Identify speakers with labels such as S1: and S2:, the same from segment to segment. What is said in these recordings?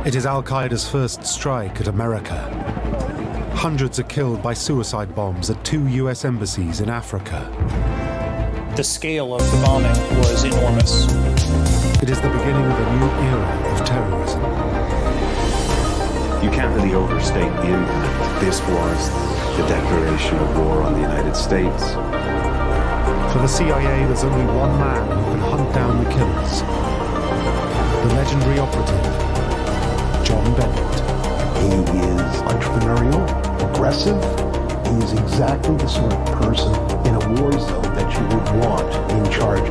S1: It is Al-Qaeda's first strike at America. Hundreds are killed by suicide bombs at 2 US embassies in Africa.
S2: The scale of the bombing was enormous.
S1: It is the beginning of a new era of terrorism.
S3: You can't really overstate the impact. This was the declaration of war on the United States.
S1: For the CIA, there's only one man who can hunt down the killers. The legendary operative, John Bennett.
S4: He is entrepreneurial, aggressive. He is exactly the sort of person in a war zone that you would want in charge.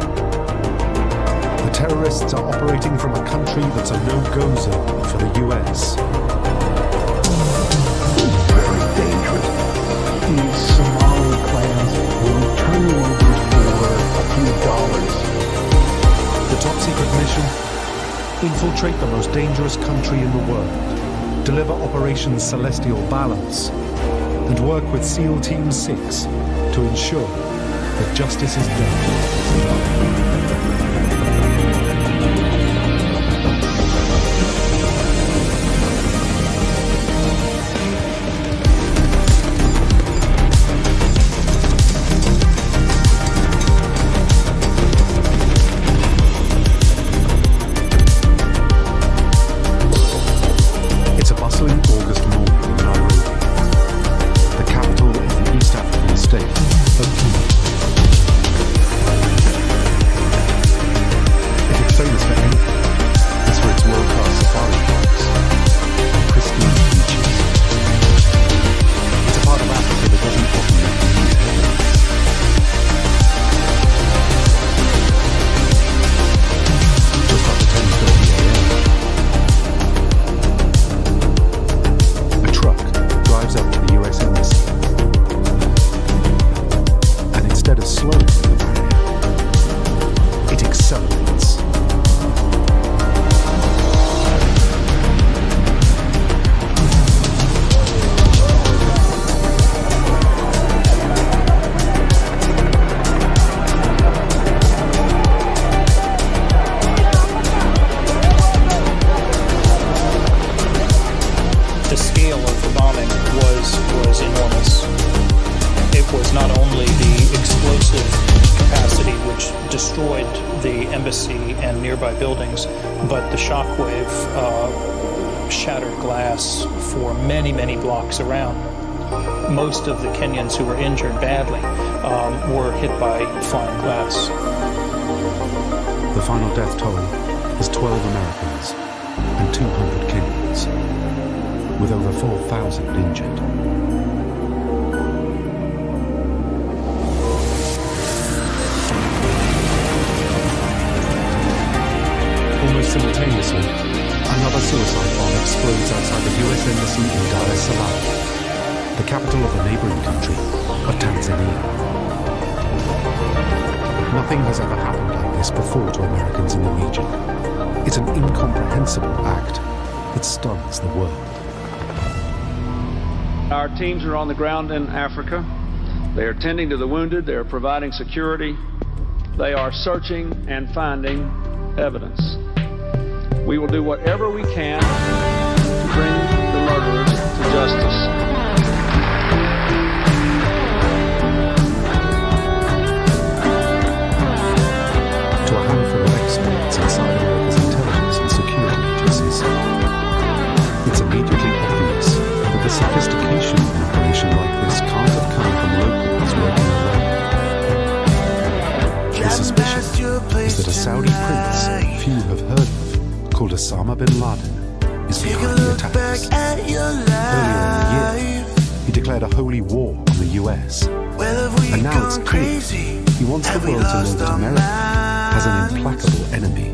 S1: The terrorists are operating from a country that's a no-go zone for the US.
S4: Very dangerous. These Somali clans will turn you over for a few dollars.
S1: The top-secret mission: infiltrate the most dangerous country in the world, deliver Operation Celestial Balance, and work with SEAL Team 6 to ensure that justice is done.
S2: Around. Most of the Kenyans who were injured badly were hit by flying glass.
S1: The final death toll is 12 Americans and 200 Kenyans, with over 4,000 injured. Almost simultaneously, another suicide bomb explodes outside the US Embassy in Dar es Salaam, the capital of the neighboring country of Tanzania. Nothing has ever happened like this before to Americans in the region. It's an incomprehensible act that stuns the world.
S5: Our teams are on the ground in Africa. They are tending to the wounded. They are providing security. They are searching and finding evidence. We will do whatever we can to bring the murderers to justice.
S1: To a handful of experts inside America's intelligence and security agencies, it's immediately obvious that the sophistication of an operation like this can't have come from locals working alone. The suspicion is that a Saudi prince few have heard of, called Osama bin Laden, is behind the attacks. Earlier in the year, he declared a holy war on the US. And now it's clear he wants the world to know that America has an implacable enemy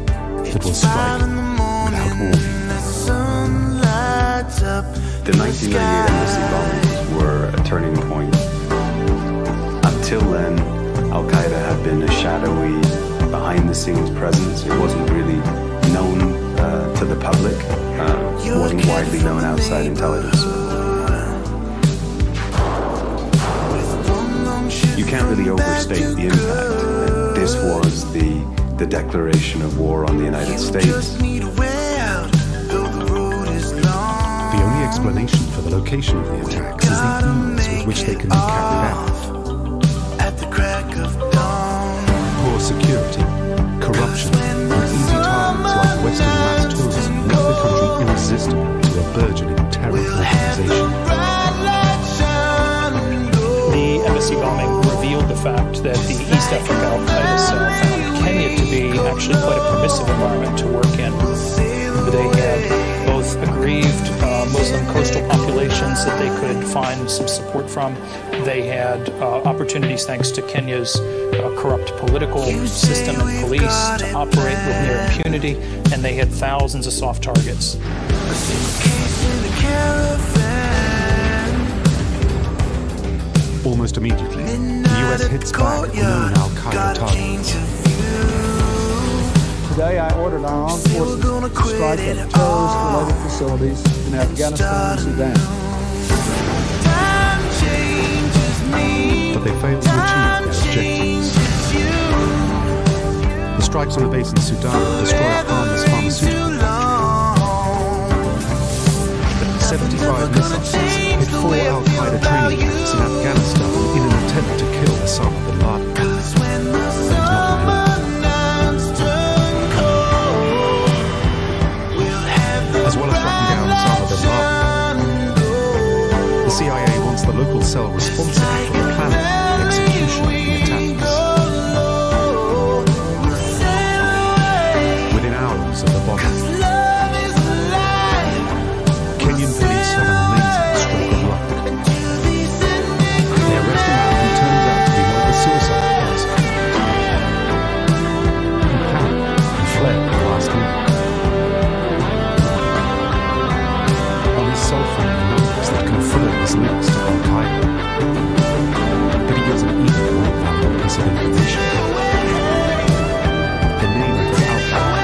S1: that will strike without warning.
S3: The 1998 embassy bombings were a turning point. Until then, Al-Qaeda had been a shadowy, behind-the-scenes presence. It wasn't really known to the public, wasn't widely known outside intelligence. You can't really overstate the impact. This was the declaration of war on the United States.
S1: explanation for the location of the attacks is the ease with which they can be carried out. Poor security, corruption, and easy targets like Western mass tourism make the country irresistible to a burgeoning terror organization.
S2: The embassy bombing revealed the fact that the East Africa al-Qaeda cell found Kenya to be actually quite a permissive environment to work in. They had both aggrieved Muslim coastal populations that they could find some support from. They had opportunities, thanks to Kenya's corrupt political system and police, to operate with near impunity, and they had thousands of soft targets.
S1: Almost immediately, the US hits back on known al-Qaeda targets.
S6: Today I ordered our armed forces to strike at terrorist-related facilities in Afghanistan and Sudan.
S1: But they failed to achieve their objectives. The strikes on the base in Sudan destroy a harmless pharmaceutical factory. 75 missiles hit 4 al-Qaeda training camps in Afghanistan in an attempt to kill Osama bin Laden. But it was not enough. As well as tracking down Osama bin Laden, the CIA wants the local cell responsible for the planning and execution of the attacks. Within hours of the bombing, Kenyan police have an amazing stroke of luck. They arrest a man who turns out to be one of the suicide bombers, who panicked and fled at the last minute. On his cell phone are numbers that confirm his links to al-Qaeda, but he gives an even more valuable piece of information. The name of the al-Qaeda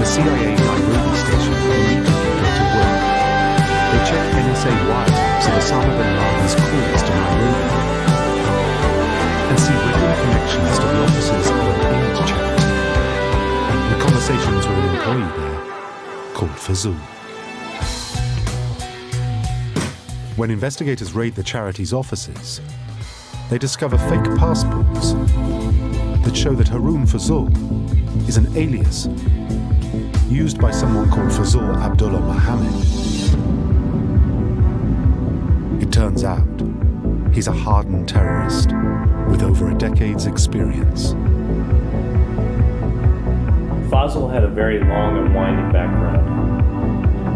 S1: CIA Nairobi station immediately get to work. They check NSA wiretaps of Osama bin Laden's calls to Nairobi and see regular connections to the offices of an aid charity and conversations with an employee there called Fazul. When investigators raid the charity's offices, they discover fake passports that show that Harun Fazul is an alias used by someone called Fazul Abdullah Mohammed. It turns out he's a hardened terrorist with over a decade's experience.
S7: Fazul had a very long and winding background,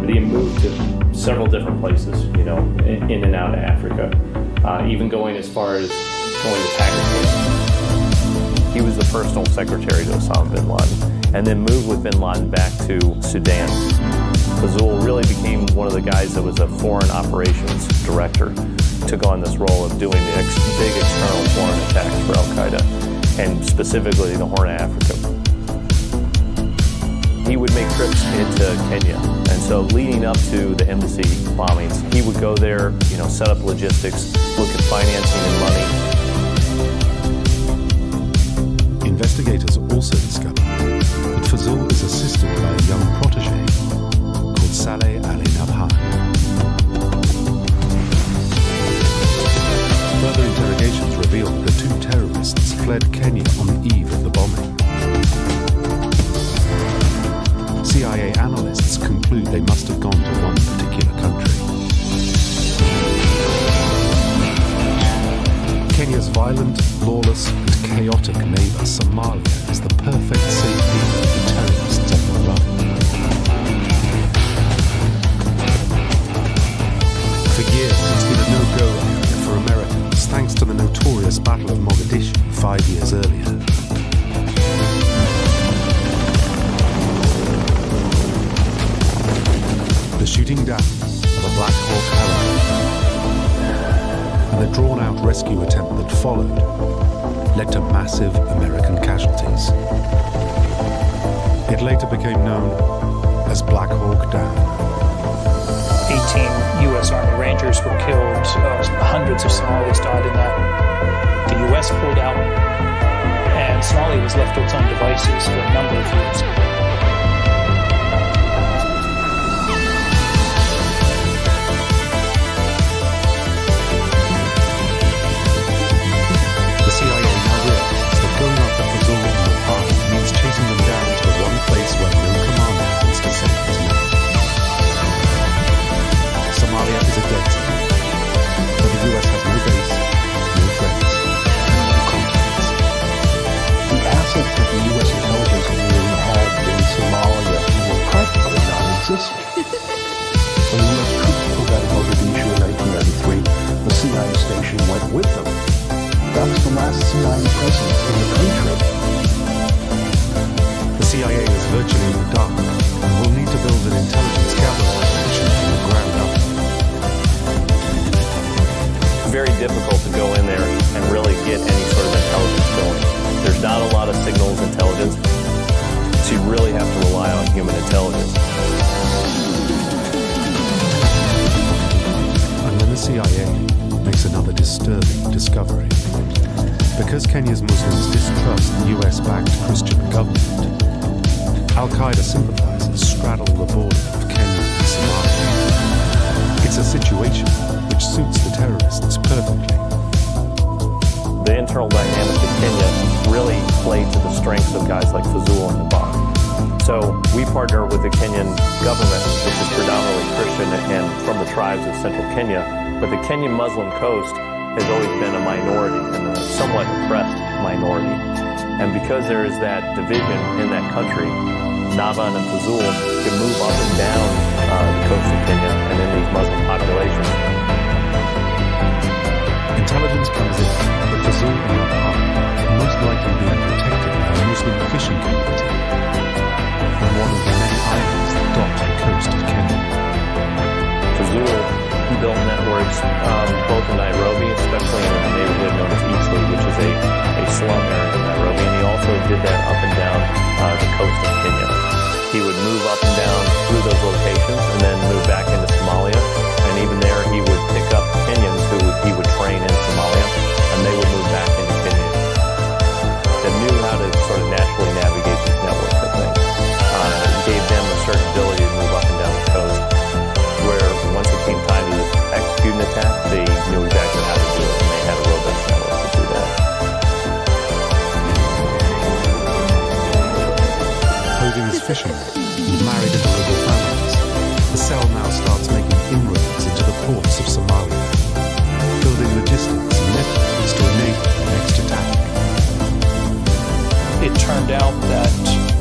S7: but he moved to several different places, in and out of Africa, even going as far as going to Pakistan. He was the personal secretary to Osama bin Laden, and then moved with bin Laden back to Sudan. Fazul really became one of the guys that was a foreign operations director, took on this role of doing the big external foreign attacks for al-Qaeda, and specifically the Horn of Africa. He would make trips into Kenya, and so leading up to the embassy bombings, he would go there, set up logistics, look at financing and money.
S1: Investigators also discovered that Fazul is assisted by a young protege called Saleh Ali Nabhan. Further interrogations revealed the two terrorists fled Kenya on the eve of the bombing. CIA analysts conclude they must have gone to one particular country. Kenya's violent, lawless, and chaotic neighbor, Somalia, is the perfect safe haven for terrorists on the run. For years, it's been a no-go area for Americans, thanks to the notorious Battle of Mogadishu 5 years earlier. The shooting down of a Black Hawk helicopter and the drawn-out rescue attempt that followed led to massive American casualties. It later became known as Black Hawk Down.
S2: 18 U.S. Army Rangers were killed. Hundreds of Somalis died in that. The U.S. pulled out, and Somalia was left to its own devices for a number of years.
S1: The CIA now realizes that going after Fazul and Al means chasing them down to the one place where no commander wants to send his men. Somalia is a dead zone, where the US has no base, no friends, and no contacts.
S4: The assets that the U.S. intelligence community had in Somalia were practically non-existent. When the U.S. troops pulled out of Mogadishu in 1993, the CIA station went with them. That was the last CIA presence in the country.
S1: The CIA is virtually in the dark and will need to build an intelligence gathering operation from the ground up.
S7: Very difficult to go in there and really get any sort of intelligence going. There's not a lot of signals intelligence, so you really have to rely on human intelligence.
S1: And when the CIA makes another disturbing discovery, because Kenya's Muslims distrust the US-backed Christian government, Al-Qaeda sympathizers straddle the border of Kenya and Somalia. It's a situation which suits the terrorists perfectly.
S7: The internal dynamics of Kenya really play to the strengths of guys like Fazul and Nabak. So we partner with the Kenyan government, which is predominantly Christian and from the tribes of central Kenya, but the Kenyan Muslim coast has always been a minority and a somewhat oppressed minority. And because there is that division in that country, Naban and Fazul can move up and down the coast of Kenya and in these Muslim populations.
S1: Intelligence comes in that Fazul and Naban are most likely being protected by a Muslim fishing community on one of the many islands that dot the coast of Kenya.
S7: Fazul, he built networks both in Nairobi, especially in a neighborhood known as Eastleigh, which is a slum area in Nairobi, and he also did that up and down the coast of Kenya. He would move up and down through those locations and then move back into Somalia, and even there he would pick up Kenyans who he would train in Somalia, and they would move back into Kenya. They knew how to sort of naturally navigate these networks, I think. It gave them a certain ability to move up and down the coast, where once it came time to execute an attack, they knew exactly how to do it, and they had a robust network to do that.
S1: Posing as fishermen and married into local families, the cell now starts making inroads into the ports of Somalia, building logistics and networks to enable the next attack.
S2: It turned out that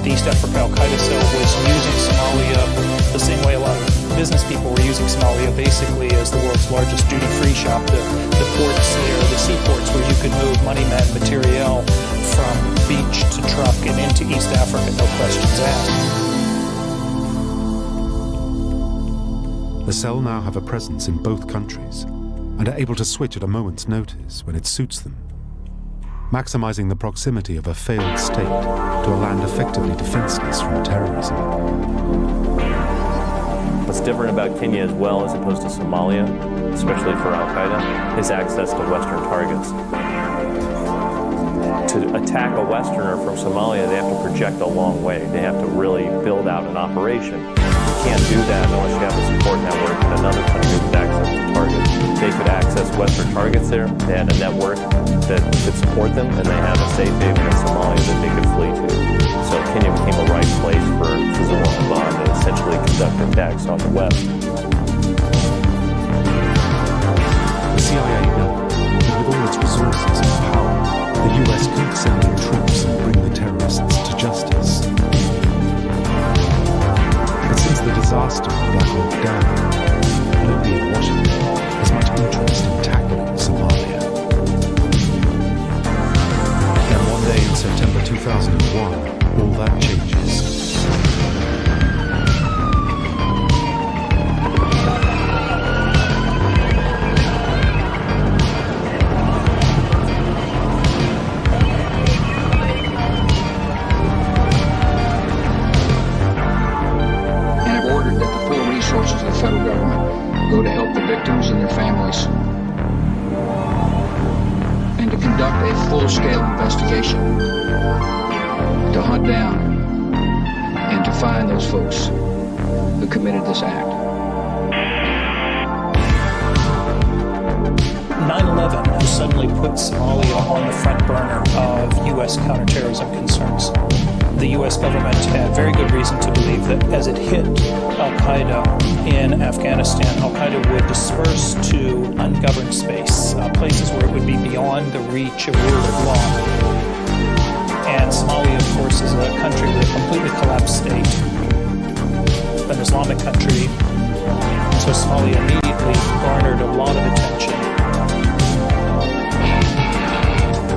S2: the East Africa Al-Qaeda cell was using Somalia the same way a lot of business people were using Somalia, basically as the world's largest duty-free shop. The ports there, the seaports where you could move money, men, material from beach to truck and into East Africa, no questions asked.
S1: The cell now have a presence in both countries and are able to switch at a moment's notice when it suits them, maximizing the proximity of a failed state to a land effectively defenseless from terrorism.
S7: What's different about Kenya as well as opposed to Somalia, especially for Al-Qaeda, is access to Western targets. To attack a Westerner from Somalia, they have to project a long way. They have to really build out an operation. You can't do that unless you have a support network in another country with access to targets. They could access Western targets there. They had a network that could support them, and they had a safe haven in Somalia that they could flee to. So Kenya became a right place for Fazul and Naban to essentially conduct attacks on the West.
S1: The CIA knows that with all its resources and power, the US could send in troops and bring the terrorists to justice. But since the disaster of Black Hawk Down, nobody in Washington has much interest in tackling Somalia. Then one day in September 2001, all that changes.
S6: And have ordered that the full resources of the federal government
S8: hunt down and to find those folks who committed this act.
S2: 9/11 has suddenly put Somalia on the front burner of U.S. counterterrorism concerns. The U.S. government had very good reason to believe that as it hit al-Qaeda in Afghanistan, al-Qaeda would disperse to ungoverned space, places where it would be beyond the reach of rule of law. And Somalia, of course, is a country with a completely collapsed state, an Islamic country. So Somalia immediately garnered a lot of attention.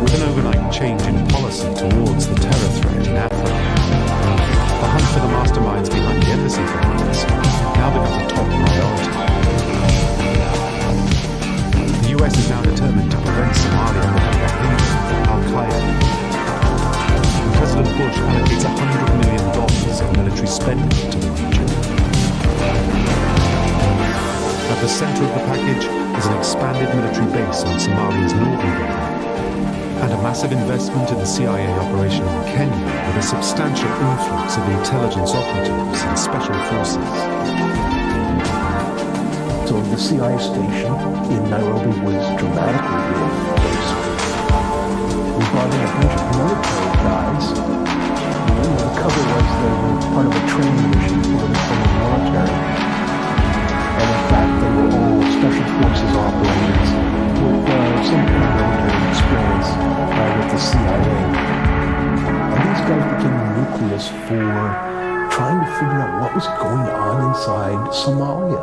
S1: With an overnight change in policy towards the terror threat in Africa, the hunt for the masterminds behind the embassy violence now becomes a top priority. The US is now determined to prevent Somalia becoming a haven for al-Qaeda. And President Bush allocates $100 million of military spending to the region. At the center of the package is an expanded military base on Somalia's northern border, and a massive investment in the CIA operation in Kenya with a substantial influx of intelligence operatives and special forces.
S4: So the CIA station in Nairobi was dramatically replaced. We brought in a bunch of military guys. The cover was they were part of a training mission for the military. And in fact, they were all special forces operators with some kind of military experience with the CIA. And these guys became the nucleus for trying to figure out what was going on inside Somalia.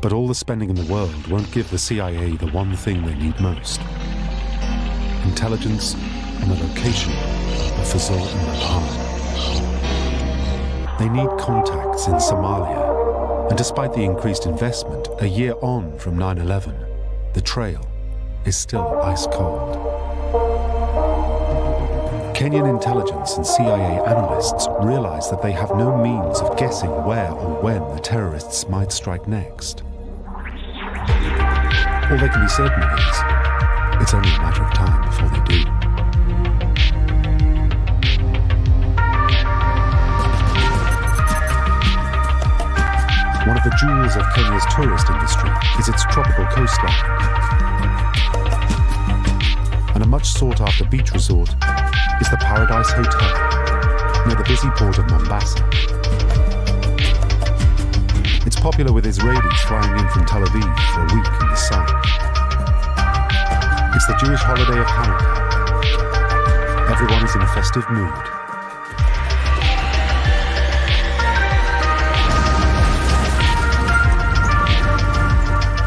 S1: But all the spending in the world won't give the CIA the one thing they need most: intelligence on the location of Fazil and Mapan. They need contacts in Somalia. And despite the increased investment, a year on from 9/11, the trail is still ice cold. Kenyan intelligence and CIA analysts realize that they have no means of guessing where or when the terrorists might strike next. All they can be certain of is, it's only a matter of time before they do. One of the jewels of Kenya's tourist industry is its tropical coastline. And a much sought-after beach resort is the Paradise Hotel, near the busy port of Mombasa. It's popular with Israelis flying in from Tel Aviv for a week in the sun. It's the Jewish holiday of Hanukkah. Everyone is in a festive mood.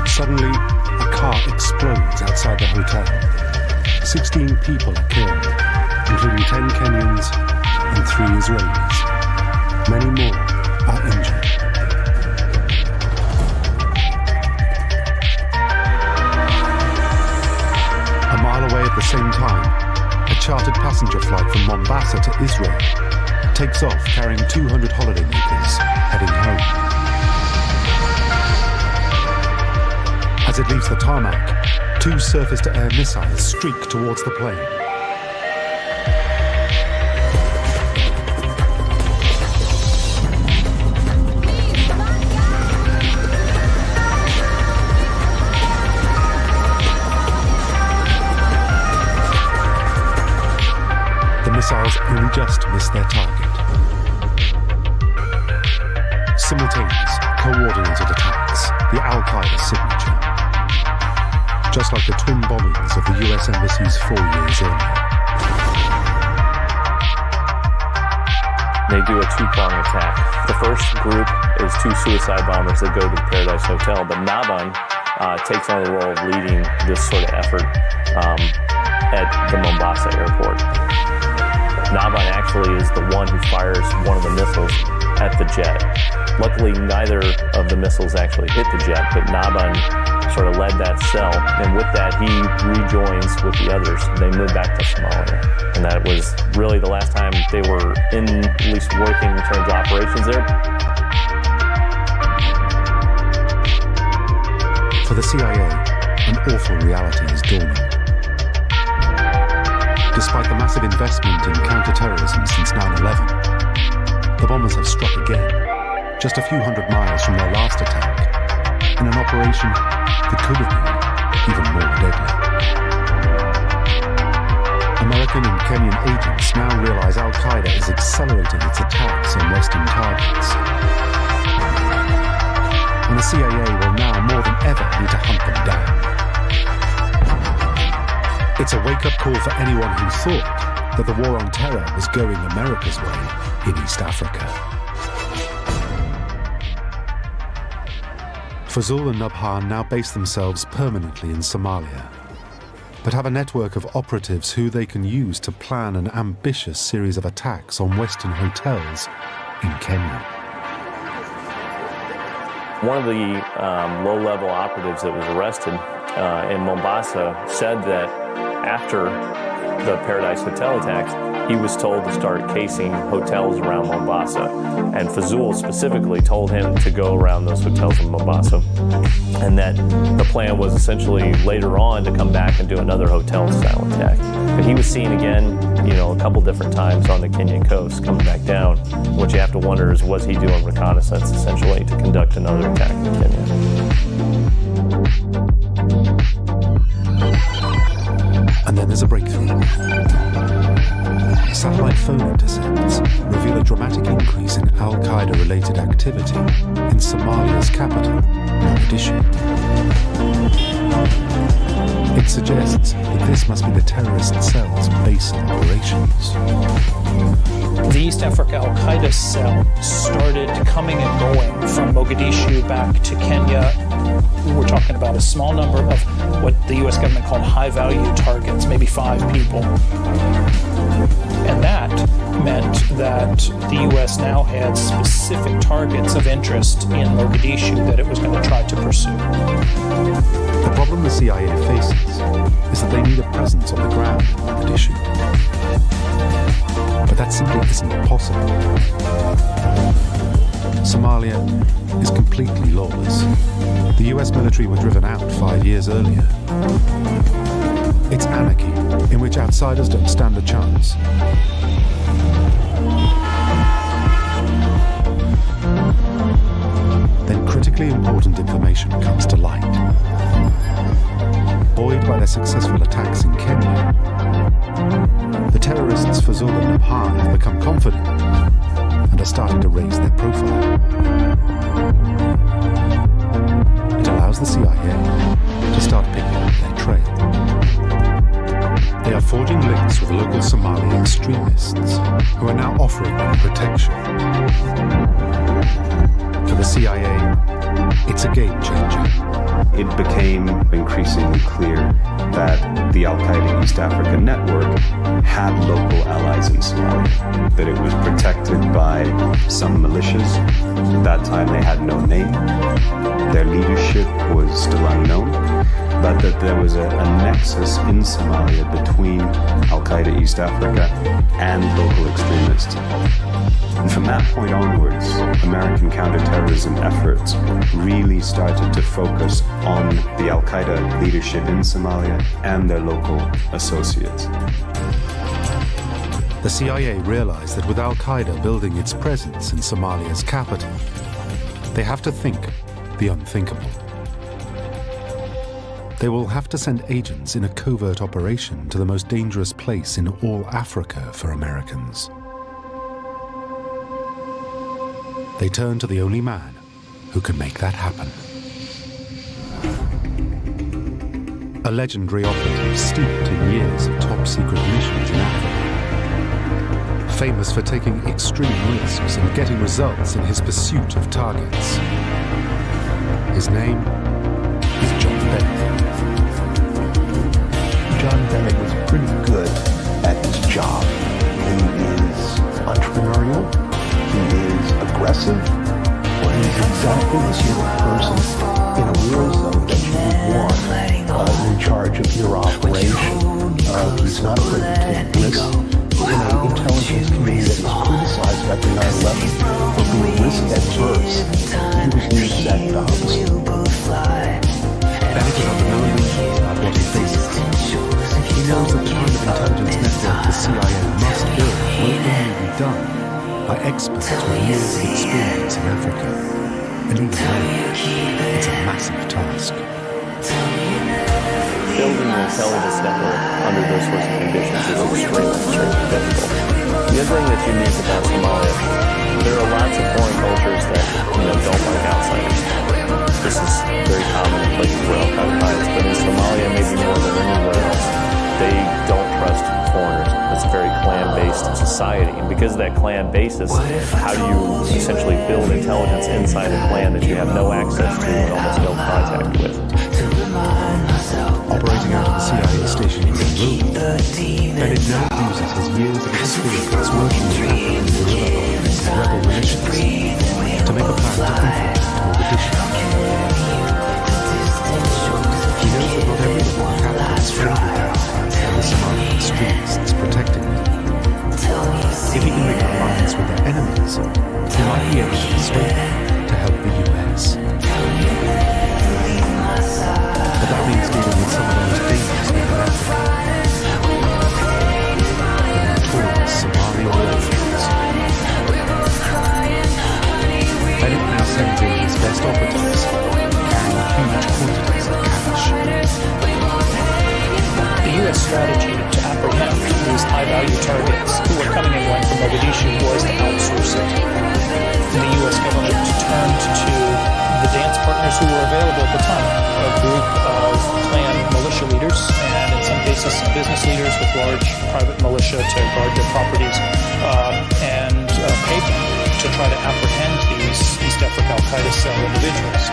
S1: Suddenly, a car explodes outside the hotel. 16 people are killed, including 10 Kenyans and 3 Israelis. Many more are injured. A mile away at the same time, a chartered passenger flight from Mombasa to Israel takes off carrying 200 holidaymakers heading home. As it leaves the tarmac, 2 surface-to-air missiles streak towards the plane. The missiles only just miss their target. Simultaneous, coordinated attacks, the al-Qaeda signature. Just like the twin bombings of the US embassies 4 years earlier.
S7: They do a 2-prong attack. The first group is 2 suicide bombers that go to the Paradise Hotel, but Naban takes on the role of leading this sort of effort at the Mombasa airport. Naban actually is the one who fires one of the missiles at the jet. Luckily, neither of the missiles actually hit the jet, but Naban sort of led that cell, and with that he rejoins with the others. They move back to Somalia, and that was really the last time they were at least working in terms of operations there.
S1: For the CIA, an awful reality is dawning. Despite the massive investment in counter-terrorism since 9/11, the bombers have struck again, just a few hundred miles from their last attack, in an operation that could have been even more deadly. American and Kenyan agents now realize Al-Qaeda is accelerating its attacks on Western targets. And the CIA will now more than ever need to hunt them down. It's a wake-up call for anyone who thought that the war on terror was going America's way in East Africa. Fazul and Nabhan now base themselves permanently in Somalia, but have a network of operatives who they can use to plan an ambitious series of attacks on Western hotels in Kenya.
S7: One of the low-level operatives that was arrested in Mombasa said that after the Paradise Hotel attacks, he was told to start casing hotels around Mombasa. And Fazul specifically told him to go around those hotels in Mombasa. And that the plan was essentially later on to come back and do another hotel-style attack. But he was seen again, a couple different times on the Kenyan coast coming back down. What you have to wonder is, was he doing reconnaissance essentially to conduct another attack in Kenya?
S1: And then there's a breakthrough. Satellite phone intercepts reveal a dramatic increase in Al-Qaeda-related activity in Somalia's capital, Mogadishu. It suggests that this must be the terrorist cell's base of operations.
S2: The East Africa Al-Qaeda cell started coming and going from Mogadishu back to Kenya. We're talking about a small number of what the U.S. government called high-value targets, maybe 5 people. And that meant that the U.S. now had specific targets of interest in Mogadishu that it was going to try to pursue.
S1: The problem the CIA faces is that they need a presence on the ground in Mogadishu. But that simply isn't possible. Somalia is completely lawless. The US military were driven out 5 years earlier. It's anarchy in which outsiders don't stand a chance. Then critically important information comes to light. Buoyed by their successful attacks in Kenya, the terrorists Fazul and Nabhan have become confident and are starting to raise their profile. It allows the CIA to start picking up their trail. They are forging links with local Somali extremists who are now offering them protection. For the CIA, it's a game changer.
S3: It became increasingly clear that the Al-Qaeda East Africa network had local allies in Somalia, that it was protected by some militias. At that time they had no name. Their leadership was still unknown, but that there was a nexus in Somalia between Al-Qaeda East Africa and local extremists. And from that point onwards, American counterterrorism efforts really started to focus on the Al-Qaeda leadership in Somalia and their local associates.
S1: The CIA realized that with Al-Qaeda building its presence in Somalia's capital, they have to think the unthinkable. They will have to send agents in a covert operation to the most dangerous place in all Africa for Americans. They turn to the only man who can make that happen. A legendary operative steeped in years of top-secret missions in Africa. Famous for taking extreme risks and getting results in his pursuit of targets. His name is John Bennett.
S4: John Bennett was pretty good at his job. He is entrepreneurial. He is aggressive, or he's exactly the sort of person in a war zone that you would want in charge of your operation. He's not afraid to take risks. In an intelligence community that was criticized after 9/11 for being risk-adverse, he was the exact opposite.
S1: Bennett is unbeknownst about what he faces. He knows that the kind of intelligence network experts with years of experience in Africa. And even then, it's a massive task.
S7: Building an intelligence network under those sorts of conditions is extremely difficult. The other thing that's unique about Somalia, there are lots of foreign cultures that don't like outsiders. This is very common in places where Al-Qaeda hides, but in Somalia, maybe more than anywhere else, they don't trust foreigners. It's a very clan-based society, and because of that clan basis, how do you essentially build intelligence inside a clan that you have no access to and almost no contact with?
S1: Operating out of the CIA station in Beirut, Bennett now uses his years of experience working with African guerrilla armies and rebel militias to make a plan to infiltrate Mogadishu. He knows that not everyone in Canada is friendly to Al-Qaeda and the Somali extremists protecting them. If he can make an alliance with their enemies, he might be able to persuade them to help the US. But that means dealing with some of the most dangerous men in Africa. The notorious Somali origins. Bennett now sends in his best operatives, carrying huge quantities of cash.
S2: The U.S. strategy to apprehend these high-value targets who were coming and going from Mogadishu was to outsource it. And the U.S. government turned to the dance partners who were available at the time, a group of clan militia leaders, and in some cases some business leaders with large private militia to guard their properties, and paid them to try to apprehend these East Africa Al-Qaeda cell individuals.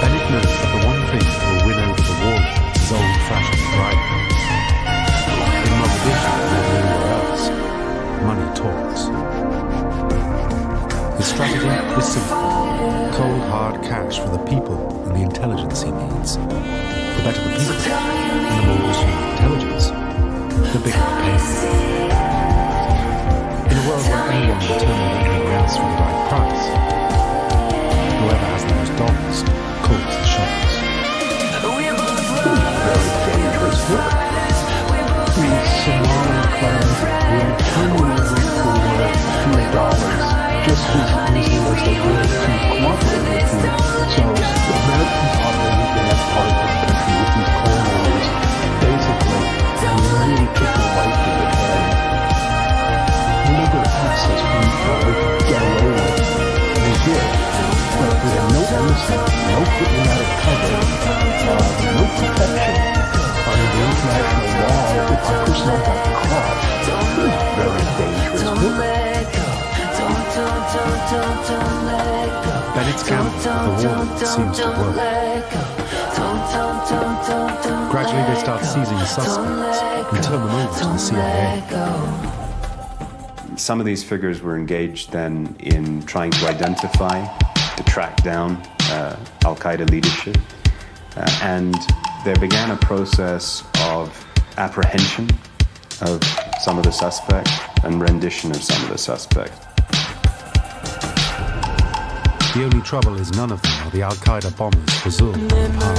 S1: Bennett knows that the one thing that will win over the warlords is old-fashioned bribery. In Mogadishu and everywhere else, money talks. His strategy is simple. Cold, hard cash for the people and the intelligence he needs. The better the people, and the more useful the intelligence, the bigger the pay. In a world where anyone will turn on anyone else for the right price, whoever has the most dollars calls the shots.
S4: Very dangerous work. These Somali clans will turn you over for a few dollars just as easily as they would to cooperate with you. So the Americans operating in that part of the country with these coal miners basically really took their life to the head. Whatever access we could get away with, they did. But with no innocent, no getting out of cover, no protection under the international law if a person got caught. It was very dangerous work.
S1: Bennett's gamble with the warlords seems to work. Gradually they start seizing suspects and turn them over to the CIA.
S3: Some of these figures were engaged then in trying to identify, to track down Al-Qaeda leadership, and there began a process of apprehension of some of the suspects and rendition of some of the suspects.
S1: The only trouble is none of them are the Al-Qaeda bombers Fazul and Palm.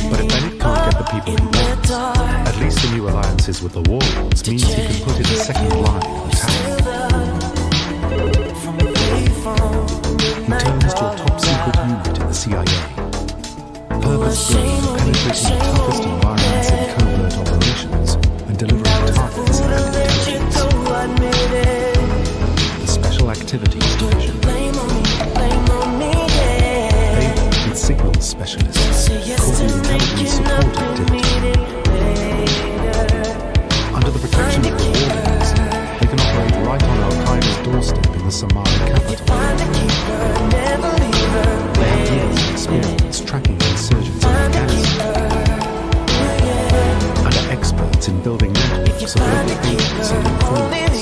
S1: But if Bennett can't get the people he wants, at least the new alliances with the warlords means he can put in a second line of attack. He turns to a top-secret unit in the CIA, purpose-built for penetrating the toughest environments in covert operations and delivering targets and intelligence. The Special Activities Division. They work with signals specialists called the Intelligence Support Activity. Under the protection of the warlords, they can operate right on Al-Qaeda's doorstep in the Somali capital. They have years of experience tracking the insurgents in Afghanistan and are experts in building networks of local agents and informants.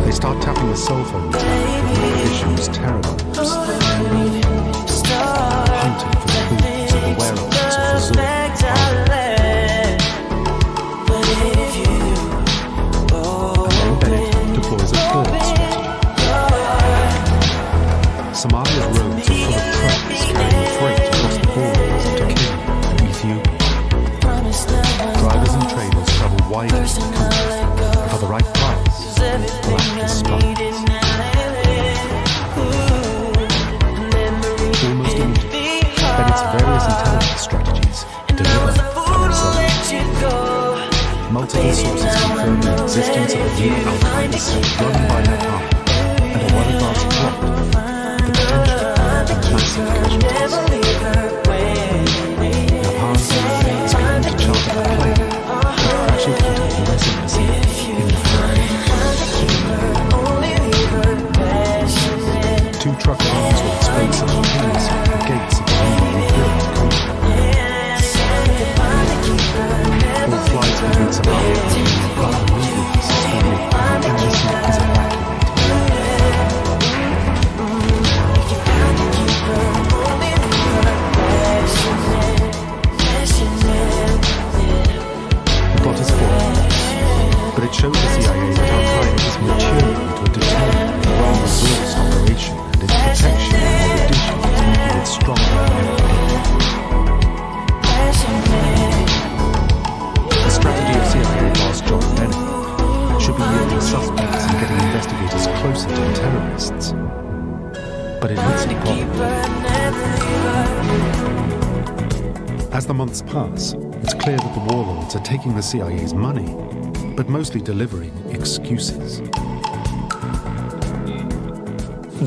S1: They start tapping the cell phone tap of Mogadishu's terror groups, hunting for the clues of the whereabouts of Fazul and Palm. And then Bennett deploys a third strategy. Somalia's roads are full of trucks carrying freight across the borders to Kenya and Ethiopia. Drivers and trainers travel widely to the country, and for the right price, will act as spies. Almost immediately, Bennett's various intelligence strategies deliver a result. Multiple sources confirm the existence of a new Al-Qaeda cell run by Natal and a well-advanced plot, the potential for massive casualties. Napalm is planning to charter a plane that crashes into the US embassy in the Philippines. Two truck bombs will explode simultaneously at the gates of the newly rebuilt complex. All flights between Somalia and Kenya are immediately suspended and the embassy is evacuated. The plot is formed, but it shows the CIA that Al-Qaeda is maturing into a determined and well-resourced operation, and its protection of Mogadishu is making it stronger than ever before. The strategy of CIA boss John Bennett should be yielding suspects and getting investigators closer to the terrorists. But it hits a problem. As the months pass, it's clear that the warlords are taking the CIA's money, but mostly delivering excuses.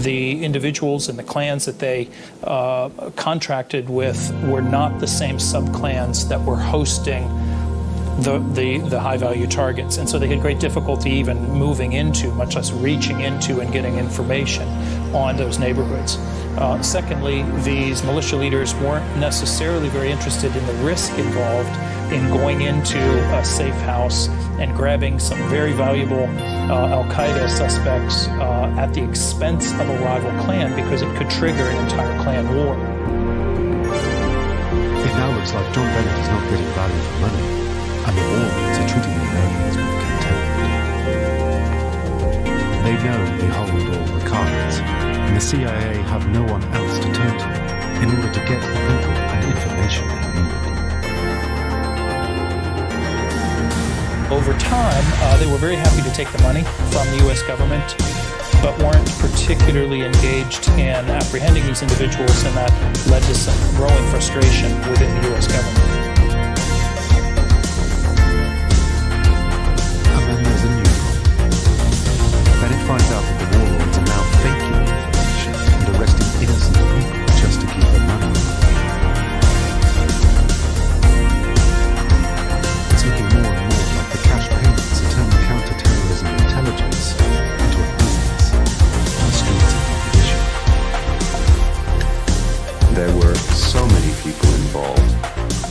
S2: The individuals and the clans that they contracted with were not the same sub-clans that were hosting the high-value targets. And so they had great difficulty even moving into, much less reaching into and getting information on those neighborhoods. Secondly, these militia leaders weren't necessarily very interested in the risk involved in going into a safe house and grabbing some very valuable Al-Qaeda suspects at the expense of a rival clan, because it could trigger an entire clan war.
S1: It now looks like John Bennett is not getting value for money, and the warlords are treating the Americans with contempt. They know they hold all the cards, and the CIA have no one else to turn to in order to get the people and information they need.
S2: Over time, they were very happy to take the money from the U.S. government, but weren't particularly engaged in apprehending these individuals, and that led to some growing frustration within the U.S. government.
S1: And then there's a new problem. Bennett finds out that the warlords are now faking information and arresting innocent people just to keep their money. It's looking more and more like the cash payments are turning counter-terrorism intelligence into a business on the streets of Mogadishu.
S3: There were so many people involved,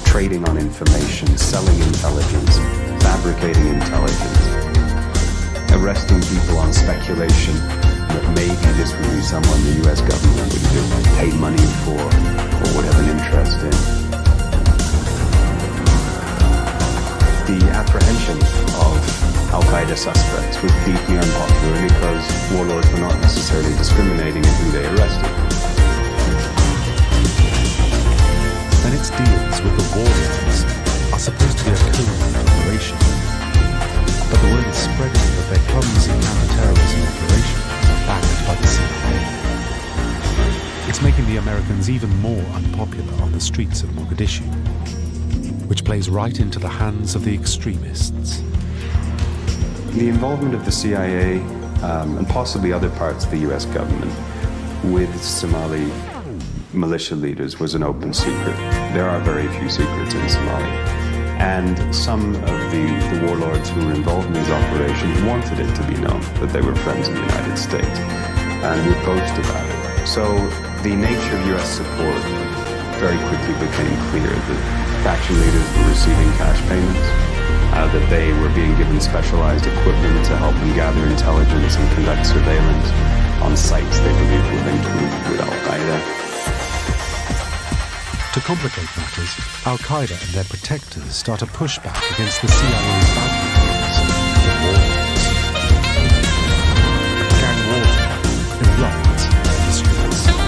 S3: trading on information, selling intelligence, fabricating intelligence, arresting people on speculation that maybe this would be someone the US government would give paid money for or would have an interest in. The apprehension of Al-Qaeda suspects was deeply unpopular because warlords were not necessarily discriminating in who they arrested.
S1: Bennett's deals with the warlords are supposed to be a covert operation, but the word is spreading that their clumsy counter-terrorism operations are backed by the CIA. It's making the Americans even more unpopular on the streets of Mogadishu, which plays right into the hands of the extremists.
S3: The involvement of the CIA and possibly other parts of the US government with Somali militia leaders was an open secret. There are very few secrets in Somalia. And some of the warlords who were involved in these operations wanted it to be known that they were friends of the United States and would boast about it. So the nature of US support very quickly became clear that faction leaders were receiving cash payments, that they were being given specialized equipment to help them gather intelligence and conduct surveillance on sites they believed were linked with Al-Qaeda.
S1: To complicate matters, Al-Qaeda and their protectors start a pushback against the CIA's boundaries and warlords. Gang warfare erupts in the streets.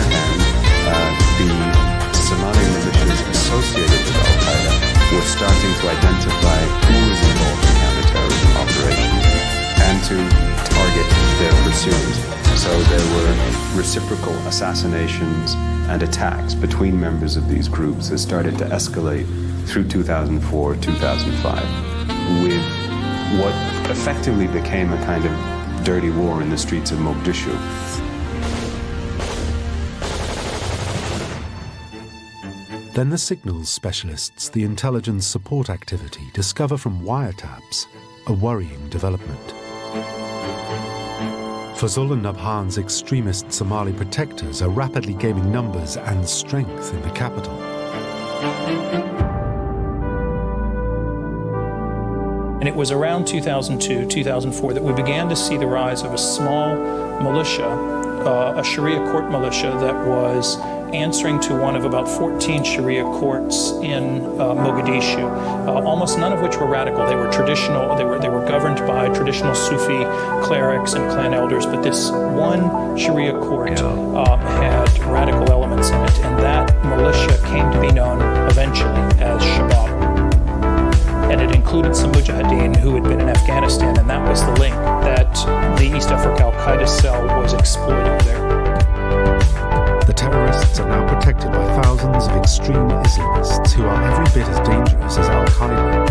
S3: hand, the Somali militias associated with al-Qaeda were starting to identify who was involved in counterterrorism operations and to target their pursuers. So there were reciprocal assassinations and attacks between members of these groups that started to escalate through 2004, 2005, with what effectively became a kind of dirty war in the streets of Mogadishu.
S1: Then the signals specialists, the intelligence support activity, discover from wiretaps a worrying development. Fazul and Nabhan's extremist Somali protectors are rapidly gaining numbers and strength in the capital.
S2: And it was around 2002, 2004 that we began to see the rise of a small militia, a Sharia court militia that was answering to one of about 14 Sharia courts in Mogadishu, almost none of which were radical. They were traditional, they were governed by traditional Sufi clerics and clan elders, but this one Sharia court had radical elements in it, and that militia came to be known eventually as Shabab. And it included some mujahideen who had been in Afghanistan, and that was the link that the East Africa al-Qaeda cell was exploiting there.
S1: The terrorists are now protected by thousands of extreme Islamists who are every bit as dangerous as al-Qaeda,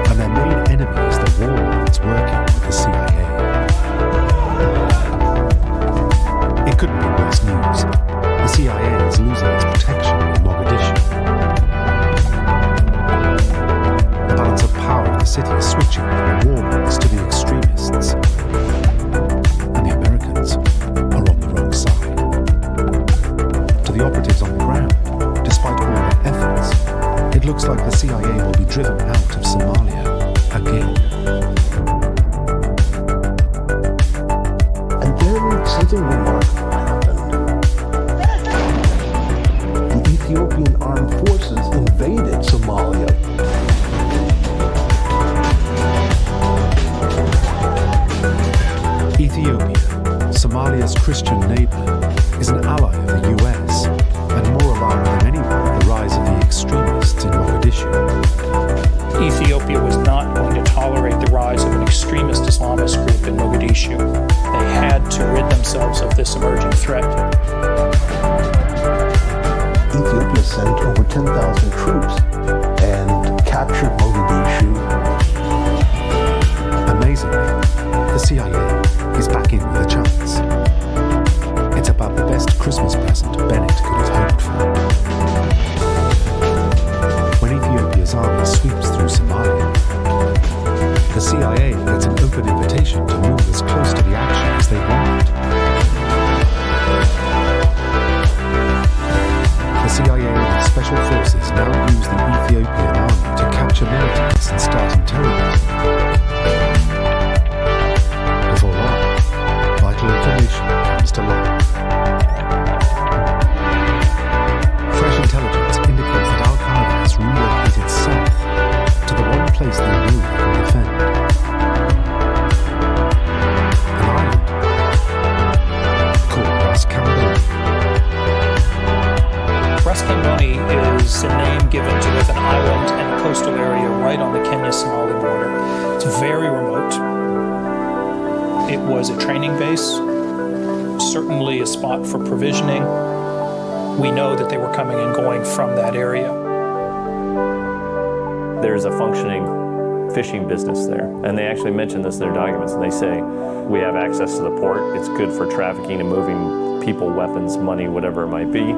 S1: and their main enemy is the warlords working with the CIA. It couldn't be worse news. The CIA is losing its protection in Mogadishu. The balance of power in the city is switching from the warlords to the extremists, and the Americans are on the wrong side. The operatives on the ground, despite all their efforts, it looks like the CIA will be driven out of Somalia again.
S4: And then something remarkable happened. The Ethiopian armed forces invaded Somalia.
S1: Ethiopia, Somalia's Christian neighbor, is an ally of the US, and more alarmed than anyone the rise of the extremists in Mogadishu.
S2: Ethiopia was not going to tolerate the rise of an extremist Islamist group in Mogadishu. They had to rid themselves of this emerging threat.
S4: Ethiopia sent over 10,000 troops and captured Mogadishu.
S1: Amazingly, the CIA is back in with a chance. It's about the best Christmas present Bennett could have hoped for. When Ethiopia's army sweeps through Somalia, the CIA gets an open invitation to move as close to the action as they want. The CIA and its special forces now use the Ethiopian army to capture militants and start interrogating them. Before long, vital information comes to light. Fresh intelligence indicates that al-Qaeda has relocated south to the one place they know they can defend. An island called Ras Kamboni.
S2: Ras Kamboni is a name given to both an island and a coastal area right on the Kenya-Somali border. It's very remote. It was a training base, certainly a spot for provisioning. We know that they were coming and going from that area.
S7: There's a functioning fishing business there, and they actually mention this in their documents, and they say, we have access to the port, it's good for trafficking and moving people, weapons, money, whatever it might be,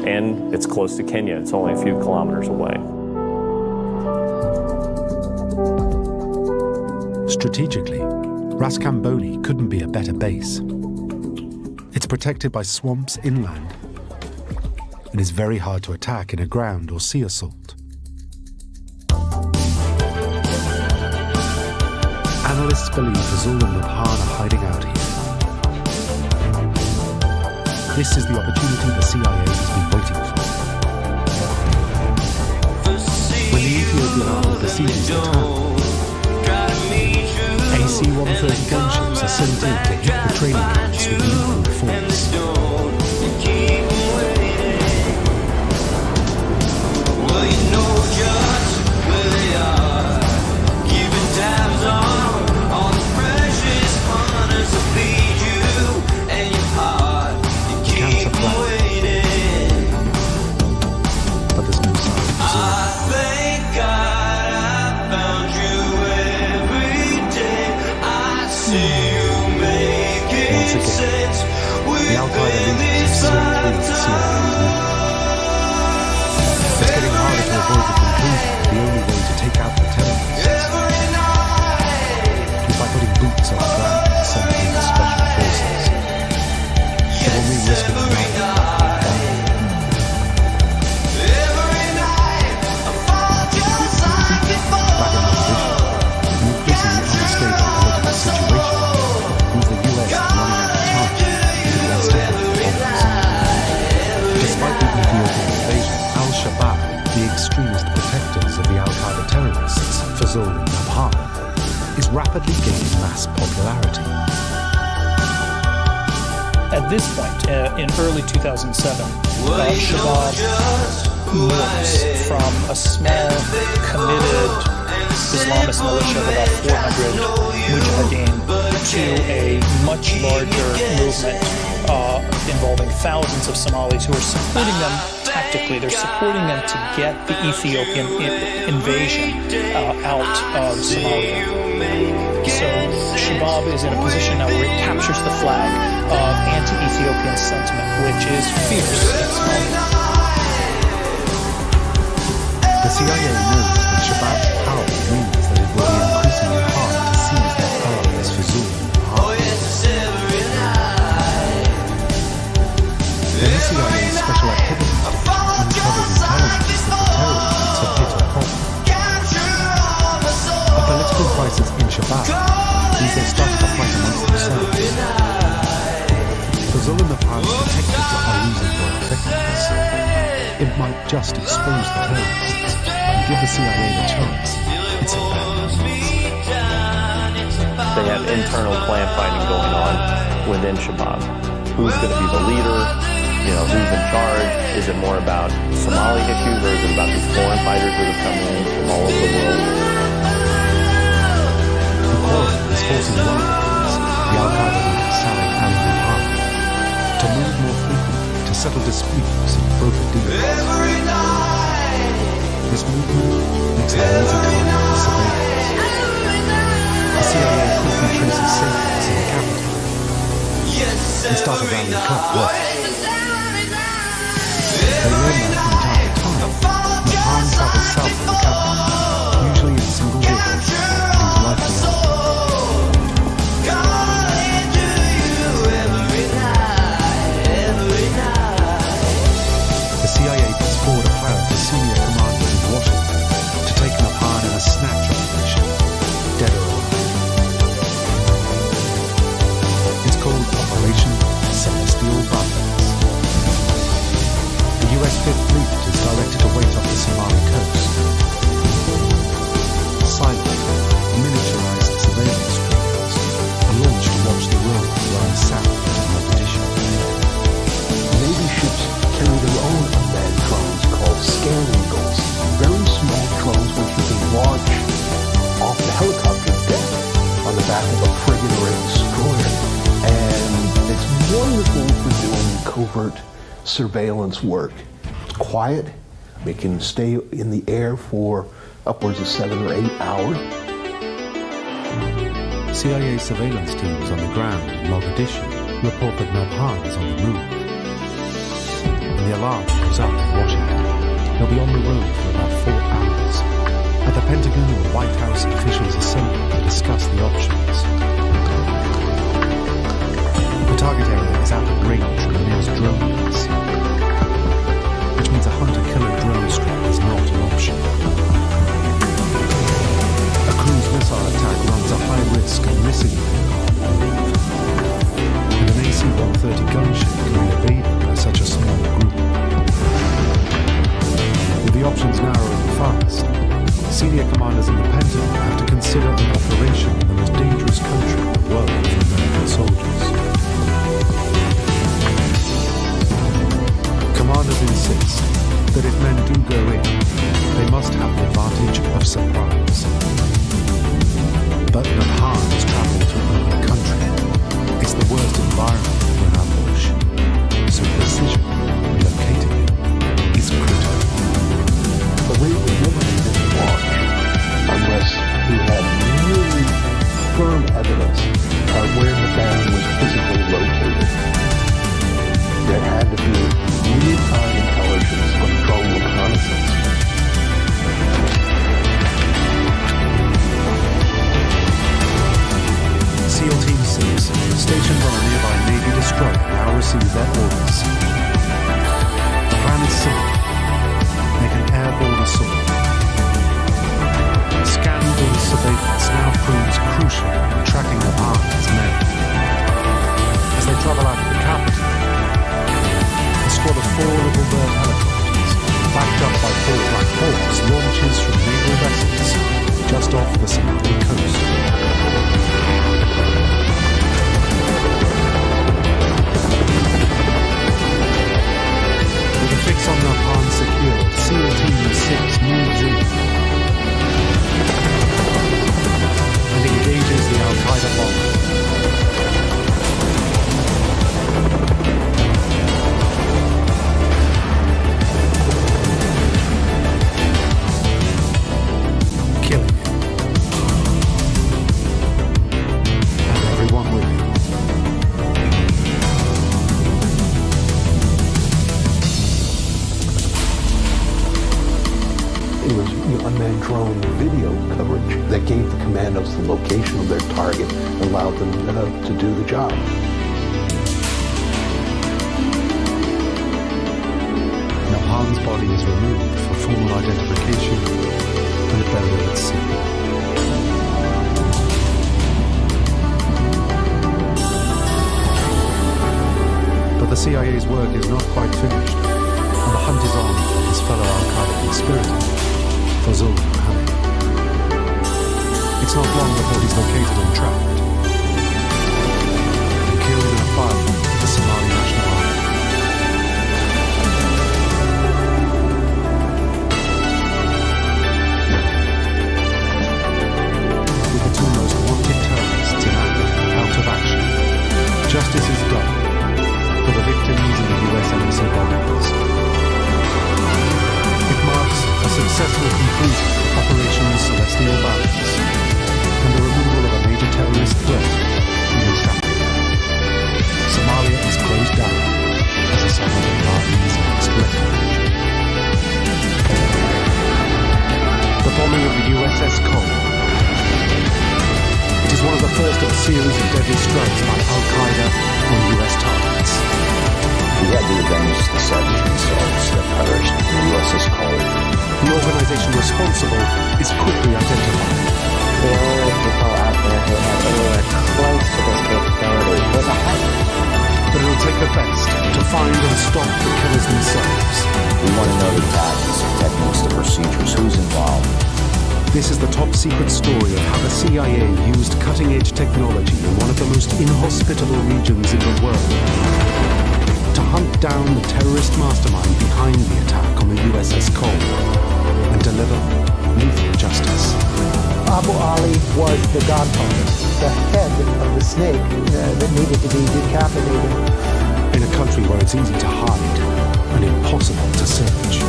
S7: and it's close to Kenya, it's only a few kilometers away.
S1: Strategically, Ras Kamboni couldn't be a better base. It's protected by swamps inland and is very hard to attack in a ground or sea assault. Analysts believe Fazul and Nabhan are hiding out here. This is the opportunity the CIA has been waiting for. When the Ethiopian army besieges the town, AC-130 gunships are sent in to hit the training camps with lethal force. Fazul in Nepal is rapidly gaining mass popularity.
S2: At this point, in early 2007, Shabab moves from a small, committed Islamist militia of about 400 mujahideen to a much larger movement involving thousands of Somalis who are supporting them tactically. They're supporting them to get the Ethiopian invasion out of Somalia. So Shabab is in a position now where it captures the flag of anti-Ethiopian sentiment, which is fierce in Somalia.
S1: The CIA knows that Shabab's power means that it will be increasingly hard to seize their allies Fazul and Nepal. Then the CIA's Special Activities Division uncovers intelligence that the terrorists have hit a problem. A political crisis in Shabab means they started to fight amongst themselves. Fazul and Nepal's detectives are losing their effectiveness. It might just expose the terrorists and give the CIA the chance it's abandoned.
S7: They have internal clan fighting going on within Shabab. Who's going to be the leader? Who's in charge? Is it more about Somali issues, or is it about these foreign fighters that have come in from all over the world?
S1: The quarrel is forcing one of the Al-Qaeda leader Saleh al-Nahar to move more frequently to settle disputes and broker deals. This movement makes it an easy target for surveillance. The CIA quickly traces signals in the capital and start a round the clock work. They learn that from time to time, Napalm travels south of the capital, usually in single vehicles, and he's likely The CIA puts forward a plan to senior commanders in Washington to take Napalm in a snatch operation, dead or alive. It's called Operation Celestial Buffets. The US Fifth Fleet is directed to wait off the Somali coast. Silent, miniaturized surveillance drones are launched to watch the world run south to Mogadishu.
S4: Navy ships carry their own unmanned drones called Scan Eagles. Very small drones which you can launch off the helicopter deck on the back of a frigate or a destroyer. And it's wonderful for doing covert surveillance work. It's quiet. We can stay in the air for upwards of 7 or 8 hours.
S1: CIA surveillance teams on the ground in Mogadishu report that Napalm is on the move. When the alarm goes up in Washington, they'll be on the road for about 4 hours. At the Pentagon or White House, officials assemble to discuss the options. The target area is out of range from the nearest drone base, which means a hunter-killer drone strike is not an option. A cruise missile attack runs a high risk of missing the move, and an AC-130 gunship can be evaded by such a small group. With the options narrowing fast, senior commanders in the Pentagon have to consider an operation in the most dangerous country in the world for American soldiers. Commanders insist that if men do go in, they must have the advantage of surprise. But Napalm is traveling to another country. It's the worst environment for an ambush, so precision in locating it is critical.
S4: The rate was limited in the launch unless he had really firm evidence of where the band was physically located. There had to be real-time intelligence on drone reconnaissance.
S1: SEAL Team 6, stationed on a nearby Navy destroyer, now receive their orders. The plan is simple. Make an airborne assault. Scandal surveillance now proves crucial in tracking Napalm's men. As they travel out of the capital, a squad of 4 Little Bird helicopters, backed up by 4 Black Hawks, launches from naval vessels just off the Somali coast. With a fix on Napan secured, SEAL Team 6 moves in and engages the Al-Qaeda bomber. Killing him. And everyone with him.
S4: It was unmanned drone video coverage that gave the commandos the location of their target and allowed them to do the job.
S1: Napan's body is removed for formal identification and buried at sea. But the CIA's work is not quite finished, and the hunt is on for his fellow Al-Qaeda conspirator, Fazul Mohammed. It's not long before he's located and trapped, and killed in a fight with the Somali National Army. With the two most wanted terrorists in Africa out of action, justice is done for the victims in the US embassy bombings. It marks a successful conclusion of Operation Celestial Balance and the removal of a major terrorist threat in East Africa. Somalia is closed down as Osama bin Laden's next refuge. The bombing of the USS Cole. It is one of the first of a series of deadly strikes by Al-Qaeda on US targets.
S9: We had to avenge the 17 souls that perished in the USS Cole.
S1: The organization responsible is quickly identified.
S10: The only people out there who have anywhere close to this capability was a hunter.
S1: But it'll take the best to find and stop the killers themselves.
S9: We want to know the tactics, the techniques, the procedures, who's involved.
S1: This is the top secret story of how the CIA used cutting-edge technology in one of the most inhospitable regions in the world to hunt down the terrorist mastermind behind the attack on the USS Cole and deliver lethal justice.
S6: Abu Ali was the godfather, the head of the snake that needed to be decapitated.
S1: In a country where it's easy to hide and impossible to search.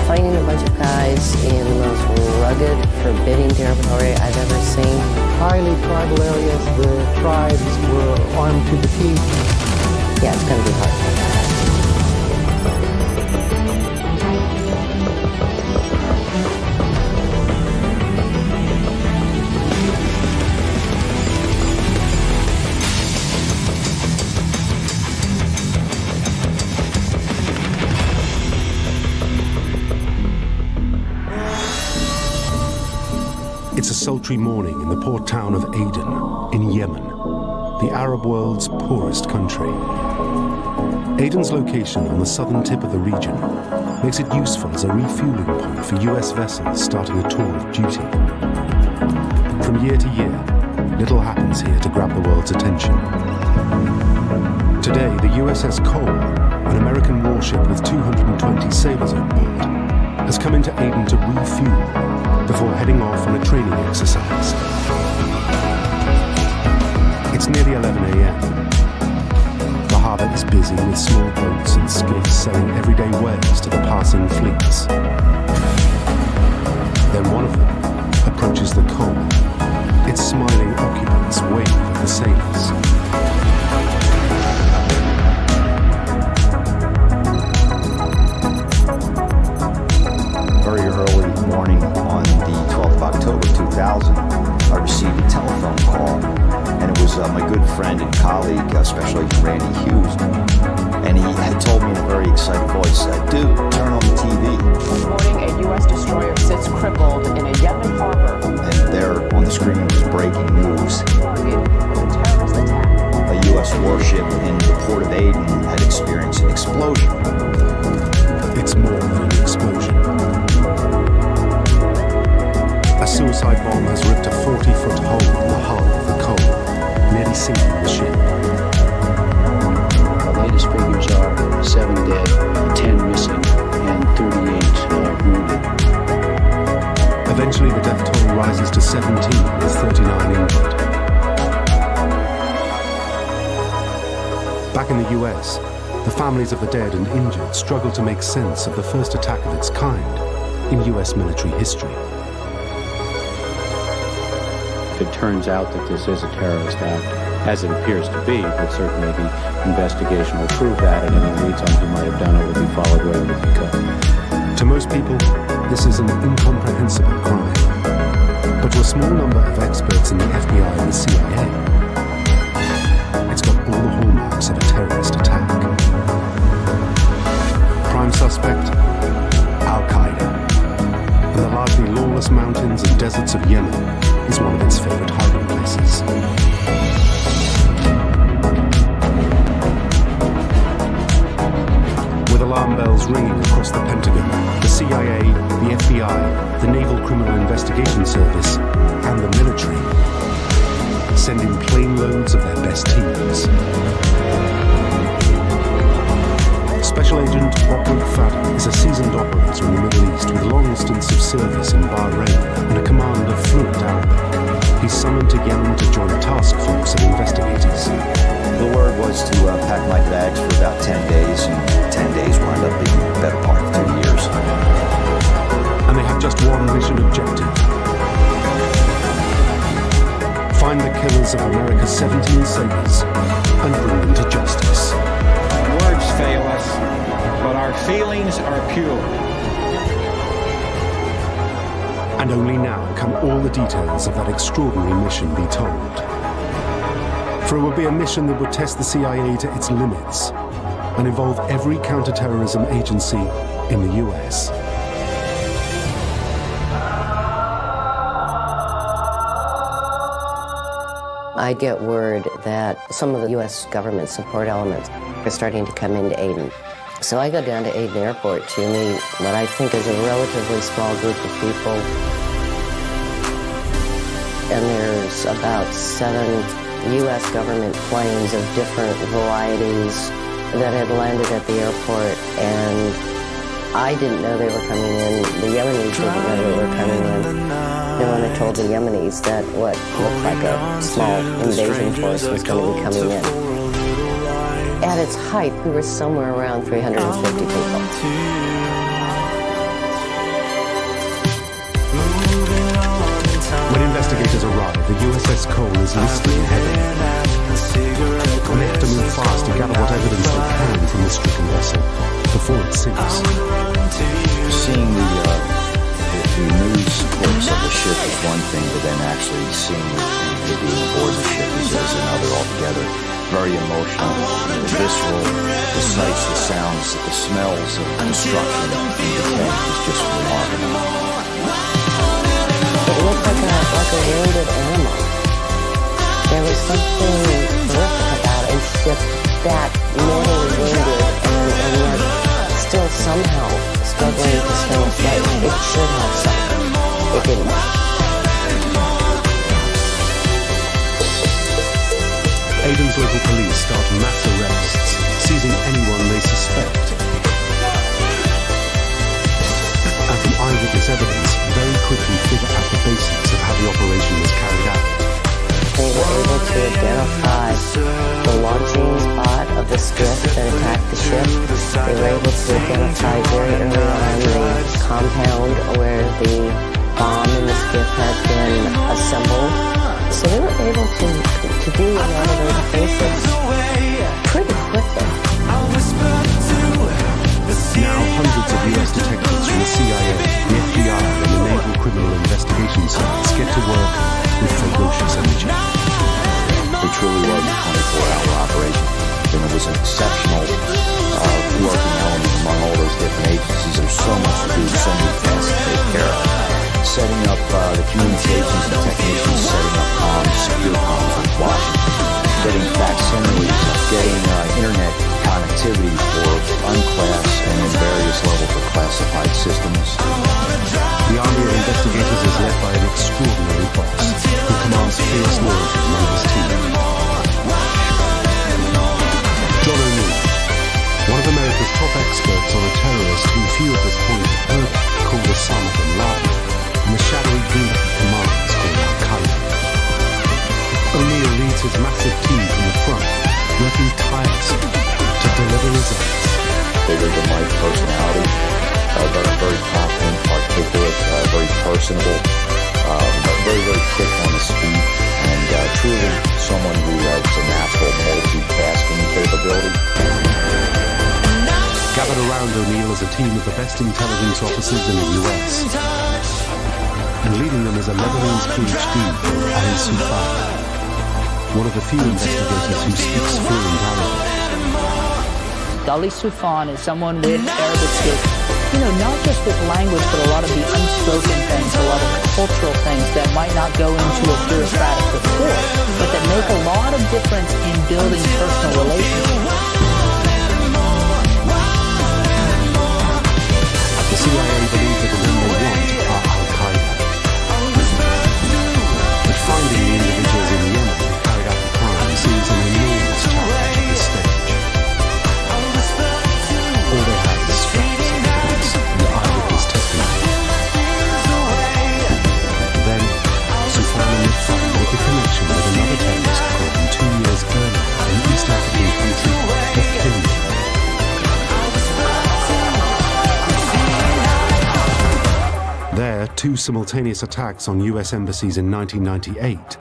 S10: Finding a bunch of guys in the most rugged, forbidding territory I've ever seen.
S6: Highly tribal areas, the tribes were armed to the teeth.
S10: Yeah, it's going to be hard.
S1: It's a sultry morning in the port town of Aden, in Yemen, the Arab world's poorest country. Aden's location on the southern tip of the region makes it useful as a refueling point for US vessels starting a tour of duty. From year to year, little happens here to grab the world's attention. Today, the USS Cole, an American warship with 220 sailors on board, has come into Aden to refuel before heading off on a training exercise. It's nearly 11 a.m. The harbour is busy with small boats and skiffs selling everyday wares to the passing fleets. Then one of them approaches the Cole. Its smiling occupants wave at the sailors.
S9: Very early morning on the 12th of October 2000, I received a telephone call, and it was my good friend and colleague, Special Agent Randy Hughes, and he had told me in a very excited voice, dude, turn on the TV.
S11: Reporting a U.S. destroyer sits crippled in a Yemen harbor.
S9: And there on the screen was breaking news.
S11: A terrorist attack.
S9: A U.S. warship in the port of Aden had experienced an explosion.
S1: It's more than an explosion. A suicide sinking the ship.
S8: The latest figures are 7 dead, 10 missing, and 38 wounded.
S1: Eventually, the death toll rises to 17, with 39 injured. Back in the US, the families of the dead and injured struggle to make sense of the first attack of its kind in US military history.
S12: If it turns out that this is a terrorist act, as it appears to be, but certainly the investigation will prove that, and any leads on who might have done it will be followed wherever they could.
S1: To most people, this is an incomprehensible crime. But to a small number of experts in the FBI and the CIA, it's got all the hallmarks of a terrorist attack. Prime suspect, Al-Qaeda. And the largely lawless mountains and deserts of Yemen is one of its favorite hiding places. With alarm bells ringing across the Pentagon, the CIA, the FBI, the Naval Criminal Investigation Service, and the military send in plane loads of their best teams. Special Agent Abu Fadl is a seasoned operator in the Middle East with long stints of service in Bahrain and a command of fluent Arabic. He's summoned to Yemen to join a task force of investigators.
S9: The word was to pack my bags for about 10 days, and 10 days wound up being the better part of 2 years.
S1: And they have just one mission objective. Find the killers of America's 17 sailors and bring them to justice.
S13: Words fail us, but our feelings are pure.
S1: And only now can all the details of that extraordinary mission be told. For it would be a mission that would test the CIA to its limits and involve every counterterrorism agency in the US.
S10: I get word that some of the U.S. government support elements are starting to come into Aden. So I go down to Aden Airport to meet what I think is a relatively small group of people. And there's about 7 U.S. government planes of different varieties that had landed at the airport, and I didn't know they were coming in. The Yemenis didn't know they were coming in. And when I told the Yemenis that what looked like a small invasion force was going to be coming in, at its height, we were somewhere around 350 people.
S1: When investigators arrive, the USS Cole is listing heavily, and they have to move fast to gather what evidence they can from the stricken vessel before it sinks.
S9: Seeing the news clips of the ship is one thing, but then actually seeing it being aboard the ship is another altogether. Very emotional, visceral, the sights, the sounds, the smells of destruction and decay is just remarkable.
S10: It looked like a wounded animal. There was something horrific about a ship that mortally wounded and yet still somehow struggling to stay afloat. It should have something. It didn't.
S1: Aden's local police start mass arrests, seizing anyone they suspect. And from eyewitness evidence, very quickly figure out the basics of how the operation was carried out.
S10: They were able to identify the launching spot of the skiff that attacked the ship. They were able to identify very early on the compound where the bomb in the skiff had been assembled. So they were able to do a lot of those basics pretty quickly.
S1: Now hundreds of US detectives from the CIA, the FBI, and the Naval Criminal Investigation Service get to work with ferocious energy.
S9: It truly was a 24-hour operation, and it was an exceptional working element among all those different agencies. There's so much to do, so many tasks to take care of. Setting up the communications and technicians, setting up comms, secure comms with Washington, getting facsimiles, getting internet connectivity for unclass and in various levels of classified systems.
S1: The army of investigators is led by an extraordinary boss who commands fierce loyalty among his team.
S9: type personality, very confident, articulate, very personable, very, very quick on his feet, and truly someone who has a natural multitasking capability.
S1: Gathered around O'Neill is a team of the best intelligence officers in the US. And leading them is a Lebanese PhD, Ali Soufan, one of the few investigators who speaks fluent Arabic.
S14: Ali Soufan is someone with Arabic skills, not just with language, but a lot of the unspoken things, a lot of the cultural things that might not go into a bureaucratic report, but that make a lot of difference in building personal relationships.
S1: The CIA believes that the men they want are Al-Qaeda. But finding the individuals in Yemen who carried out the crime seems an enormous challenge at this stage. All they have is scraps of evidence and eyewitness testimony. Then, Soufan and Mifta make a connection with another terrorist caught 2 years earlier in the East African country of Kenya. There, 2 simultaneous attacks on US embassies in 1998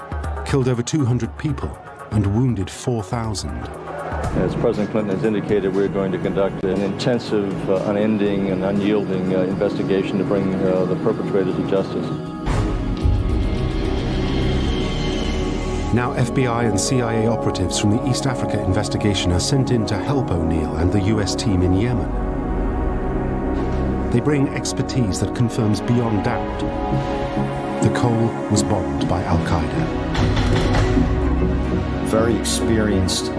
S1: killed over 200 people and wounded 4,000.
S15: As President Clinton has indicated, we're going to conduct an intensive, unending, and unyielding investigation to bring the perpetrators to justice.
S1: Now FBI and CIA operatives from the East Africa investigation are sent in to help O'Neill and the US team in Yemen. They bring expertise that confirms beyond doubt the coal was bombed by Al-Qaeda.
S9: Very experienced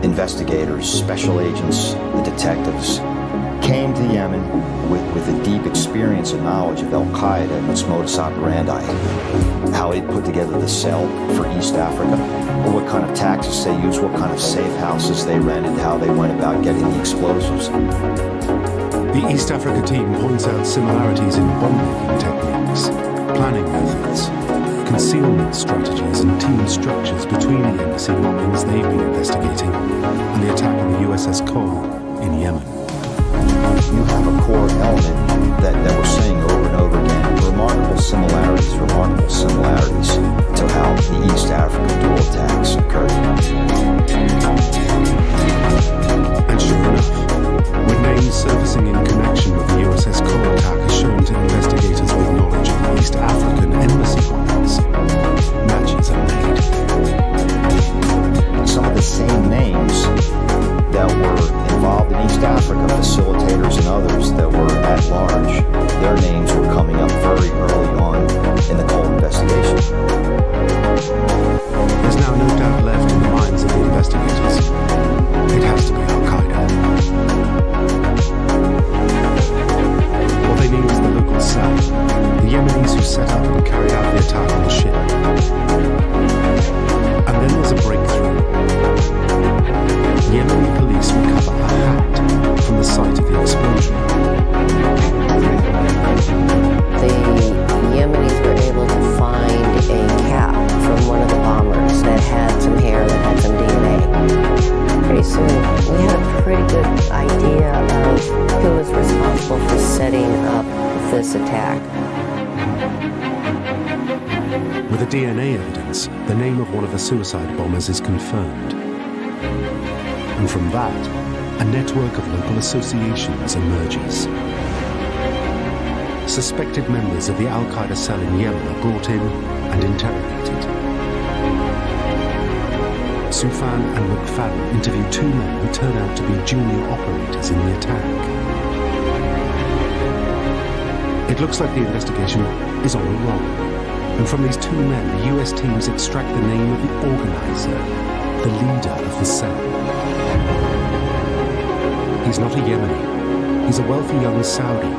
S9: investigators, special agents, the detectives, came to Yemen with a deep experience and knowledge of Al-Qaeda and its modus operandi, how they put together the cell for East Africa, what kind of tactics they used, what kind of safe houses they rented, how they went about getting the explosives.
S1: The East Africa team points out similarities in bomb-making techniques, planning methods, concealment strategies and team structures between the embassy bombings they've been investigating and the attack on the USS Cole in Yemen.
S9: You have a core element that we're saying over and over again, remarkable similarities to how the East African dual attacks occurred.
S1: And sure enough, with names surfacing in connection with the USS Cole attack are shown to investigators with knowledge of the East African embassy bombings, matches are made.
S9: Some of the same names that were involved in East Africa, facilitators and others that were at large, their names were coming up very early on in the Cole investigation.
S1: There's now no doubt left in the minds of the investigators. It has to be Al-Qaeda. What they need is the local cell, the Yemenis who set up and carried out the attack on the ship. And then there's a breakthrough. Yemeni police recover a hat from the site of the explosion.
S10: The Yemenis were able to find a cap from one of the bombers that had some hair, that had some DNA. Pretty soon, we had a pretty good idea of who was responsible for setting up this attack.
S1: With the DNA evidence, the name of one of the suicide bombers is confirmed. And from that, a network of local associations emerges. Suspected members of the Al-Qaeda cell in Yemen are brought in and interrogated. Soufan and McFadden interview 2 men who turn out to be junior operators in the attack. It looks like the investigation is on a roll, and from these 2 men, the US teams extract the name of the organizer, the leader of the cell. He's not a Yemeni. He's a wealthy young Saudi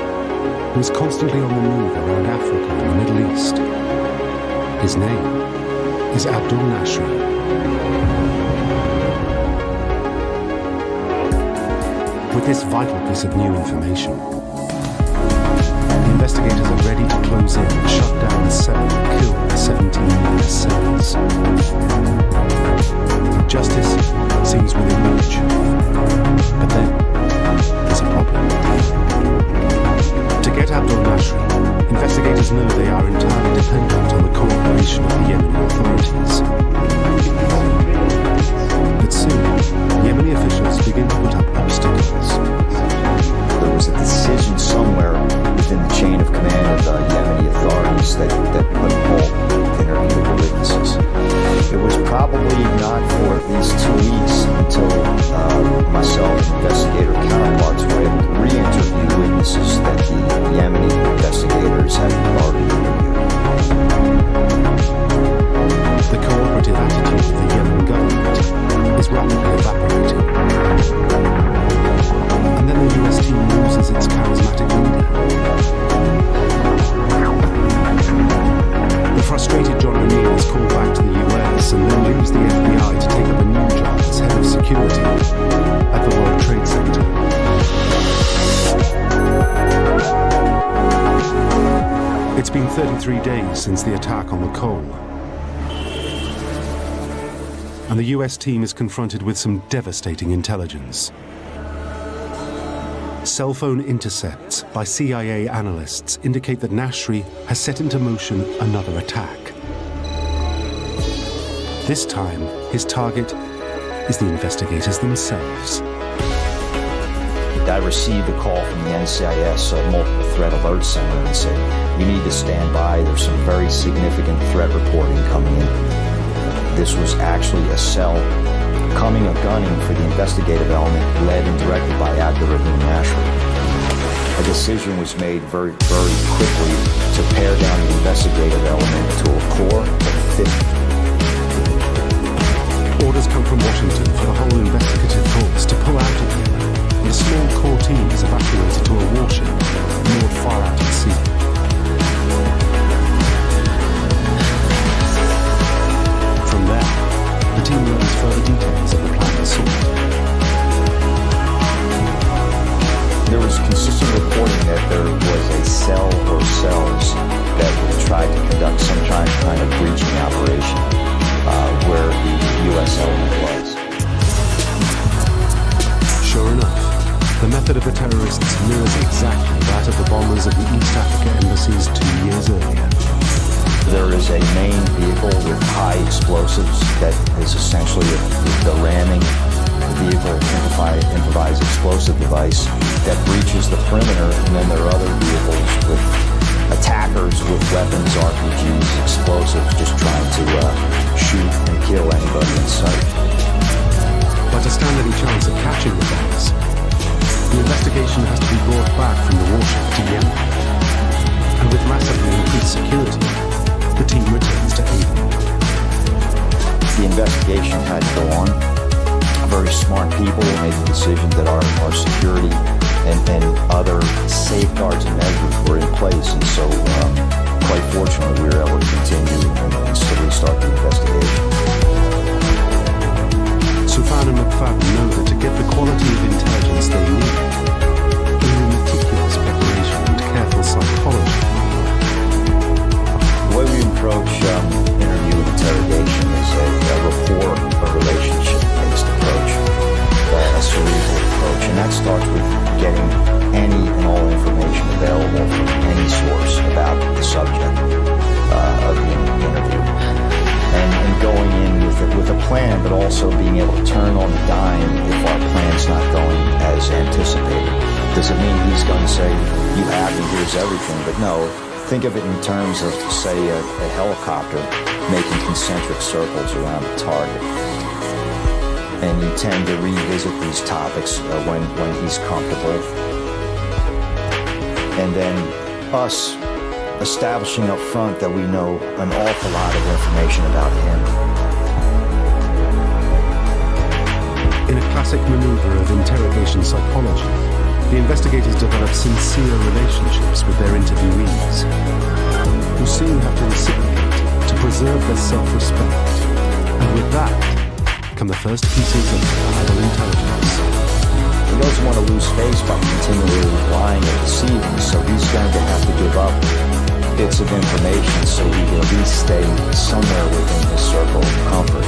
S1: who is constantly on the move around Africa and the Middle East. His name is Abdul Nashri. With this vital piece of new information, the investigators are ready to close in and shut down the cell and kill the 17 US cells. Justice seems within reach. But then, there's a problem. been 33 days since the attack on the Cole. And the US team is confronted with some devastating intelligence. Cell phone intercepts by CIA analysts indicate that Nashri has set into motion another attack. This time, his target is the investigators themselves.
S9: I received a call from the NCIS Multiple Threat Alert Center and said, "You need to stand by. There's some very significant threat reporting coming in." This was actually a cell coming or gunning for the investigative element led and directed by Abdurrahim Nashri. A decision was made very, very quickly to pare down the investigative element to a core of 50.
S1: Orders come from Washington for the whole investigative force to pull out of here, and a small core team is evacuated to a warship moored far out at sea. From there, the team learns further details of the planned assault.
S9: There was consistent reporting that there was a cell or cells that would try to conduct some kind of breaching operation where the U.S. element was.
S1: Sure enough, the method of the terrorists mirrors exactly that of the bombers of the East Africa embassies 2 years earlier.
S9: There is a main vehicle with high explosives that is essentially the ramming vehicle, improvised explosive device that breaches the perimeter, and then there are other vehicles with attackers with weapons, RPGs, explosives, just trying to shoot and kill anybody in sight.
S1: But to stand any chance of catching the bombers, the investigation has to be brought back from the warship to Yemen. And with massively increased security, the team returns to Aden.
S9: The investigation had to go on. Very smart people made the decision that our security and other safeguards and measures were in place, and so quite fortunately we were able to continue and still restart the investigation.
S1: Sufan and McFadden know that to get the quality of intelligence they need, only meticulous preparation and careful psychology.
S9: The way we approach interview and interrogation is a rapport, a relationship-based approach, a cerebral approach, and that starts with getting any and all information available from any source about the subject of the interview, and going in with a plan, but also being able to turn on the dime if our plan's not going as anticipated. Does it mean he's going to say, "You have me, here's everything"? But no. Think of it in terms of, say, a helicopter making concentric circles around the target. And you tend to revisit these topics when he's comfortable. And then us establishing up front that we know an awful lot of information about him.
S1: In a classic maneuver of interrogation psychology, the investigators develop sincere relationships with their interviewees, who soon have to reciprocate to preserve their self-respect. And with that come the first pieces of reliable intelligence.
S9: He doesn't want to lose face by continually lying or deceiving, so he's going to have to give up bits of information so he can at least stay somewhere within his circle of comfort.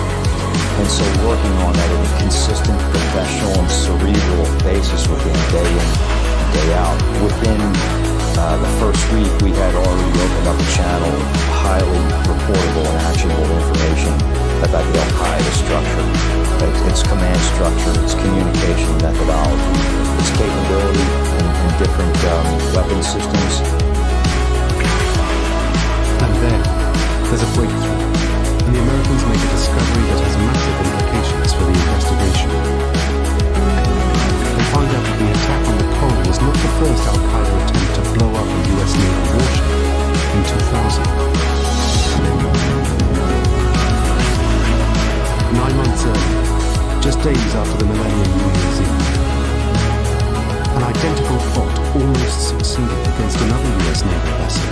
S9: And so working on that in a consistent, professional, and cerebral basis within day in, day out. Within the first week, we had already opened up a channel of highly reportable and actionable information about the Al-Qaeda structure, its command structure, its communication methodology, its capability in different weapon systems.
S1: And then there's a breakthrough, and the Americans make a discovery that has massive implications for the investigation. They find out that the attack on the Cole was not the first Al-Qaeda attempt to blow up a US naval warship in 2000. 9 months earlier, just days after the Millennium New Year's Eve, an identical plot almost succeeded against another US naval vessel,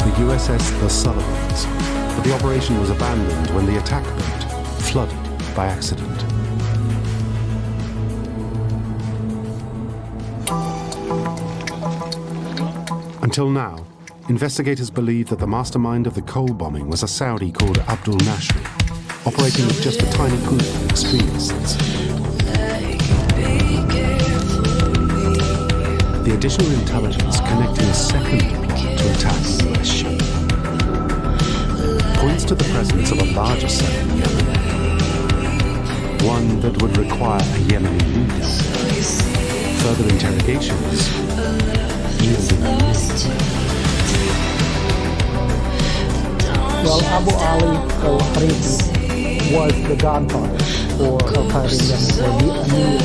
S1: the USS The Sullivans, but the operation was abandoned when the attack boat flooded by accident. Until now, investigators believe that the mastermind of the coal bombing was a Saudi called Abdul Nasri, operating with just a tiny group of extremists. The additional intelligence connecting a second plot to attack the US ship points to the presence of a larger cell in Yemen, one that would require a Yemeni leader. Further interrogations yielding a new.
S6: Well, Abu Ali al-Harithi was the godfather for Al-Qaeda in Yemen, or the Amir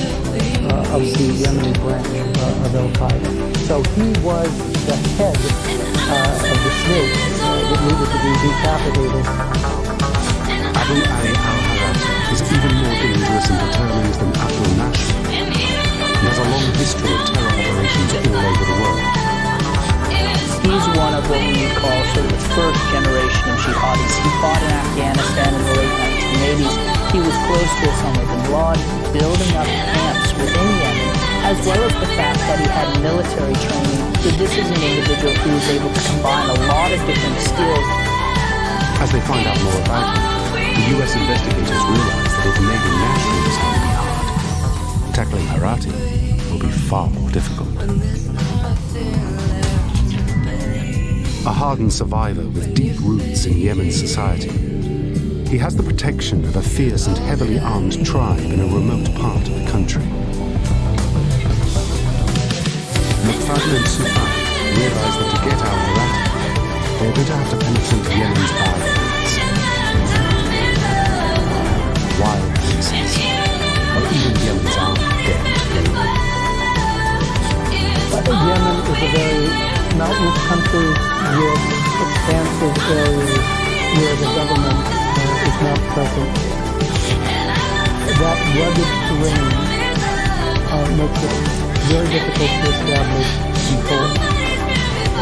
S6: of the Yemeni branch of Al-Qaeda. So he was the head of the snake that needed to be decapitated.
S1: Abu Ali al-Harithi is even more dangerous and determined than Abdul Nasr. He has a long history of terror operations all over the world.
S14: He's one of what we would call sort of the first generation of jihadis. He fought in Afghanistan in the late 1980s. He was close to Osama bin Laden, building up camps within Yemen, as well as the fact that he had military training. So this is an individual who was able to combine a lot of different skills.
S1: As they find out more about him, the US investigators realize that if Megan Nasri is going to be hard, tackling Harithi will be far more difficult. A hardened survivor with deep roots in Yemen society, he has the protection of a fierce and heavily armed tribe in a remote part of the country. McFadden and Sufan realize that to get out Harithi, they're going to have to penetrate Yemen's barriers, wild places, or even Yemen's armed dead today.
S6: Yemen is a very mountainous country with expansive areas where the government is not present. That rugged terrain makes it very difficult to establish control.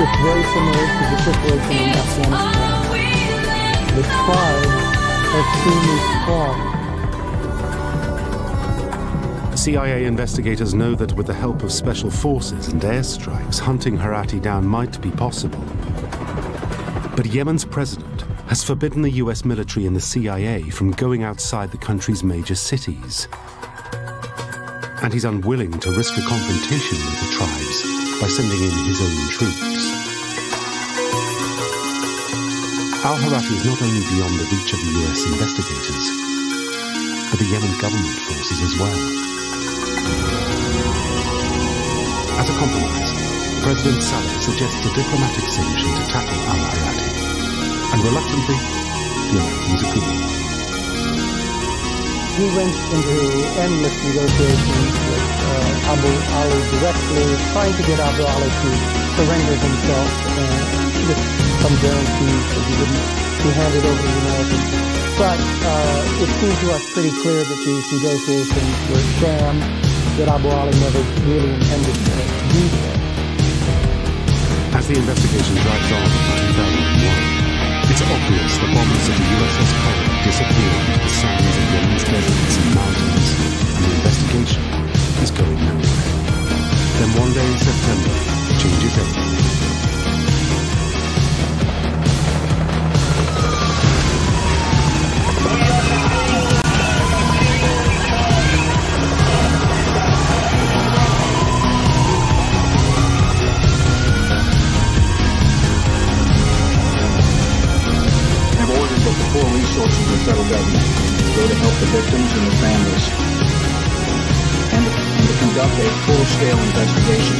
S6: It's very similar to the situation in Afghanistan. The tribes are extremely strong.
S1: CIA investigators know that with the help of special forces and airstrikes, hunting Harithi down might be possible. But Yemen's president has forbidden the US military and the CIA from going outside the country's major cities. And he's unwilling to risk a confrontation with the tribes by sending in his own troops. Al-Harithi is not only beyond the reach of the US investigators, but the Yemen government forces as well. As a compromise, President Saleh suggests a diplomatic solution to tackle al-Harithi, and reluctantly, the Americans agree.
S6: He went into endless negotiations with Abu Ali directly, trying to get Abu Ali to surrender himself with some guarantees that he wouldn't be handed over to the Americans. But it seemed to us pretty clear that these negotiations were sham, that Abu Ali never really intended to do so.
S1: As the investigation drags on in 2001, it's obvious the bombers of the USS Corpus disappeared into the sands of Yemen's deserts and mountains, and the investigation is going nowhere. Then one day in September, changes everything.
S16: Full resources of the federal government go to help the victims and their families, and to conduct a full-scale investigation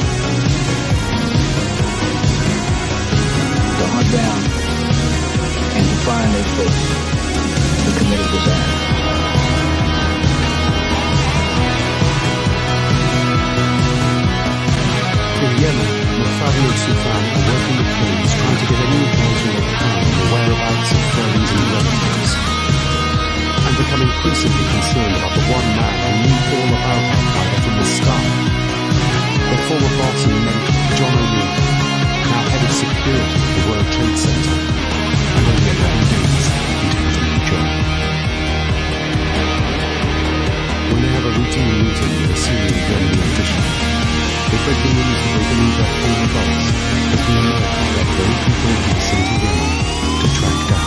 S16: to hunt down and to find those folks who committed this act.
S1: In Yemen, McFadden and Sufan are working with police trying to get any information they can on the whereabouts of friends and relatives, and become increasingly concerned about the one man who knew all about Al-Qaeda from the start. Their former boss and mentor, John O'Neill, now head of security at the World Trade Center, and only 11 days into his new job. When they have a routine meeting with a senior Yemeni official, they break the news that they believe their former boss has been murdered the very people he was sent to Yemen to track down.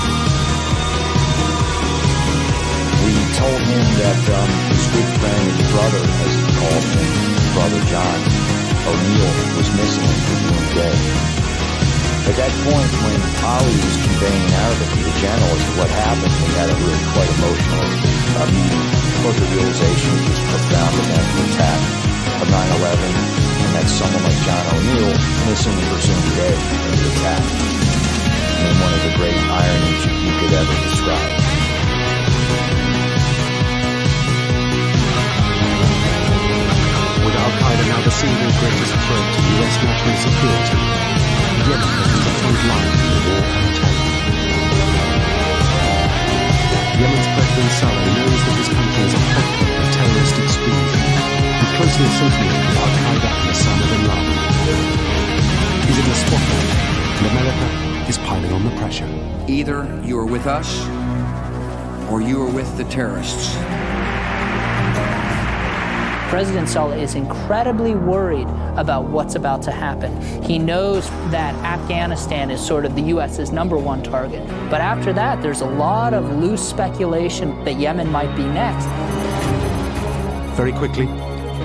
S9: We told him that his good friend and brother, as he called him, Brother John O'Neill, was missing for one day. At that point, when Ali was conveying in Arabic to the general as to what happened, we had a really quite emotional meeting. Both the realization of this profound event, the attack of 9/11, and that someone like John O'Neill, missing the presumed day of the attack. I mean, one of the great ironies you could ever describe.
S1: With Al-Qaeda now the single greatest threat to U.S. national security, Yemen is the front line in the war on terror. Yemen's President Saleh knows that his country is a hotbed of terrorist extremism and closely associated with Al-Qaeda and Osama bin Laden. He's in the spotlight, and America is piling on the pressure.
S17: Either you are with us, or you are with the terrorists.
S14: President Saleh is incredibly worried about what's about to happen. He knows that Afghanistan is sort of the U.S.'s #1 target. But after that, there's a lot of loose speculation that Yemen might be next.
S1: Very quickly,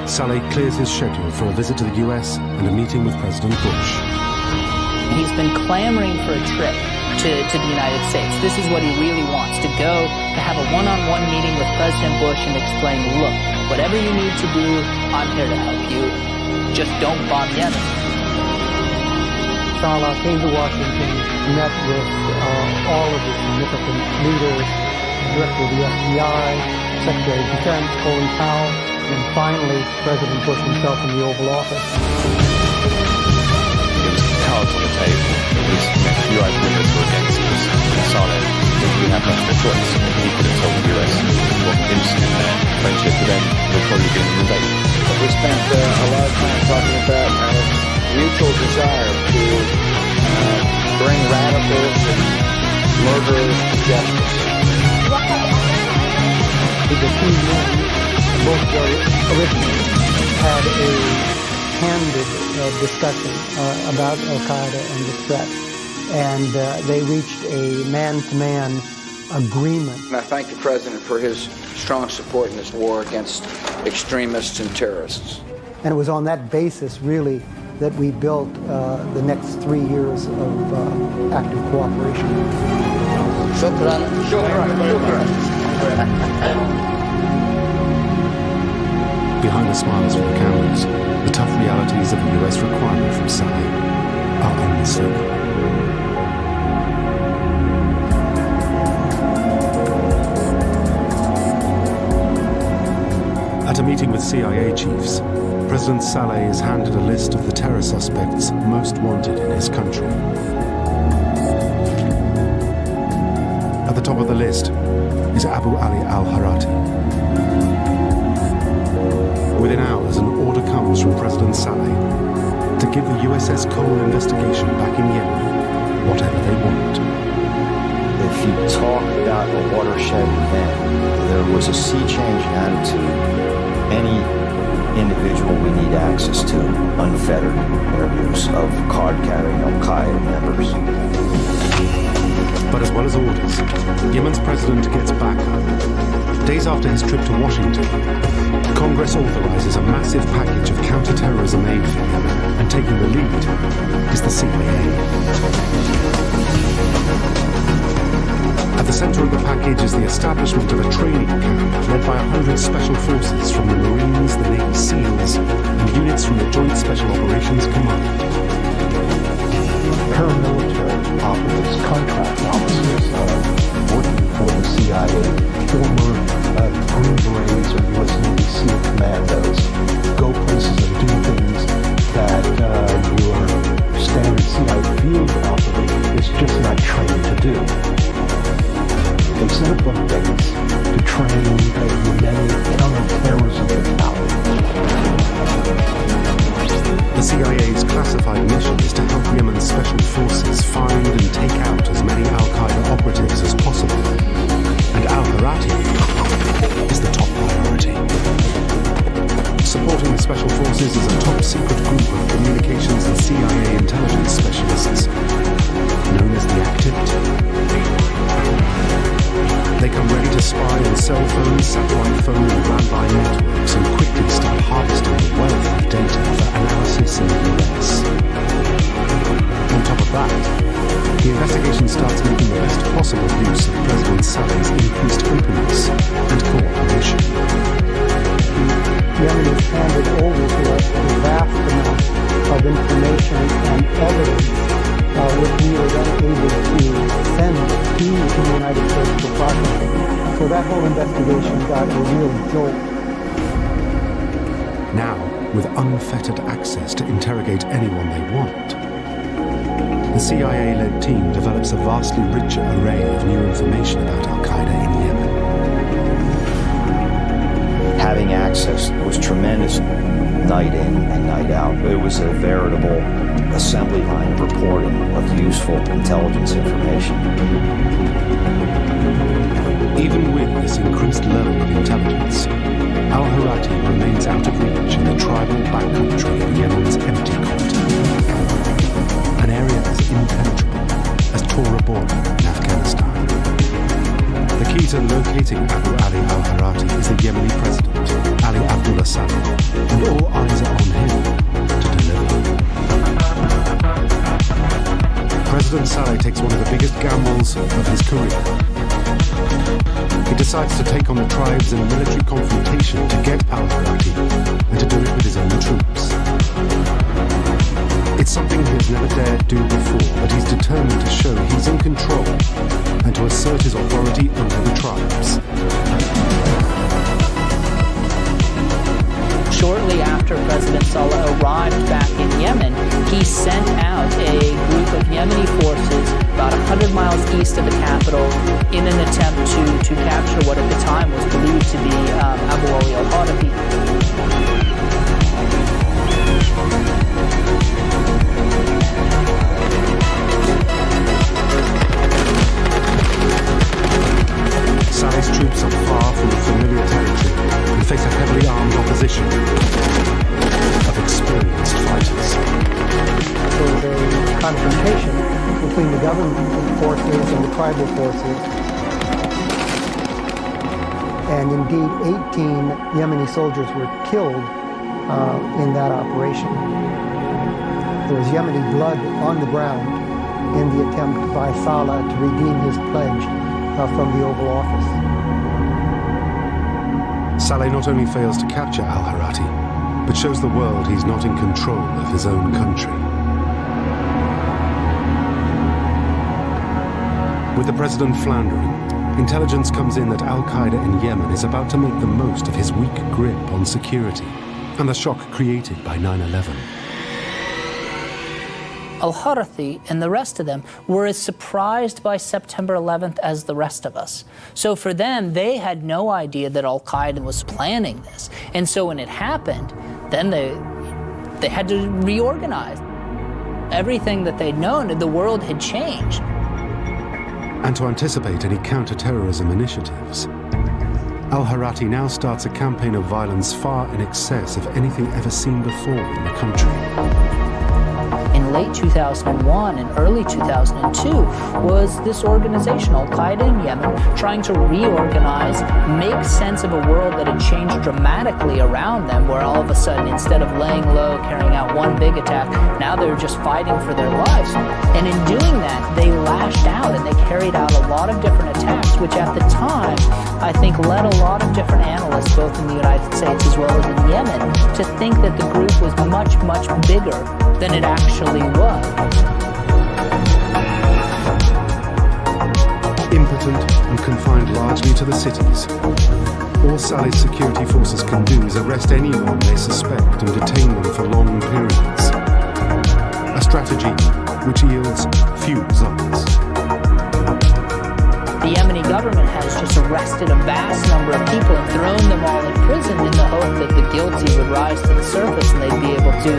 S1: Saleh clears his schedule for a visit to the U.S. and a meeting with President Bush.
S14: He's been clamoring for a trip to the United States. This is what he really wants, to go to have a one-on-one meeting with President Bush and explain, look, whatever you need to do, I'm here to help you. Just don't bomb Yemen.
S6: Saleh came to Washington, met with all of the significant leaders, Director of the FBI, Secretary of Defense, Colin Powell, and finally President Bush himself in the Oval Office.
S18: It was cards on the table. It was, you guys with us or against us. And Saleh didn't have much of a choice. He could have told the US what instant their friendship with them would probably be invaded.
S19: We spent a lot of time talking about our mutual desire to bring radicals and murderers to justice.
S6: The two men, both originally, had a candid discussion about Al-Qaeda and the threat, and they reached a man-to-man agreement.
S19: And I thank the President for his strong support in this war against extremists and terrorists.
S6: And it was on that basis, really, that we built the next 3 years of active cooperation.
S19: Shukran.
S1: Behind the smiles from the cameras, the tough realities of the U.S. requirement from Saleh are unmistakable. At a meeting with CIA chiefs, President Saleh is handed a list of the terror suspects most wanted in his country. At the top of the list is Abu Ali al-Harati. Within hours, an order comes from President Saleh to give the USS Cole investigation back in Yemen whatever they want.
S9: If you talk about a watershed event, there was a sea change in attitude. Any individual we need access to, unfettered interviews of card-carrying Al-Qaeda members.
S1: But as well as orders, Yemen's president gets backup. Days after his trip to Washington, Congress authorizes a massive package of counter-terrorism aid for Yemen, and taking the lead is the CIA. At the center of the package is the establishment of a training camp led by 100 special forces from the Marines, the Navy SEALs, and units from the Joint Special Operations Command.
S4: Paramilitary operatives, contract officers working for the CIA, former Green Berets or U.S. Navy SEAL commandos, go places and do things that your standard CIA field operator is just not trained to do. They set up a base to train many counterterrorism battalions.
S1: The CIA's classified mission is to help Yemen's special forces find and take out as many Al-Qaeda operatives as possible. And al-Harati is the top priority. Supporting the special forces is a top-secret group of communications and CIA intelligence specialists possible use of President Saleh's increased openness and cooperation.
S6: Yemenis handed over to us a vast amount of information and evidence which we were then able to send to the United States for processing. So that whole investigation got a real jolt.
S1: Now, with unfettered access to interrogate anyone they want, the CIA-led team develops a vastly richer array of new information about Al-Qaeda in Yemen.
S9: Having access was tremendous night in and night out. It was a veritable assembly line of reporting of useful intelligence information.
S1: Even with this increased level of intelligence, Al-Harati remains out of reach in the tribal backcountry of Yemen's empty continent, an area as impenetrable as Tora Bora in Afghanistan. The key to locating Abu Ali al-Harati is the Yemeni president, Ali Abdullah Saleh, and all eyes are on him to deliver. President Saleh takes one of the biggest gambles of his career. He decides to take on the tribes in a military confrontation to get al-Harati and to do it with his own troops. It's something he has never dared do before, but he's determined to show he's in control and to assert his authority over the tribes.
S14: Shortly after President Saleh arrived back in Yemen, he sent out a group of Yemeni forces about 100 miles east of the capital in an attempt to capture what at the time was believed to be Abu Ali al-Harati.
S1: Saleh's troops are far from familiar territory and face a heavily armed opposition of experienced fighters.
S6: There was a confrontation between the government forces and the tribal forces. And indeed, 18 Yemeni soldiers were killed in that operation. There was Yemeni blood on the ground in the attempt by Saleh to redeem his pledge from the Oval Office.
S1: Saleh not only fails to capture al-Harati, but shows the world he's not in control of his own country. With the president floundering, intelligence comes in that Al-Qaeda in Yemen is about to make the most of his weak grip on security and the shock created by 9/11.
S14: Al-Harati and the rest of them were as surprised by September 11th as the rest of us. So for them, they had no idea that Al-Qaeda was planning this. And so when it happened, then they had to reorganize. Everything that they'd known, the world had changed.
S1: And to anticipate any counter-terrorism initiatives, Al-Harati now starts a campaign of violence far in excess of anything ever seen before in the country.
S14: In late 2001 and early 2002 was this organization, Al-Qaeda in Yemen, trying to reorganize, make sense of a world that had changed dramatically around them, where all of a sudden, instead of laying low, carrying out one big attack, now they were just fighting for their lives. And in doing that, they lashed out and they carried out a lot of different attacks, which at the time, I think led a lot of different analysts, both in the United States as well as in Yemen, to think that the group was much, much bigger than it actually was.
S1: Impotent and confined largely to the cities, all Saleh's security forces can do is arrest anyone they suspect and detain them for long periods. A strategy which yields few results.
S14: The Yemeni government has just arrested a vast number of people and thrown them all in prison in the hope that the guilty would rise to the surface and they'd be able to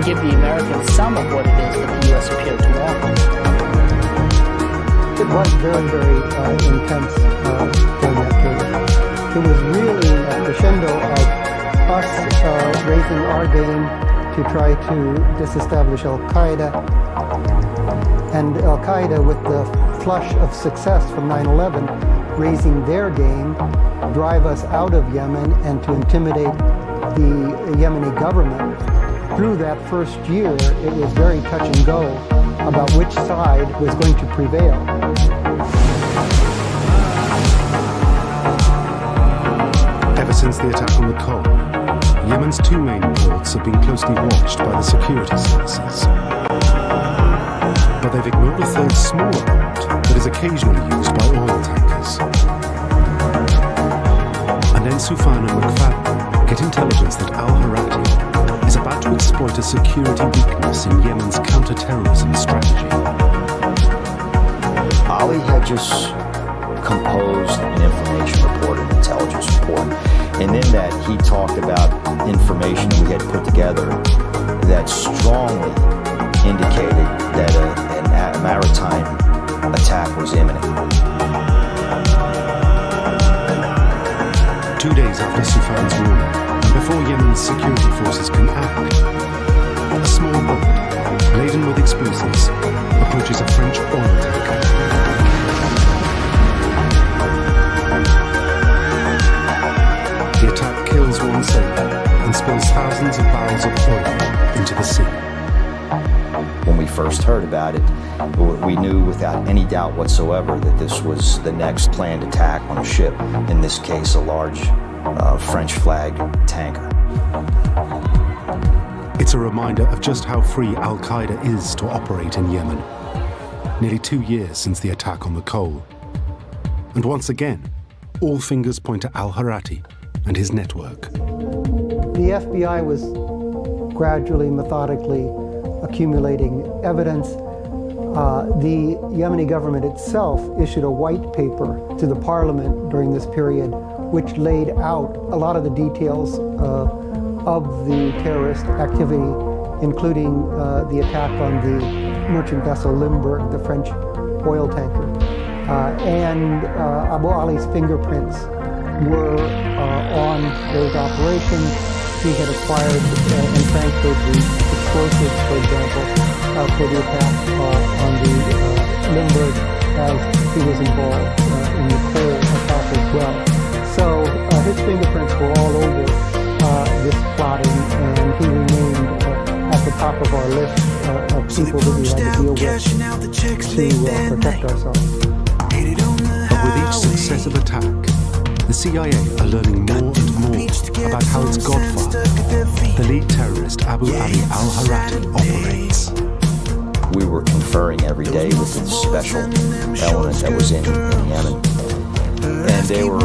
S14: give the Americans some of what it is that the U.S. appeared to want.
S6: It was very, very intense during that period. It was really a crescendo of us raising our game to try to disestablish Al-Qaeda, and Al-Qaeda, with the flush of success from 9/11, raising their game, drive us out of Yemen and to intimidate the Yemeni government. Through that first year, it was very touch and go about which side was going to prevail.
S1: Since the attack on the Col, Yemen's two main ports have been closely watched by the security services. But they've ignored a third smaller port that is occasionally used by oil tankers. And then Soufan and McFadden get intelligence that al-Harati is about to exploit a security weakness in Yemen's counter-terrorism strategy.
S9: Ali had just composed an information report, an intelligence report, and in that he talked about information we had put together that strongly indicated that a maritime attack was imminent.
S1: 2 days after Soufan's warning, and before Yemen's security forces can act, a small boat, laden with explosives, approaches a French oil tanker. The attack kills one sailor and spills thousands of barrels of oil into the sea.
S9: When we first heard about it, we knew without any doubt whatsoever that this was the next planned attack on a ship, in this case a large French flag tanker.
S1: It's a reminder of just how free al-Qaeda is to operate in Yemen. Nearly 2 years since the attack on the Col. And once again, all fingers point to al-Harati and his network.
S6: The FBI was gradually, methodically accumulating evidence. The Yemeni government itself issued a white paper to the parliament during this period, which laid out a lot of the details of the terrorist activity, including the attack on the merchant vessel Limburg, the French oil tanker. And Abu Ali's fingerprints were on those operations. He had acquired and transferred the explosives, for example, for the attack on the Limburg, as he was involved in the coal attack as well. So his fingerprints were all over this plotting, and he remained at the top of our list of people that we had to deal with to protect ourselves.
S1: But with each successive attack, the CIA are learning more and more about how its godfather, the lead terrorist Abu Ali al-Harati, operates.
S9: We were conferring every day with the special element that was in Yemen. And they were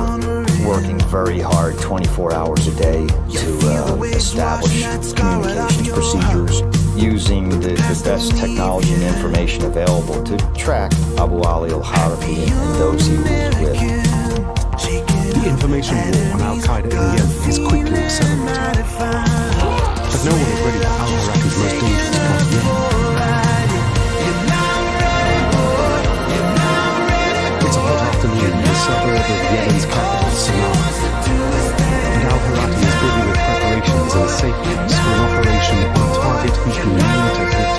S9: working very hard, 24 hours a day, to establish communications procedures, using the best technology and information available to track Abu Ali al-Harati and those he was with.
S1: The information war on al-Qaeda in Yemen is quickly accelerating. But no one is ready for al-Harati's most dangerous plot yet. It's a hot afternoon in the suburb of Yemen's capital, Sanaa. And al-Harati is busy with preparations and safeties for an operation on a target he's been meaning to hit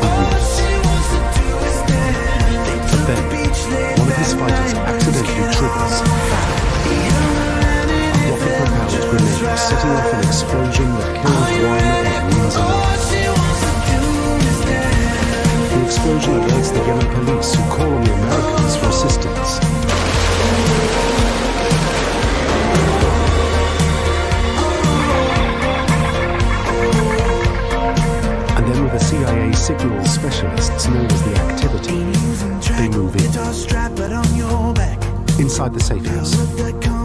S1: for years. But then, one of his fighters accidentally triggers fire. A rocket-propelled grenade setting off an explosion that killed one and wounds another. The explosion alerts the Yemen police, who call on the Americans for assistance. And then with the CIA signals specialists known as the Activity, they move in. Inside the safe house,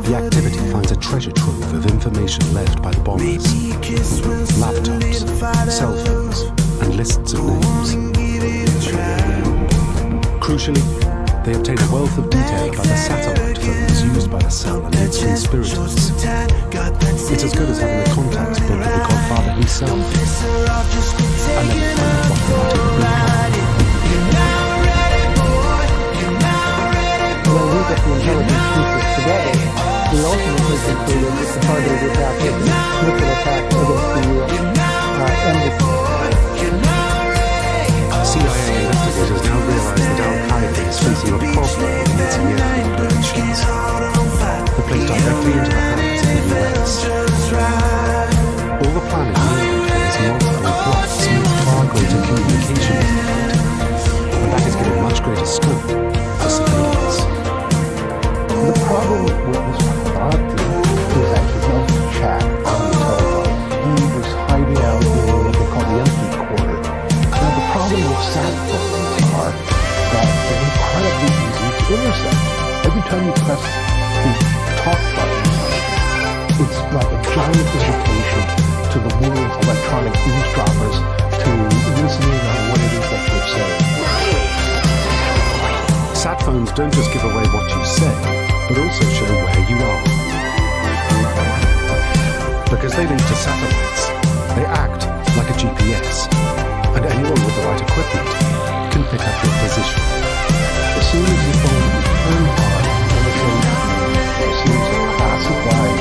S1: the Activity finds a treasure trove of information left by the bombers. Laptops, cell phones, and lists of names. Crucially, they obtain a wealth of detail about the satellite phones used by the cell and its conspirators. It's as good as having a contact book of the Godfather himself. And then they find out what
S6: When we get the intelligence pieces together, we ultimately concluded that the target of the attack was a nuclear attack against the U.S. embassy.
S1: CIA investigators now realize that al-Qaeda is facing a problem in its Yemen operations. They're placed directly into the hands of the US. All the planning needed for this multiple plots
S4: just the talk button. It's like a giant invitation to the world's electronic eavesdroppers to listening on what it is that you're saying.
S1: Sat phones don't just give away what you say, but also show where you are. Because they link to satellites, they act like a GPS, and anyone with the right equipment can pick up your position.
S4: As soon as the phone is turned on, it seems a classified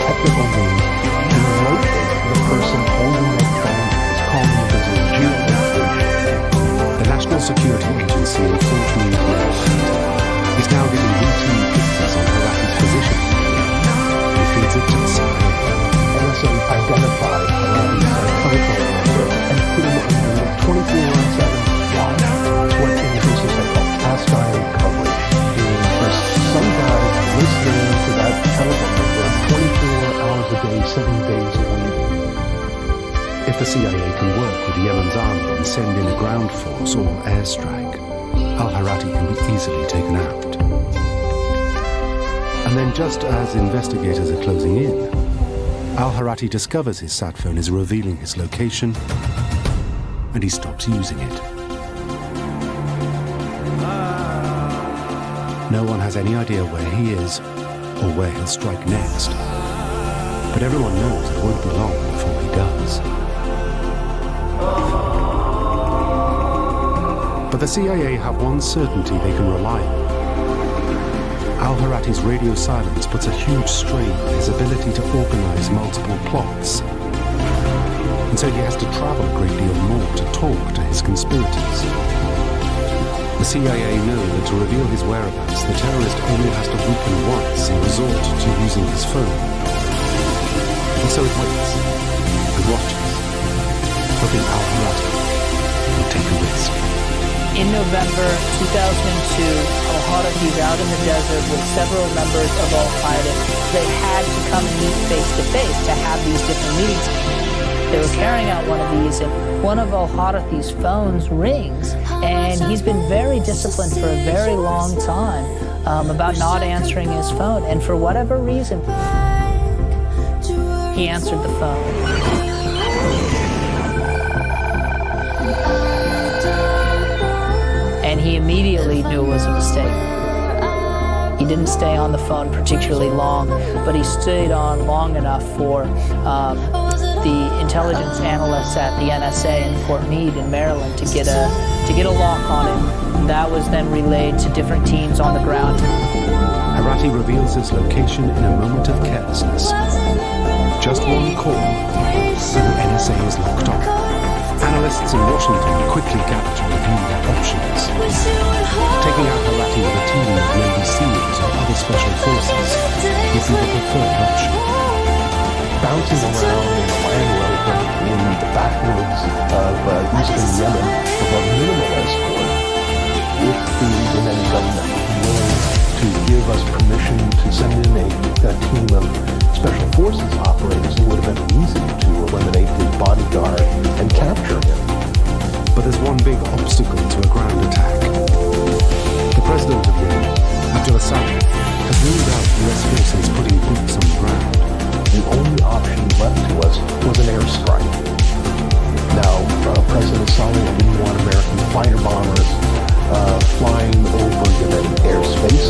S4: technical means to locate the person holding that phone is called in the business geolocation.
S1: The National Security Agency in Fort Meade, Maryland, is now giving routine pictures on Harati's position and feeds it to the CIA.
S4: NSA identified Harati's telephone number and put him under 24/7 watch. It's what in business they call cast iron coverage. There's some guy listening to that telephone number 24 hours a day, 7 days a week.
S1: If the CIA can work with Yemen's army and send in a ground force or airstrike, al-Harati can be easily taken out. And then just as investigators are closing in, al-Harati discovers his sat phone is revealing his location, and he stops using it. No one has any idea where he is or where he'll strike next. But everyone knows it won't be long before he does. But the CIA have one certainty they can rely on. Al-Harati's radio silence puts a huge strain on his ability to organize multiple plots. And so he has to travel a great deal more to talk to his conspirators. The CIA know that to reveal his whereabouts, the terrorist only has to weaken once and resort to using his phone. And so it waits and watches, hoping Al-Harati will take a risk.
S14: In November 2002, al-Harati's out in the desert with several members of Al-Qaeda. They had to come and meet face-to-face to have these different meetings. They were carrying out one of these, and one of al-Harati's phones rings, and he's been very disciplined for a very long time about not answering his phone. And for whatever reason, he answered the phone. And he immediately knew it was a mistake. He didn't stay on the phone particularly long, but he stayed on long enough for the intelligence analysts at the NSA in Fort Meade in Maryland to get a lock on him. That was then relayed to different teams on the ground.
S1: Harati reveals his location in a moment of carelessness. Just one call, and the NSA is locked on. Analysts in Washington quickly gather to review their options. Taking out Harati with a team of Navy SEALs or other special forces would be the preferred option.
S4: Bouncing around in a land rover in the backwoods of eastern Yemen with a minimal escort, if the Yemeni government was willing to give us permission to send in a team of special forces operators, it would have been easy to eliminate the bodyguard and capture him.
S1: But there's one big obstacle to a ground attack. The president of Yemen, Abdullah Saleh, has ruled out US forces putting boots on the ground.
S4: The only option left to us was an airstrike. Now, President Saleh didn't want American fighter bombers flying over Yemeni airspace,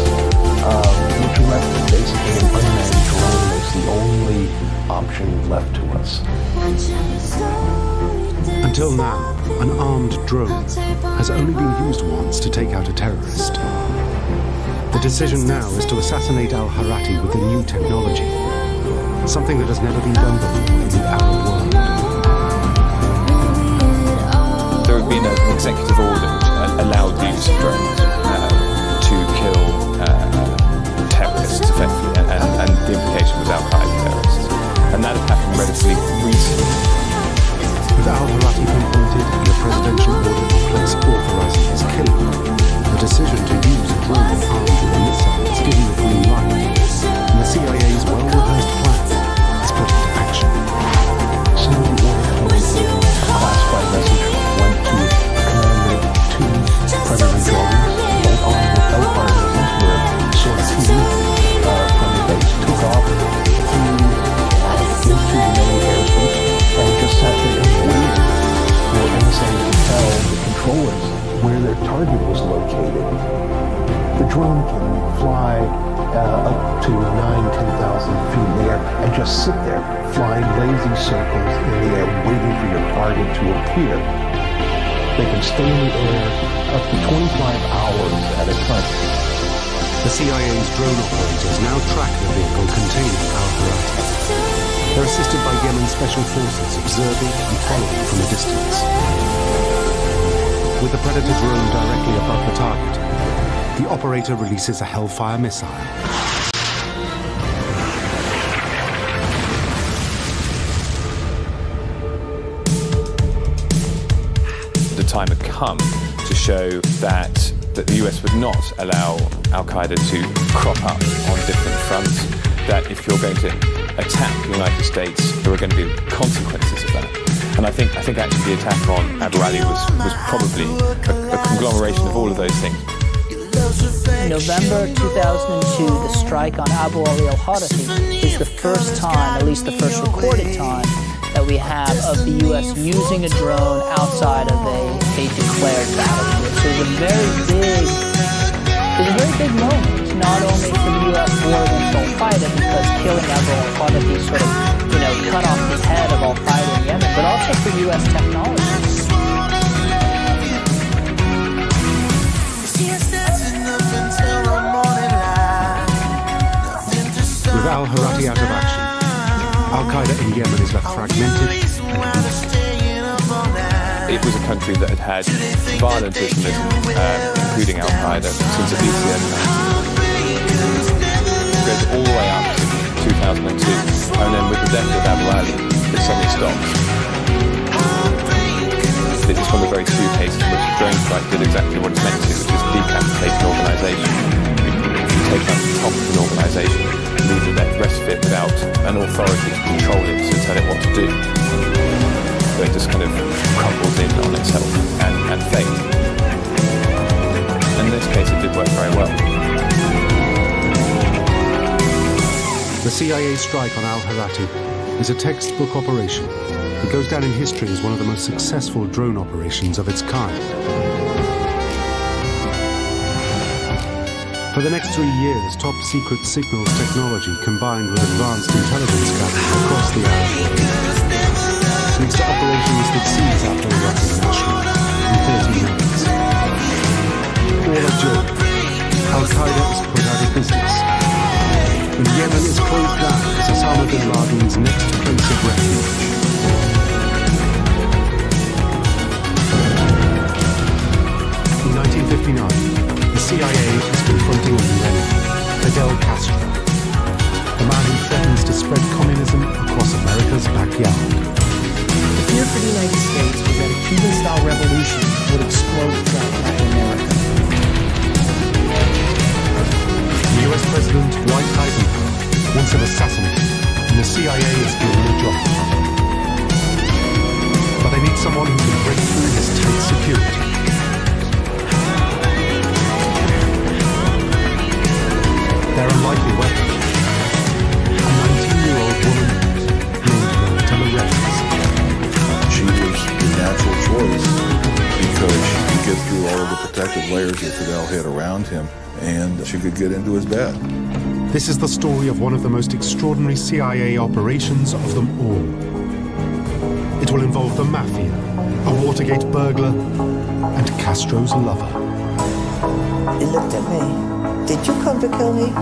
S4: which left basically an unmanned drone as the only option left to us.
S1: Until now, an armed drone has only been used once to take out a terrorist. The decision now is to assassinate al-Harati with the new technology, something that has never been done before in the Arab world.
S18: There had been an executive order which allowed the use of drones to kill terrorists effectively, and the implication was al-Qaeda terrorists. And that had happened relatively recently.
S1: With al-Harati pinpointed in a presidential order in place authorizing his killing, the decision to use a drone armed with a missile is given the green light, and the CIA's well-rehearsed plan is put into action.
S4: So controllers where their target was located. The drone can fly up to 10,000 feet in the air and just sit there, flying lazy circles in the air, waiting for your target to appear. They can stay in the air up to 25 hours at a time.
S1: The CIA's drone operators now track the vehicle containing al-Harati. They're assisted by Yemen Special Forces observing and following from a distance. With the Predator drone directly above the target, the operator releases a Hellfire missile.
S18: The time had come to show that the US would not allow Al-Qaeda to crop up on different fronts, that if you're going to attack the United States, there were going to be consequences of that. And I think actually the attack on Abu Ali was probably a conglomeration of all of those things.
S14: In November 2002, the strike on Abu Ali al-Harati is the first time, at least the first recorded time, that we have of the U.S. using a drone outside of a declared battlefield. So it was a very big moment, not only for the U.S. war against al-Qaeda, because killing Abu al-Harati sort of, cut off the head of al-Qaeda in Yemen, but also for U.S. technology.
S1: With al-Harati out of action, al-Qaeda in Yemen is left fragmented and weak.
S18: It was a country that had had violent Islamism, including al-Qaeda, since at least the early 90s. It goes all the way up to 2002, and then with the death of Abu Ali, it suddenly stops. It's one of the very few cases in which the drone strike did exactly what it's meant to, which is decapitate an organisation. You take out the top of an organisation, leave it there, rest of it without an authority to control it, to tell it what to do. So it just kind of crumbles in on itself and fails. In this case, it did work very well.
S1: The CIA strike on al-Harati is a textbook operation. It goes down in history as one of the most successful drone operations of its kind. For the next 3 years, top-secret signals technology combined with advanced intelligence gathering across the Arab world leads to operations that seize al-Harati national in 30 minutes. All a joke. Al-Qaeda is put out of business. And Yemen is closed down as Osama bin Laden's next place of refuge. In 1959, the CIA is confronting a new enemy, Fidel Castro, the man who threatens to spread communism across America's backyard.
S20: The fear for the United States was that a Cuban-style revolution would explode throughout Latin America.
S1: The US President Dwight Eisenhower wants him assassinated, and the CIA is given a job. But they need someone who can break through his tight security. Their unlikely weapon, a 19-year-old woman named Marita Lorenz.
S21: She was the natural choice because she could get through all of the protective layers that Fidel had around him, and she could get into his bed.
S1: This is the story of one of the most extraordinary CIA operations of them all. It will involve the Mafia, a Watergate burglar, and Castro's lover.
S22: He looked at me. Did you come to kill me?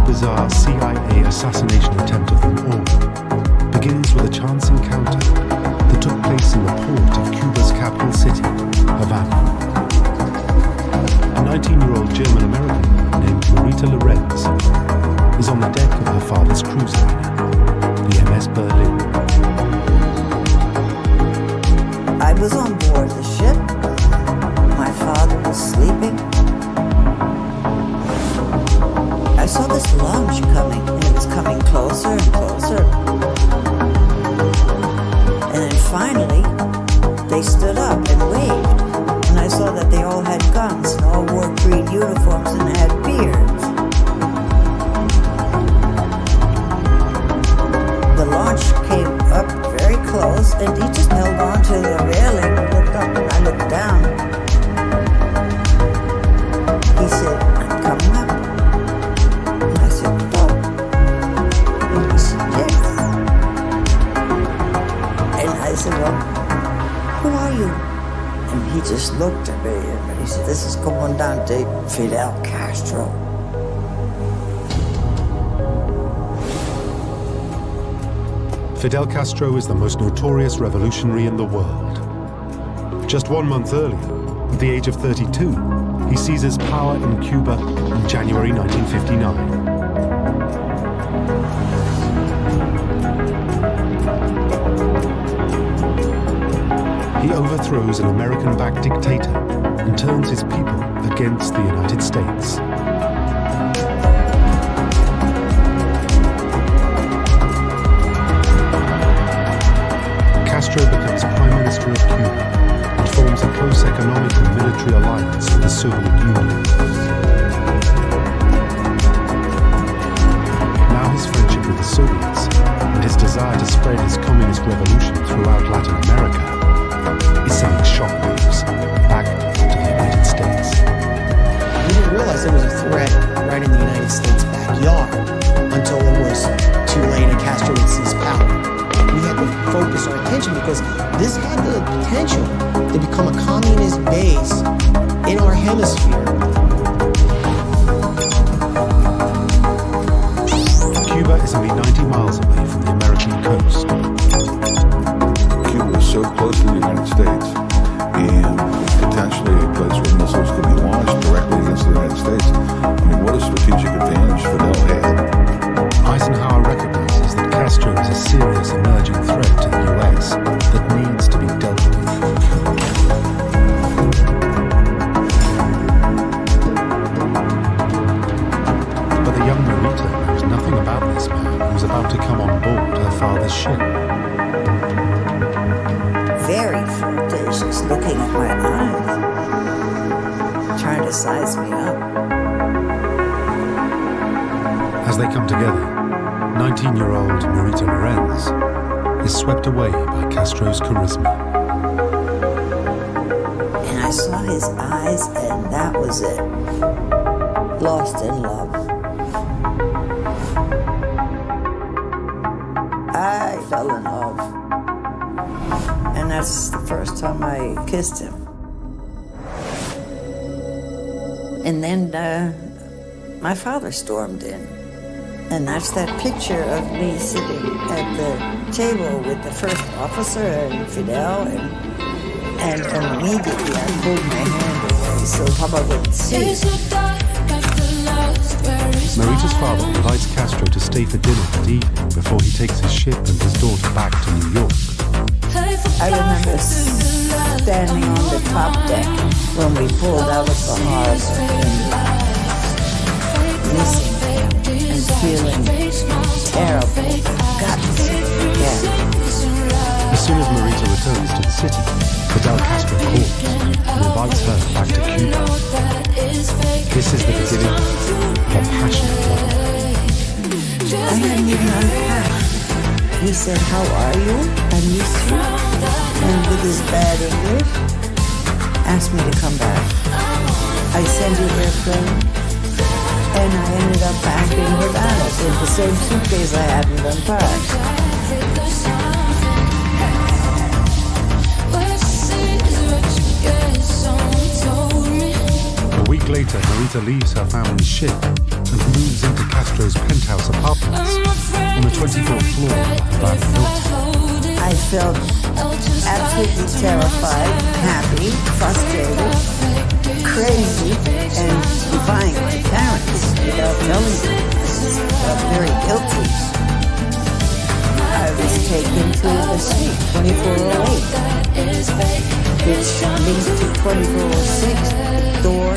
S1: Bizarre CIA assassination attempt of them all begins with a chance encounter that took place in the port of Cuba's capital city, Havana. A 19-year-old German-American named Marita Lorenz is on the deck of her father's cruise liner, the MS Berlin.
S22: I was on board the ship. My father was just looked at me and he said, "This is Comandante Fidel Castro."
S1: Fidel Castro is the most notorious revolutionary in the world. Just 1 month earlier, at the age of 32, he seizes power in Cuba in January 1959. He overthrows an American-backed dictator and turns his people against the United States. Castro becomes Prime Minister of Cuba and forms a close economic and military alliance with the Soviet Union. Now his friendship with the Soviets and his desire to spread his communist revolution throughout Latin America is sending shockwaves back to the United States.
S20: We didn't realize there was a threat right in the United States backyard until it was too late and Castro would seize power. We had to focus our attention because this had the potential to become a communist base in our hemisphere.
S1: Cuba is only 90 miles away from the American coast.
S21: Cuba is so close to the United States and potentially a place where missiles could be launched directly against the United States. I mean, what a strategic advantage Fidel had.
S1: Eisenhower recognizes that Castro is a serious emerging threat to the U.S. that needs to be dealt with. But the young Marita knows nothing about this man who's about to come on board her father's ship.
S22: Very flirtatious, looking at my eyes, trying to size me up.
S1: As they come together, 19-year-old Marita Lorenz is swept away by Castro's charisma.
S22: And I saw his eyes, and that was it. Lost in love. I fell in love. And that's the first time I kissed him. And then my father stormed in. And that's that picture of me sitting at the table with the first officer and Fidel, and immediately I pulled my hand away so Papa wouldn't see.
S1: Marita's father invites Castro to stay for dinner that evening before he takes his ship and his daughter back to New York.
S22: I remember standing on the top deck when we pulled out of the harbor and missing him and feeling terrible, guts again.
S1: As soon as Marita returns to the city, Fidel Castro calls and invites her back to Cuba. This is the beginning of a passionate love.
S22: I hadn't even unpacked. He said, "How are you? I miss you." And with his bad English, asked me to come back. I sent him airplane, and I ended up back in Havana with the same suitcase I hadn't unpacked.
S1: A week later, Marita leaves her family's ship and moves into Castro's penthouse apartments on the 24th floor of the Havana Hilton.
S22: I felt absolutely terrified, happy, frustrated, crazy, and defying my parents without telling them. I felt very guilty. I was taken to the suite, 2408, which leads to 2406, door.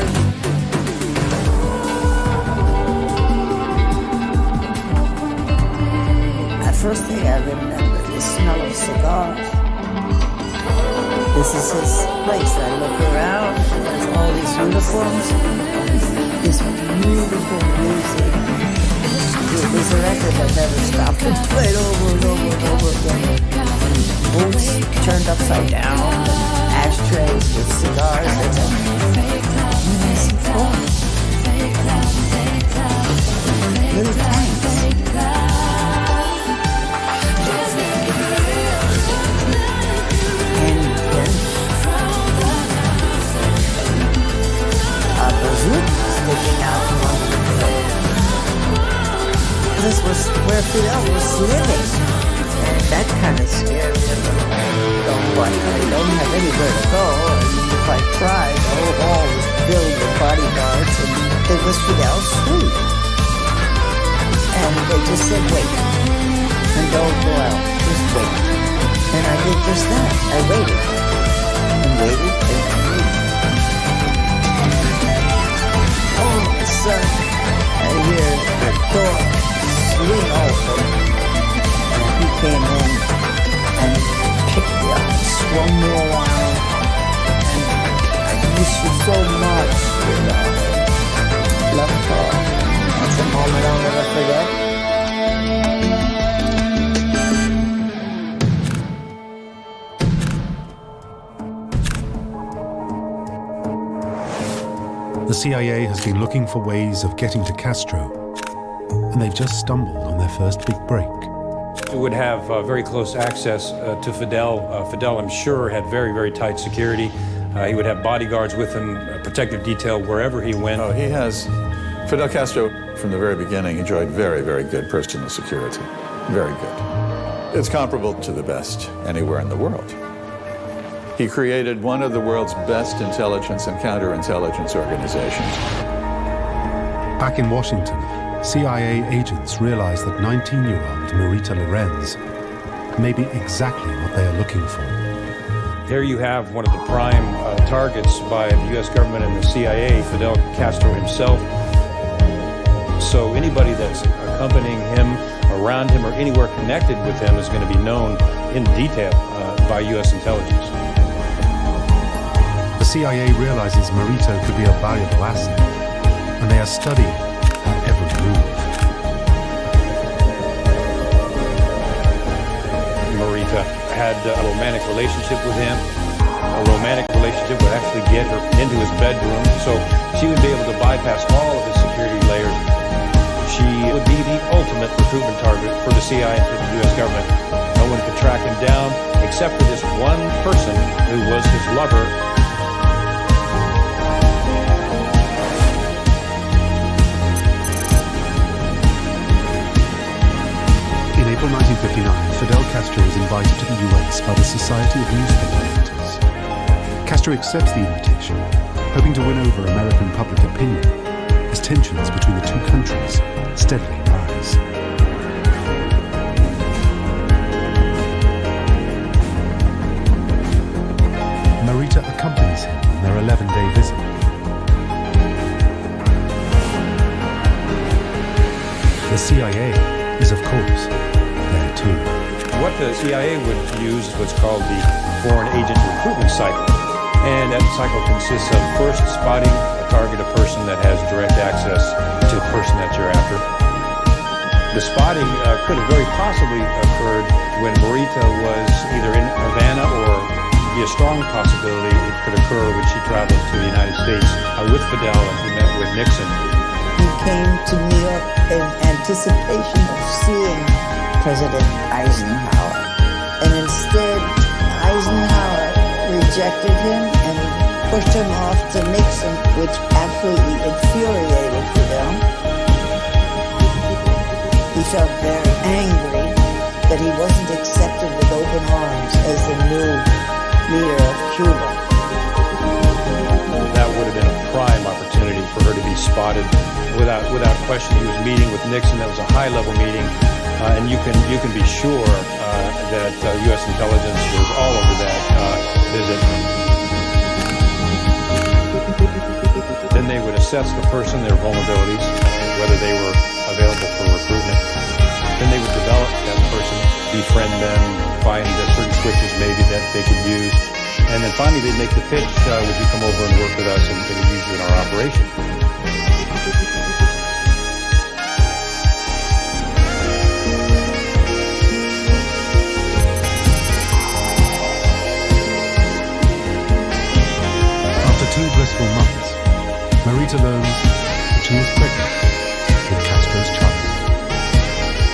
S22: First thing I remember, the smell of cigars. This is his place. I look around, there's all these uniforms, this beautiful music. It was a record that never stopped. It played over and over and over again. Boots turned upside down, ashtrays with cigars in them. Little tanks. where Fidel was living. And that kind of scared me a little. I don't have anywhere to go. And if I tried, the whole hall was filled with bodyguards, and it was Fidel's suite. And they just said, wait. And don't go out. Just wait. And I did just that. I waited. And waited and waited. All of a sudden, I hear the door swing open. And he came in and picked me up and swung me around. And I miss you so much, you know. Love talk. That's a moment I'll never forget.
S1: The CIA has been looking for ways of getting to Castro, and they've just stumbled on their first big break.
S3: We would have very close access to Fidel. Fidel, I'm sure, had very, very tight security. He would have bodyguards with him, protective detail wherever he went.
S21: Oh, Fidel Castro, from the very beginning, enjoyed very, very good personal security. Very good. It's comparable to the best anywhere in the world. He created one of the world's best intelligence and counterintelligence organizations.
S1: Back in Washington, CIA agents realized that 19-year-old Marita Lorenz may be exactly what they are looking for.
S3: Here you have one of the prime targets by the U.S. government and the CIA, Fidel Castro himself. So anybody that's accompanying him, around him, or anywhere connected with him is going to be known in detail by U.S. intelligence.
S1: The CIA realizes Marita could be a valuable asset, and they are studying her every move.
S3: Marita had a romantic relationship with him. A romantic relationship would actually get her into his bedroom, so she would be able to bypass all of his security layers. She would be the ultimate recruitment target for the CIA and for the U.S. government. No one could track him down except for this one person who was his lover.
S1: In April 1959, Fidel Castro is invited to the U.S. by the Society of Newspaper Editors. Castro accepts the invitation, hoping to win over American public opinion as tensions between the two countries steadily rise. Marita accompanies him on their 11-day visit. The CIA is, of course, there too.
S3: What the CIA would use is what's called the foreign agent recruitment cycle. And that cycle consists of first spotting a target, a person that has direct access to the person that you're after. The spotting could have very possibly occurred when Marita was either in Havana, or be a strong possibility it could occur when she traveled to the United States with Fidel and he met with Nixon.
S22: He came to New York in anticipation of seeing President Eisenhower. And instead, Eisenhower rejected him and pushed him off to Nixon, which absolutely infuriated Fidel. He felt very angry that he wasn't accepted with open arms as the new leader of Cuba.
S3: That would have been a prime opportunity for her to be spotted. Without question, he was meeting with Nixon. That was a high-level meeting, and you can be sure that U.S. intelligence was all over that visit. Then they would assess the person, their vulnerabilities, whether they were available for recruitment. Then they would develop that person, befriend them, find certain switches maybe that they could use. And then finally they'd make the pitch, would you come over and work with us and they could use you in our operation.
S1: After 2 blissful months, Marita learns that she is pregnant with Castro's child.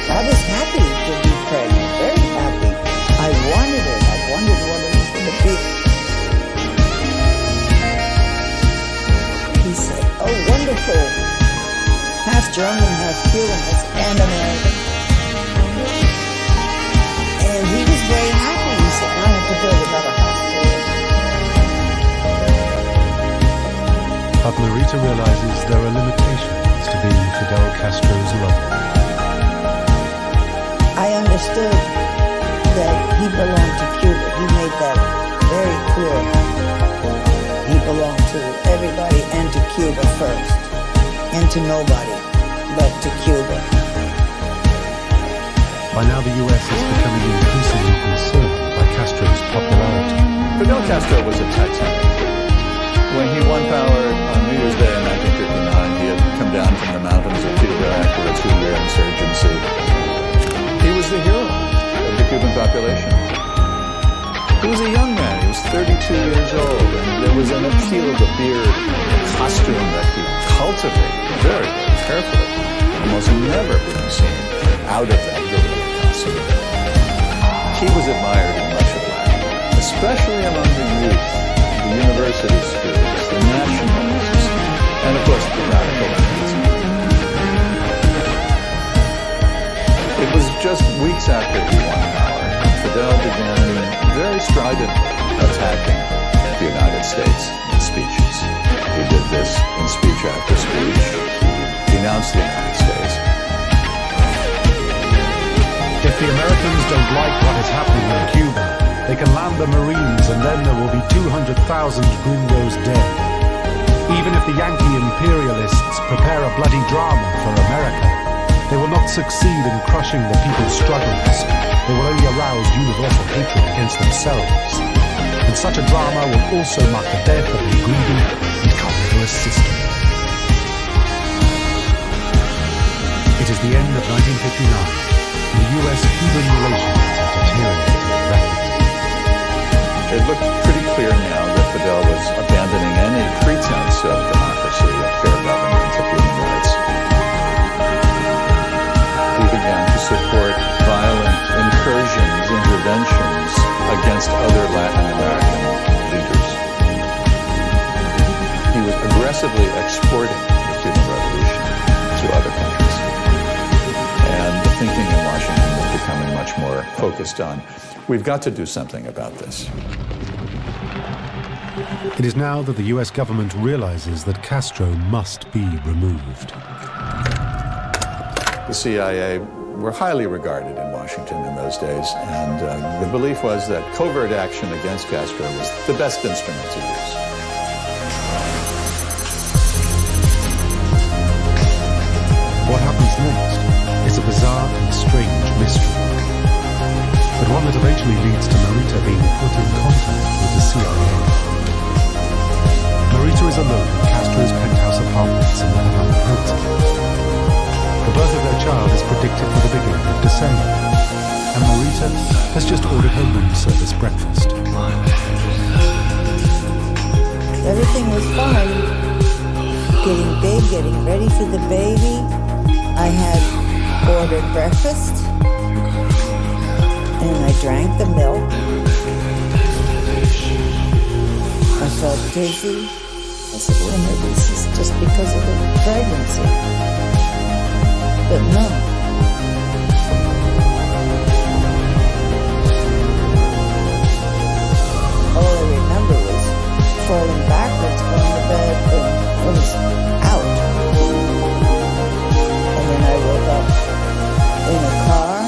S22: I was happy to be pregnant, very happy. I wanted it. I wondered what it was going to be. He said, oh, wonderful. Half German, half Cuban, and American.
S1: Marita realizes there are limitations to being Fidel Castro's lover.
S22: I understood that he belonged to Cuba. He made that very clear. He belonged to everybody and to Cuba first, and to nobody but to Cuba.
S1: By now the US is becoming increasingly concerned by Castro's popularity.
S2: Fidel Castro was a titan. When he won power on New Year's Day in 1959, he had come down from the mountains of Cuba after a 2-year insurgency. He was the hero of the Cuban population. He was a young man. He was 32 years old, and there was an appeal, the beard, the costume that he cultivated very, very carefully, almost never being seen out of that guerrilla costume. He was admired in much of Latin, especially among the youth, the university students, the nationalists, and of course the radical elites. It was just weeks after he won power, Fidel began very stridently attacking the United States in speeches. He did this in speech after speech, denounced the United States.
S1: If the Americans don't like what is happening in Cuba, they can land the Marines and then there will be 200,000 gringos dead. Even if the Yankee imperialists prepare a bloody drama for America, they will not succeed in crushing the people's struggles. They will only arouse universal hatred against themselves. And such a drama will also mark the death of the greedy and carnivorous system. It is the end of 1959, and the US-Cuban relations are deteriorating rapidly.
S2: It looked pretty clear now that Fidel was abandoning any pretense of democracy, of fair government, of human rights. He began to support violent incursions, interventions against other Latin American leaders. He was aggressively exporting the Cuban Revolution to other countries. And the thinking in Washington was becoming much more focused on, we've got to do something about this.
S1: It is now that the US government realizes that Castro must be removed.
S2: The CIA were highly regarded in Washington in those days, and the belief was that covert action against Castro was the best instrument to use.
S1: What happens next is a bizarre and strange mystery, but one that eventually leads to Marita being put in contact with the CIA. Marita is alone in Castro's penthouse apartments in the Havana Hilton. The birth of their child is predicted for the beginning of December, and Marita has just ordered her room service breakfast.
S22: Everything was fine. Getting big, getting ready for the baby. I had ordered breakfast, and I drank the milk. I felt dizzy. I said, well, maybe this is just because of the pregnancy. But no. All I remember was falling backwards going to bed and I was out. And then I woke up in a car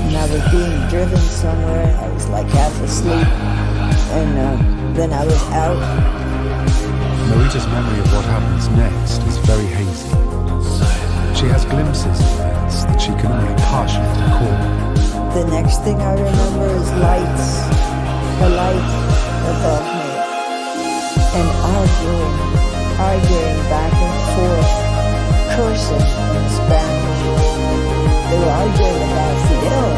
S22: and I was being driven somewhere. I was like half asleep. And then I was out.
S1: Marita's memory of what happens next is very hazy. She has glimpses of events that she can only partially recall.
S22: The next thing I remember is lights. The light above me. And arguing back and forth, cursing in Spanish. They were arguing about Fidel.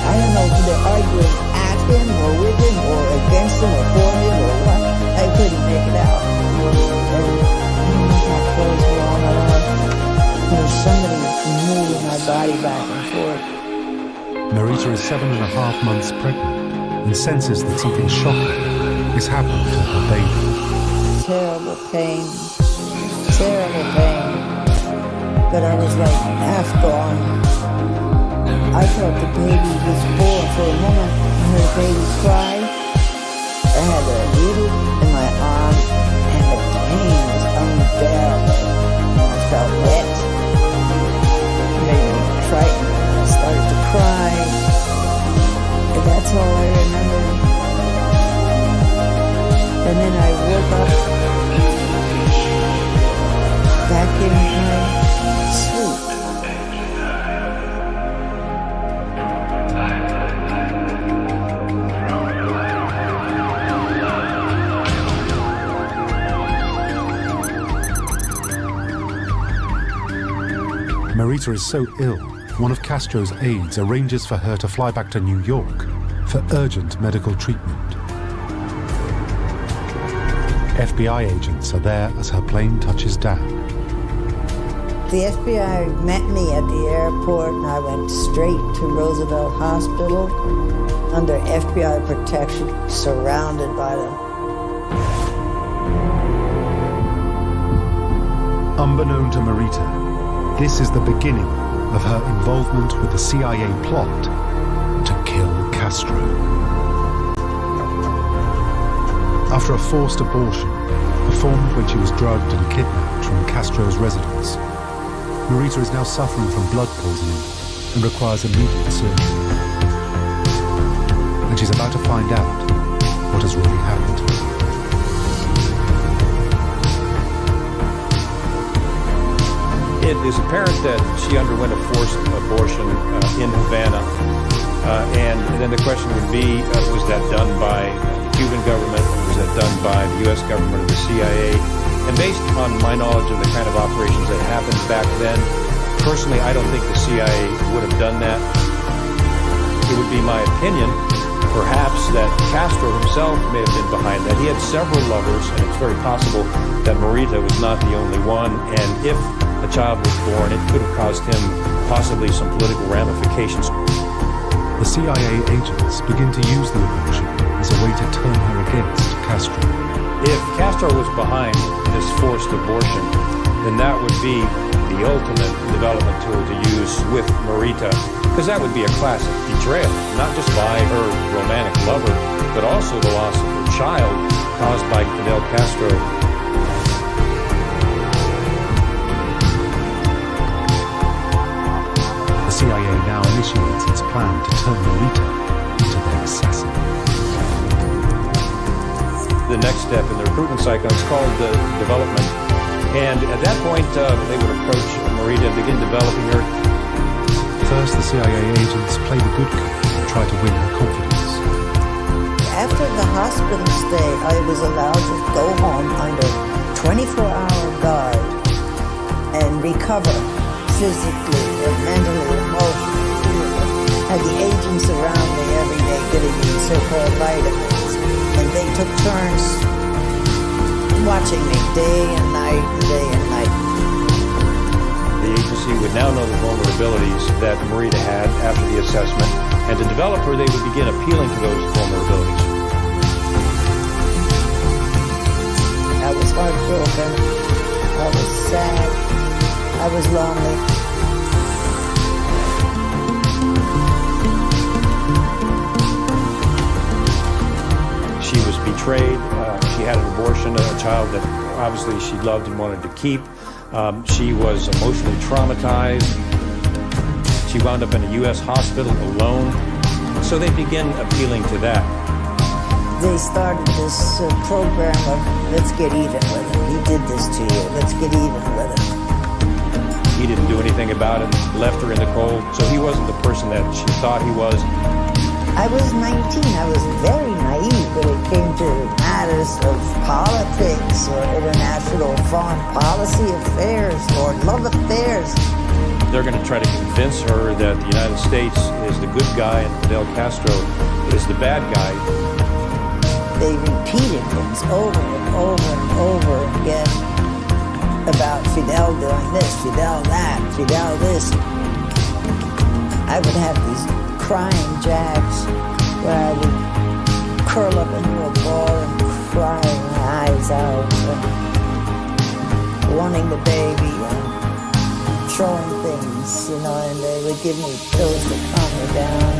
S22: I don't know if they're arguing at him or with him or against him or for him or what. I couldn't make it out. And my clothes were on and off. There was somebody moving my body back and forth.
S1: Marita is 7.5 months pregnant and senses that something shocking is happening to her baby.
S22: Terrible pain. Terrible pain. But I was like half gone. I thought the baby was born. For a moment, I heard the baby cry. I had a needle in my arm. woke up back in her sleep.
S1: Marita is so ill, one of Castro's aides arranges for her to fly back to New York for urgent medical treatment. FBI agents are there as her plane touches down.
S22: The FBI met me at the airport and I went straight to Roosevelt Hospital under FBI protection, surrounded by them.
S1: Unbeknown to Marita, this is the beginning of her involvement with the CIA plot to kill Castro. After a forced abortion, performed when she was drugged and kidnapped from Castro's residence, Marita is now suffering from blood poisoning and requires immediate surgery. And she's about to find out what has really happened to her.
S3: It is apparent that she underwent a forced abortion in Havana. And then the question would be, was that done by the Cuban government? Was that done by the U.S. government or the CIA? And based on my knowledge of the kind of operations that happened back then, personally, I don't think the CIA would have done that. It would be my opinion, perhaps, that Castro himself may have been behind that. He had several lovers, and it's very possible that Marita was not the only one. And if a child was born, it could have caused him possibly some political ramifications.
S1: The CIA agents begin to use the abortion as a way to turn her against Castro.
S3: If Castro was behind this forced abortion, then that would be the ultimate development tool to use with Marita, because that would be a classic betrayal, not just by her romantic lover, but also the loss of her child caused by Fidel Castro.
S1: The CIA now initiates its plan to turn Marita into their assassin.
S3: The next step in the recruitment cycle is called development. And at that point, they would approach Marita and begin developing her.
S1: First, the CIA agents play the good cop and try to win her confidence.
S22: After the hospital stay, I was allowed to go home under 24-hour guard and recover physically and mentally, emotionally. Had the agents around me every day giving me so-called vitamins. And they took turns watching me day and night and day and night.
S3: The agency would now know the vulnerabilities that Marita had after the assessment, and to develop her, they would begin appealing to those vulnerabilities.
S22: I was heartbroken. I was sad. I was lonely.
S3: She was betrayed. She had an abortion, a child that obviously she loved and wanted to keep. She was emotionally traumatized. She wound up in a U.S. hospital alone. So they began appealing to that.
S22: They started this program of, let's get even with him. He did this to you. Let's get even with him.
S3: He didn't do anything about it, left her in the cold. So he wasn't the person that she thought he was.
S22: I was 19. I was very naive when it came to matters of politics or international foreign policy affairs or love affairs.
S3: They're going to try to convince her that the United States is the good guy and Fidel Castro is the bad guy.
S22: They repeated things over and over and over again about Fidel doing this, Fidel that, Fidel this. I would have these crying jabs where I would curl up into a ball and cry my eyes out, wanting the baby and throwing things, and they would give me pills to calm me down.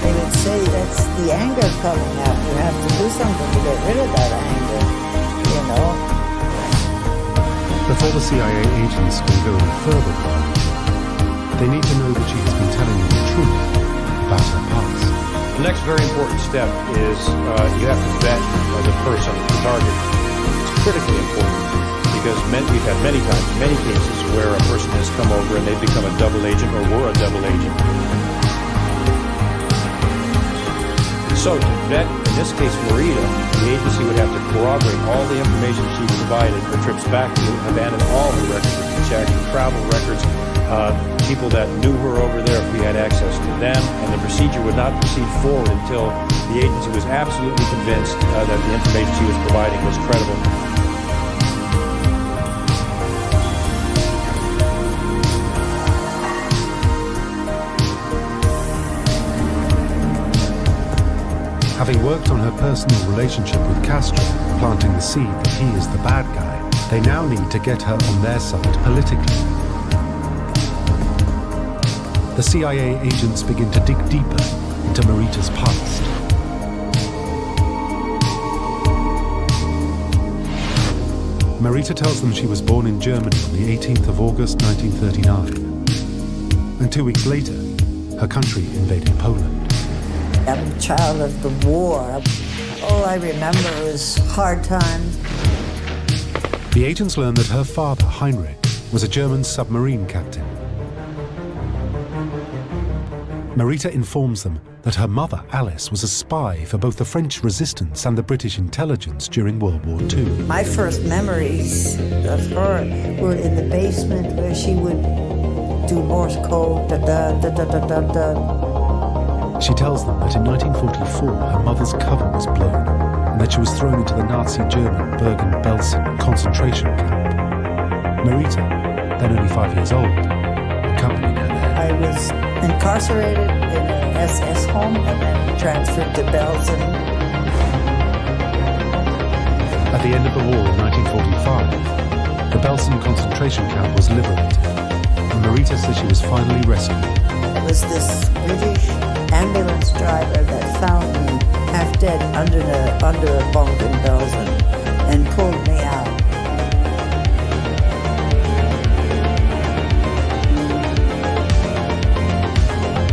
S22: They would say, that's the anger coming out. You have to do something to get rid of that anger,
S1: Before the CIA agents can go any further, they need to know that she has been telling them the truth about her past.
S3: The next very important step is you have to vet the person, the target. It's critically important because we've had many times, many cases where a person has come over and they've become a double agent or were a double agent. So to vet, in this case, Marita, the agency would have to corroborate all the information she provided, her trips back to abandon all her records, check travel records, people that knew her over there if we had access to them, and the procedure would not proceed forward until the agency was absolutely convinced that the information she was providing was credible.
S1: Having worked on her personal relationship with Castro, planting the seed that he is the bad guy, they now need to get her on their side politically. The CIA agents begin to dig deeper into Marita's past. Marita tells them she was born in Germany on the 18th of August 1939. And 2 weeks later, her country invaded Poland.
S22: I'm a child of the war. All I remember is hard times.
S1: The agents learn that her father, Heinrich, was a German submarine captain. Marita informs them that her mother, Alice, was a spy for both the French resistance and the British intelligence during World War II.
S22: My first memories of her were in the basement where she would do Morse code, da-da-da-da-da-da-da.
S1: She tells them that in 1944 her mother's cover was blown and that she was thrown into the Nazi German Bergen-Belsen concentration camp. Marita, then only 5 years old, accompanied her there.
S22: I was incarcerated in an SS home and then transferred to Belsen.
S1: At the end of the war in 1945, the Belsen concentration camp was liberated, and Marita says she was finally rescued.
S22: It was this British ambulance driver that found me half dead under a bunk in Belsen and pulled me out.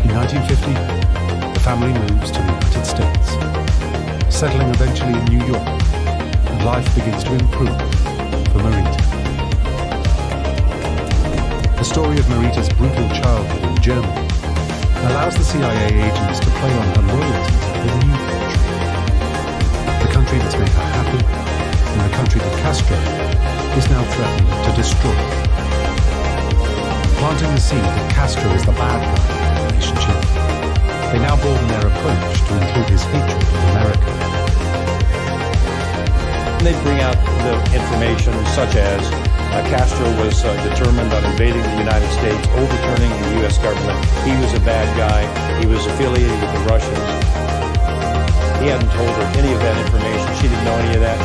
S1: In 1950, the family moves to the United States, settling eventually in New York, and life begins to improve for Marita. The story of Marita's brutal childhood in Germany allows the CIA agents to play on her loyalty to the new country. The country that's made her happy, and the country that Castro is now threatening to destroy. Planting the seed that Castro is the bad guy in the relationship, they now broaden their approach to include his hatred of America.
S3: They bring out the information such as Castro was determined on invading the United States, overturning the U.S. government. He was a bad guy. He was affiliated with the Russians. He hadn't told her any of that information. She didn't know any of that.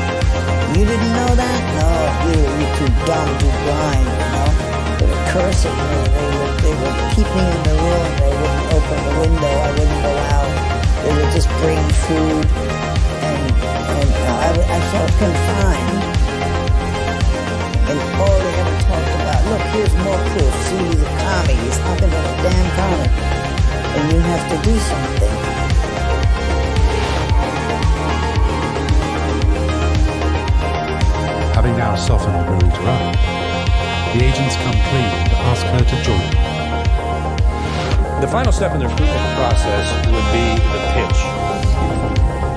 S22: You didn't know that? No, you're too dumb, too blind, you know? They were cursing me. They would keep me in the room. They wouldn't open the window. I wouldn't go out. They would just bring food. And I felt confined. And all they ever talked about, look, here's more proof. See, he's a commie. He's nothing but a damn commie. And you have to do something.
S1: Having now softened Marita up, the agents come clean and ask her to join them.
S3: The final step in the recruitment process would be the pitch.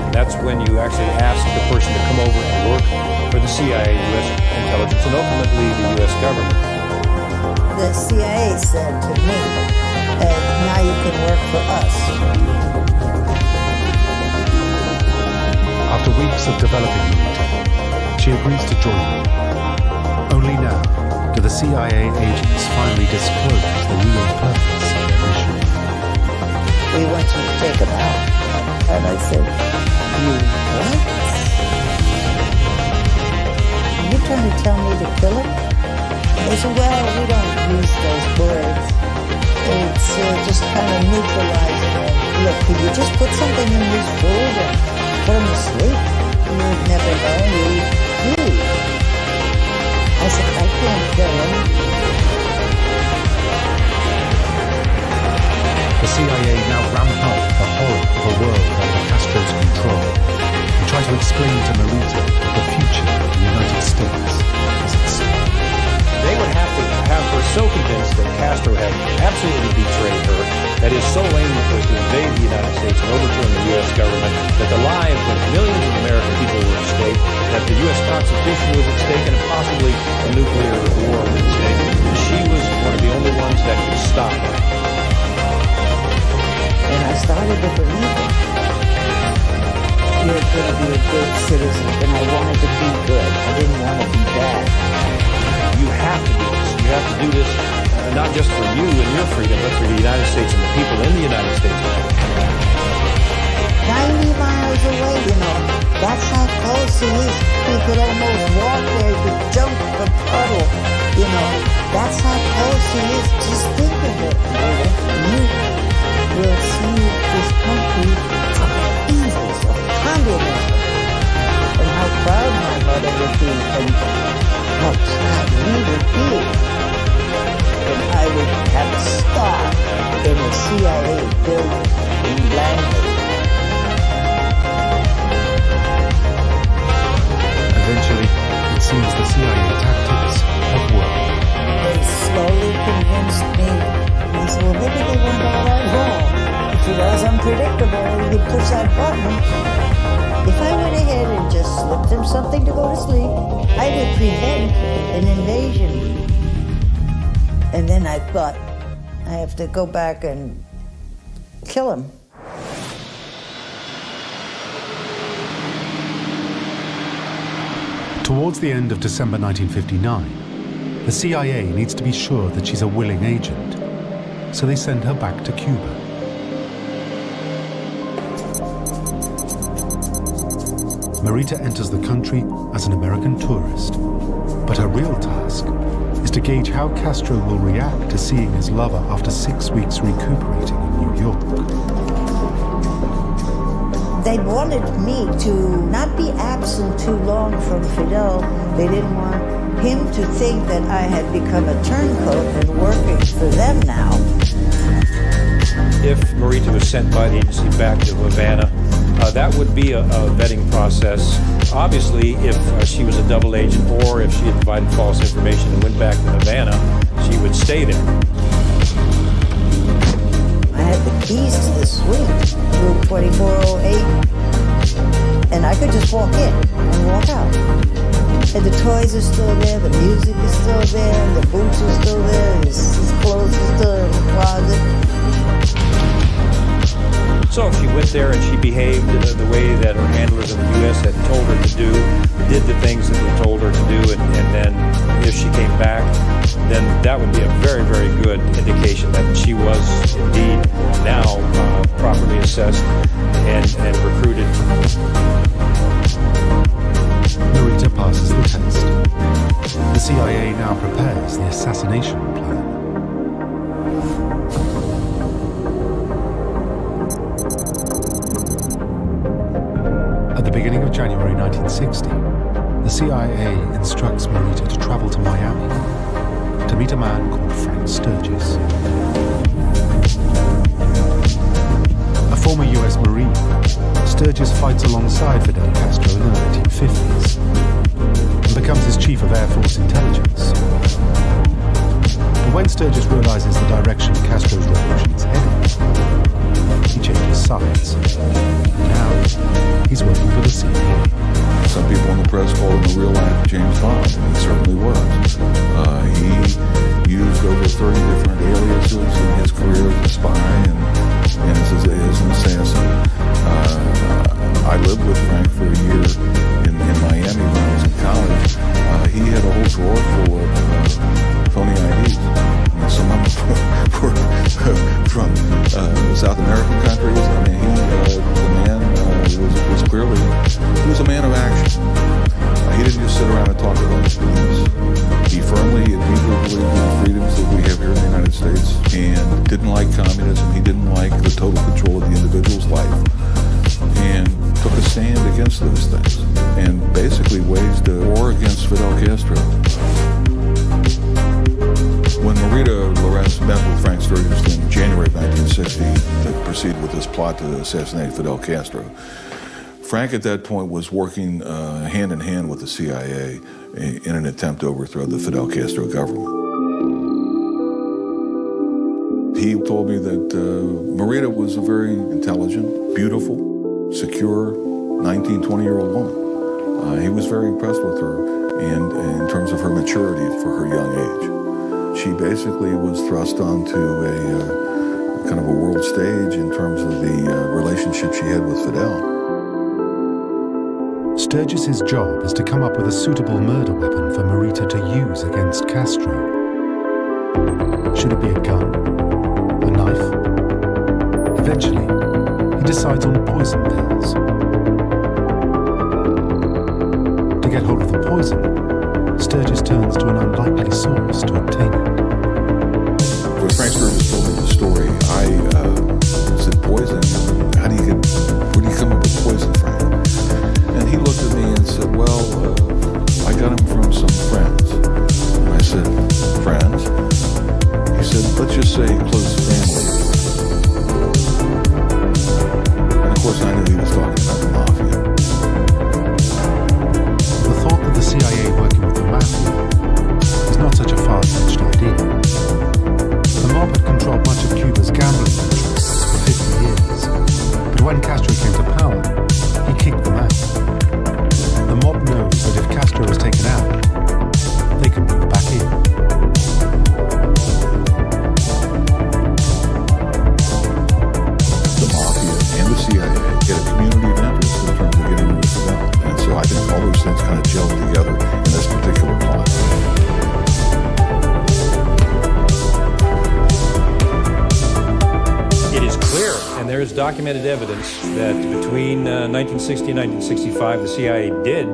S3: That's when you actually ask the person to come over and work for the CIA, U.S. intelligence, and ultimately the U.S. government.
S22: The CIA said to me, now you can work for us.
S1: After weeks of developing Marita, she agrees to join them. Only now do the CIA agents finally disclose the real purpose of their mission.
S22: We want you to take him out. And I said, you what? Are you trying to tell me to kill him? They said, well, we don't use those words. It's just kind of neutralizing it. Look, could you just put something in his food and put him to sleep? You'd never know. You. I said, I can't kill him.
S1: The CIA now ramp up the horror of a world
S3: The U.S. Constitution was at stake, and possibly a nuclear war was at stake. She was one of the only ones that could stop it.
S22: And I started to believe it. You're going to be a good citizen, and I wanted to be good. I didn't want to be bad.
S3: You have to do this. You have to do this not just for you and your freedom, but for the United States and the people in the United States.
S22: 90 miles away, you know. That's how close he is. He could almost walk there. He could jump a puddle, you know. That's how close he is. Just think of it, Rita. You will see this country from the evils of communism. And how proud my mother would be, and how proud we would be. And I would have a star in the CIA building in Langley.
S1: Eventually, it seems the CIA tactics have worked.
S22: They slowly convinced me. I said, well, maybe they weren't all that wrong. If it was unpredictable, you could push that button. If I went ahead and just slipped them something to go to sleep, I would prevent an invasion. And then I thought, I have to go back and kill him.
S1: Towards the end of December 1959, the CIA needs to be sure that she's a willing agent, so they send her back to Cuba. Marita enters the country as an American tourist, but her real task is to gauge how Castro will react to seeing his lover after 6 weeks recuperating in New York.
S22: They wanted me to not be absent too long from Fidel. They didn't want him to think that I had become a turncoat and working for them now.
S3: If Marita was sent by the agency back to Havana, that would be a vetting process. Obviously, if she was a double agent or if she had provided false information and went back to Havana, she would stay there.
S22: I had the keys to the suite, room 2408, and I could just walk in and walk out. And the toys are still there, the music is still there, the boots are still there, his clothes are still in the closet.
S3: So if she went there and she behaved the way that her handlers in the U.S. had told her to do, did the things that they told her to do, and then if she came back, then that would be a very, very good indication that she was indeed now properly assessed and recruited.
S1: Marita passes the test. The CIA now prepares the assassination plan. At the beginning of January 1960, the CIA instructs Marita to travel to Miami to meet a man called Frank Sturgis. A former US Marine, Sturgis fights alongside Fidel Castro in the 1950s and becomes his chief of Air Force intelligence. But when Sturgis realizes the direction Castro's revolution is heading, he changes sides. Now, he's working for the CIA.
S21: Some people in the press called him a real-life James Bond, and he certainly was. He used over 30 different aliases in his career as a spy and as an assassin. I lived with Frank for a year in Miami when I was in college. He had a whole drawer full of phony IDs. Some of them were from South American countries. I mean, the man was clearly, he was a man of action. He didn't just sit around and talk about his business. He firmly and deeply believed in the freedoms that we have here in the United States and didn't like communism. He didn't like the total control of the individual's life and took a stand against those things and basically waged a war against Fidel Castro. When Marita Lorenz met with Frank Sturgis in January of 1960 to proceed with this plot to assassinate Fidel Castro, Frank at that point was working hand in hand with the CIA in an attempt to overthrow the Fidel Castro government. He told me that Marita was a very intelligent, beautiful, secure 19, 20-year-old woman. He was very impressed with her, and in terms of her maturity for her young age. She basically was thrust onto a kind of a world stage in terms of the relationship she had with Fidel.
S1: Sturgis's job is to come up with a suitable murder weapon for Marita to use against Castro. Should it be a gun? A knife? Eventually, he decides on poison pills. To get hold of the poison, Sturgis turns to an unlikely source to obtain it.
S21: When Frank Sturgis told me the story, I said, poison? Where do you come up with poison, Frank? And he looked at me and said, well, I got him from some friends. And I said, friends? He said, let's just say close family. And of course I knew he was talking about the mafia.
S1: The thought that the CIA working with the mafia is not such a far-fetched idea. The mob had controlled much of Cuba's gambling interests for 50 years, but when Castro came to power, he kicked them out. The mob knows that if Castro is taken out, they can move back in.
S21: The mafia and the CIA get a community of interest in terms of getting rid of Fidel. And so I think all those things kind of gel together in this particular plot.
S3: It is clear, and there is documented evidence, that between 1960 and 1965, the CIA did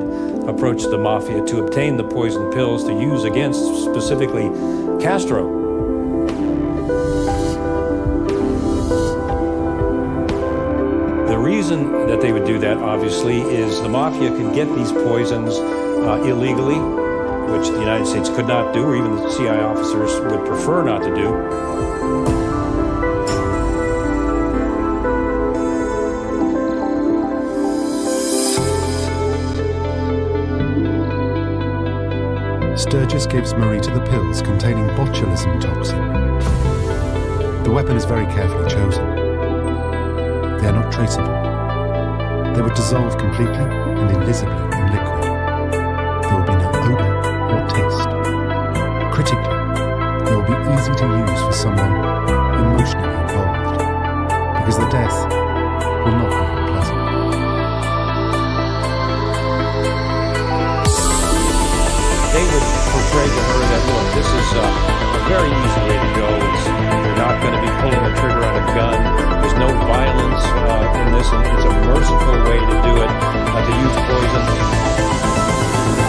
S3: approach the mafia to obtain the poison pills to use against specifically Castro. The reason that they would do that, obviously, is the mafia could get these poisons illegally, which the United States could not do, or even the CIA officers would prefer not to do.
S1: Sturgis gives Marita the pills containing botulism toxin. The weapon is very carefully chosen. They are not traceable. They would dissolve completely and invisibly in liquid. There will be no odor or taste. Critically, they will be easy to use for someone emotionally involved, because the death will not be unpleasant.
S3: They would portray to her that, look, this is a very easy way to go. You're not going to be pulling the trigger on a gun. There's no violence in this, and it's a merciful way to do it, to use poison.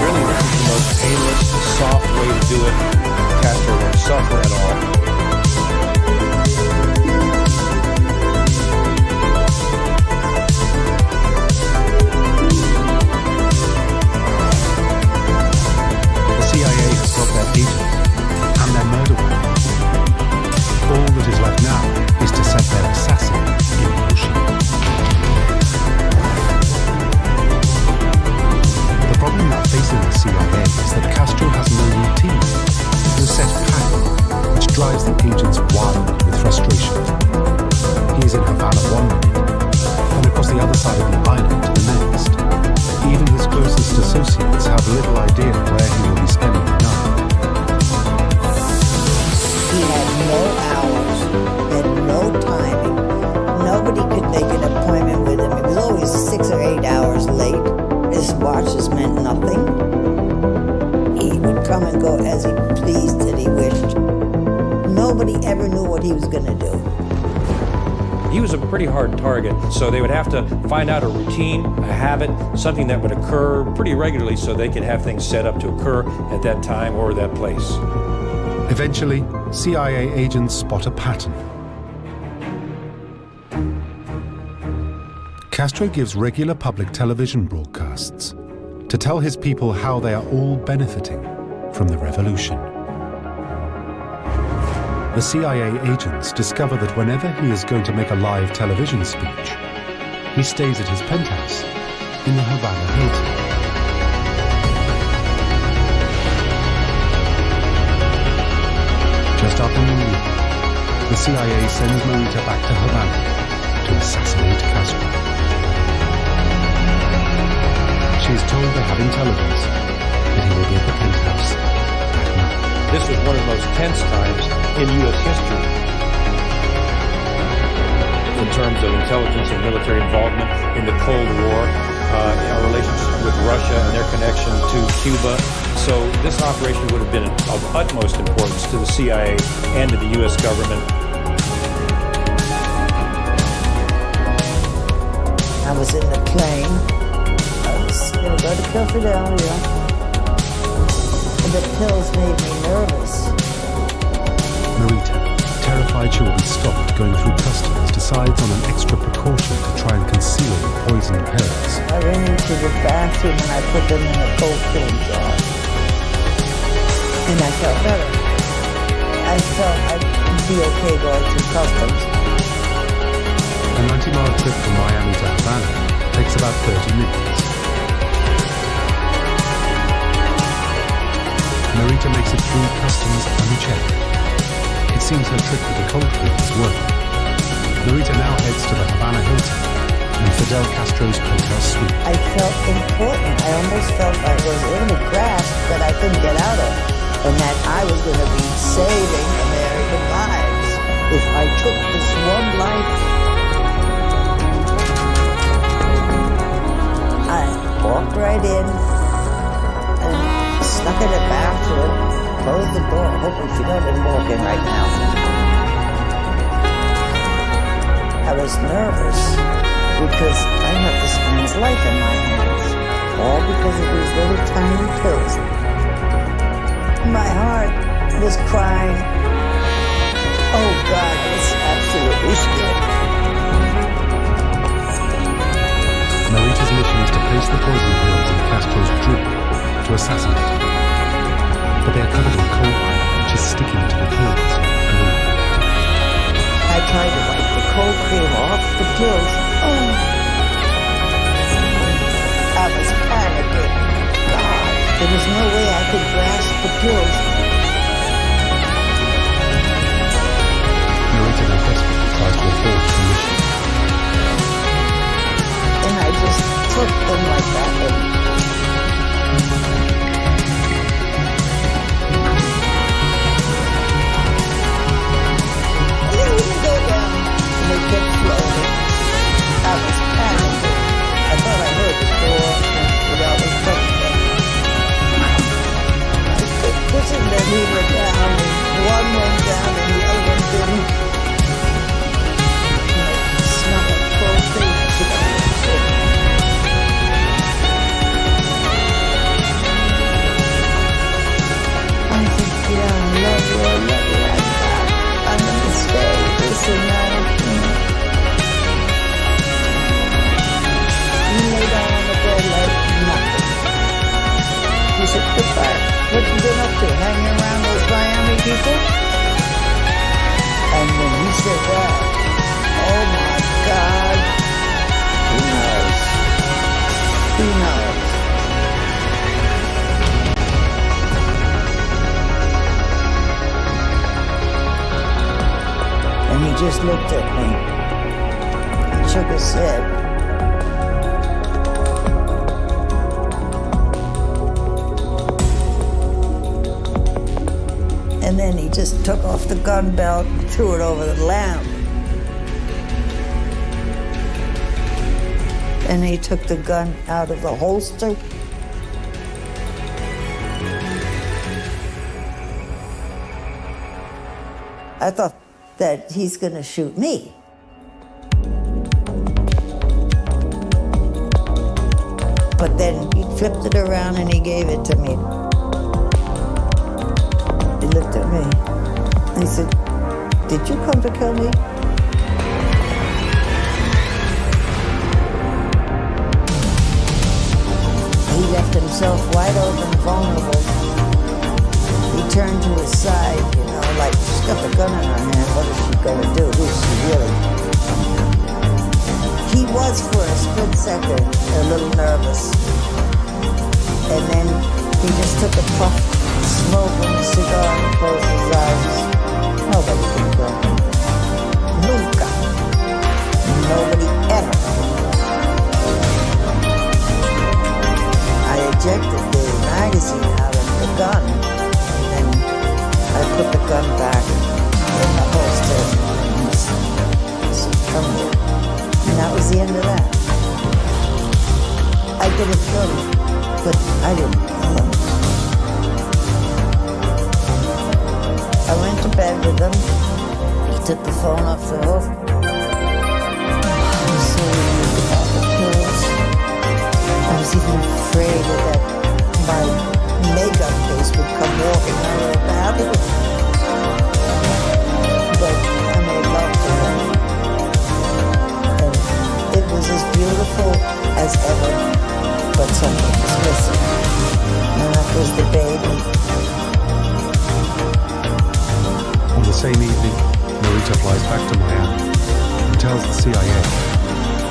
S3: Really, this is the most painless, soft way to do it. Castro won't suffer at all.
S1: Their agent and their murder weapon. All that is left now is to set their assassin in motion. The problem now facing the CIA is that Castro has no routine, no set pattern, which drives the agents wild with frustration. He is in Havana one minute, and across the other side of the island the next. Even his closest associates have little idea where he will be spending the night.
S22: He had no hours, had no timing. Nobody could make an appointment with him. It was always 6 or 8 hours late. His watches meant nothing. He would come and go as he pleased and he wished. Nobody ever knew what he was going to do.
S3: He was a pretty hard target, so they would have to find out a routine, a habit, something that would occur pretty regularly so they could have things set up to occur at that time or that place.
S1: Eventually, CIA agents spot a pattern. Castro gives regular public television broadcasts to tell his people how they are all benefiting from the revolution. The CIA agents discover that whenever he is going to make a live television speech, he stays at his penthouse in the Havana Hilton. Just after noon, the CIA sends Marita back to Havana to assassinate Castro. She is told they have intelligence, that he will be at the penthouse that night.
S3: This was one of the most tense times in U.S. history in terms of intelligence and military involvement in the Cold War, our relationship with Russia and their connection to Cuba. So this operation would have been of utmost importance to the CIA and to the U.S. government.
S22: I was in the plane. I was going to go to Philadelphia. The pills made me nervous.
S1: Narita, terrified she will be stopped going through customs, decides on an extra precaution to try and conceal the poisoned pills.
S22: I went into the bathroom and I put them in a cold cream jar. And I felt better. I felt I'd be okay going through customs.
S1: A 90-mile trip from Miami to Havana takes about 30 minutes. Narita makes it through customs unchecked. It seems her trick with the cold cream is working. Narita now heads to the Havana Hilton and Fidel Castro's penthouse suite.
S22: I felt important. I almost felt I was in a grasp that I couldn't get out of, and that I was going to be saving American lives if I took this one life. I walked right in and stuck in the bathroom, closed the door, hoping she didn't walk in right now. I was nervous because I have this man's life in my hands, all because of these little tiny pills. My heart was crying. Oh God, I was absolutely scared.
S1: Narita's mission is to place the poison pills in Castro's drink to assassinate him. But they are covered in coal iron, which is sticking to the pills and glue.
S22: I tried to wipe the cold cream off the pills. Oh. I was panicking. God, there was no way I could grasp the pills.
S1: Narita now desperately tries to abort the mission.
S22: And I just took them like that. They kept floating. I was panicking. I thought I heard the door without me coming there. I kept pushing the lever down, and one went down and the other one didn't. I smelled like cold cream. I said, yeah, I love you. I'm gonna stay this and that. He lay down on the bed like nothing. He said, goodbye. What you been up to? Hanging around those Miami people? And when he said that, oh my God, who knows? Who knows? And he just looked at me and shook his head. And then he just took off the gun belt and threw it over the lamp. And he took the gun out of the holster. I thought that he's going to shoot me. But then he flipped it around and he gave it to me. He looked at me. He said, "Did you come to kill me?" He left himself wide open, vulnerable. He turned to his side, like she's got the gun in her hand. What is she going to do? Who's she really? He was for a split second a little nervous. And then he just took a puff of smoke from the cigar and closed his eyes. Nobody can kill him. Nunca. Nobody ever. ejected the magazine out of the gun, and then I put the gun back in the holster somewhere. And that was the end of that. I did it kill him, but I didn't kill him. I went to bed with him. He took the phone off the hook. He said he knew about the pills. I was even afraid that my makeup case would come walking out of the bathroom. But I made love to him. And it was as beautiful as ever, but something was missing. And that was the baby.
S1: On the same evening, Marita flies back to Miami and tells the CIA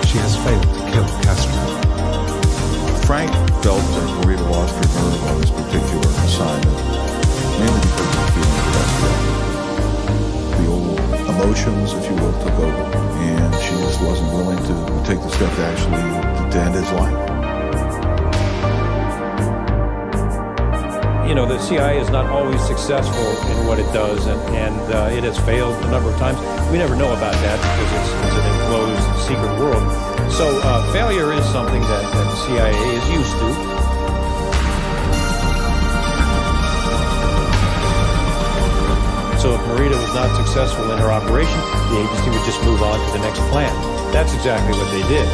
S1: she has failed to kill Castro.
S21: Frank felt that Marita lost her nerve on this particular assignment, mainly because of the feeling of death. The old emotions, if you will, took over, and she just wasn't willing to take the step to actually to end his life.
S3: You know, the CIA is not always successful in what it does, and it has failed a number of times. We never know about that because it's an enclosed, secret world. So failure is something that the CIA is used to. So if Marita was not successful in her operation, the agency would just move on to the next plan. That's exactly what they did.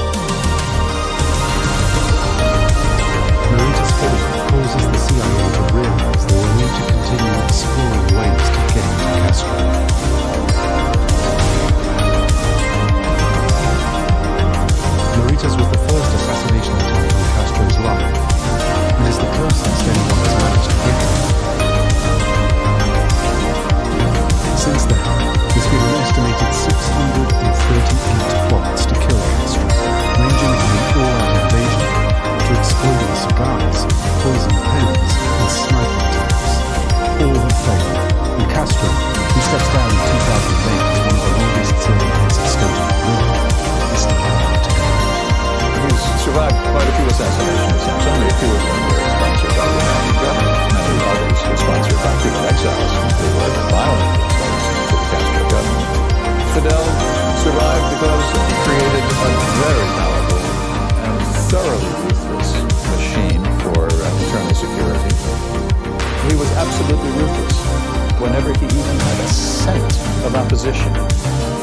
S1: Marita's failure causes the CIA to realize they will need to continue exploring ways to get to Castro. Marita's was the first assassination attempt on Castro's life, and is the closest anyone has managed to get him. Since then, there's been an estimated 638 plots to kill Castro, ranging from an all-out invasion to exploding cigars, poison pens, and sniper attacks. All have failed, and Castro, who steps down in 2008 as one of the longest serving heads of state in the world, is still alive today.
S2: He's survived quite a few assassination attempts. Only a few of them were sponsored by the American government. Many others were sponsored by Cuban exiles who were violent opponents to the Castro government. Fidel survived because he created a very powerful and thoroughly ruthless machine for internal security. He was absolutely ruthless whenever he even had a scent of opposition,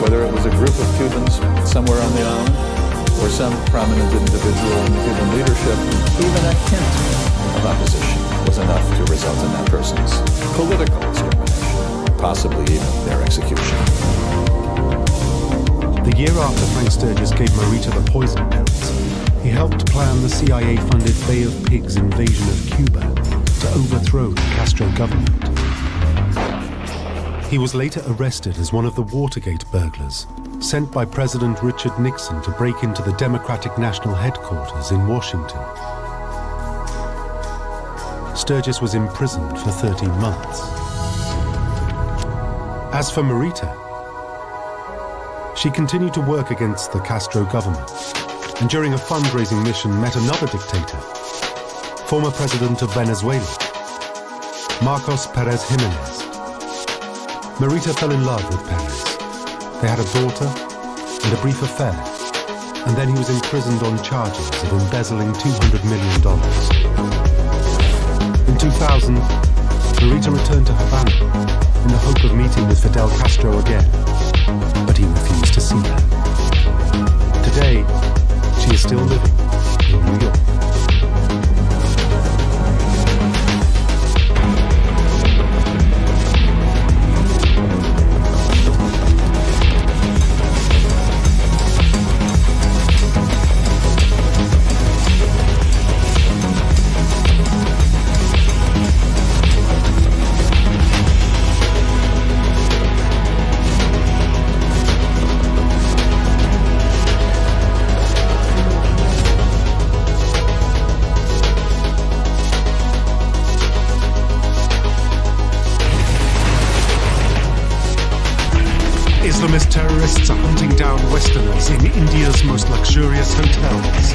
S2: whether it was a group of Cubans somewhere on the island or some prominent individual in the Cuban leadership. Even a hint of opposition was enough to result in that person's political extermination, possibly even their execution.
S1: The year after Frank Sturgis gave Marita the poison pills, he helped plan the CIA-funded Bay of Pigs invasion of Cuba to overthrow the Castro government. He was later arrested as one of the Watergate burglars, sent by President Richard Nixon to break into the Democratic National Headquarters in Washington. Sturgis was imprisoned for 13 months. As for Marita, she continued to work against the Castro government, and during a fundraising mission met another dictator, former president of Venezuela, Marcos Pérez Jiménez. Marita fell in love with Pérez. They had a daughter and a brief affair, and then he was imprisoned on charges of embezzling $200 million. In 2000, Marita returned to Havana in the hope of meeting with Fidel Castro again, but he refused to see her. Today, she is still living in New York. Islamist terrorists are hunting down Westerners in India's most luxurious hotels.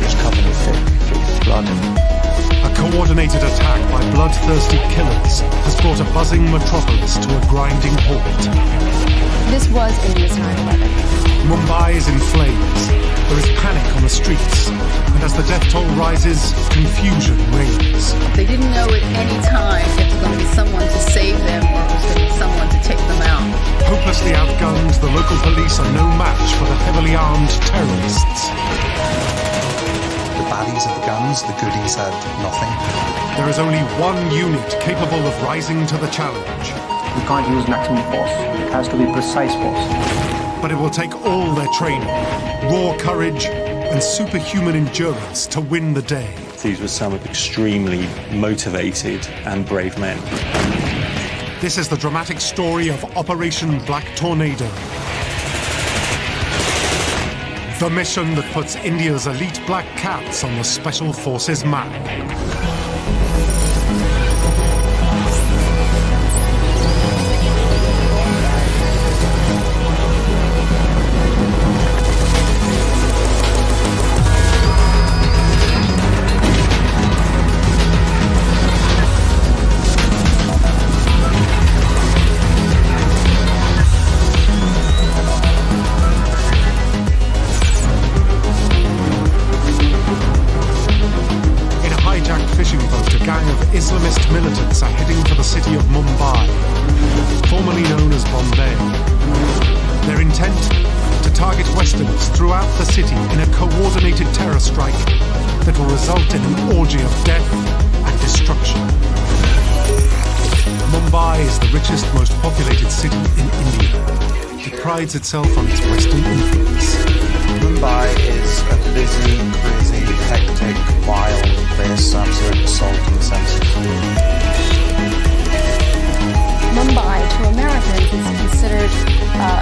S4: There's company fake. streets flooded.
S1: A coordinated attack by bloodthirsty killers has brought a buzzing metropolis to a grinding halt.
S5: This was India's 9/11.
S1: Mumbai is in flames. There is panic on the streets, and as the death toll rises, confusion reigns.
S7: They didn't know at any time if there was going to be someone to save them or it was going to be someone to take them out.
S1: Hopelessly outgunned, the local police are no match for the heavily armed terrorists.
S23: The baddies had the guns, the goodies had nothing.
S1: There is only one unit capable of rising to the challenge.
S6: We can't use maximum force. It has to be precise force.
S1: But it will take all their training, raw courage, and superhuman endurance to win the day.
S24: These were some extremely motivated and brave men.
S1: This is the dramatic story of Operation Black Tornado. The mission that puts India's elite black cats on the Special Forces map. Islamist militants are heading for the city of Mumbai, formerly known as Bombay. Their intent? To target Westerners throughout the city in a coordinated terror strike that will result in an orgy of death and destruction. Mumbai is the richest, most populated city in India. It prides itself on its Western influence.
S23: Mumbai is a busy, crazy, hectic, wild place, absolute assault on the senses.
S5: Mumbai, to Americans, is considered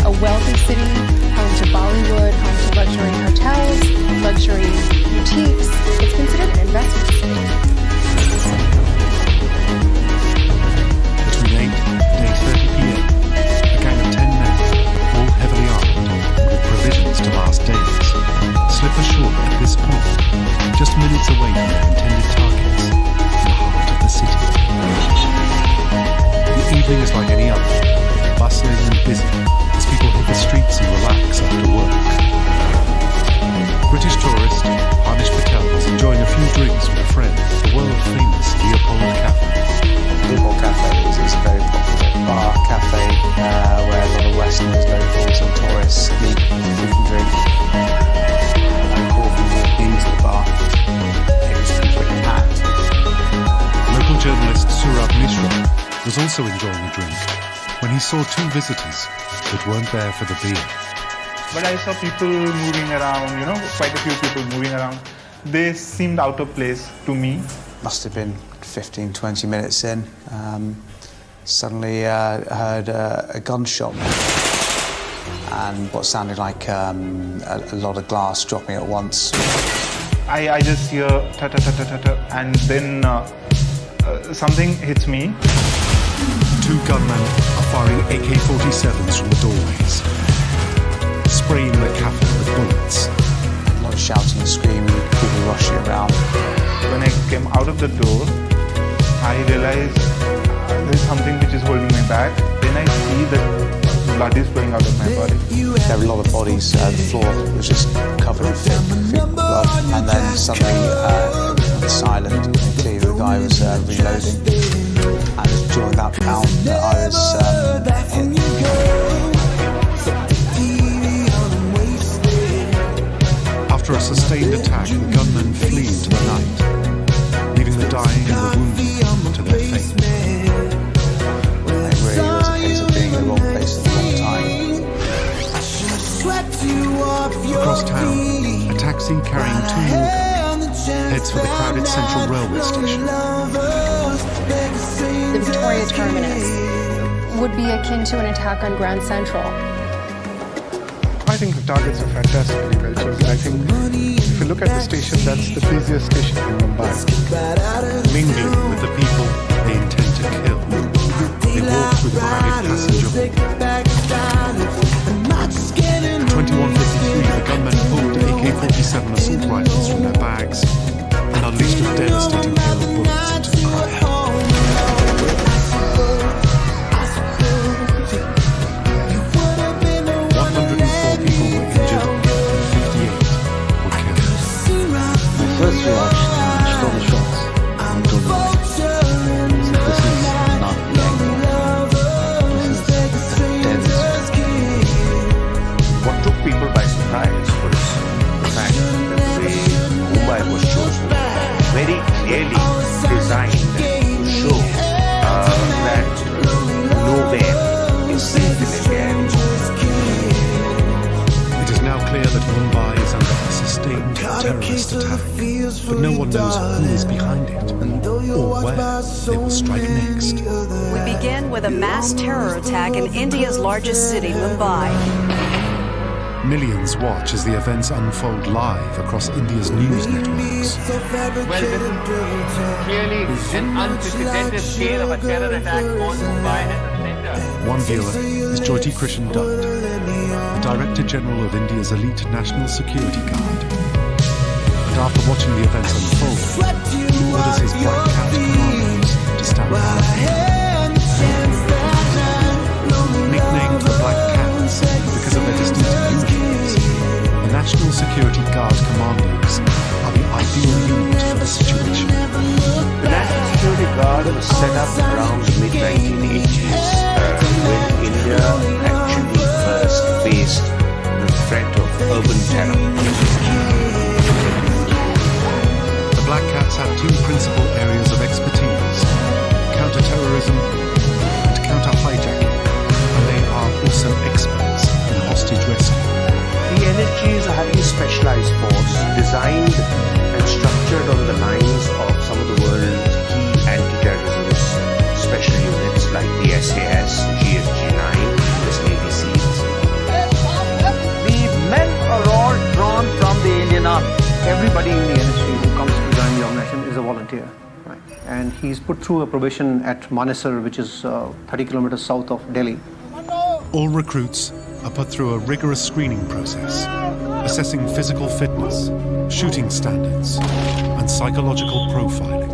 S5: a wealthy city, home to Bollywood, home to luxury hotels, luxury boutiques. It's considered an investment city.
S1: Between 8 and 8:30 p.m., a gang of 10 men, all heavily armed, with provisions to last days, slip ashore at this point, just minutes away from their intended targets, in the heart of the city. The evening is like any other, bustling and busy, as people hit the streets and relax after work. British tourist Hamish Patel is enjoying a few drinks with a friend at the world-famous Leopold Cafe.
S23: Leopold Cafe is a very popular bar cafe where a lot of Westerners, locals and tourists meet, food and drink. I called and walked into the bar. It was completely packed.
S1: Local journalist Surab Mishra was also enjoying a drink when he saw two visitors that weren't there for the beer.
S25: But I saw people moving around, quite a few people moving around. They seemed out of place to me.
S23: Must have been 15, 20 minutes in. Suddenly heard a gunshot and what sounded like a lot of glass dropping at once.
S25: I just hear ta-ta-ta-ta-ta, and then something hits me.
S1: Two gunmen are firing AK-47s from the doorways, spraying the cafe with bullets.
S23: A lot of shouting and screaming, people rushing around.
S25: When I came out of the door, I realized there's something which is holding me back. Then I see that blood is flowing out of my body.
S23: There were a lot of bodies. The floor was just covered in thick blood. And then suddenly it was silent. And clearly the guy was reloading. And during that round, I was hit.
S1: After a sustained attack, the gunmen flee into the night, leaving the dying and the wounded to their fate.
S23: It really was a case of being in the wrong place at the wrong time.
S1: Across town, a taxi carrying two more guns heads for the crowded central railway station.
S5: The Victoria Terminus would be akin to an attack on Grand Central.
S25: I think the targets are fantastically well chosen. I think if you look at the station, that's the busiest station in Mumbai.
S1: Mingling with the people they intend to kill, they walk through the crowded passenger hall. 21:53, the gunmen pulled AK-47 assault rifles from their bags and
S8: designed to show that nowhere is safe in India.
S1: It is now clear that Mumbai is under a sustained terrorist attack, but no one knows who is behind it or where they will strike next.
S11: We begin with a mass terror attack in India's largest city, Mumbai.
S1: Millions watch as the events unfold live across India's news networks.
S12: Well, this is clearly an unprecedented scale of a terror attack on Mumbai and the center.
S1: One viewer is Jyoti Krishan Dutt, the Director General of India's elite National Security Guard. And after watching the events unfold, he orders his Black Cat commandos to stand down. Nicknamed the Black Cats because of their distinctive uniforms, the National Security Guard commandos are the ideal unit for the situation.
S8: The National Security Guard was set up around mid-1980s when India actually first faced the threat of urban terror.
S1: The Black Cats have two principal areas of expertise: counter-terrorism and counter-hijacking, and they are also experts in hostage rescue.
S8: The NSG is a highly specialized force designed and structured on the lines of some of the world's key anti-terrorism special units like the SAS, GSG-9, the Navy SEALs.
S13: The men are all drawn from the Indian Army.
S15: Everybody in the NSG who comes to join the organization is a volunteer, right? And he's put through a probation at Manesar, which is 30 kilometers south of Delhi.
S1: All recruits are put through a rigorous screening process, assessing physical fitness, shooting standards, and psychological profiling.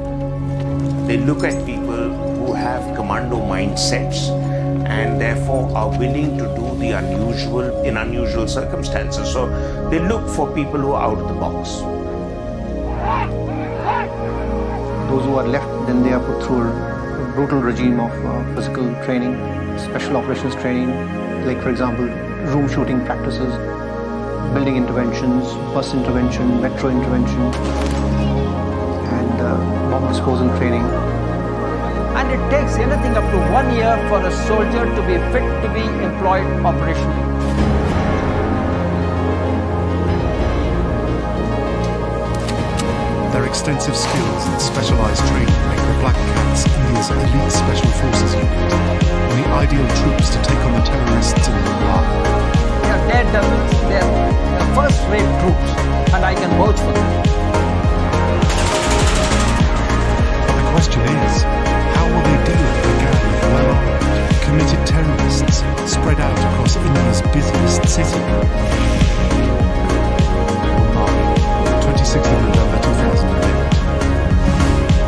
S8: They look at people who have commando mindsets and therefore are willing to do the unusual in unusual circumstances. So they look for people who are out of the box.
S15: Those who are left, then they are put through a brutal regime of physical training, special operations training, like for example, room shooting practices, building interventions, bus intervention, metro intervention, and bomb disposal training.
S13: And it takes anything up to 1 year for a soldier to be fit to be employed operationally.
S1: Their extensive skills and specialized training make the Black Cats India's elite special forces unit and the ideal troops to take on the terrorists in Mumbai.
S13: They are daredevils, they are first-rate troops, and I can vouch for them.
S1: But the question is, how will they deal with a gang of well-armed, committed terrorists spread out across India's busiest city? Mumbai, 26th of November 2008.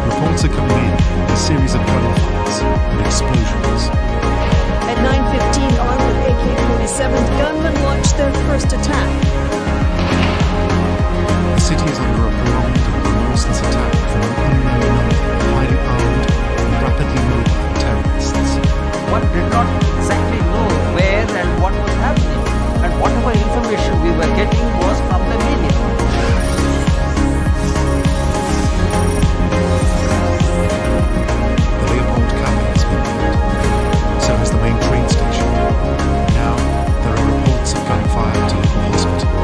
S1: Reports are coming in a series of gunfights and explosions.
S11: At 9:15, armed with AK-47s, gunmen launched their first attack.
S1: The city is under a prolonged and remorseless attack from an unknown number of highly armed and rapidly mobile terrorists.
S13: One did not exactly know where and what was happening, and whatever information we were getting was from the media.
S1: The Leopold Cafe has been bombed. So is the main train station. Now there are reports of gunfire at a local hospital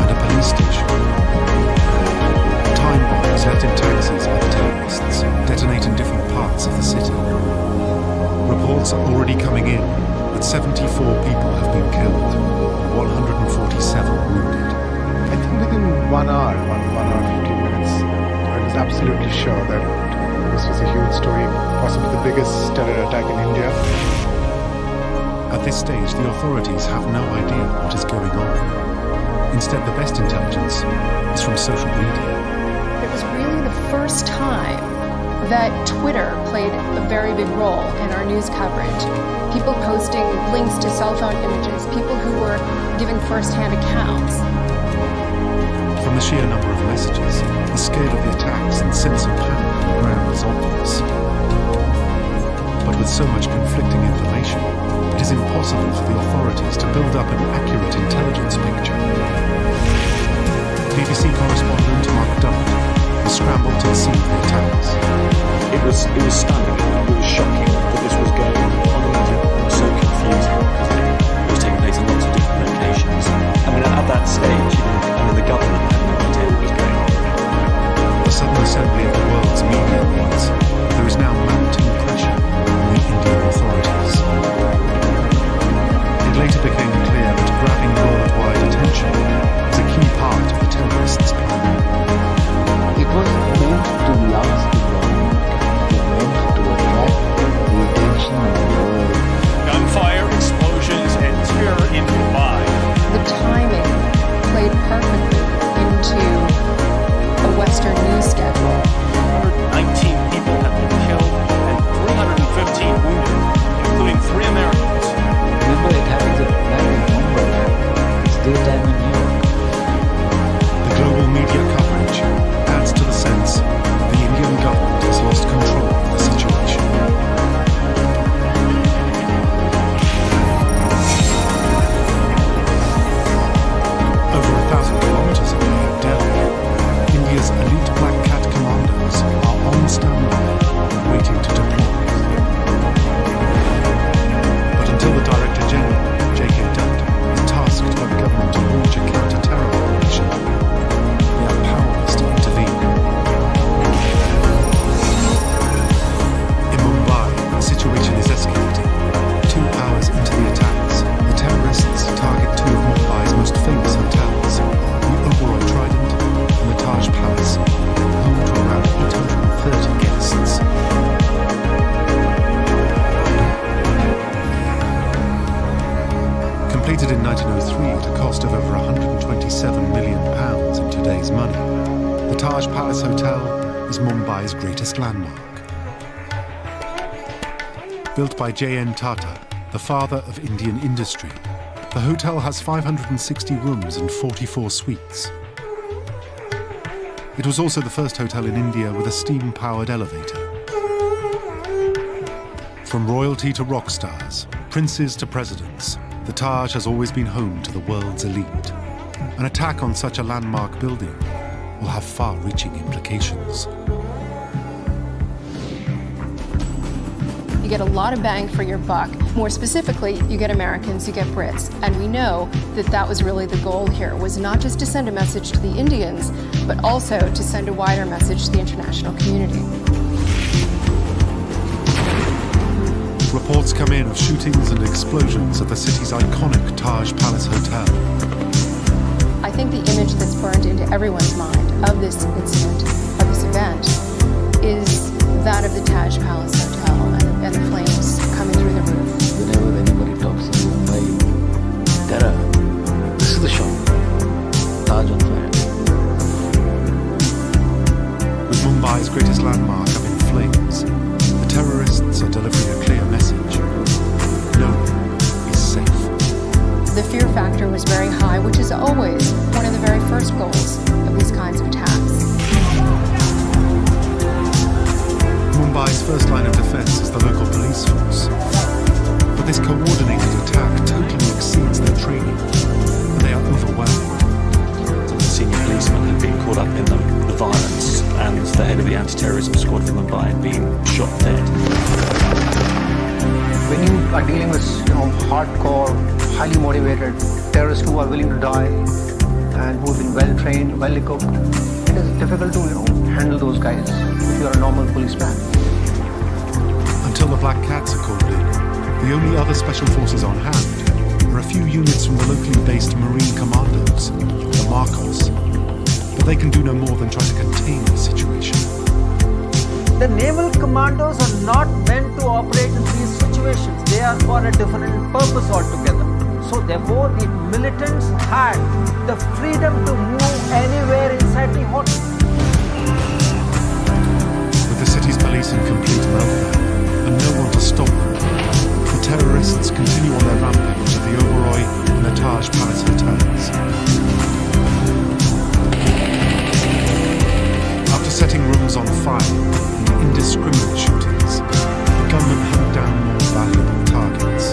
S1: and a police station. Time bombs left in taxis by the terrorists detonate in different parts of the city. Reports are already coming in that 74 people have been killed, 147 wounded.
S26: I think within 1 hour, 1 hour 15 minutes, I was absolutely sure that this was a huge story, possibly the biggest terror attack in India.
S1: At this stage, the authorities have no idea what is going on. Instead, the best intelligence is from social media.
S5: It was really the first time that Twitter played a very big role in our news coverage. People posting links to cell phone images, people who were giving first-hand accounts.
S1: From the sheer number of messages, the scale of the attacks and sense of panic on the ground is obvious. But with so much conflicting information, it is impossible for the authorities to build up an accurate intelligence picture. BBC correspondent Mark Dummett has scrambled to the scene of the attacks.
S24: It was stunning, it was shocking that this was going on in Egypt. It was so confusing because it was taking place in lots of different locations. I mean, at that stage, the government had no idea what was going on.
S1: The sudden assembly of the world's media means there is now mounting pressure on the Indian authorities. It later became clear that grabbing worldwide attention was a key part of the terrorists' plan.
S4: It was meant to last long. It meant to attract the attention of the world.
S9: Gunfire, explosions, and terror in Mumbai.
S5: The timing played perfectly into a Western news schedule.
S9: 119 people have been killed and 315 wounded, including 3 Americans.
S4: Remember, it happens at night in Mumbai. It's daytime in New York.
S1: The global media coverage adds to the sense the Indian government has lost control of the situation. Over 1,000 kilometers away in Delhi, India's elite Black Cat commandos are on standby, waiting to deploy. But until the Director General, J.K. Dutt, is tasked by the government to launch a counter-terror operation, they are powerless to intervene. In Mumbai, the situation is escalating. 2 hours into the attacks, the terrorists target 2 of Mumbai's most famous hotels, the Oberoi Trident and the Taj Palace, home to around 830 guests. Completed in 1903 at a cost of over £127 million in today's money, the Taj Palace Hotel is Mumbai's greatest landmark. Built by J.N. Tata, the father of Indian industry, the hotel has 560 rooms and 44 suites. It was also the first hotel in India with a steam-powered elevator. From royalty to rock stars, princes to presidents, the Taj has always been home to the world's elite. An attack on such a landmark building will have far-reaching implications.
S5: You get a lot of bang for your buck. More specifically, you get Americans, you get Brits. And we know that that was really the goal here, was not just to send a message to the Indians, but also to send a wider message to the international community.
S1: Reports come in of shootings and explosions at the city's iconic Taj Palace Hotel.
S5: I think the image that's burned into everyone's mind of this incident, of this event, is that of the Taj Palace Hotel and the flames coming through the roof.
S4: Whenever anybody talks in Mumbai, terror, this is the shot. Taj on fire.
S1: With Mumbai's greatest landmark up in flames, the terrorists are delivering a clear message. No one is safe.
S5: The fear factor was very high, which is always one of the very first goals of these kinds of attacks.
S1: Mumbai's first line of defense is the local police force. But this coordinated attack totally exceeds their training, and they are overwhelmed.
S24: Some of the senior policemen had been caught up in the violence, and the head of the anti-terrorism squad from Mumbai had been shot dead.
S15: When you are dealing with hardcore, highly motivated terrorists who are willing to die and who have been well trained, well equipped, it is difficult to handle those guys if you are a normal policeman.
S1: Until the Black Cats are called in, the only other special forces on hand are a few units from the locally based Marine Commandos, the Marcos. But they can do no more than try to contain the situation.
S13: The naval commandos are not meant to operate in these situations. They are for a different purpose altogether. So therefore, the militants had the freedom to move anywhere inside the hotel.
S1: With the city's police in complete meltdown and no one to stop them, the terrorists continue on their rampage at the Oberoi and the Taj Palace hotels. After setting rooms on fire in indiscriminate shootings, the gunmen hunt down more valuable targets.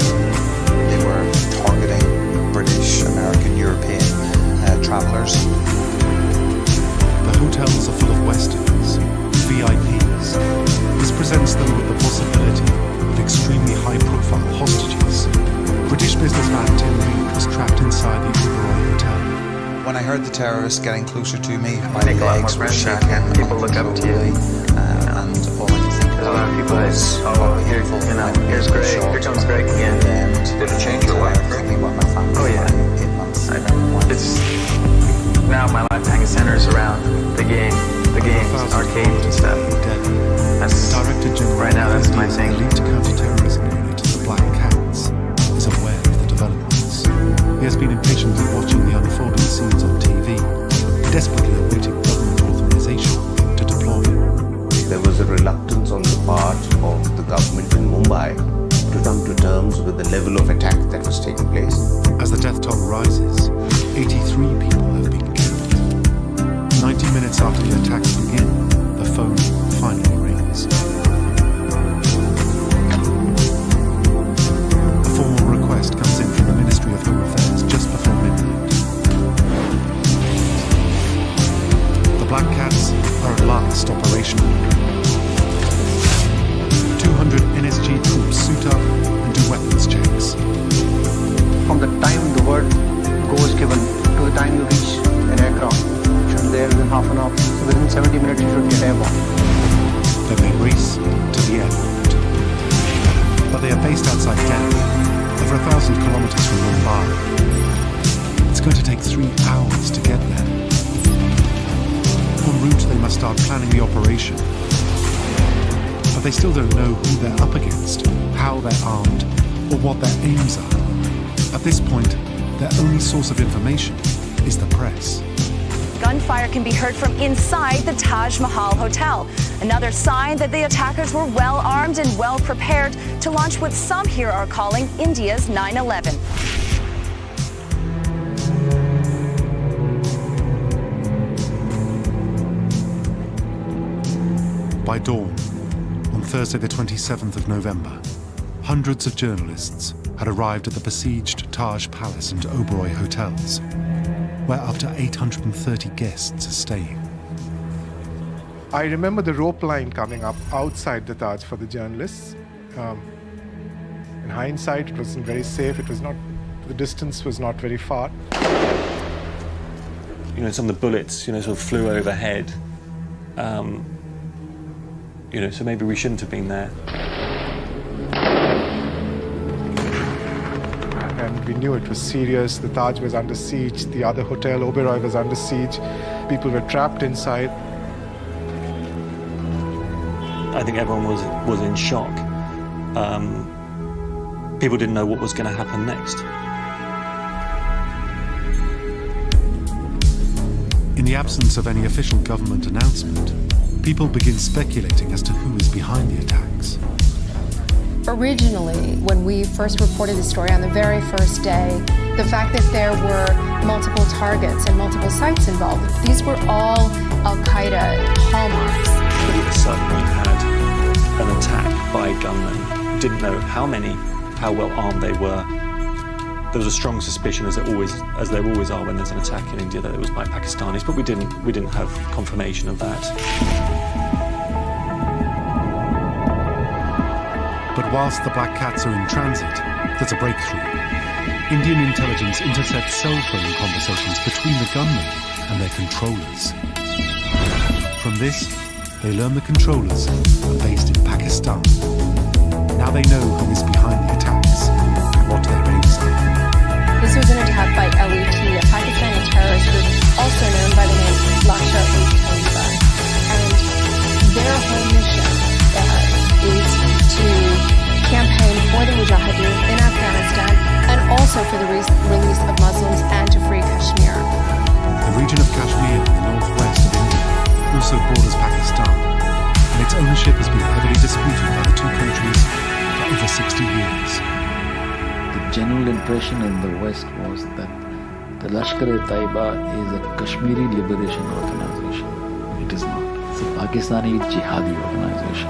S23: They were targeting British, American, European travellers.
S1: The hotels are full of Westerns, VIPs. This presents presents them with the possibility of extremely high-profile hostages. British businessman Tim Reed was trapped inside the Oberoi Hotel.
S23: When I heard the terrorists getting closer to me, my legs were shaking. People look up to you, and all I could think of was,
S12: here's Greg. Here comes Greg again.
S23: Did it change your life? Thinking about my family.
S12: Oh yeah. 8 months. It's now my life kind of centers around the games, arcades and stuff. That's
S1: Director General
S12: right now. That's my thing.
S1: Elite counter-terrorism unit, the Black Cats, is aware of the developments. He has been impatiently watching the unfolding scenes on TV, desperately awaiting government authorization to deploy.
S8: There was a reluctance on the part of the government in Mumbai to come to terms with the level of attack that was taking place.
S1: As the death toll rises, 83 people have been killed. 90 minutes after the attacks begin, the phone finally rings. A formal request comes in from the Ministry of Home Affairs just before midnight. The Black Cats are at last operational. 200 NSG troops suit up and do weapons checks.
S15: From the time the word go is given to the time you reach an aircraft, you should be there within half an hour. So within 70 minutes you should get airborne.
S1: Then they race to the airport. But they are based outside Delhi, over 1,000 kilometers from Mumbai. It's going to take 3 hours to get there. En route, they must start planning the operation. But they still don't know who they're up against, how they're armed, or what their aims are. At this point, their only source of information is the press.
S10: Gunfire can be heard from inside the Taj Mahal Hotel. Another sign that the attackers were well armed and well prepared to launch what some here are calling India's 9/11.
S1: By dawn, on Thursday the 27th of November, hundreds of journalists had arrived at the besieged Taj Palace and Oberoi hotels, where up to 830 guests are staying.
S26: I remember the rope line coming up outside the Taj for the journalists. In hindsight, it wasn't very safe. The distance was not very far.
S24: Some of the bullets, sort of flew overhead. So maybe we shouldn't have been there.
S26: And we knew it was serious. The Taj was under siege. The other hotel, Oberoi, was under siege. People were trapped inside.
S24: I think everyone was in shock. People didn't know what was going to happen next.
S1: In the absence of any official government announcement, people begin speculating as to who is behind the attacks.
S5: Originally, when we first reported the story on the very first day, the fact that there were multiple targets and multiple sites involved, these were all Al-Qaeda hallmarks.
S24: All of a sudden we had an attack by gunmen. We didn't know how many, how well armed they were. There was a strong suspicion, as there always are when there's an attack in India, that it was by Pakistanis, but we didn't have confirmation of that.
S1: But whilst the Black Cats are in transit, there's a breakthrough. Indian intelligence intercepts cell phone conversations between the gunmen and their controllers. From this, they learn the controllers are based in Pakistan. Now they know who is behind the attacks and what their aims are.
S5: This was an attack by LET, a Pakistani terrorist group also known by the name Lashkar-e-Taiba. And their whole mission is to campaign for the Mujahideen in Afghanistan and also for the release of Muslims and to free Kashmir.
S1: The region of Kashmir in the northwest of India also borders Pakistan, and its ownership has been heavily disputed by the two countries for over 60 years.
S14: The general impression in the West was that the Lashkar-e-Taiba is a Kashmiri liberation organization. It is not. It's a Pakistani jihadi organization.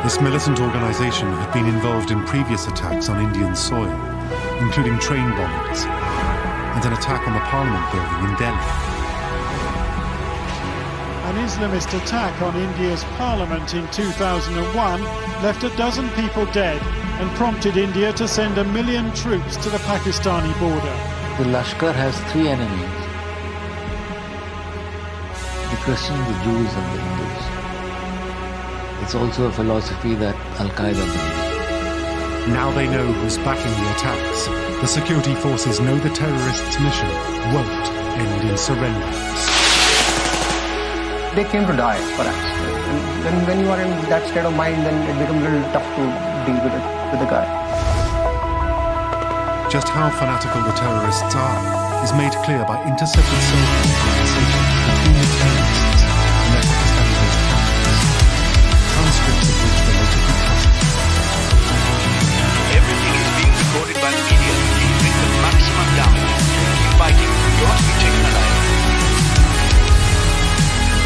S1: This militant organization had been involved in previous attacks on Indian soil, including train bombings and an attack on the Parliament building in Delhi.
S26: And
S16: an Islamist attack on India's parliament in 2001 left a dozen people dead and prompted India to send 1 million troops to the Pakistani border.
S14: The Lashkar has three enemies: the Christians, the Jews and the Hindus. It's also a philosophy that Al-Qaeda believes.
S1: Now they know who's backing the attacks. The security forces know the terrorists' mission won't end in surrender.
S15: They came to die, perhaps. And when you are in that state of mind, then it becomes a little tough to deal with the guy.
S1: Just how fanatical the terrorists are is made clear by intercepted cell phone conversations between the terrorists and their Pakistani-based partners, transcripts of which were later declassified.
S17: Everything is being recorded by the media to inflict the maximum damage. Keep fighting. You want to be taken alive.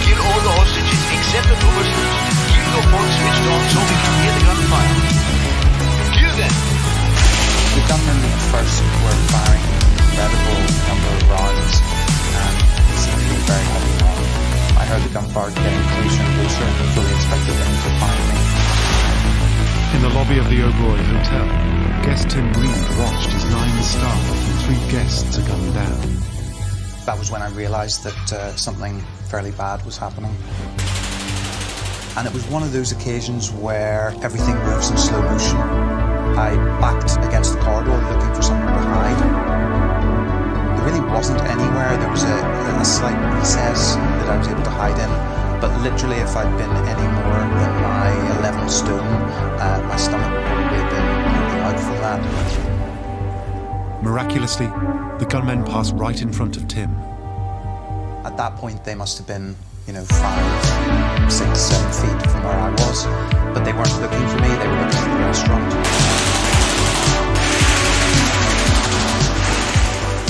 S17: Kill all the hostages except the two Muslims. Keep your phones switched on so we can hear the gunfire. Kill them.
S23: The gunmen first were firing an incredible number of rounds, and it seemed to be very heavy round. I heard the gunfire getting closer and closer, and fully expected them to find me.
S1: In the lobby of the Oberoi Hotel, guest Tim Reed watched as 9 staff and 3 guests are gunned down.
S23: That was when I realised that something fairly bad was happening. And it was one of those occasions where everything moves in slow motion. I backed against the corridor looking for somewhere to hide. There really wasn't anywhere. There was a slight recess that I was able to hide in, but literally if I'd been any more than my 11 stone, my stomach would probably have been moving out from that.
S1: Miraculously, the gunmen passed right in front of Tim.
S23: At that point they must have been 5, 6, 7 feet from where I was, but they weren't looking for me, they were looking for the restaurant.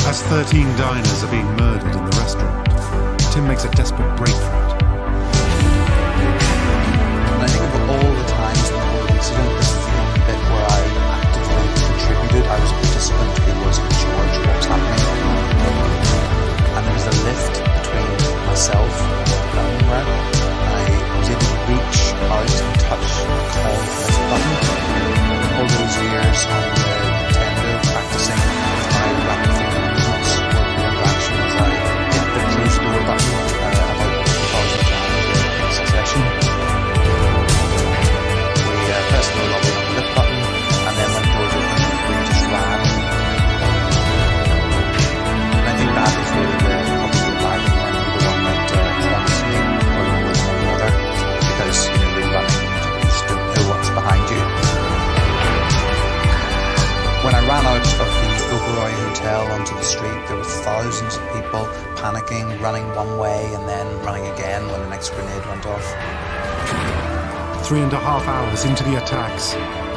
S1: As 13 diners are being murdered in the restaurant, Tim makes a desperate break for it.
S23: And I think of all the times in the whole incident, this was the bit where I actively contributed. I was a participant who was in charge of what was happening. And there was a lift between myself and the dining room. I was able to reach out and touch the call lift button. All those years on the tender practicing my rapid finger movements were into action as I hit the close door button about 1,000 times in succession. We pressed the lobby on the lift button, and then when the doors opened, we just ran. And I think that is really probably the bag of money, the one that haunts me more than any other, because you're running, you just don't know what's behind you. When I ran out of the Oberoi Hotel onto the street, there were thousands of people panicking, running one way and then running again when the next grenade went off.
S1: 3.5 hours into the attacks,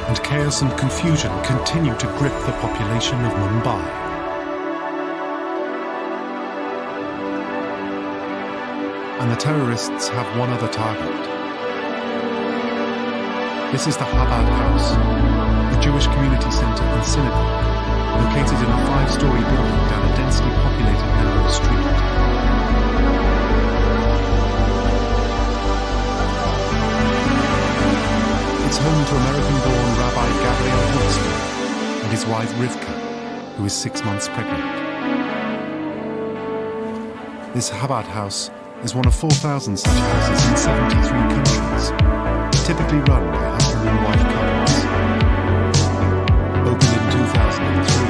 S1: and chaos and confusion continue to grip the population of Mumbai. And the terrorists have one other target. This is the Chabad House, a Jewish community centre and synagogue, located in a 5-story building down a densely populated narrow street. It's home to American-born Rabbi Gabriel Holtzman and his wife Rivka, who is 6 months pregnant. This Chabad House is one of 4,000 such houses in 73 countries, typically run by husband and wife couples. Opened in 2003,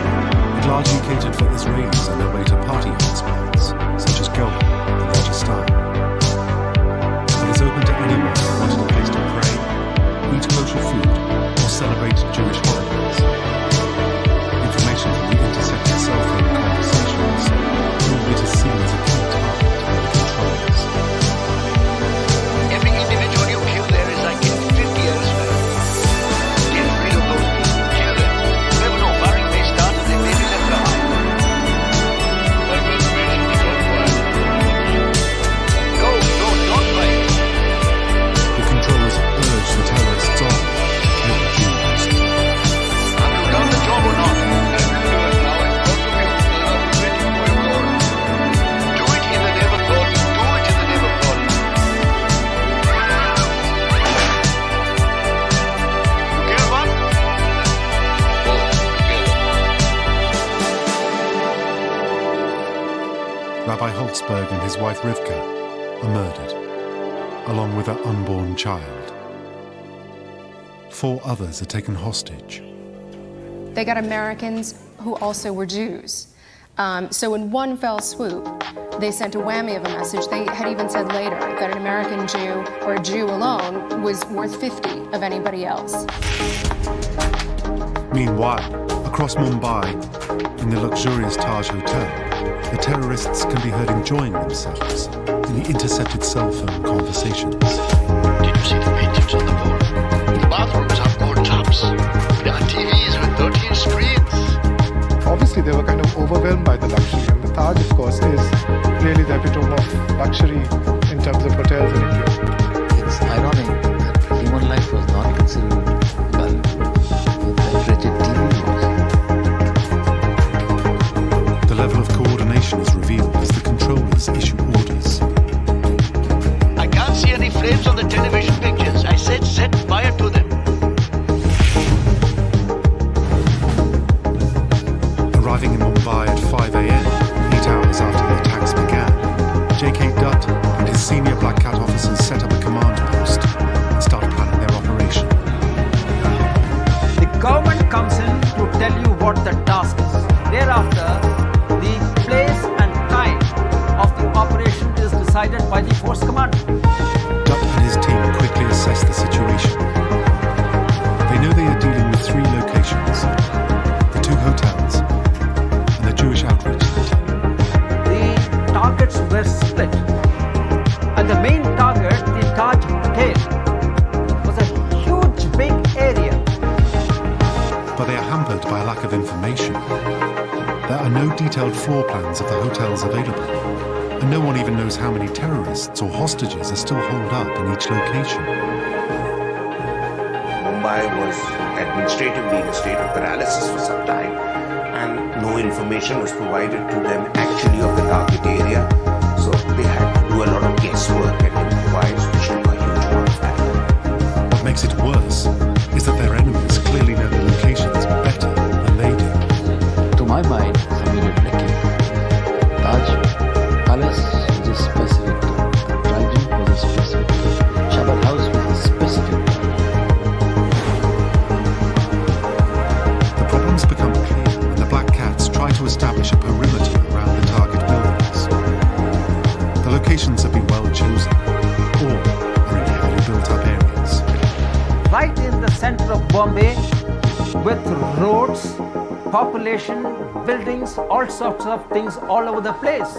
S1: it largely catered for Israelis on their way to party hotspots, such as Goa and Rajasthan. But it's open to anyone who wanted a place to pray, eat kosher food, or celebrate Jewish holidays. Information from the intercepted cell phone conversations prove it is seen as a key target by the controllers.
S17: Every individual you kill there is like 50 elsewhere. Get rid of those people. Kill them. You never know. Firing may start and they may be left behind. Like reservation
S1: Petersburg and his wife Rivka are murdered, along with their unborn child. 4 others are taken hostage.
S5: They got Americans who also were Jews. So in one fell swoop, they sent a whammy of a message. They had even said later that an American Jew or a Jew alone was worth 50 of anybody else.
S1: Meanwhile, across Mumbai, in the luxurious Taj Hotel, the terrorists can be heard enjoying themselves in the intercepted cell phone conversations.
S17: Did you see the paintings on the wall? The bathrooms have gold taps. There are TVs with 13 screens.
S26: Obviously, they were kind of overwhelmed by the luxury, and the Taj, of course, is really the epitome of luxury in terms of hotels in India.
S14: It's ironic that human life was not considered valuable with the wretched TV was.
S1: The level of coordination is revealed as the controllers issue orders.
S17: I can't see any flames on the television pictures. I said set fire to them.
S1: Arriving in Mumbai at 5 a.m., 8 hours after the attacks began, J.K. Dutt and his senior Black Cat officers set up a command post and start planning their operation.
S13: The government comes in to tell you what the task is. Thereafter, the place and time of the operation is decided by the force commander.
S1: Dutt and his team quickly assess the situation. They know they are dealing with 3 locations: the 2 hotels and the Jewish outreach center.
S13: The targets were split, and the main target, the Taj Hotel, was a huge big area.
S1: But they are hampered by a lack of information. There are no detailed floor plans of the hotels available, and no one even knows how many terrorists or hostages are still holed up in each location.
S8: Mumbai was administratively in a state of paralysis for some time, and no information was provided to them actually of the target area. So they had to do a lot of guesswork and improvise, which took a huge amount of time.
S1: What makes it worse is that their enemies clearly know the locations better than they do.
S14: To my mind, Samir Nikki, Taj Palace was a specific target, Dragon was a specific target, Shabbat House was a specific target.
S1: The problems become clear when the Black Cats try to establish a perimeter around the target buildings. The locations have been well chosen, or are in heavily built-up areas.
S13: Right in the center of Bombay, with roads, population, buildings, all sorts of things all over the place.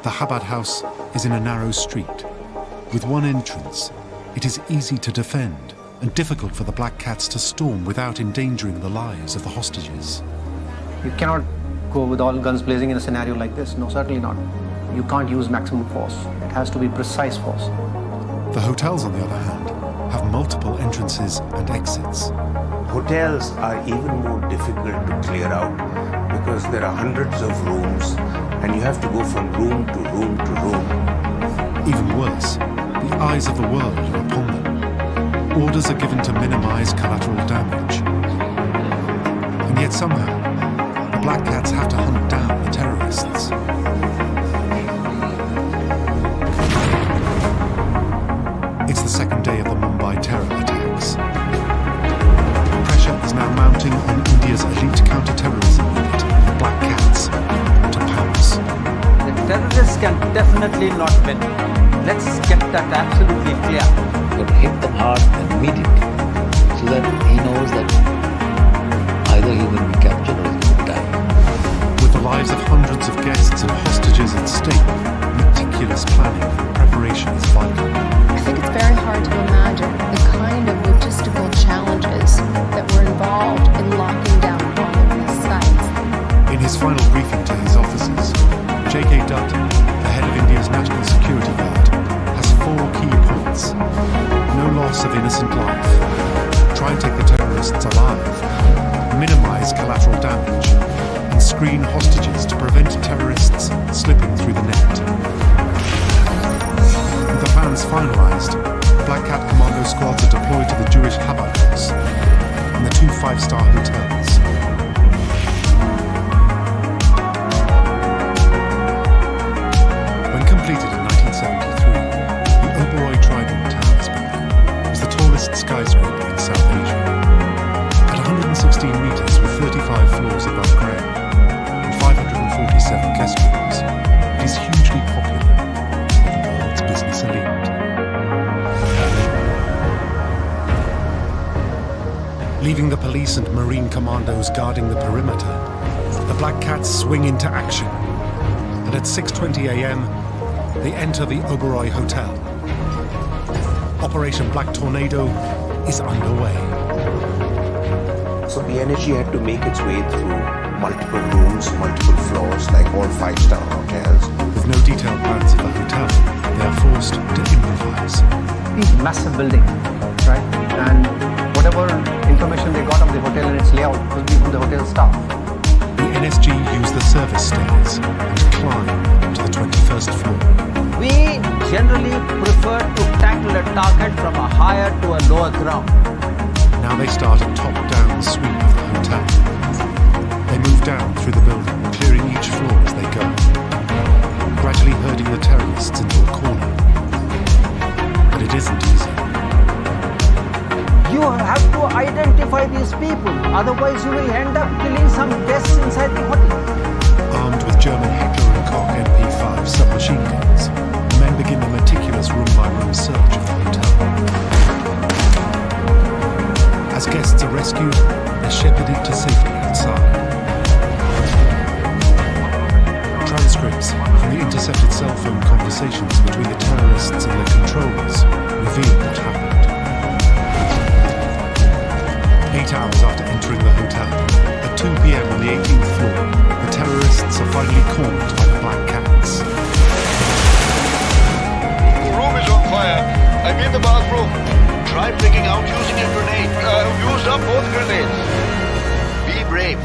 S1: The Chabad House is in a narrow street. With one entrance, it is easy to defend and difficult for the Black Cats to storm without endangering the lives of the hostages.
S15: You cannot go with all guns blazing in a scenario like this. No, certainly not. You can't use maximum force. It has to be precise force.
S1: The hotels, on the other hand, have multiple entrances and exits.
S8: Hotels are even more difficult to clear out because there are hundreds of rooms and you have to go from room to room to room.
S1: Even worse, the eyes of the world are upon them. Orders are given to minimize collateral damage. And yet somehow, the Black Cats have to hunt down the terrorists. It's the second day of the Mumbai terror attacks. Pressure is now mounting on India's elite counter-terrorism unit, the Black Cats, to pounce.
S13: The terrorists can definitely not win. Let's get that absolutely clear.
S14: But hit them hard and immediately, so that he knows that either he will be captured or he will die.
S1: With the lives of hundreds of guests and hostages at stake, meticulous planning and preparation is vital.
S5: I think it's very hard to imagine the kind of logistical challenges that were involved in locking down one of these sites.
S1: In his final briefing to his officers, J.K. Dutt, the head of India's National Security Guard, has 4 key points. No loss of innocent life. Try and take the terrorists alive. Minimize collateral damage. And screen hostages to prevent terrorists slipping through the net. With the plans finalized, Black Cat Commando squads are deployed to the Jewish Chabad House and the 2 5-star hotels. tallest skyscraper in South Asia. At 116 meters with 35 floors above ground and 547 guest rooms, it is hugely popular with the world's business elite. Leaving the police and marine commandos guarding the perimeter, the Black Cats swing into action. And at 6:20 a.m., they enter the Oberoi Hotel. Operation Black Tornado is underway.
S8: So the energy had to make its way through multiple rooms, multiple floors, like all five-star hotels.
S1: With no detailed plans of the hotel, they are forced to improvise.
S15: These massive building, right? And whatever information they got of the hotel and its layout will be from the hotel staff.
S1: The NSG use the service stairs and climb to the 21st floor.
S13: We generally prefer to tackle a target from a higher to a lower ground.
S1: Now they start a top-down sweep of the hotel. They move down through the building, clearing each floor as they go, gradually herding the terrorists into a corner. But it isn't easy.
S13: You have to identify these people, otherwise you will end up killing some guests inside the hotel.
S1: Armed with German Heckler & Koch MP5 submachine guns, the men begin a meticulous room-by-room search of the hotel. As guests are rescued, they're shepherded to safety outside. Transcripts from the intercepted cell phone conversations between the terrorists and their controllers reveal what happened. 8 hours after entering the hotel, at 2 p.m. on the 18th floor, the terrorists are finally cornered by the Black Cats.
S17: The room is on fire. I'm in the bathroom. Try breaking out using a grenade. Used up both grenades. Be brave.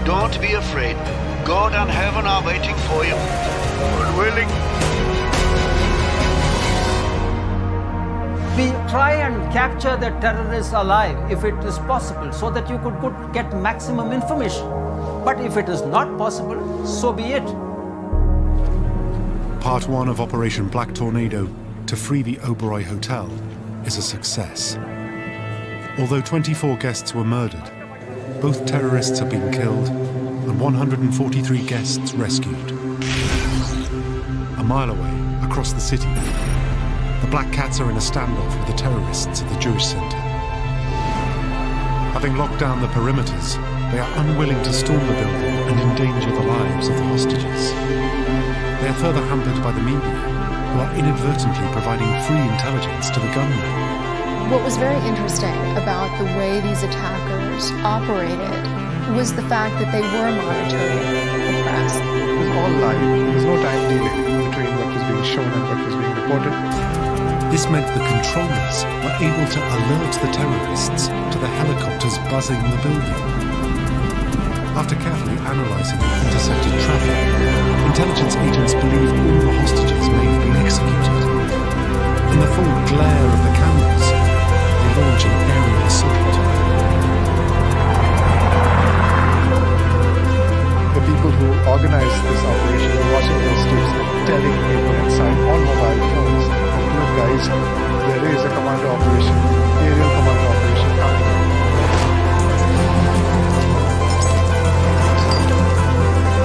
S17: Don't be afraid. God and heaven are waiting for you. God willing.
S13: We try and capture the terrorists alive if it is possible, so that you could get maximum information. But if it is not possible, so be it.
S1: Part 1 of Operation Black Tornado to free the Oberoi Hotel is a success. Although 24 guests were murdered, both terrorists have been killed and 143 guests rescued. A mile away, across the city, the Black Cats are in a standoff with the terrorists at the Jewish Center. Having locked down the perimeters, they are unwilling to storm the building and endanger the lives of the hostages. They are further hampered by the media, who are inadvertently providing free intelligence to the gunmen.
S5: What was very interesting about the way these attackers operated was the fact that they were monitoring the press.
S26: It was all live. There was no time delay between what was being shown and what was being reported.
S1: This meant the controllers were able to alert the terrorists to the helicopters buzzing the building. After carefully analysing the intercepted traffic, intelligence agents believe all the hostages may have been executed. In the full glare of the cameras, they launch an aerial assault.
S26: The people who organized this operation were watching those tapes, telling people inside on mobile phones, look guys, there is a commando operation, aerial commando operation coming.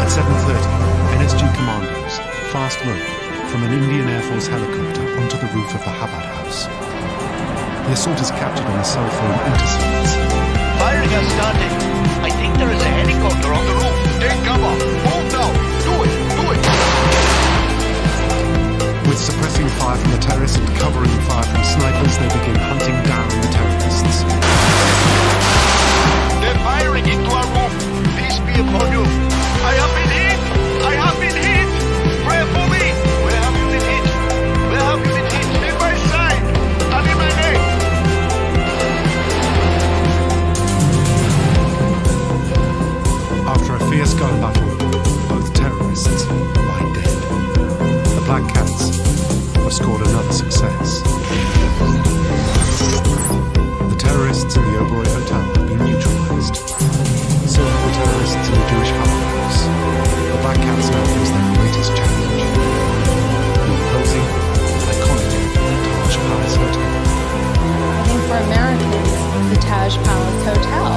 S1: At 7:30, NSG commandos fast rope from an Indian Air Force helicopter onto the roof of the Chabad house. The assault is captured on the cell phone intercepts.
S17: Firing has started. I think there is a helicopter on the roof. Take cover. Move now. Do it. Do it.
S1: With suppressing fire from the terrorists and covering fire from snipers, they begin hunting down the terrorists.
S17: They're firing into our roof. Peace be upon you. I have been hit. I have been hit. Pray for me. Where have you been hit? Where have you been hit? In my side. And in my neck.
S1: After a fierce gun battle, both terrorists lie dead. The Black Cats have scored another success.
S5: Taj Palace Hotel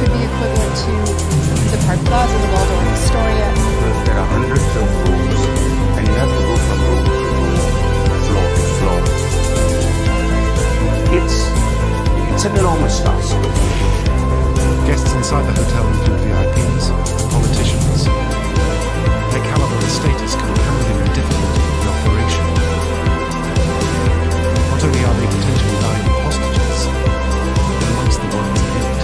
S5: could be equivalent to the Park Plaza, the Waldorf Astoria.
S8: There are hundreds of rooms, and you have to go from room to room, floor to floor. It's an enormous task.
S1: Guests inside the hotel include VIPs and politicians. Their caliber and status compounding the difficulty of the operation. Not only are they potentially valuable hostages, but amongst the ones in it.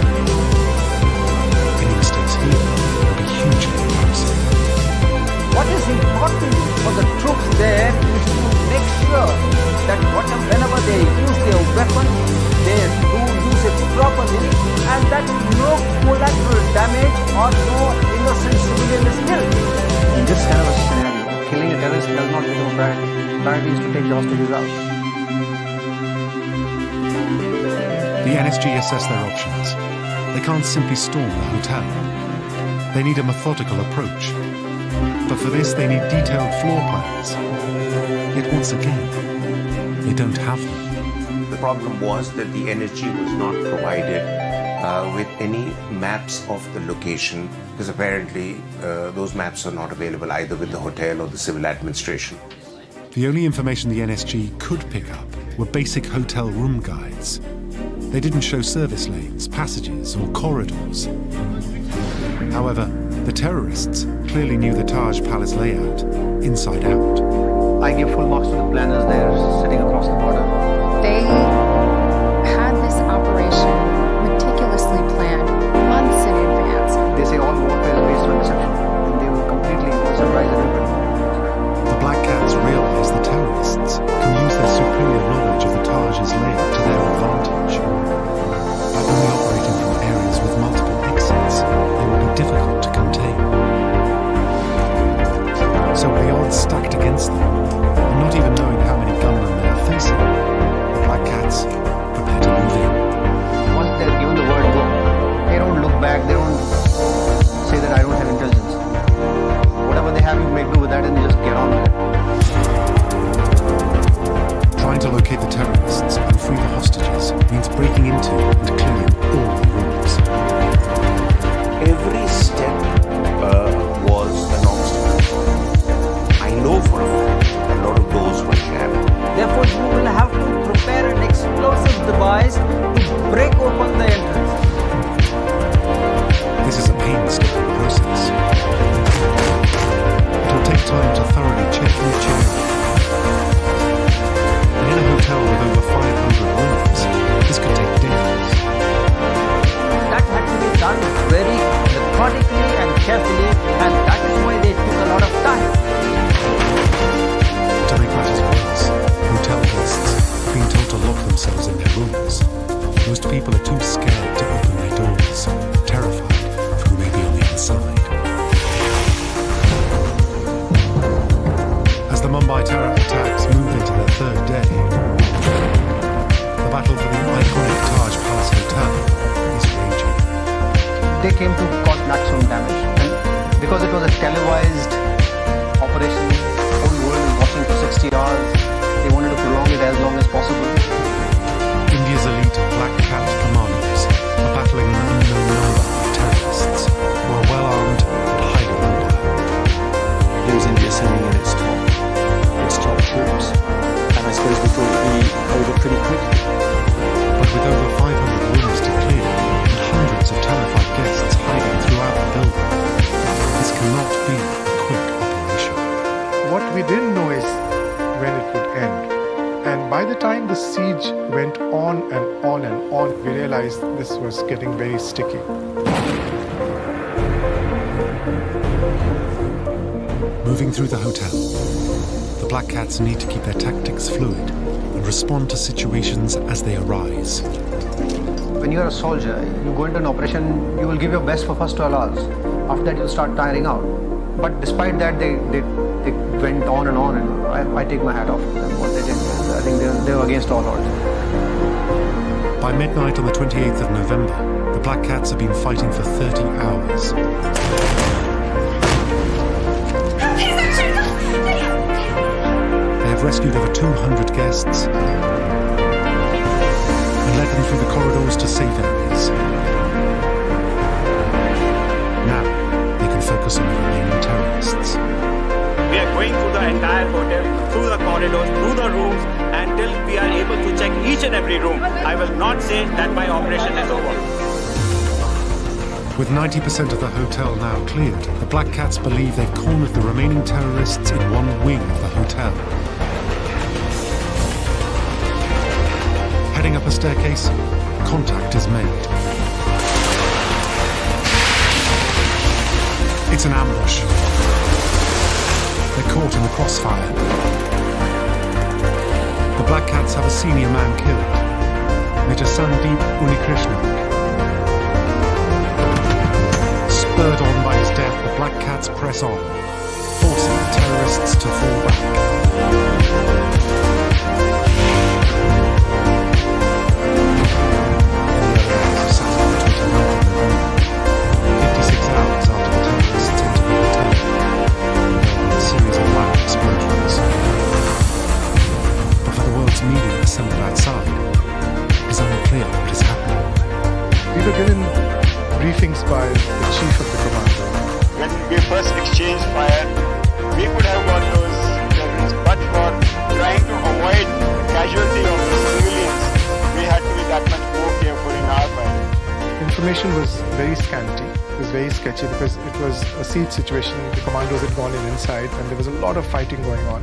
S1: Any mistakes here will be hugely embarrassing.
S13: What is important for the troops there is to make sure that whenever they use their weapon, they do use it properly, and that no collateral damage or no innocent civilian is killed.
S15: In this kind of a scenario, killing a terrorist does not become a priority. Priority is to take the hostages out.
S1: The NSG assess their options. They can't simply storm the hotel. They need a methodical approach. But for this, they need detailed floor plans. Yet once again, they don't have them.
S8: The problem was that the NSG was not provided with any maps of the location, because apparently those maps are not available either with the hotel or the civil administration.
S1: The only information the NSG could pick up were basic hotel room guides. They didn't show service lanes, passages, or corridors. However, the terrorists clearly knew the Taj Palace layout inside out.
S15: I give full marks to the planners there sitting across the border.
S5: They had this operation meticulously planned months in advance.
S15: They say all warfare is based on deception, and they will completely surprise everybody.
S1: The Black Cats realize the terrorists can use their superior knowledge of the Taj's layout to their advantage. By only operating from areas with multiple exits, they will be difficult to contain. So with the odds stacked against them, and not even knowing how many gunmen they are facing, the Black Cats prepare to move in.
S15: Once they're given the word go, they don't look back, they don't say that I don't have intelligence. Whatever they have, you make do with that and you just get on with it.
S1: Trying to locate the terrorists and free the hostages means breaking into and clearing all the rooms.
S8: Every step was an obstacle. I know for a fact a lot of doors were jammed.
S13: Therefore, you will have to prepare an explosive device to break open the entrance.
S1: This is a painstaking process. It will take time to thoroughly check each area. And in a hotel with over 500 rooms, this could take days.
S13: That had to be done very methodically and carefully, and that is why they took a lot of time.
S1: To make matters worse, hotel guests have been told to lock themselves in their rooms. Most people are too scared to open their doors, terrified of who may be on the inside. As the Mumbai terror attacks move into their third day, the battle for the iconic Taj Palace Hotel is raging.
S15: They came to cause maximum damage, and because it was a televised operation, the whole world was watching for 60 hours, they wanted to prolong it as long as possible.
S1: India's elite Black Cat commandos are battling an unknown number of terrorists who are well armed and highly mobile.
S24: Here's India sending in its top troops, and I suppose we thought it would be over pretty quickly.
S1: But with over 500 rooms to clear and hundreds of terrified guests hiding throughout the building, this cannot be a quick operation.
S26: What we didn't know is when it would end. And by the time the siege went on and on and on, we realized this was getting very sticky.
S1: Moving through the hotel, the Black Cats need to keep their tactics fluid and respond to situations as they arise.
S15: When you're a soldier, you go into an operation, you will give your best for first 12 hours. After that, you'll start tiring out. But despite that, they went on, and I take my hat off to them, what they did. I think they were against all odds.
S1: By midnight on the 28th of November, the Black Cats have been fighting for 30 hours. They have rescued over 200 guests and led them through the corridors to safe areas.
S9: corridors, through the rooms, until we are able to check each and every room. I will not say that my operation is over.
S1: With 90% of the hotel now cleared, the Black Cats believe they've cornered the remaining terrorists in one wing of the hotel. Heading up a staircase, contact is made. It's an ambush. They're caught in the crossfire. The Black Cats have a senior man killed, Major Sandeep Unikrishnan. Spurred on by his death, the Black Cats press on, forcing the terrorists to fall back. Media assembled outside. It is unclear what is happening.
S26: We were given briefings by the chief of the commando.
S9: When we first exchanged fire, we could have got those terrorists, but for trying to avoid casualty of the civilians, we had to be that much more careful in our fire.
S26: Information was very scanty. It was very sketchy because it was a siege situation. The commandos had gone in inside and there was a lot of fighting going on.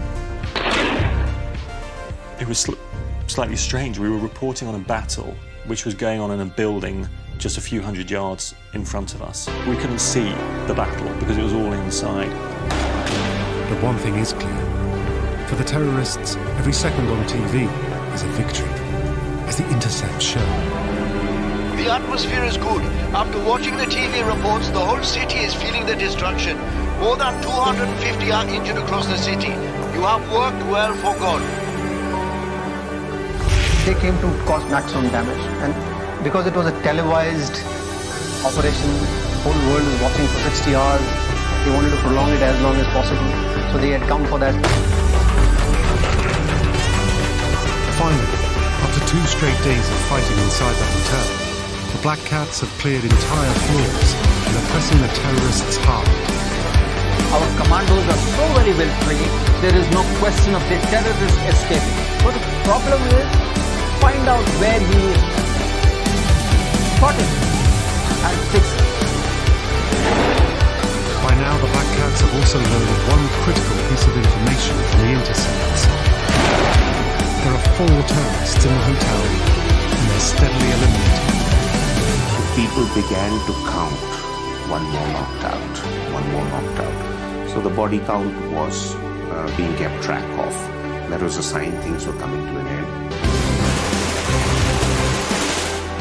S24: It was slightly strange. We were reporting on a battle which was going on in a building just a few hundred yards in front of us. We couldn't see the battle because it was all inside.
S1: But one thing is clear. For the terrorists, every second on TV is a victory, as the intercepts show.
S17: The atmosphere is good. After watching the TV reports, the whole city is feeling the destruction. More than 250 are injured across the city. You have worked well for God.
S15: They came to cause maximum damage, and because it was a televised operation, the whole world was watching for 60 hours. They wanted to prolong it as long as possible, so they had come for that.
S1: Finally, after 2 straight days of fighting inside the hotel, the Black Cats have cleared entire floors and are pressing the terrorists hard.
S13: Our commandos are so very well trained, there is no question of the terrorist escaping. But the problem is, find out where he is, spot him, and fix it.
S1: By now, the Black Cats have also learned one critical piece of information from the intercepts. There are 4 terrorists in the hotel, and they're steadily eliminated.
S8: People began to count. One more knocked out, one more knocked out. So the body count was being kept track of. That was a sign things were coming to an end.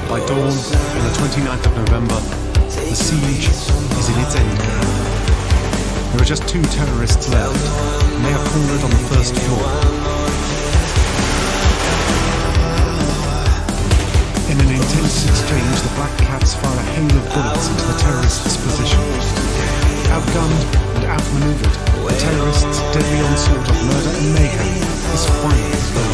S1: By dawn, on the 29th of November, the siege is in its end game. There are just 2 terrorists left, and they are cornered on the first floor. In an intense exchange, the Black Cats fire a hail of bullets into the terrorists' position. Outgunned and outmaneuvered, the terrorists' deadly onslaught of murder and mayhem is finally over.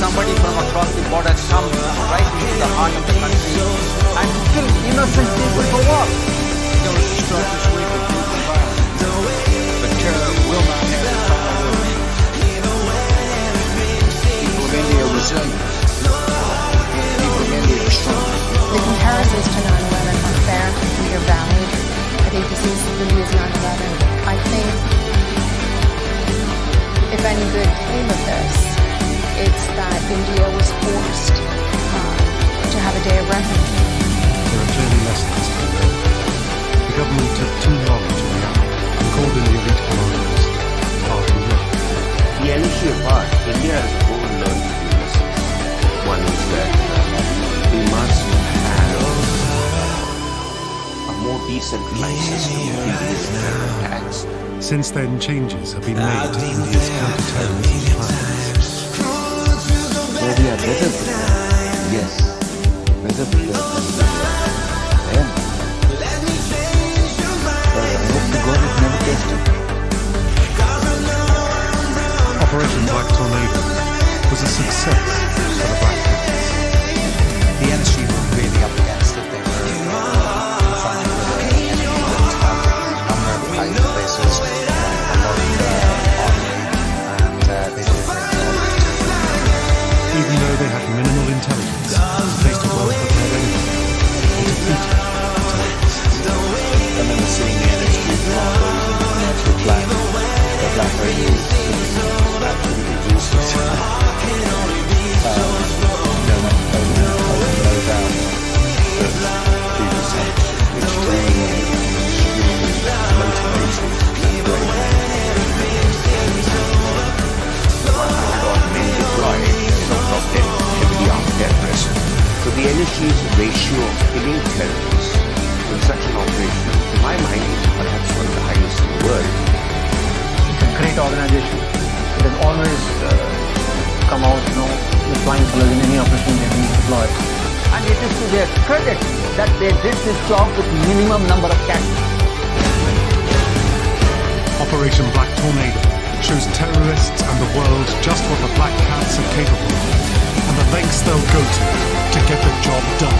S13: Somebody from across the border comes right into the heart of the country and kill innocent people for what?
S12: Don't start this week with brutal violence. The terror will not have its final word. People of India are resilient. People of India are strong.
S5: The comparisons to 9/11 are fair and they're valid. I think this is India's 9/11. I think if any good came of this, it's that India was forced to have a day of reckoning.
S1: There are clearly lessons to be learned. The government took too long to react and called in the elite commandos far too late.
S8: The initial part, India as a whole learned to do lessons. One is that we must have a more decentralized system of dealing with terror attacks.
S1: Since then, changes have been made to India's counter-terrorism plans.
S8: Where we are better prepared, we
S14: yes, whether then, I hope to God it never tested.
S1: Operation Black Tornado was a success for the Black Panthers.
S23: The NSG were really up against it. They were confronted with an enemy that had a number of hiding places, a lot of armory, and they did a great job.
S1: Even though they had minimal intelligence, they faced a well-prepared enemy. They defeated terrorists.
S2: I remember seeing the NSG commandos in the actual flag. The Black Raiders absolutely useless. No doubt that these are extremely motivated and brave.
S8: What made it right is of course heavily armed terrorists. So the NSG's ratio of killing terrorists in such an operation, to my mind, is perhaps one of the highest in the world.
S15: It's a great organization. It has always come out, with flying colors in any operation they have been deployed.
S13: And it is to their credit that they did this job with minimum number of casualties.
S1: Operation Black Tornado shows terrorists and the world just what the Black Cats are capable of, and the lengths they'll go to get the job done.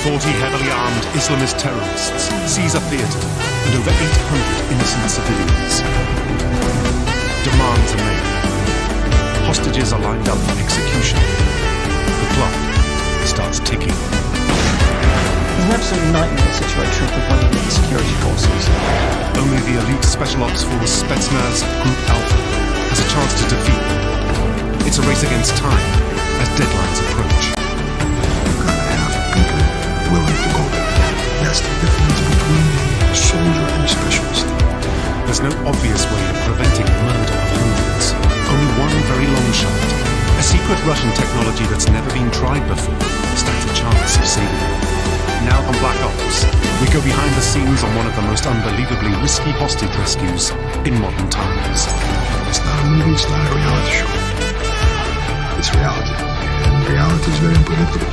S1: 40 heavily armed Islamist terrorists seize a theatre and over 800 innocent civilians. Demands are made. Hostages are lined up for execution. The clock starts ticking.
S11: It's an absolute nightmare situation for one of the security forces.
S1: Only the elite special ops force Spetsnaz Group Alpha has a chance to defeat them. It's a race against time as deadlines approach.
S3: Willing to go there. That's the difference between a soldier and a specialist.
S1: There's no obvious way of preventing the murder of hundreds. Only one very long shot. A secret Russian technology that's never been tried before stands a chance of saving them. Now on Black Ops, we go behind the scenes on one of the most unbelievably risky hostage rescues in modern times.
S3: It's not a movie, it's not a reality show. It's reality. And reality is very unpredictable.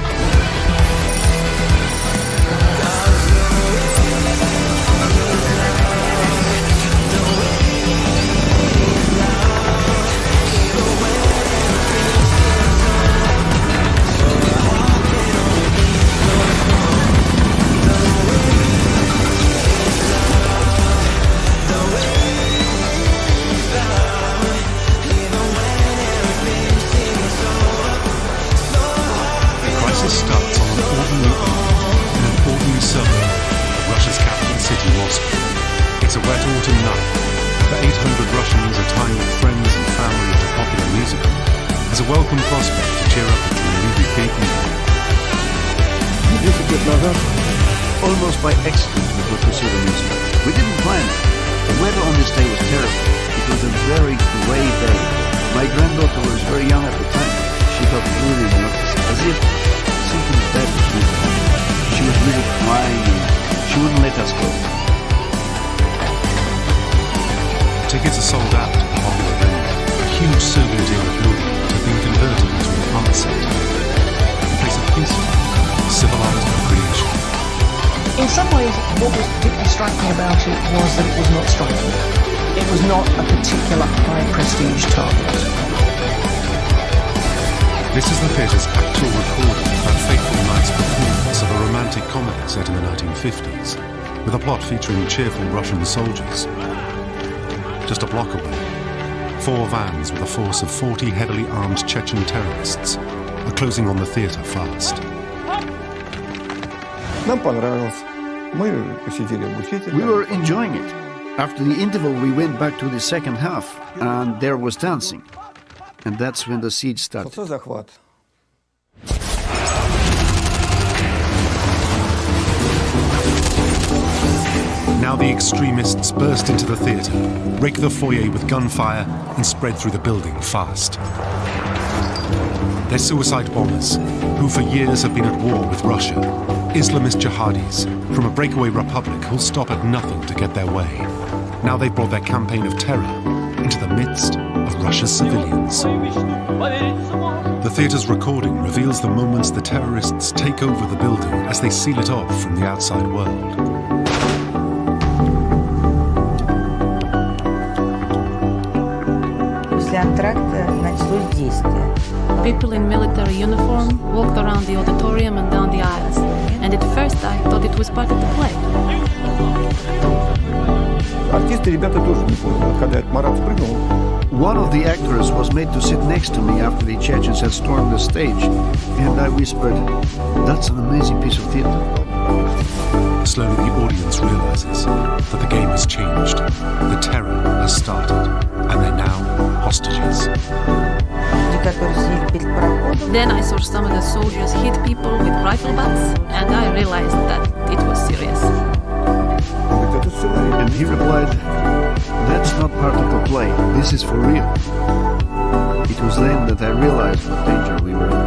S1: Starts on an ordinary evening in an ordinary suburb of Russia's capital city, Moscow. It's a wet autumn night. The 800 Russians are tying with friends and family at a popular musical as a welcome prospect to cheer up a dreary evening.
S18: Almost by accident we got to see the musical. We didn't plan it. The weather on this day was terrible. It was a very grey day. My granddaughter was very young at the time. She felt really nervous, as if something bad was going to happen. She was really crying and she wouldn't let us go.
S1: Tickets are sold out to the popular venue, a huge Soviet-era building that had been converted into an art centre, a place of peaceful, civilized recreation.
S11: In some ways, what was particularly striking about it was that it was not striking. It was not a particular high-prestige target.
S1: This is the theatre's actual recording of that fateful night's performance of a romantic comedy set in the 1950s, with a plot featuring cheerful Russian soldiers. Just a block away, 4 vans with a force of 40 heavily armed Chechen terrorists are closing on the theatre fast.
S19: Нам понравилось. Мы посетили обучение.
S18: We were enjoying it. After the interval, we went back to the second half, and there was dancing. And that's when the siege started.
S1: Now the extremists burst into the theatre, rake the foyer with gunfire, and spread through the building fast. They're suicide bombers, who for years have been at war with Russia. Islamist jihadis from a breakaway republic who'll stop at nothing to get their way. Now they've brought their campaign of terror into the midst of Russia's civilians. The theatre's recording reveals the moments the terrorists take over the building as they seal it off from the outside world.
S6: People in military uniform walked around the auditorium and down the aisles, and at first I thought it was part of the play.
S18: One of the actors was made to sit next to me after the Chechens had stormed the stage, and I whispered, "That's an amazing piece of theater."
S1: Slowly the audience realizes that the game has changed, the terror has started, and they're now hostages.
S6: Then I saw some of the soldiers hit people with rifle butts, and I realized that it was serious.
S18: And he replied, "That's not part of the play, this is for real." It was then that I realized what danger we were in.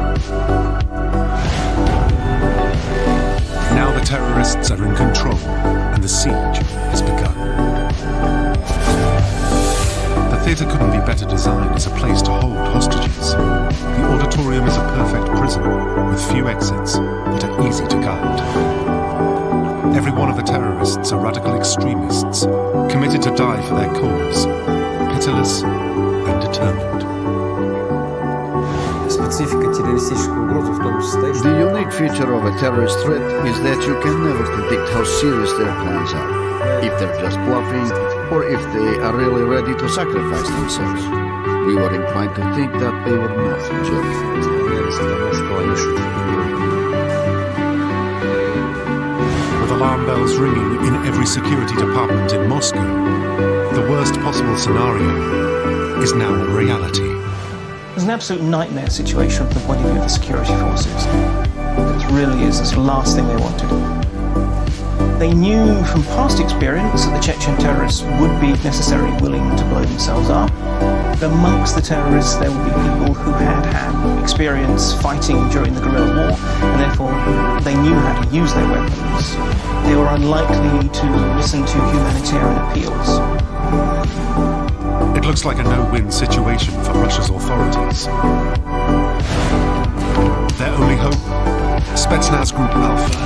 S1: Now the terrorists are in control, and the siege has begun. The theatre couldn't be better designed as a place to hold hostages. The auditorium is a perfect prison, with few exits that are easy to guard. Every one of the terrorists are radical extremists, committed to die for their cause, pitiless and determined.
S18: The unique feature of a terrorist threat is that you can never predict how serious their plans are, if they're just bluffing, or if they are really ready to sacrifice themselves. We were inclined to think that they were not joking.
S1: With alarm bells ringing in every security department in Moscow, the worst possible scenario is now a reality.
S11: It was an absolute nightmare situation from the point of view of the security forces. It really is the last thing they wanted. They knew from past experience that the Chechen terrorists would be necessarily willing to blow themselves up. But amongst the terrorists, there would be people who had had experience fighting during the guerrilla war, and therefore they knew how to use their weapons. They were unlikely to listen to humanitarian appeals.
S1: It looks like a no-win situation for Russia's authorities. Their only hope? Spetsnaz Group Alpha,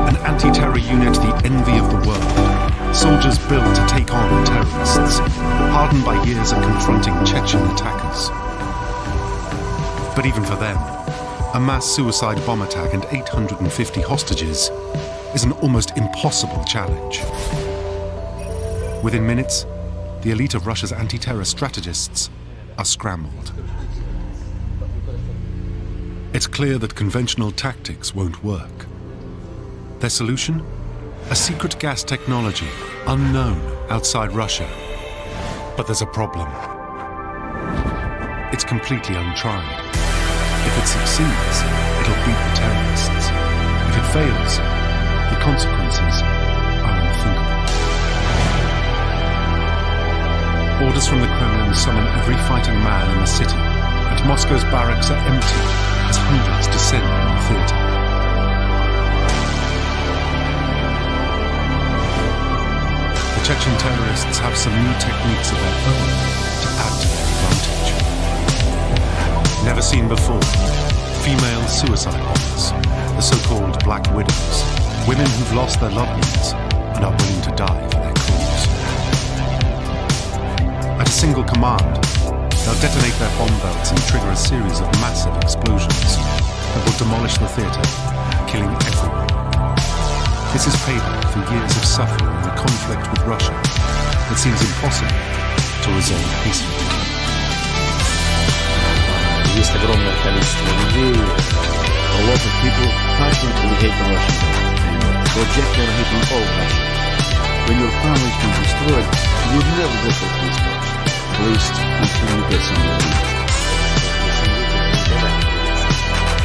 S1: an anti-terror unit, the envy of the world. Soldiers built to take on terrorists, hardened by years of confronting Chechen attackers. But even for them, a mass suicide bomb attack and 850 hostages is an almost impossible challenge. Within minutes, the elite of Russia's anti-terror strategists are scrambled. It's clear that conventional tactics won't work. Their solution? A secret gas technology unknown outside Russia. But there's a problem. It's completely untried. If it succeeds, it'll beat the terrorists. If it fails, the consequences are unthinkable. Orders from the Kremlin summon every fighting man in the city, and Moscow's barracks are empty as hundreds descend on the theatre. The Chechen terrorists have some new techniques of their own to add to their advantage. Never seen before, female suicide bombers, the so-called Black Widows, women who've lost their loved ones and are willing to die for their cause. At a single command, they'll detonate their bomb belts and trigger a series of massive explosions that will demolish the theatre, killing everyone. This is payback for years of suffering in a conflict with Russia that seems impossible to resolve peacefully.
S4: Есть огромное количество людей, a lot of people passionately hate the Russians, project their hate on all Russians.
S18: when your family's been destroyed, you would never go for peace talks, at least until you get some relief.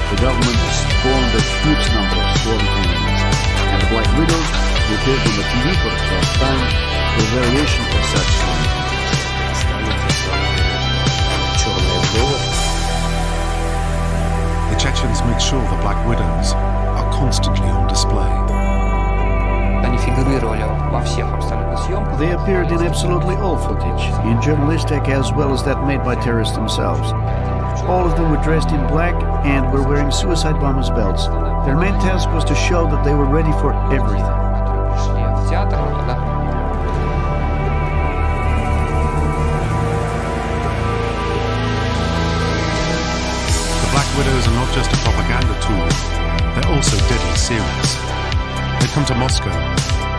S18: The government spawned a huge number of sworn enemies, and the Black Widows, who appeared on the TV for the first time, were a variation of such sworn enemies.
S1: The Chechens make sure the Black Widows are constantly on display.
S18: They appeared in absolutely all footage, in journalistic as well as that made by terrorists themselves. All of them were dressed in black and were wearing suicide bombers' belts. Their main task was to show that they were ready for everything.
S1: The Black Widows are not just a propaganda tool, they're also deadly serious. They come to Moscow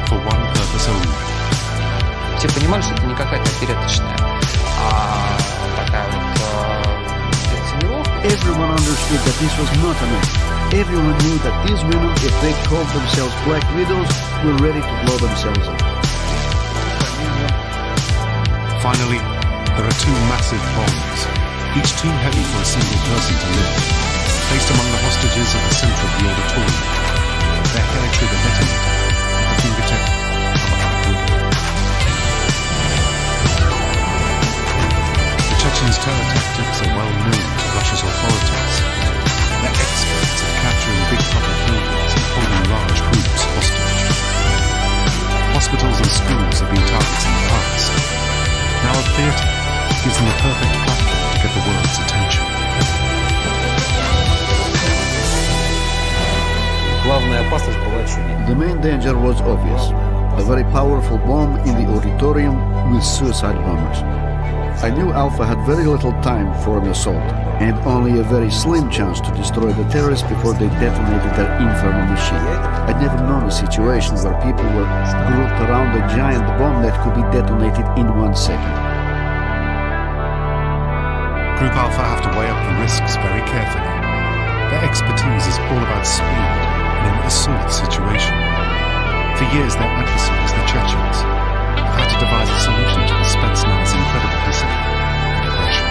S1: for one purpose only.
S12: Все понимали, что это не какая-то опереточная, а такая вот тренировка.
S18: Everyone understood that this was not an act. Everyone knew that these women, if they called themselves Black Widows, were ready to blow themselves up.
S1: Finally, there are two massive bombs, each too heavy for a single person to lift, placed among the hostages at the center of the auditorium. Their hair trigger detonator at the fingertip of a Black Widow. The Chechens' terror tactics are well known to Russia's authorities. They're experts at capturing big public buildings and holding large groups hostage. Hospitals and schools have been targets in the past. Now a theatre gives them a perfect platform to get the world's attention.
S18: The main danger was obvious. A very powerful bomb in the auditorium with suicide bombers. I knew Alpha had very little time for an assault, and only a very slim chance to destroy the terrorists before they detonated their infernal machine. I'd never known a situation where people were grouped around a giant bomb that could be detonated in 1 second.
S1: Group Alpha have to weigh up the risks very carefully. Their expertise is all about speed in an assault situation. For years, their adversaries, the Chechens, have had to devise a solution to the Spetsnaz's incredible discipline and aggression.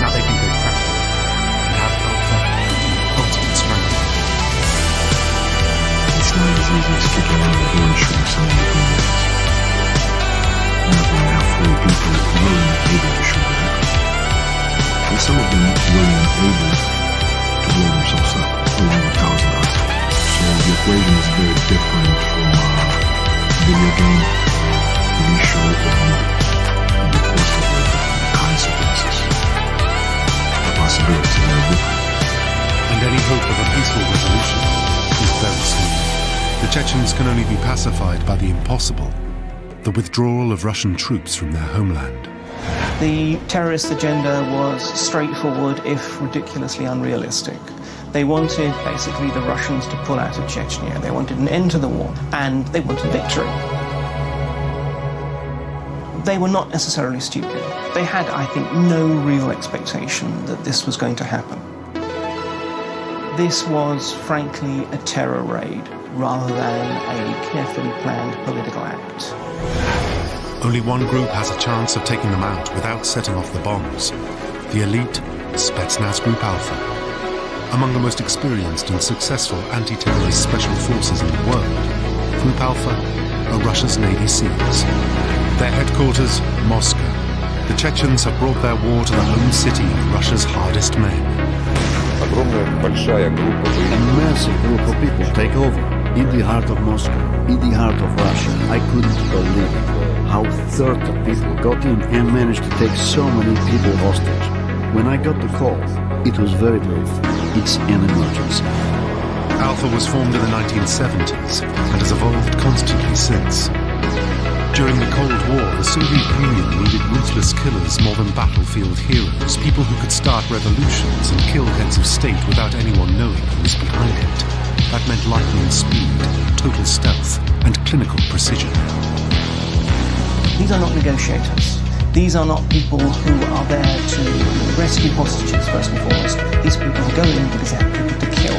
S1: Now they think they've cracked it and have Alpha ultimate strength.
S3: It's not as easy as kicking out the door and shooting someone with guns. Not when you have 4 people willing and able to shoot back. And some of them willing and able to blow themselves up, over 1,000 us. So the equation is very different from a video game, TV show, and the course of the consequences. The possibilities are very different.
S1: And any hope of a peaceful resolution is very small. The Chechens can only be pacified by the impossible, the withdrawal of Russian troops from their homeland.
S11: The terrorist agenda was straightforward, if ridiculously unrealistic. They wanted basically the Russians to pull out of Chechnya. They wanted an end to the war, and they wanted victory. They were not necessarily stupid. They had, I think, no real expectation that this was going to happen. This was, frankly, a terror raid rather than a carefully planned political act.
S1: Only one group has a chance of taking them out without setting off the bombs. The elite Spetsnaz Group Alpha. Among the most experienced and successful anti-terrorist special forces in the world, Group Alpha are Russia's Navy SEALs. Their headquarters, Moscow. The Chechens have brought their war to the home city of Russia's hardest men.
S18: A massive group of people take over, in the heart of Moscow, in the heart of Russia. I couldn't believe it. How 30 people got in and managed to take so many people hostage. When I got the call, it was very brief. It's an emergency.
S1: Alpha was formed in the 1970s and has evolved constantly since. During the Cold War, the Soviet Union needed ruthless killers more than battlefield heroes, people who could start revolutions and kill heads of state without anyone knowing who was behind it. That meant lightning speed, total stealth, and clinical precision.
S11: These are not negotiators. These are not people who are there to rescue hostages, first and foremost. These are people who go in because they have people to kill.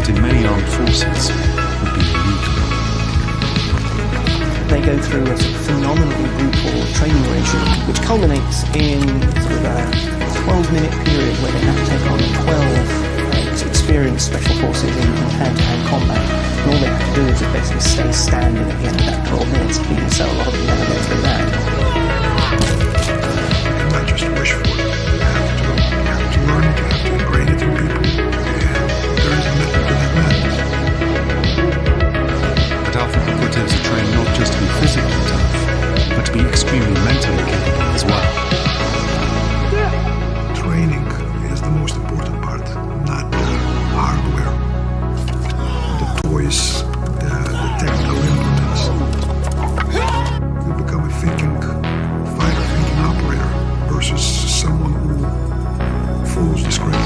S1: in many armed forces would be illegal.
S11: They go through a sort of phenomenally brutal training regime, which culminates in sort of a 12-minute period where they have to take on 12 experienced special forces in hand-to-hand combat. And all they have to do is basically stay standing at the end of that 12 minutes, being so a lot of them never go through that.
S3: You cannot just wish for it. You have to learn it, you have to ingrain it in people. And there is a method to that madness.
S1: But Alpha operatives are trained not just to be physically tough, but to be extremely mentally capable as well.
S3: Training is the most important part, not the hardware, the toys, the technical implements. You become a thinking fighter, thinking operator versus someone who follows the script.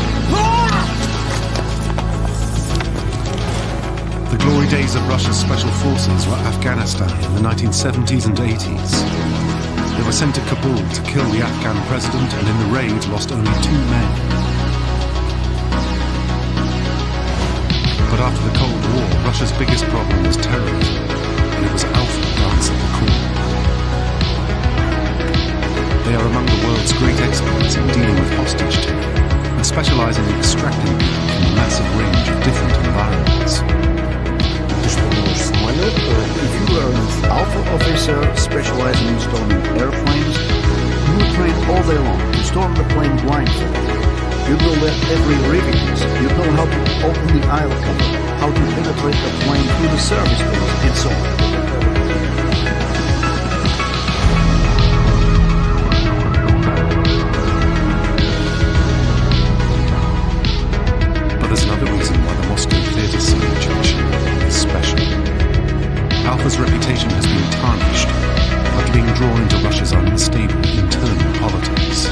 S1: The glory days of Russia's special forces were Afghanistan in the 1970s and 80s. They were sent to Kabul to kill the Afghan president and in the raid lost only 2 men. But after the Cold War, Russia's biggest problem was terrorism, and it was Alpha who answered the call. They are among the world's great experts in dealing with hostage taking and specialize in extracting people from a massive range of different environments.
S18: If you are an Alpha officer specializing in storming airplanes, you will train all day long to storm the plane blindfolded. You know where every rivet is. You know how to open the aisle cover, how to penetrate the plane through the service doors, and so on.
S1: But there's another reason why the Moscow theatre situation is special. Alpha's reputation has been tarnished after being drawn into Russia's unstable internal politics.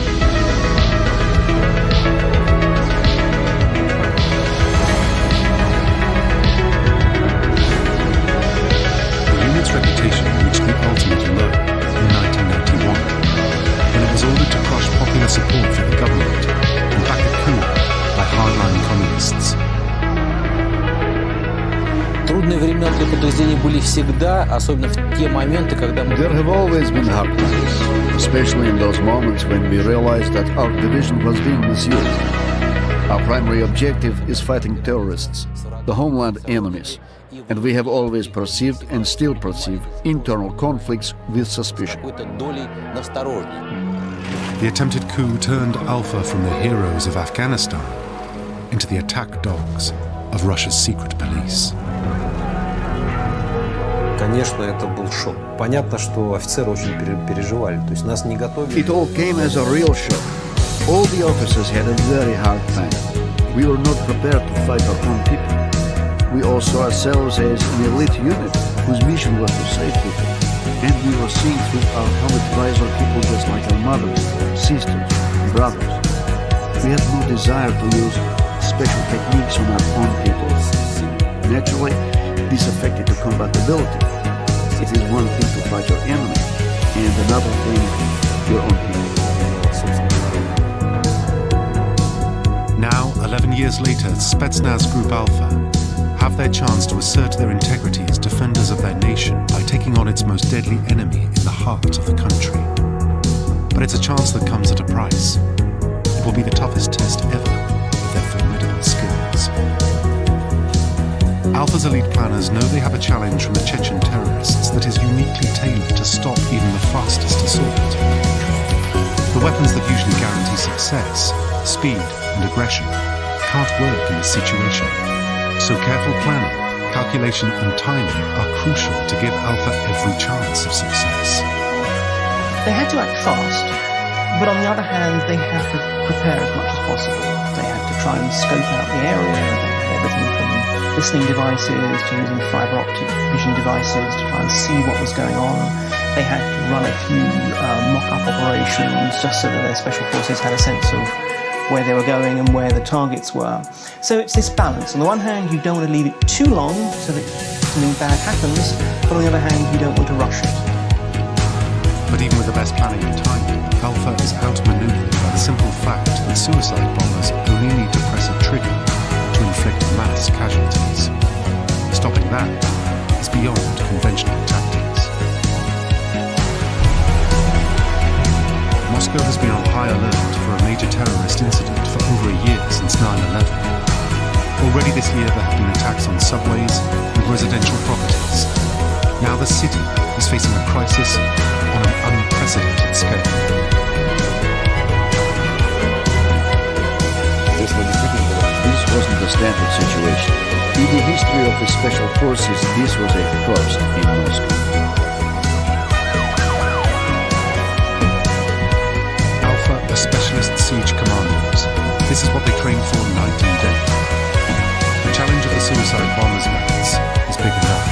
S1: The unit's reputation reached the ultimate low in 1991, when it was ordered to crush popular support for the government and back a coup by hardline communists.
S7: Трудные времена для подразделений были всегда, особенно в те моменты, когда мы...
S18: There have always been hard times, especially in those moments when we realized that our division was being misused. Our primary objective is fighting terrorists, the homeland enemies, and we have always perceived and still perceive internal conflicts with suspicion.
S1: The attempted coup turned Alpha from the heroes of Afghanistan into the attack dogs of Russia's secret police.
S4: Конечно, это был шок. Понятно, что офицеры очень переживали. То есть нас не готовили.
S18: It all came as a real shock. All the officers had a very hard time. We were not prepared to fight our own people. We all saw ourselves as an elite unit whose mission was to save people. And we were seeing through our helmet visor people just like our mothers, sisters, brothers. We had no desire to use special techniques on our own people. Naturally, this affected the combatability. It is one thing to fight your enemy, and another thing, your own people.
S1: Now, 11 years later, Spetsnaz Group Alpha have their chance to assert their integrity as defenders of their nation by taking on its most deadly enemy in the heart of the country. But it's a chance that comes at a price. It will be the toughest test ever of their formidable skills. Alpha's elite planners know they have a challenge from the Chechen terrorists that is uniquely tailored to stop even the fastest assault. The weapons that usually guarantee success, speed and aggression, can't work in this situation. So careful planning, calculation and timing are crucial to give Alpha every chance of success.
S11: They had to act fast, but on the other hand, they had to prepare as much as possible. They had to try and scope out the area. They had everything from listening devices to using fiber optic vision devices to try and see what was going on. They had to run a few mock-up operations just so that their special forces had a sense of where they were going and where the targets were. So it's this balance. On the one hand, you don't want to leave it too long so that something bad happens, but on the other hand, you don't want to rush it.
S1: But even with the best planning and timing, Alpha is outmaneuvered by the simple fact that suicide bombers only need to press a trigger to to inflict mass casualties. Stopping that is beyond conventional tactics. Moscow has been on high alert for a major terrorist incident for over a year since 9/11. Already this year there have been attacks on subways and residential properties. Now the city is facing a crisis on an unprecedented scale.
S18: This wasn't a standard situation. In the history of the special forces, this was a first in Moscow.
S1: Alpha are specialist siege commandos. This is what they train for night and day. The challenge of the suicide bombers methods is big enough.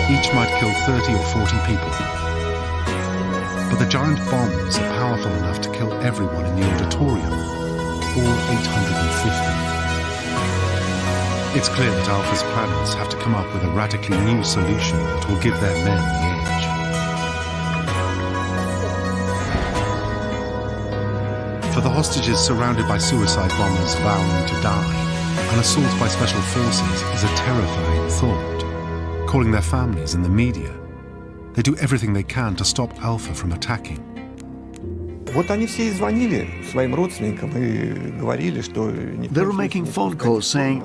S1: Each might kill 30 or 40 people. But the giant bombs are powerful enough to kill everyone in the auditorium, all 850. It's clear that Alpha's planners have to come up with a radically new solution that will give their men the edge. For the hostages surrounded by suicide bombers vowing to die, an assault by special forces is a terrifying thought. Calling their families and the media, they do everything they can to stop Alpha from attacking.
S18: They were making phone calls saying,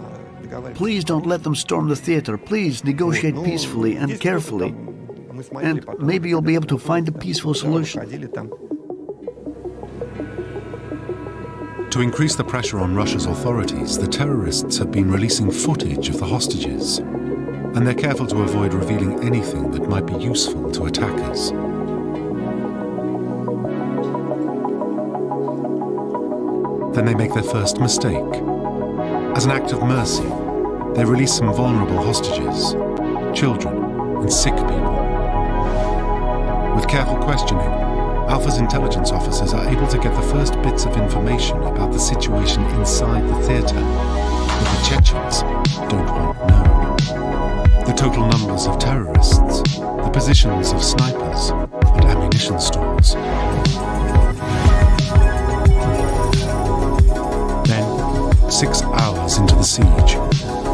S18: please don't let them storm the theater, please negotiate peacefully and carefully, and maybe you'll be able to find a peaceful solution.
S1: To increase the pressure on Russia's authorities, the terrorists have been releasing footage of the hostages, and they're careful to avoid revealing anything that might be useful to attackers. Then they make their first mistake. As an act of mercy, they release some vulnerable hostages, children and sick people. With careful questioning, Alpha's intelligence officers are able to get the first bits of information about the situation inside the theater that the Chechens don't want known. The total numbers of terrorists, the positions of snipers and ammunition stores. Then, 6 hours into the siege,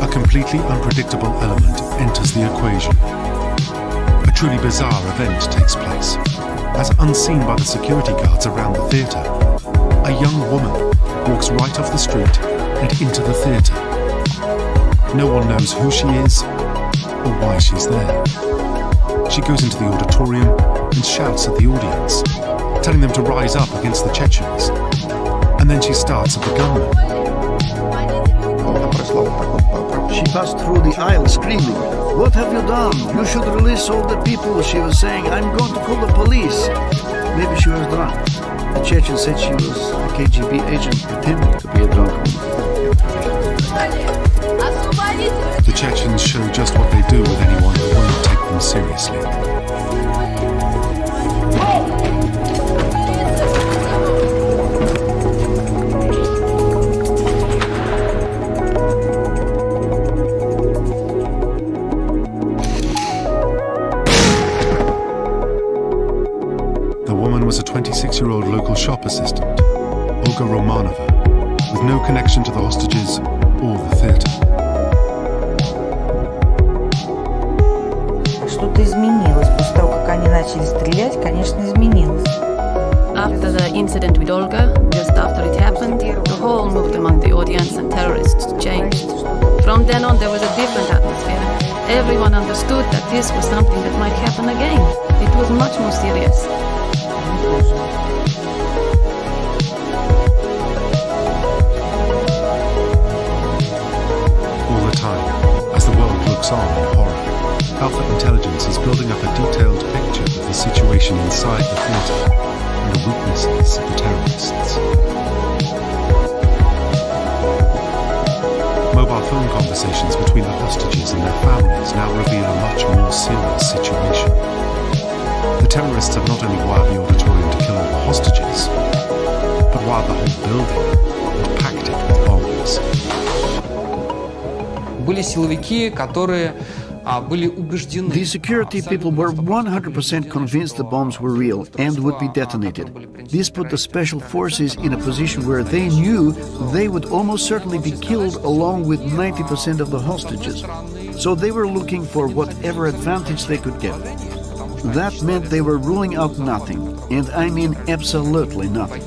S1: a completely unpredictable element enters the equation. A truly bizarre event takes place. As unseen by the security guards around the theater, a young woman walks right off the street and into the theater. No one knows who she is or why she's there. She goes into the auditorium and shouts at the audience, telling them to rise up against the Chechens. And then she starts at the gunman.
S18: She passed through the aisle screaming, what have you done? You should release all the people. She was saying, I'm going to call the police. Maybe she was drunk. The Chechen said she was a KGB agent pretending to be a drunk woman.
S1: The Chechens show just what they do with anyone who won't take them seriously. The woman was a 26-year-old local shop assistant, Olga Romanova, with no connection to the hostages or the theater.
S10: Что-то изменилось после того, как они начали стрелять, конечно, изменилось.
S6: After the incident with Olga, just after it happened, the whole mood among the audience and terrorists changed. From then on, there was a different atmosphere. Everyone understood that this was something that might happen again. It was much more serious.
S1: All the time, as the world looks on in horror, Alpha Intelligence is building up a detailed picture of the situation inside the theater and the weaknesses of the terrorists. Mobile phone conversations between the hostages and their families now reveal a much more serious situation. The terrorists have not only wired the auditorium to kill all the hostages, but wired the whole building and packed it with bombs.
S7: Были силовики, которые
S3: The security people were 100% convinced the bombs were real and would be detonated. This put the special forces in a position where they knew they would almost certainly be killed along with 90% of the hostages. So they were looking for whatever advantage they could get. That meant they were ruling out nothing, and I mean absolutely nothing.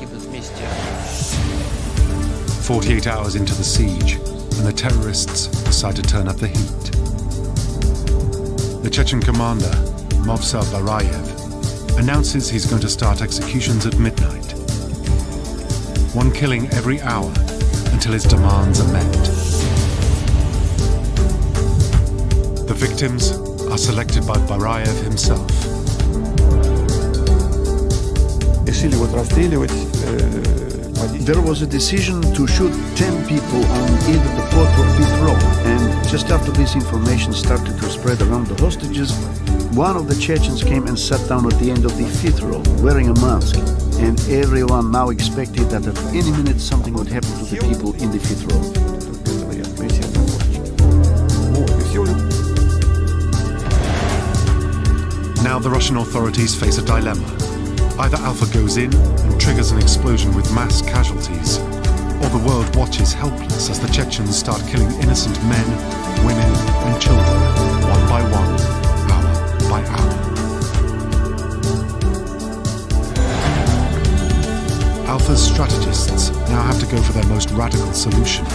S1: 48 hours into the siege, and the terrorists decide to turn up the heat. The Chechen commander, Movsar Barayev, announces he's going to start executions at midnight. One killing every hour until his demands are met. The victims are selected by Barayev himself.
S3: There was a decision to shoot 10 people on either the fourth or fifth row, and just after this information started to spread around the hostages, one of the Chechens came and sat down at the end of the fifth row, wearing a mask, and everyone now expected that at any minute something would happen to the people in the fifth row.
S1: Now the Russian authorities face a dilemma. Either Alpha goes in and triggers an explosion with mass casualties, or the world watches helpless as the Chechens start killing innocent men, women, and children, one by one, hour by hour. Alpha's strategists now have to go for their most radical solution,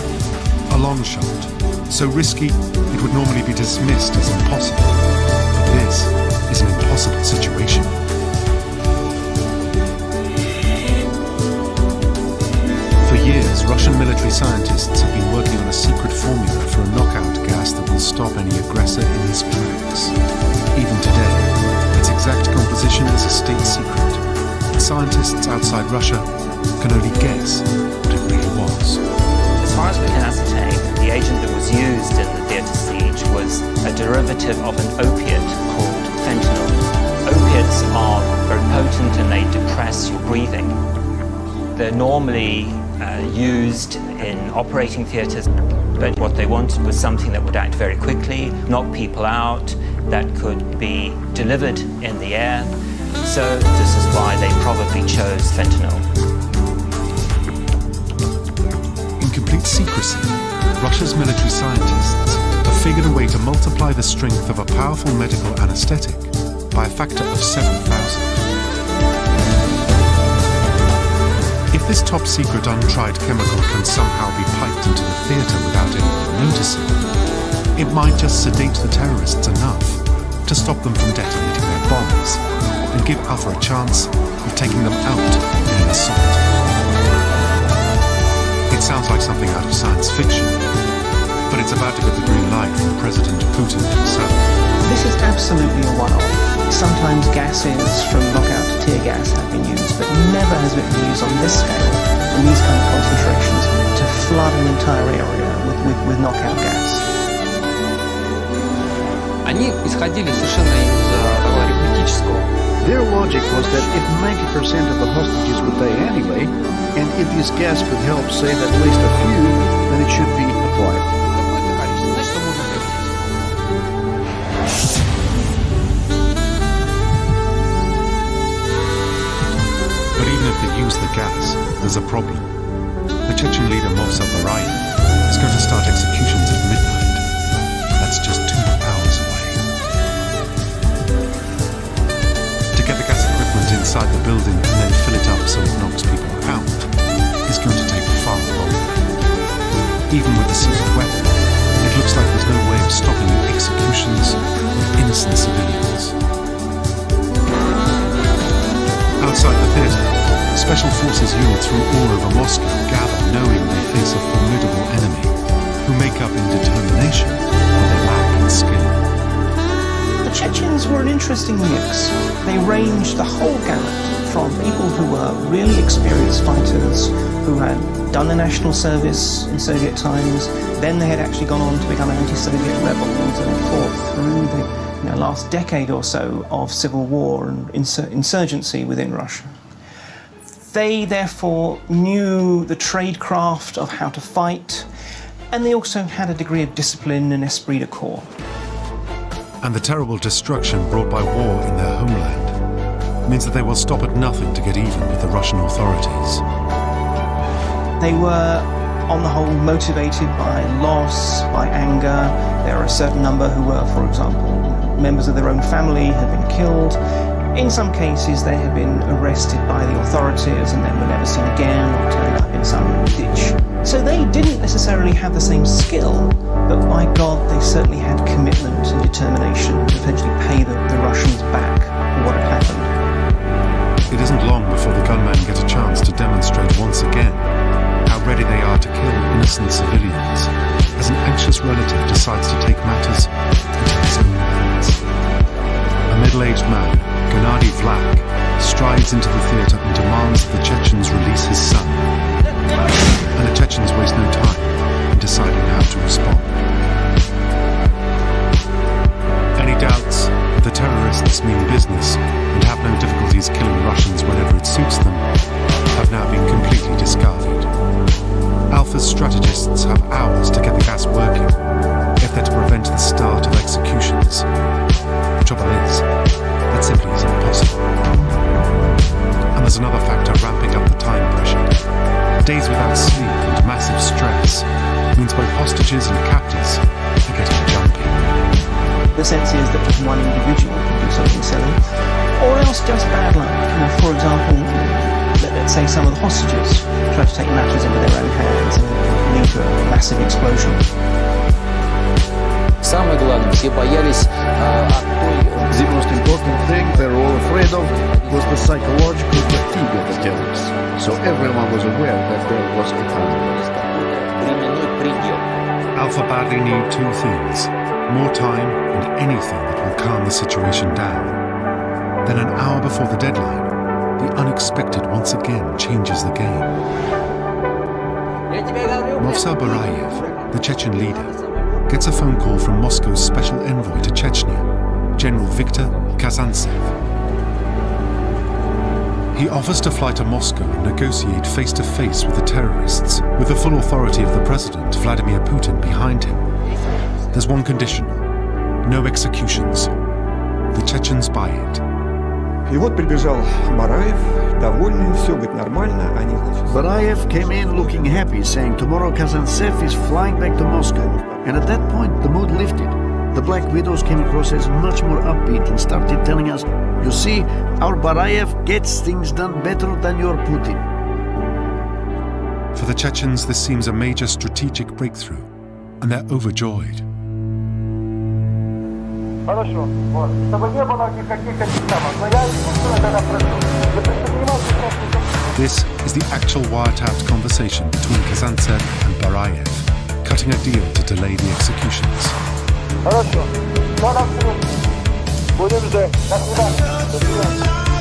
S1: a long shot, so risky it would normally be dismissed as impossible. But this is an impossible situation. For years, Russian military scientists have been working on a secret formula for a knockout gas that will stop any aggressor in his tracks. Even today, its exact composition is a state secret. Scientists outside Russia can only guess what it really was.
S16: As far as we can ascertain, the agent that was used in the theatre siege was a derivative of an opiate called fentanyl. Opiates are very potent and they depress your breathing. They're normally used in operating theatres, but what they wanted was something that would act very quickly, knock people out, that could be delivered in the air. So this is why they probably chose fentanyl.
S1: In complete secrecy, Russia's military scientists have figured a way to multiply the strength of a powerful medical anesthetic by a factor of several thousand. If this top-secret untried chemical can somehow be piped into the theatre without anyone noticing, it might just sedate the terrorists enough to stop them from detonating their bombs and give Alpha a chance of taking them out in an assault. It sounds like something out of science fiction, but it's about to get the green light from President Putin himself.
S11: This is absolutely a one-off. Sometimes gases from knockout to tear gas have been used, but never has it been used on this scale, in these kind of concentrations, to flood an entire area with knockout gas.
S3: Their logic was that if 90% of the hostages would die anyway, and if this gas could help save at least a few, then it should be applied.
S1: But even if they use the gas, there's a problem. The Chechen leader Movsar Barayev is going to start executions at midnight. That's just 2 hours away. To get the gas equipment inside the building and then fill it up so it knocks people out is going to take far longer. Even with the secret weapon, it looks like there's no way of stopping the executions of innocent civilians. Outside the theatre, special forces units from all over Moscow gather knowing they face a formidable enemy who make up in determination what they lack in skill.
S11: The Chechens were an interesting mix. They ranged the whole gamut from people who were really experienced fighters who had done the national service in Soviet times, then they had actually gone on to become anti-Soviet rebels and fought through the last decade or so of civil war and insurgency within Russia. They therefore knew the tradecraft of how to fight, and they also had a degree of discipline and esprit de corps.
S1: And the terrible destruction brought by war in their homeland means that they will stop at nothing to get even with the Russian authorities.
S11: They were, on the whole, motivated by loss, by anger. There are a certain number who were, for example, members of their own family had been killed. In some cases, they had been arrested by the authorities and then were never seen again or turned up in some ditch. So they didn't necessarily have the same skill, but by God, they certainly had commitment and determination to eventually pay the Russians back for what had happened.
S1: It isn't long before the gunmen get a chance to demonstrate once again how ready they are to kill innocent civilians as an anxious relative decides to take matters into his own hands. A middle-aged man, Gennady Vlach, strides into the theatre and demands that the Chechens release his son. And the Chechens waste no time in deciding how to respond. Any doubts that the terrorists mean business and have no difficulties killing Russians whenever it suits them have now been completely discarded. Alpha's strategists have hours to get the gas working if they're to prevent the start of executions. The trouble is, that simply isn't possible. And there's another factor ramping up the time pressure. Days without sleep and massive stress means both hostages and captors are getting jumpy.
S11: The sense is that just one individual can do something silly, or else just bad luck. For example, let's say some of the hostages try to take matters into their own hands and lead to a massive explosion.
S7: Самое главное, все боялись
S18: The most important thing they were all afraid of was the psychological fatigue of the terrorists. So everyone was aware that there was a time.
S1: Alpha badly need two things: more time and anything that will calm the situation down. Then an hour before the deadline, the unexpected once again changes the game. Movsar Barayev, the Chechen leader, gets a phone call from Moscow's special envoy to Chechnya, General Viktor Kazantsev. He offers to fly to Moscow and negotiate face-to-face with the terrorists, with the full authority of the president, Vladimir Putin, behind him. There's one condition: no executions. The Chechens buy it.
S9: И вот прибежал Бараев, довольный, все будет нормально. Они,
S18: Barayev came in looking happy, saying tomorrow Kazantsev is flying back to Moscow. And at that point, the mood lifted. The Black Widows came across as much more upbeat and started telling us, you see, our Barayev gets things done better than your Putin.
S1: For the Chechens, this seems a major strategic breakthrough, and they're overjoyed.
S19: Хорошо, вот. Чтобы не было никаких конфликтов. Но я искусственно тогда прошу. Вы предпринимайте.
S1: This is the actual wiretapped conversation between Kazantsev and Barayev, cutting a deal to delay the executions.
S19: Хорошо. Будем ждать. До свидания.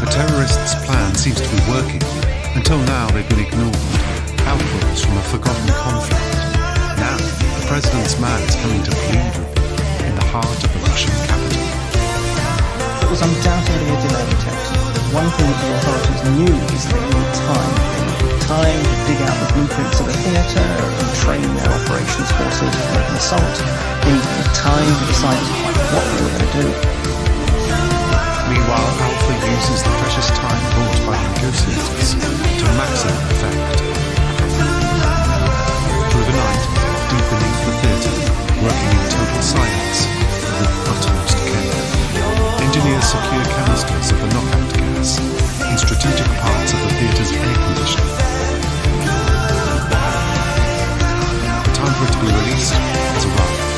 S1: The terrorists' plan seems to be working. Until now, they've been ignored. Outlaws from a forgotten conflict. Now, the president's man is coming to plead with them in the heart of the Russian capital.
S11: It was undoubtedly a delaying tactic. One thing that the authorities knew is they need time. They needed time to dig out the blueprints of the theatre and train their operations forces to make an assault. They needed time to decide what they were going to do.
S1: Meanwhile, Alpha uses the precious time bought by the negotiators to maximum effect. Through the night, deep beneath the theatre, working in total silence, with utmost care, engineers secure canisters of the knockout gas in strategic parts of the theatre's air conditioning. The time for it to be released has arrived.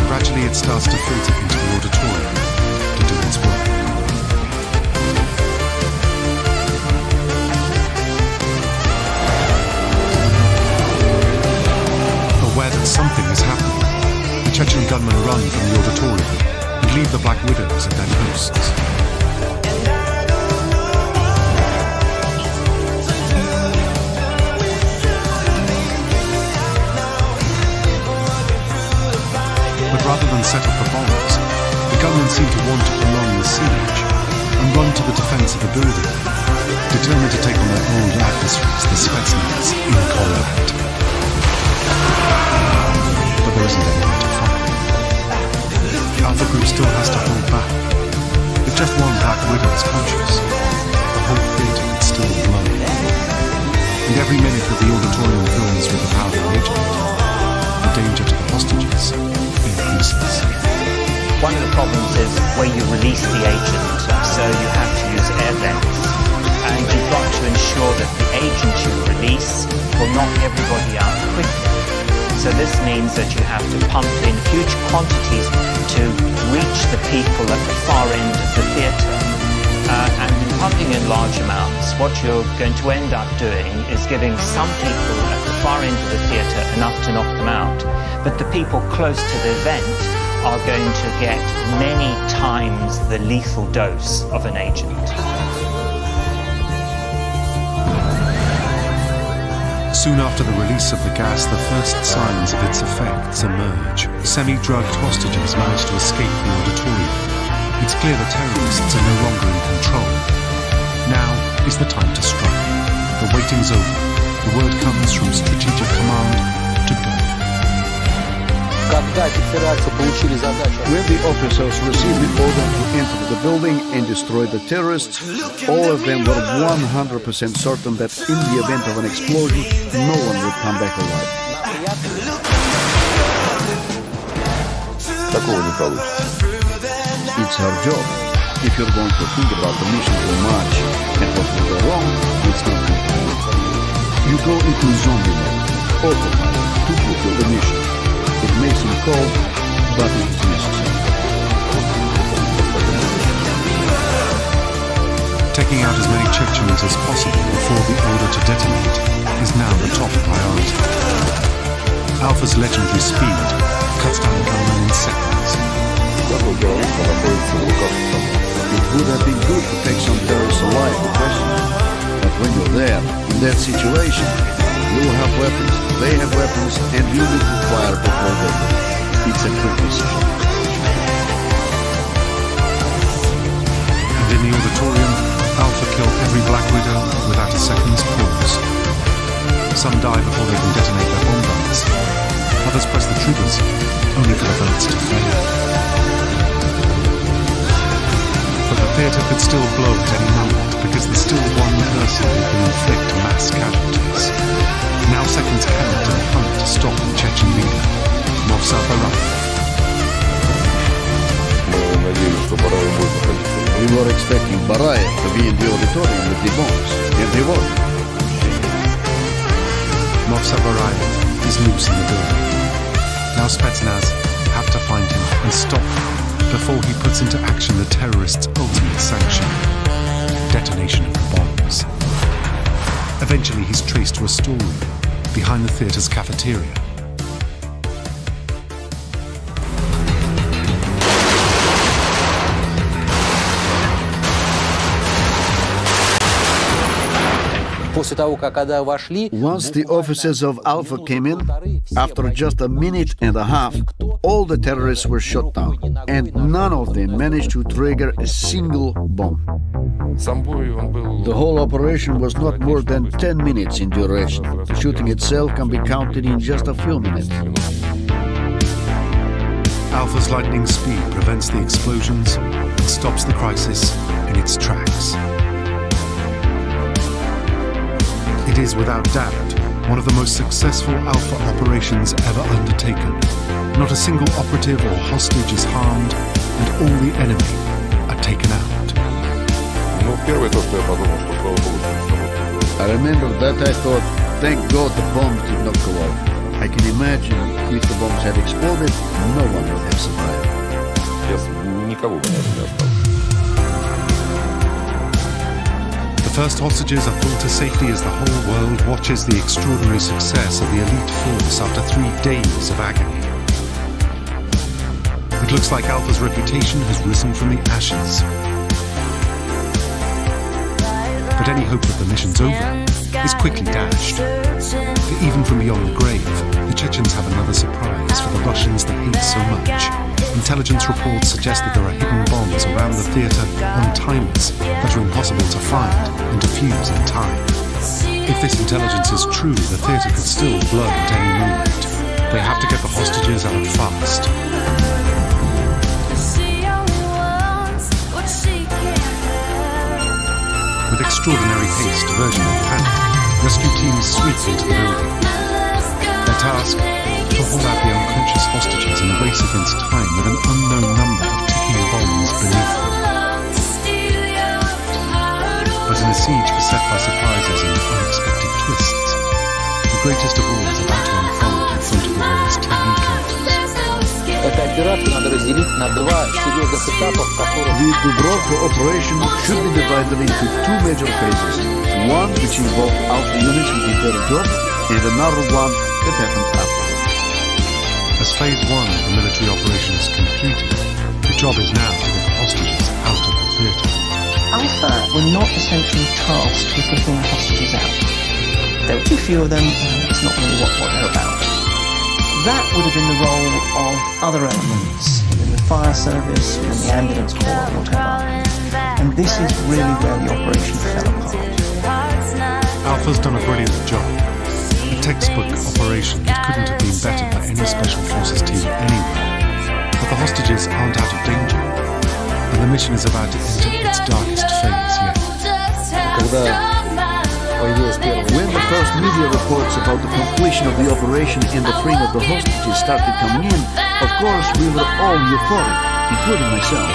S1: Gradually it starts to filter into the auditorium to do its work. Aware that something is happening, the Chechen gunmen run from the auditorium and leave the Black Widows at their posts. But rather than set off the bombs, the gunmen seem to want to prolong the siege and run to the defense of the building, determined to take on their old adversaries, the Spetsnaz, in combat. But there isn't anyone to fight. Alpha Group still has to hold back. If just one Black Widow is conscious, the whole theatre could still blow. And every minute that the auditorium fills with the powerful agent, the danger to the hostages increases.
S16: One of the problems is where you release the agent, so you have to use air vents. And you've got to ensure that the agent you release will knock everybody out quickly. So this means that you have to pump in huge quantities to reach the people at the far end of the theatre. And in pumping in large amounts, what you're going to end up doing is giving some people at the far end of the theatre enough to knock them out. But the people close to the vent are going to get many times the lethal dose of an agent.
S1: Soon after the release of the gas, the first signs of its effects emerge. Semi-drugged hostages manage to escape the auditorium. It's clear the terrorists are no longer in control. Now is the time to strike. The waiting's over. The word comes from Strategic Command to go.
S18: When the officers received the order to enter the building and destroy the terrorists, all of them were 100% certain that in the event of an explosion, no one would come back alive.
S3: Такого не получится.
S18: It's her job. If you're going to think about the mission too much and what will go wrong, it's not good. You go into zombie mode, autopilot, to fulfill the mission. It may seem cold, but it is necessary.
S1: Taking out as many Chechens as possible before the order to detonate is now the top priority. Alpha's legendary speed cuts down the gunman in seconds.
S18: It would have been good to take some terrorists alive, but when you're there, in that situation, you have weapons, they have weapons, and you need to fire before they do. It's a quick decision.
S1: And in the auditorium, Alpha kill every Black Widow without a second's pause. Some die before they can detonate their bomb guns. Others press the triggers, only for the bullets to fail. But the theatre could still blow at any moment, because there's still one person who can inflict mass casualties. Now seconds count in the hunt to stop the Chechen leader, Movsar Barayev.
S18: We were expecting Barayev to be in the auditorium with the bombs, and he was.
S1: Movsar Barayev is loose in the building. Now Spetsnaz have to find him and stop him before he puts into action the terrorists' ultimate sanction, detonation of the bombs. Eventually he's traced to a storeroom behind the theatre's cafeteria.
S18: Once the officers of Alpha came in, after just a minute and a half, all the terrorists were shot down, and none of them managed to trigger a single bomb. The whole operation was not more than 10 minutes in duration. The shooting itself can be counted in just a few minutes.
S1: Alpha's lightning speed prevents the explosions and stops the crisis in its tracks. It is without doubt one of the most successful Alpha operations ever undertaken. Not a single operative or hostage is harmed, and all the enemy are taken out.
S18: I remember that I thought, thank God the bombs did not go off. I can imagine if the bombs had exploded, no one would have survived.
S1: The first hostages are pulled to safety as the whole world watches the extraordinary success of the elite force after 3 days of agony. It looks like Alpha's reputation has risen from the ashes. But any hope that the mission's over is quickly dashed. For even from beyond the grave, the Chechens have another surprise for the Russians they hate so much. Intelligence reports suggest that there are hidden bombs around the theatre on timers that are impossible to find and defuse in time. If this intelligence is true, the theatre could still blow at any moment. They have to get the hostages out fast. extraordinary haste version of panic, rescue teams sweep into the building. Their task? To haul out the unconscious hostages in a race against time with an unknown number of ticking bombs beneath them. But in a siege beset by surprises and unexpected twists, the greatest of all is about to unfold in front of the world's TV cameras.
S7: Эту операцию надо разделить на два серьезных этапа, в которых...
S18: The Dubrovka operation should be divided into two major phases. One which involved Alpha units who did their job, and another one that happened afterwards.
S1: As phase one of the military operation is completed, the job is now to get the hostages out of the theatre.
S11: Alpha were not essentially tasked with getting the hostages out. There were too few of them, and that's not really what they're about. That would have been the role of other elements, in the fire service, in the ambulance corps, whatever. And this is really where the operation fell apart.
S1: Alpha's done a brilliant job. A textbook operation that couldn't have been bettered by any special forces team anywhere. But the hostages aren't out of danger, and the mission is about to enter its darkest phase yet.
S18: When the first media reports about the completion of the operation and the freeing of the hostages started coming in, of course we were all euphoric, including myself.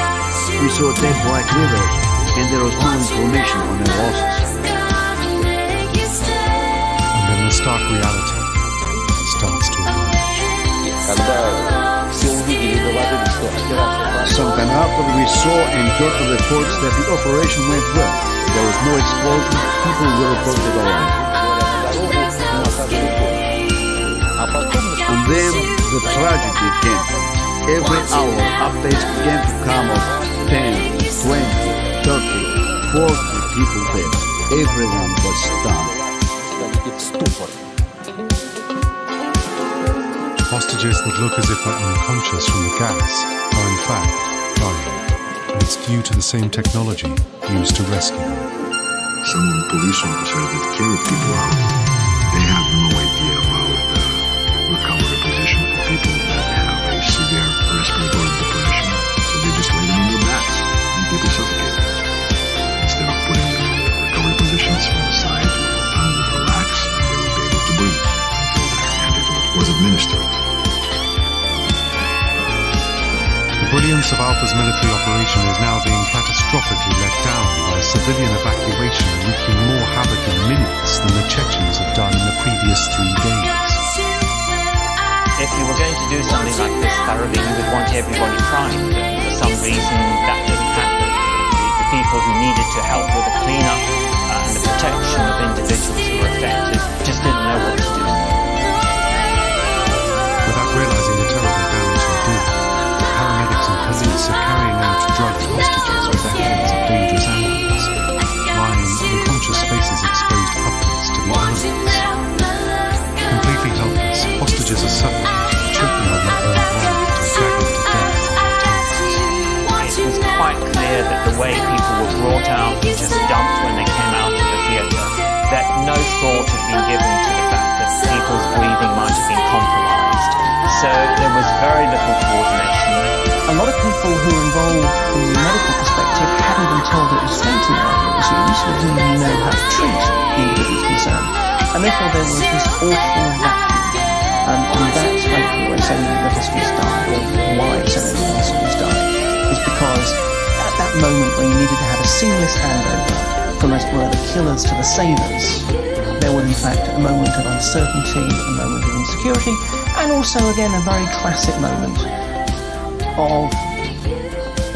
S18: We saw dead black widows, and there was no information on their losses.
S1: And then the stark reality starts to emerge.
S18: Sometime after we saw and got the reports that the operation went well. There was no explosion, people were reported alive. And then the tragedy came. Every hour updates began to come of 10, 20, 30, 40 people dead. Everyone was stunned.
S1: Hostages that look as if they're unconscious from the gas are in fact dying. And it's due to the same technology used to rescue them.
S3: Some of the police officers that carried people out, they have no idea about the recovery position for people that have a severe respiratory depression, so they just lay them in their backs and people suffocate. Instead of putting them in recovery positions on the side, the tongue would relax and they would be able to breathe until the antidote was administered.
S1: The brilliance of Alpha's military operation is now being catastrophically let down by civilian evacuation wreaking more havoc in minutes than the Chechens have done in the previous 3 days.
S16: If you were going to do something like this thoroughly, you would want everybody primed. For some reason, that didn't happen. The people who needed to help with the cleanup and the protection of individuals who were affected just didn't know what to do.
S1: Without realizing the terrible damage they do, paramedics and police are carrying out drugged hostages with their heads of dangerous animals, lying unconscious faces exposed upwards to the elements. Completely helpless, hostages are suffering, choking on their own blood until dragging to death in their tunnels.
S16: It was quite clear that the way people were brought out and just dumped when they came out of the theatre, that no thought had been given to the fact that people's breathing might have been compromised. So there was very little coordination.
S11: A lot of people who were involved from the medical perspective hadn't been told it was fentanyl that was used, so they didn't even know how to treat the individuals concerned. And therefore there was this awful vacuum. And that's frankly where so many hostages died, or why so many hostages died, is because at that moment when you needed to have a seamless handover from, as it were, the killers to the savers, there was in fact a moment of uncertainty, a moment of insecurity, and also again a very classic moment of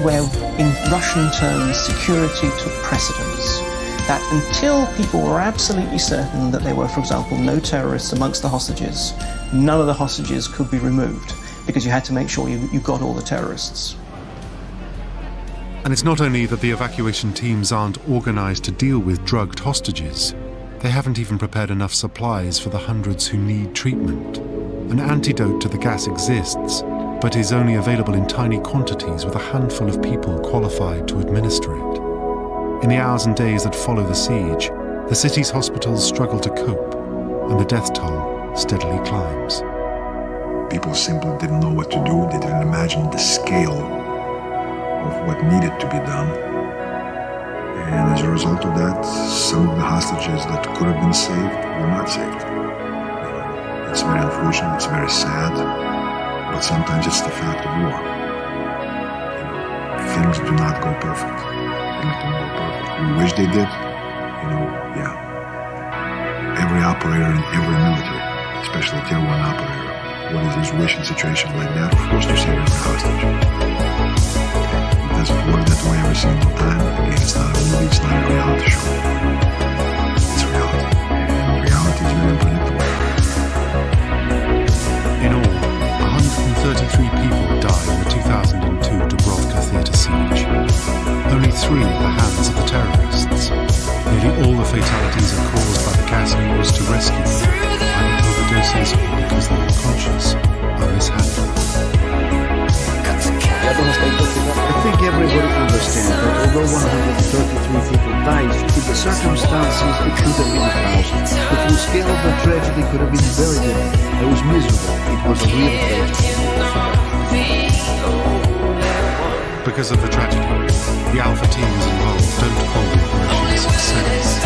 S11: where, in Russian terms, security took precedence. That until people were absolutely certain that there were, for example, no terrorists amongst the hostages, none of the hostages could be removed, because you had to make sure you got all the terrorists.
S1: And it's not only that the evacuation teams aren't organised to deal with drugged hostages, they haven't even prepared enough supplies for the hundreds who need treatment. An antidote to the gas exists, but is only available in tiny quantities with a handful of people qualified to administer it. In the hours and days that follow the siege, the city's hospitals struggle to cope, and the death toll steadily climbs.
S3: People simply didn't know what to do. They didn't imagine the scale of what needed to be done. And as a result of that, some of the hostages that could have been saved were not saved. It's very unfortunate, it's very sad, but sometimes it's the fact of war. Things do not go perfect. Things don't go perfect. We wish they did, yeah. Every operator in every military, especially tier 1 operator, what is his wish in situations like that? Of course to save every hostage. It doesn't work that way every single time. Again, it's not a movie, it's not a reality show. It's reality. And reality is very unpredictable.
S1: In all, 133 people died in the 2002 Dubrovka theatre siege. Only 3 at the hands of the terrorists. Nearly all the fatalities are caused by the gas used to rescue them, either overdoses or because they were conscious or mishandled.
S18: I think everybody understands that although 133 people died, in the circumstances it could have been 1,000. The full scale of the tragedy could have been very different. It was miserable. It was a real tragedy.
S1: Because of the tragedy, the Alpha teams involved don't call the operation a success.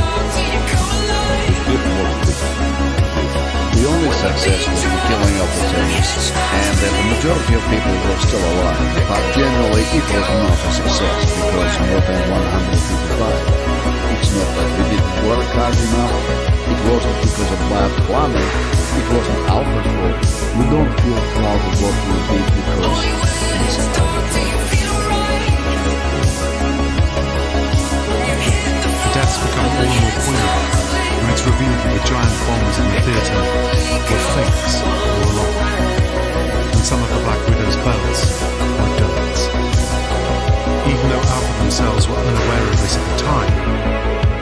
S18: The only success was the killing of the terrorists, and that the majority of people were still alive. But generally, it was not a success because more than 100 people died. It's not that we didn't work hard enough. It wasn't because of bad planning. It wasn't Alpha's fault. We don't feel proud of what we did because it's a
S1: Deaths become all the more poignant when it's revealed that the giant bombs in the theatre were fakes all along, and some of the Black Widow's belts were darts. Even though Alpha themselves were unaware of this at the time,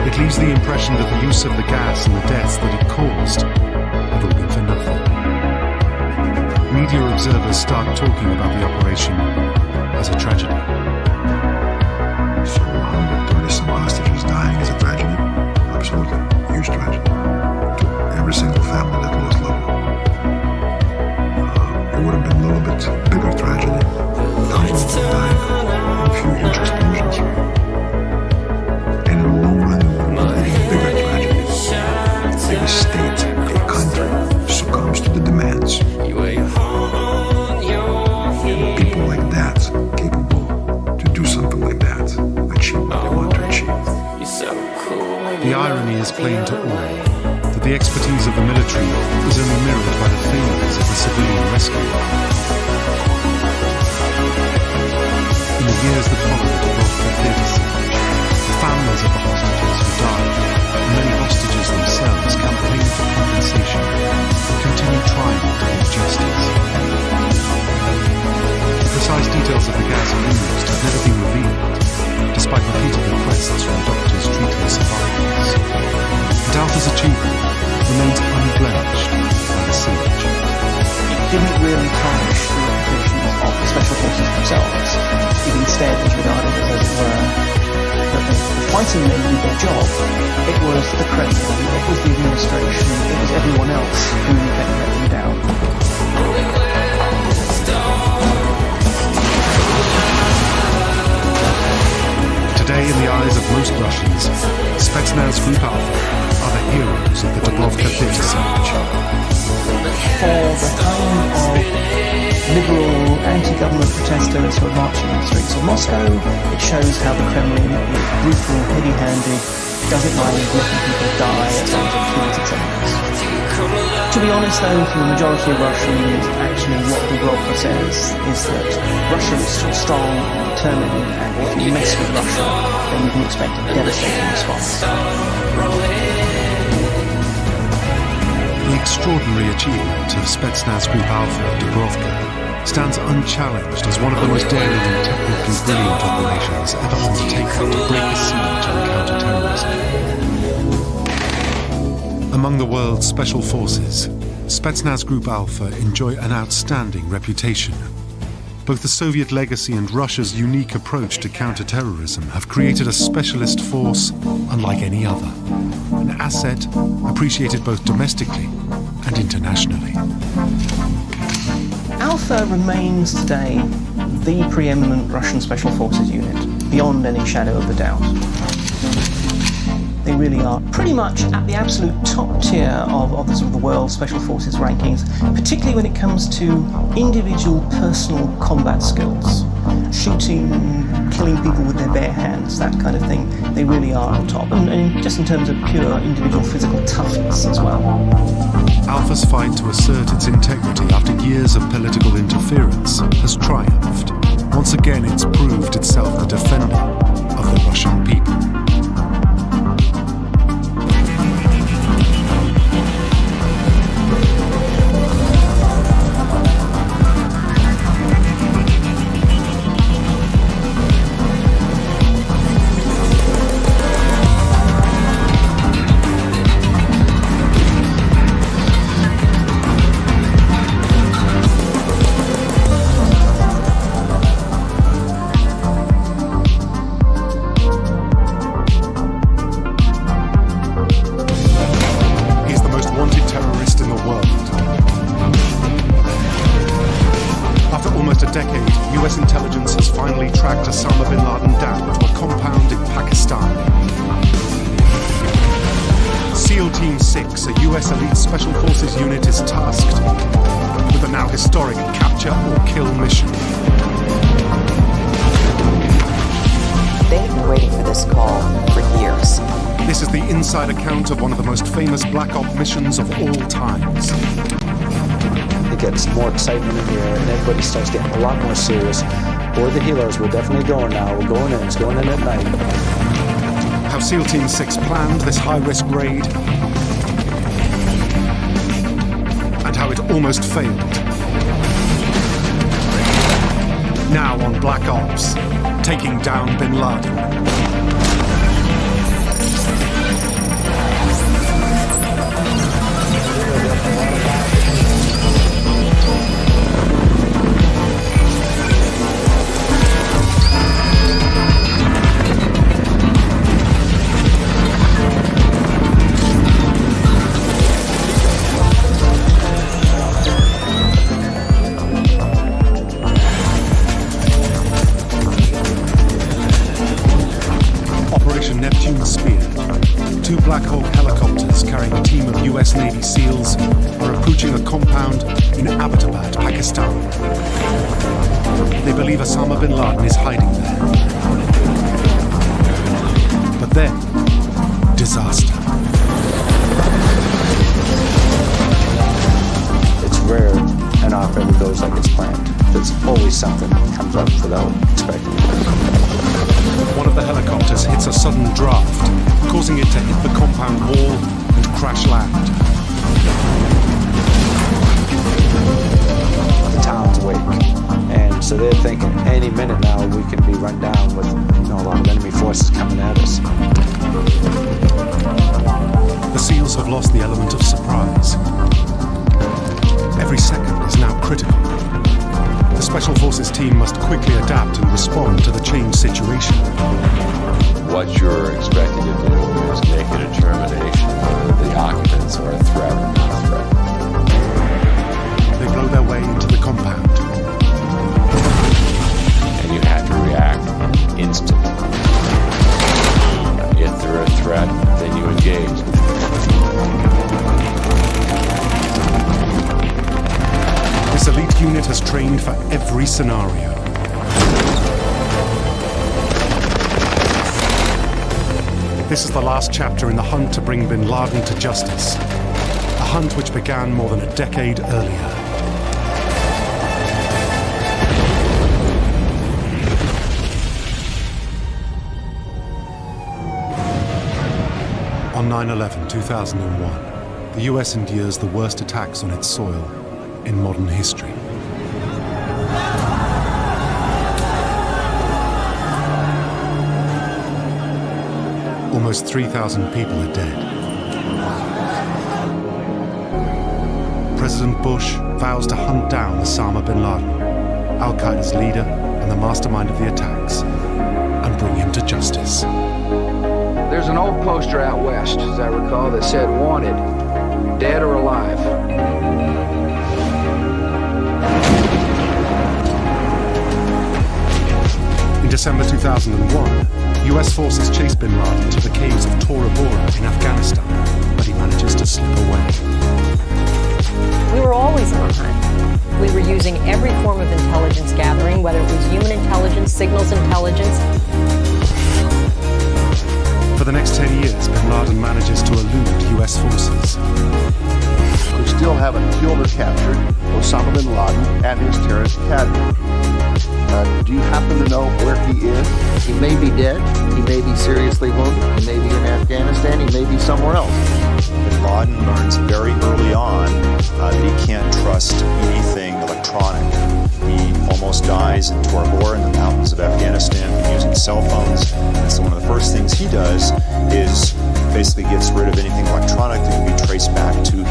S1: it leaves the impression that the use of the gas and the deaths that it caused had all been for nothing. Media observers start talking about the operation as a tragedy.
S3: So 130-some hostages dying is a tragedy? Absolutely. Huge tragedy. To every single family that lost loved one. It would have been a little bit bigger tragedy. Thousands of died and a few huge explosions. And in the long run, it would have been even bigger tragedy. A state, a country, succumbs to the demands. People like that, capable to do something like that, achieve what they want to achieve.
S1: The irony is plain to all that the expertise of the military is only mirrored by the failures of the civilian rescue. In the years that followed the Dubrovka theatre siege, the families of the hostages who died, and many hostages themselves, campaigned for compensation and continued trying to get justice. The precise details of the gas used have never been revealed, despite repeated requests from doctors treating survivors. But Alpha's achievement remains unblemished by the siege.
S11: It didn't really tarnish the reputation of the special forces themselves. It instead was regarded as it were, that the fighting men did their job. It was the Kremlin, it was the administration, it was everyone else who in effect let them down.
S1: Today, in the eyes of most Russians, Spetsnaz Group Alpha are the heroes of the Dubrovka theatre siege.
S11: For the kind of liberal, anti-government protesters who are marching in the streets of Moscow, it shows how the Kremlin is brutal, heavy-handed, doesn't mind letting people die as long as it kills its enemies. To be honest though, for the majority of Russians, actually what Dubrovka says is that Russia is still strong and determined, and if you mess with Russia, then you can expect a devastating response.
S1: The extraordinary achievement of Spetsnaz Group Alpha at Dubrovka stands unchallenged as one of the most daring and technically brilliant operations ever undertaken to break a siege and counter terrorism. Among the world's special forces, Spetsnaz Group Alpha enjoy an outstanding reputation. Both the Soviet legacy and Russia's unique approach to counter-terrorism have created a specialist force unlike any other, an asset appreciated both domestically and internationally.
S11: Alpha remains today the preeminent Russian Special Forces unit, beyond any shadow of a doubt. They really are pretty much at the absolute top tier of the sort of the world Special Forces rankings, particularly when it comes to individual personal combat skills. Shooting, killing people with their bare hands, that kind of thing. They really are on top. And just in terms of pure individual physical toughness as well.
S1: Alpha's fight to assert its integrity after years of political interference has triumphed. Once again, it's proved itself the defender of the Russian people. US intelligence has finally tracked Osama bin Laden down to a compound in Pakistan. SEAL Team 6, a US elite special forces unit, is tasked with the now historic capture or kill mission.
S20: They've been waiting for this call for years.
S1: This is the inside account of one of the most famous Black Op missions of all times.
S23: It gets more excitement in the air and everybody starts getting a lot more serious. We're the healers, we're definitely going now, we're going in, it's going in at night.
S1: How SEAL Team 6 planned this high-risk raid and how it almost failed. Now on Black Ops, taking down bin Laden. Two Black Hawk helicopters carrying a team of US Navy SEALs are approaching a compound in Abbottabad, Pakistan. They believe Osama bin Laden is hiding there. But then, disaster.
S23: It's rare an op ever goes like it's planned. There's always something that comes up without expecting it.
S1: One of the helicopters hits a sudden draft, causing it to hit the compound wall and crash land.
S23: The town's awake, and so they're thinking any minute now we can be run down with a lot of enemy forces coming at us.
S1: The SEALs have lost the element of surprise. Every second is now critical. The Special Forces team must quickly adapt and respond to the changed situation.
S21: What you're expected to do is make a determination whether the occupants are a threat or not a threat.
S1: They blow their way into the compound.
S21: And you have to react instantly. If they're a threat, then you engage.
S1: This elite unit has trained for every scenario. This is the last chapter in the hunt to bring bin Laden to justice. A hunt which began more than a decade earlier. On 9/11/2001, the US endures the worst attacks on its soil in modern history. Almost 3,000 people are dead. President Bush vows to hunt down Osama bin Laden, Al-Qaeda's leader and the mastermind of the attacks, and bring him to justice.
S22: There's an old poster out west, as I recall, that said, "Wanted, dead or alive."
S1: December 2001, US forces chased bin Laden to the caves of Tora Bora in Afghanistan, but he manages to slip away.
S5: We were always on the hunt. We were using every form of intelligence gathering, whether it was human intelligence, signals intelligence.
S1: For the next 10 years, bin Laden manages to elude US forces.
S14: We still haven't killed or captured Osama bin Laden and his terrorist academy. Do you happen to know where he is?
S17: He may be dead, he may be seriously wounded, he may be in Afghanistan, he may be somewhere else.
S24: Bin Laden learns very early on that he can't trust anything electronic. He almost dies in Tora Bora in the mountains of Afghanistan from using cell phones. And so one of the first things he does is basically gets rid of anything electronic that can be traced back to him.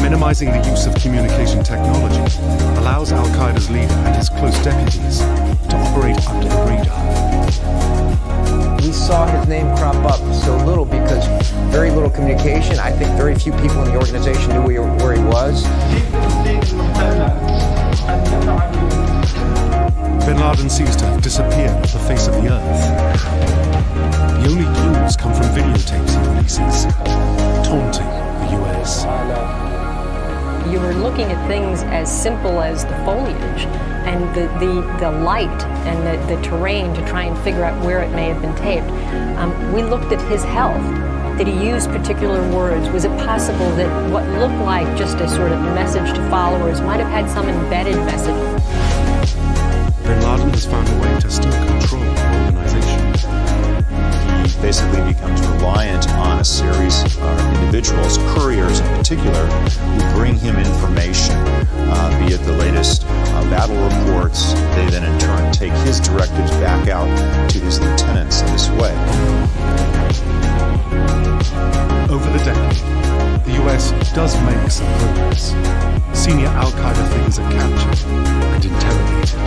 S1: Minimizing the use of communication technology allows Al-Qaeda's leader and his close deputies to operate under the radar.
S25: We saw his name crop up so little because very little communication. I think very few people in the organization knew where he was.
S1: Bin Laden seems to have disappeared off the face of the earth. The only clues come from videotapes he releases, taunting the US.
S5: You were looking at things as simple as the foliage and the light and the terrain to try and figure out where it may have been taped. We looked at his health. Did he use particular words? Was it possible that what looked like just a sort of message to followers might have had some embedded message?
S1: Bin Laden has found a way to still control the organization.
S24: He basically becomes reliant on a series of individuals, couriers in particular, who bring him information, be it the latest battle reports. They then in turn take his directives back out to his lieutenants in this way.
S1: Over the decade, the US does make some progress. Senior Al-Qaeda figures are captured and interrogated.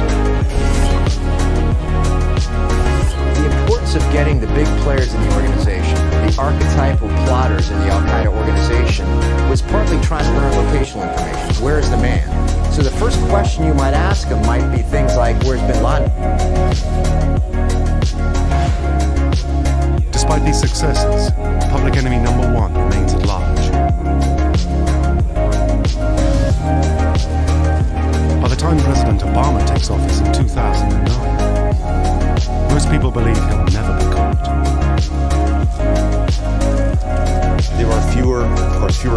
S25: The importance of getting the big players in the organization, the archetypal plotters in the Al-Qaeda organization, was partly trying to learn locational information. Where is the man? So the first question you might ask him might be things like, where's bin Laden?
S1: Despite these successes, public enemy number one remains at large. By the time President Obama takes office in 2009, most people believe he'll never be caught.
S24: There are fewer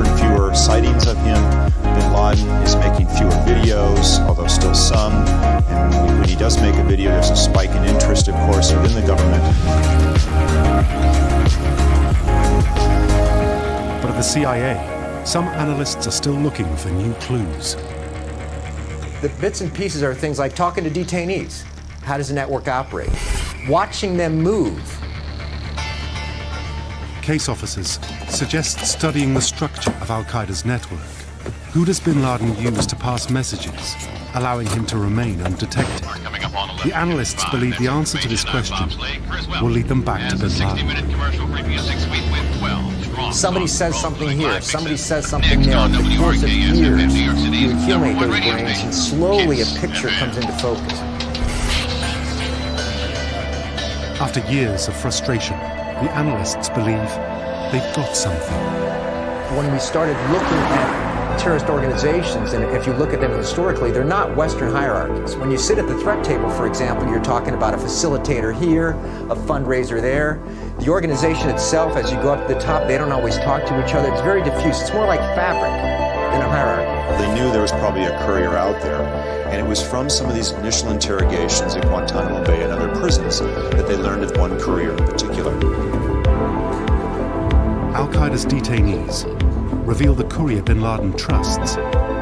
S24: and fewer sightings of him. Bin Laden is making fewer videos, although still some. And when he does make a video, there's a spike in interest, of course, within the government.
S1: But at the CIA, some analysts are still looking for new clues.
S25: The bits and pieces are things like talking to detainees. How does the network operate? Watching them move.
S1: Case officers suggest studying the structure of Al-Qaeda's network. Who does bin Laden use to pass messages, allowing him to remain undetected? The analysts believe the answer to this question will lead them back to bin Laden.
S25: Somebody says something here, somebody says something there. Over the course of years, you accumulate those brains, and slowly a picture comes into focus.
S1: After years of frustration, the analysts believe they've got something.
S25: When we started looking at terrorist organizations, and if you look at them historically, they're not Western hierarchies. When you sit at the threat table, for example, you're talking about a facilitator here, a fundraiser there. The organization itself, as you go up to the top, they don't always talk to each other. It's very diffuse. It's more like fabric than a hierarchy.
S24: They knew there was probably a courier out there, and it was from some of these initial interrogations at Guantanamo Bay and other prisons that they learned of one courier in particular.
S1: Al-Qaeda's detainees reveal the courier bin Laden trusts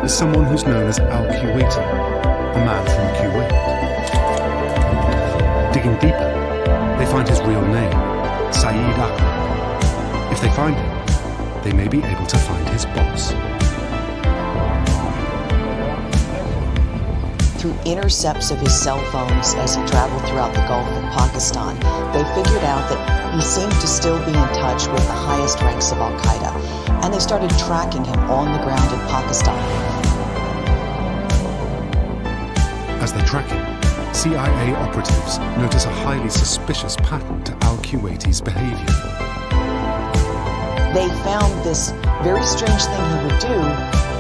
S1: is someone who's known as Al-Kuwaiti, the man from Kuwait. Digging deeper, they find his real name, Saeed Akbar. If they find him, they may be able to find his boss.
S20: Through intercepts of his cell phones as he traveled throughout the Gulf of Pakistan, they figured out that he seemed to still be in touch with the highest ranks of Al-Qaeda, and they started tracking him on the ground in Pakistan.
S1: As they track him, CIA operatives notice a highly suspicious pattern to al-Kuwaiti's behavior.
S20: They found this very strange thing he would do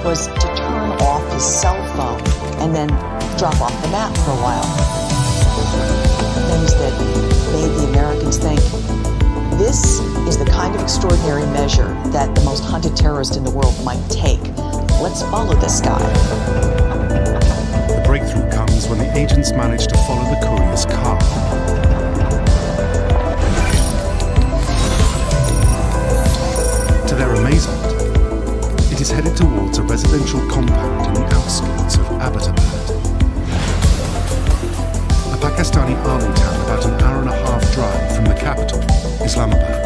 S20: was to turn off his cell phone and then drop off the map for a while. Things that made the Americans think, this is the kind of extraordinary measure that the most hunted terrorist in the world might take. Let's follow this guy.
S1: The breakthrough comes when the agents manage to follow the courier's car. To their amazement, it is headed towards a residential compound in the outskirts of Abbottabad, a Pakistani army town about an hour and a half drive from the capital, Islamabad.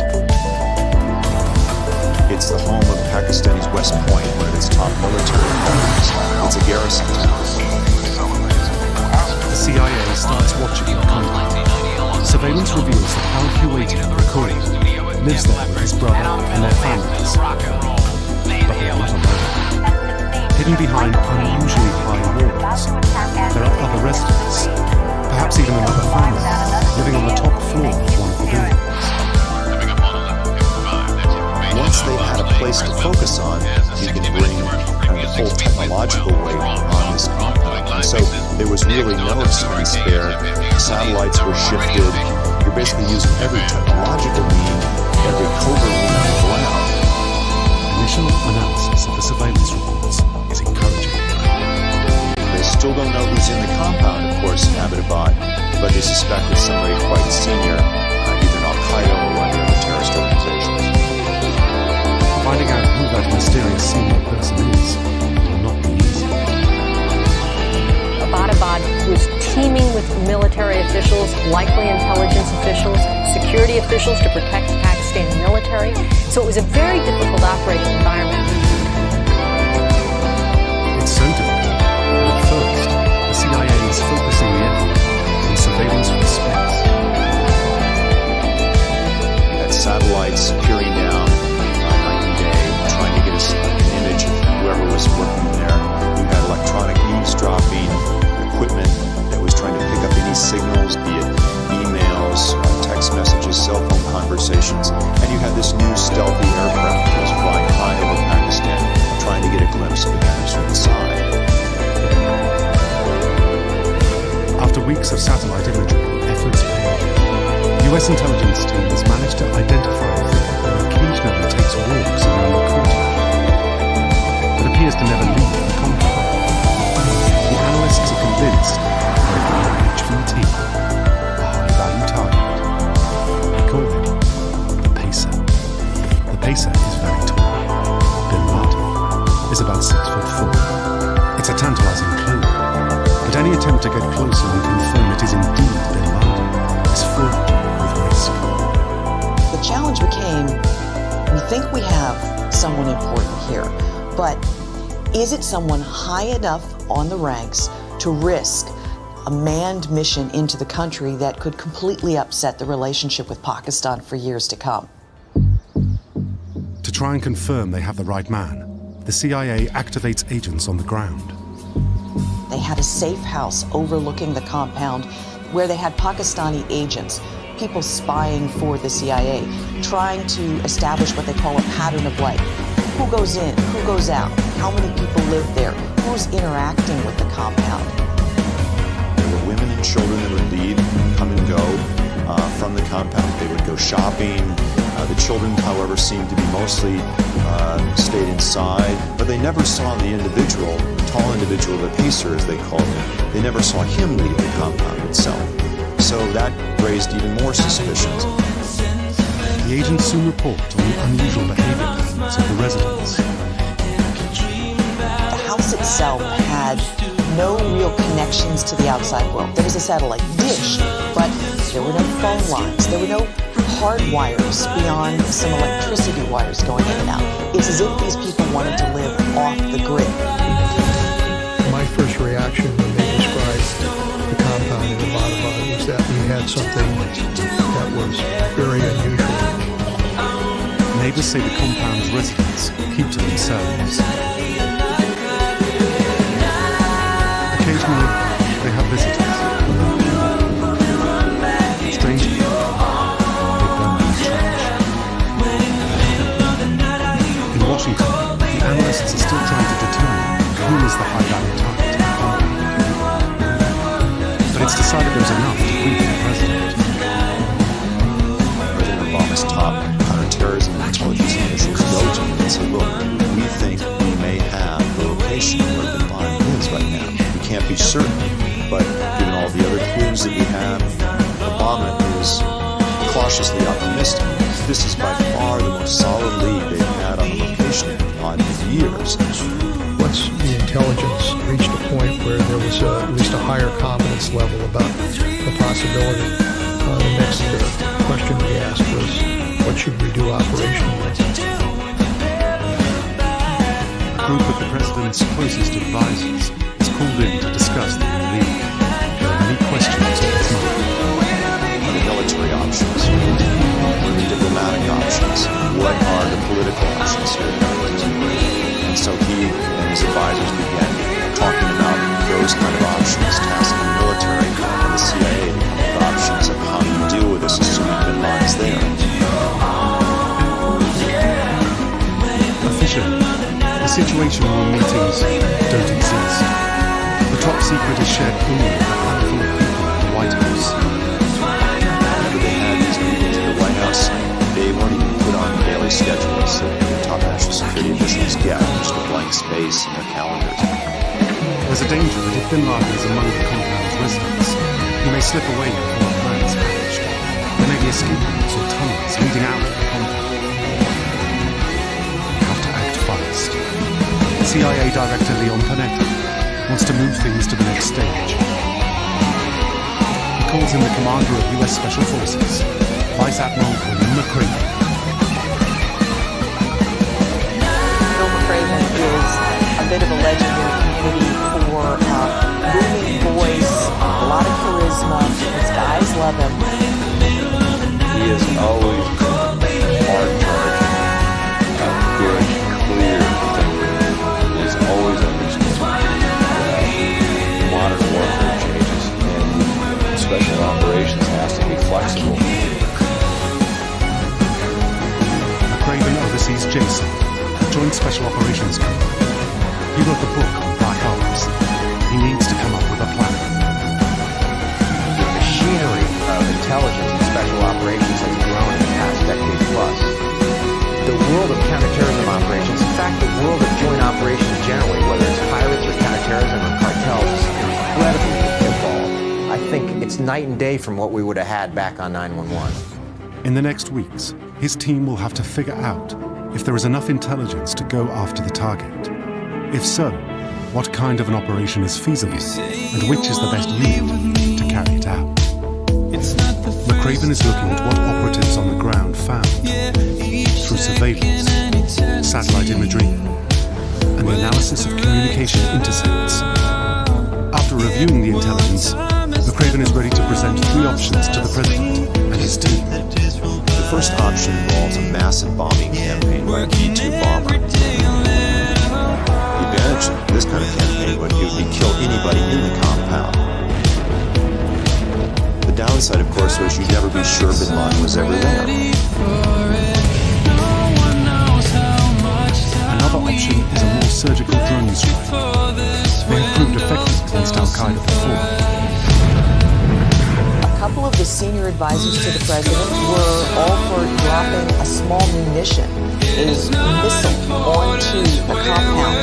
S24: It's the home of Pakistani's West Point, one of its top military bases. It's a garrison town.
S1: The CIA starts watching the compound. Surveillance reveals that al-Kuwaiti, the courier, lives there with his brother and their families. But they are not alone. Hidden behind unusually high walls, there are other residents, perhaps even another family, living on the top floor of one of the buildings.
S24: Once they've had a place to focus on, you can bring the whole technological weight on this compound. And so there was really no expense there. Satellites were shifted. You're basically using every technological mean, every covert mean on the ground.
S1: Initial analysis of the surveillance reports is encouraging.
S24: They still don't know who's in the compound, of course, in Abbottabad, but they suspect it's somebody quite senior, either Al-Qaeda or one of the other terrorist organizations.
S1: Finding out who that mysterious senior person is will not be easy.
S5: Abbottabad was teeming with military officials, likely intelligence officials, security officials to protect the Pakistani military. So it was a very difficult operating environment.
S1: It's so difficult that at first, the CIA is focusing the effort on surveillance from space.
S24: You had satellites peering down night and day, trying to get an image of whoever was working there. You had electronic eavesdropping equipment that was trying to pick up any signals, be it emails, text messages, cell phone conversations, and you had this new stealthy aircraft that was flying high over Pakistan, trying to get a glimpse of the guys from inside.
S1: After weeks of satellite imagery, efforts pay off. US intelligence teams managed to identify a figure who occasionally takes walks around the courtyard, but appears to never leave the compound. The analysts are convinced that HVT, a high-value target. They call it the Pacer. The Pacer is very tall. Bin Laden is about 6'4". It's a tantalizing clue, but any attempt to get closer and confirm it is indeed Bin Laden is fraught with risk.
S20: The challenge became, we think we have someone important here, but is it someone high enough on the ranks to risk a manned mission into the country that could completely upset the relationship with Pakistan for years to come?
S1: To try and confirm they have the right man, the CIA activates agents on the ground.
S20: They had a safe house overlooking the compound where they had Pakistani agents, people spying for the CIA, trying to establish what they call a pattern of life. Who goes in? Who goes out? How many people live there? Who's interacting with the compound?
S24: There were women and children that would leave, come and go from the compound. They would go shopping. The children, however, seemed to be mostly stayed inside, but they never saw the individual, the tall individual, the pacer as they called him. They never saw him leave the compound itself. So that raised even more suspicions.
S1: The agents soon report on the unusual behavior patterns of the residents.
S20: The house itself had no real connections to the outside world. There was a satellite dish, but there were no phone lines. There were no hard wires beyond some electricity wires going in and out. It's as if these people wanted to live off the grid.
S2: My first reaction when they described the compound in Abbottabad was that we had something that was very unusual.
S1: Neighbors say the compound's residents keep to themselves. Occasionally, they have visitors.
S24: cautiously optimistic. This is by far the most solid lead they've had on the location of the pod in years.
S2: Once the intelligence reached a point where there was at least a higher confidence level about the possibility, the next question we asked was, what should we do operationally?
S1: A group of the president's closest advisors is called in to discuss the new league. There are many questions in his mind.
S24: The military options, the diplomatic options, what are the political options here? And so he and his advisors began talking about those kind of options, tasking the military and the CIA with options of how do you deal with this assuming bin Laden's there.
S1: Officially, the situation room meetings don't exist. The top secret is shared only with a handful of people at the White House.
S24: Whenever they had these meetings at the White House, they weren't even put on daily schedules that top national security officials get, just a blank space in their calendars.
S1: There's a danger that if bin Laden is among the compound's residents, he may slip away before a plan is hatched. There may be escape routes or tunnels leading out of the compound. We have to act fast. CIA Director Leon Panetta wants to move things to the next stage. He calls in the commander of U.S. Special Forces, Vice Admiral William McCraven.
S20: McCraven is a bit of a legend in the community for booming voice, a lot of charisma. His guys love him.
S21: He has always been hard-charging, good, clear thinker. He's always understood modern warfare changes, and special operations has to be flexible.
S1: McCraven oversees JSON, the Joint Special Operations Command. He wrote the book on Black Ops. He needs to come up with a plan.
S25: The machinery of intelligence and special operations has grown in the past decade plus. The world of counterterrorism operations, in fact, the world of joint operations generally, whether it's pirates or counterterrorism or cartels, is incredibly evolved. I think it's night and day from what we would have had back on 9/11.
S1: In the next weeks, his team will have to figure out if there is enough intelligence to go after the target. If so, what kind of an operation is feasible, and which is the best unit to carry it out. McCraven is looking at what operatives on the ground found through surveillance, satellite imagery, and the analysis of communication intercepts. After reviewing the intelligence, McCraven is ready to present 3 options to the president and his team.
S24: The first option involves a massive bombing campaign by an E-2 bomber. The advantage of this kind of campaign would be kill anybody in the compound. The downside, of course, was you'd never be sure bin Laden was ever there.
S1: Another option is a more surgical drone strike. They have proved effective against Al-Qaeda before.
S20: A couple of the senior advisors to the president were all for dropping a small munition, a missile, onto the compound.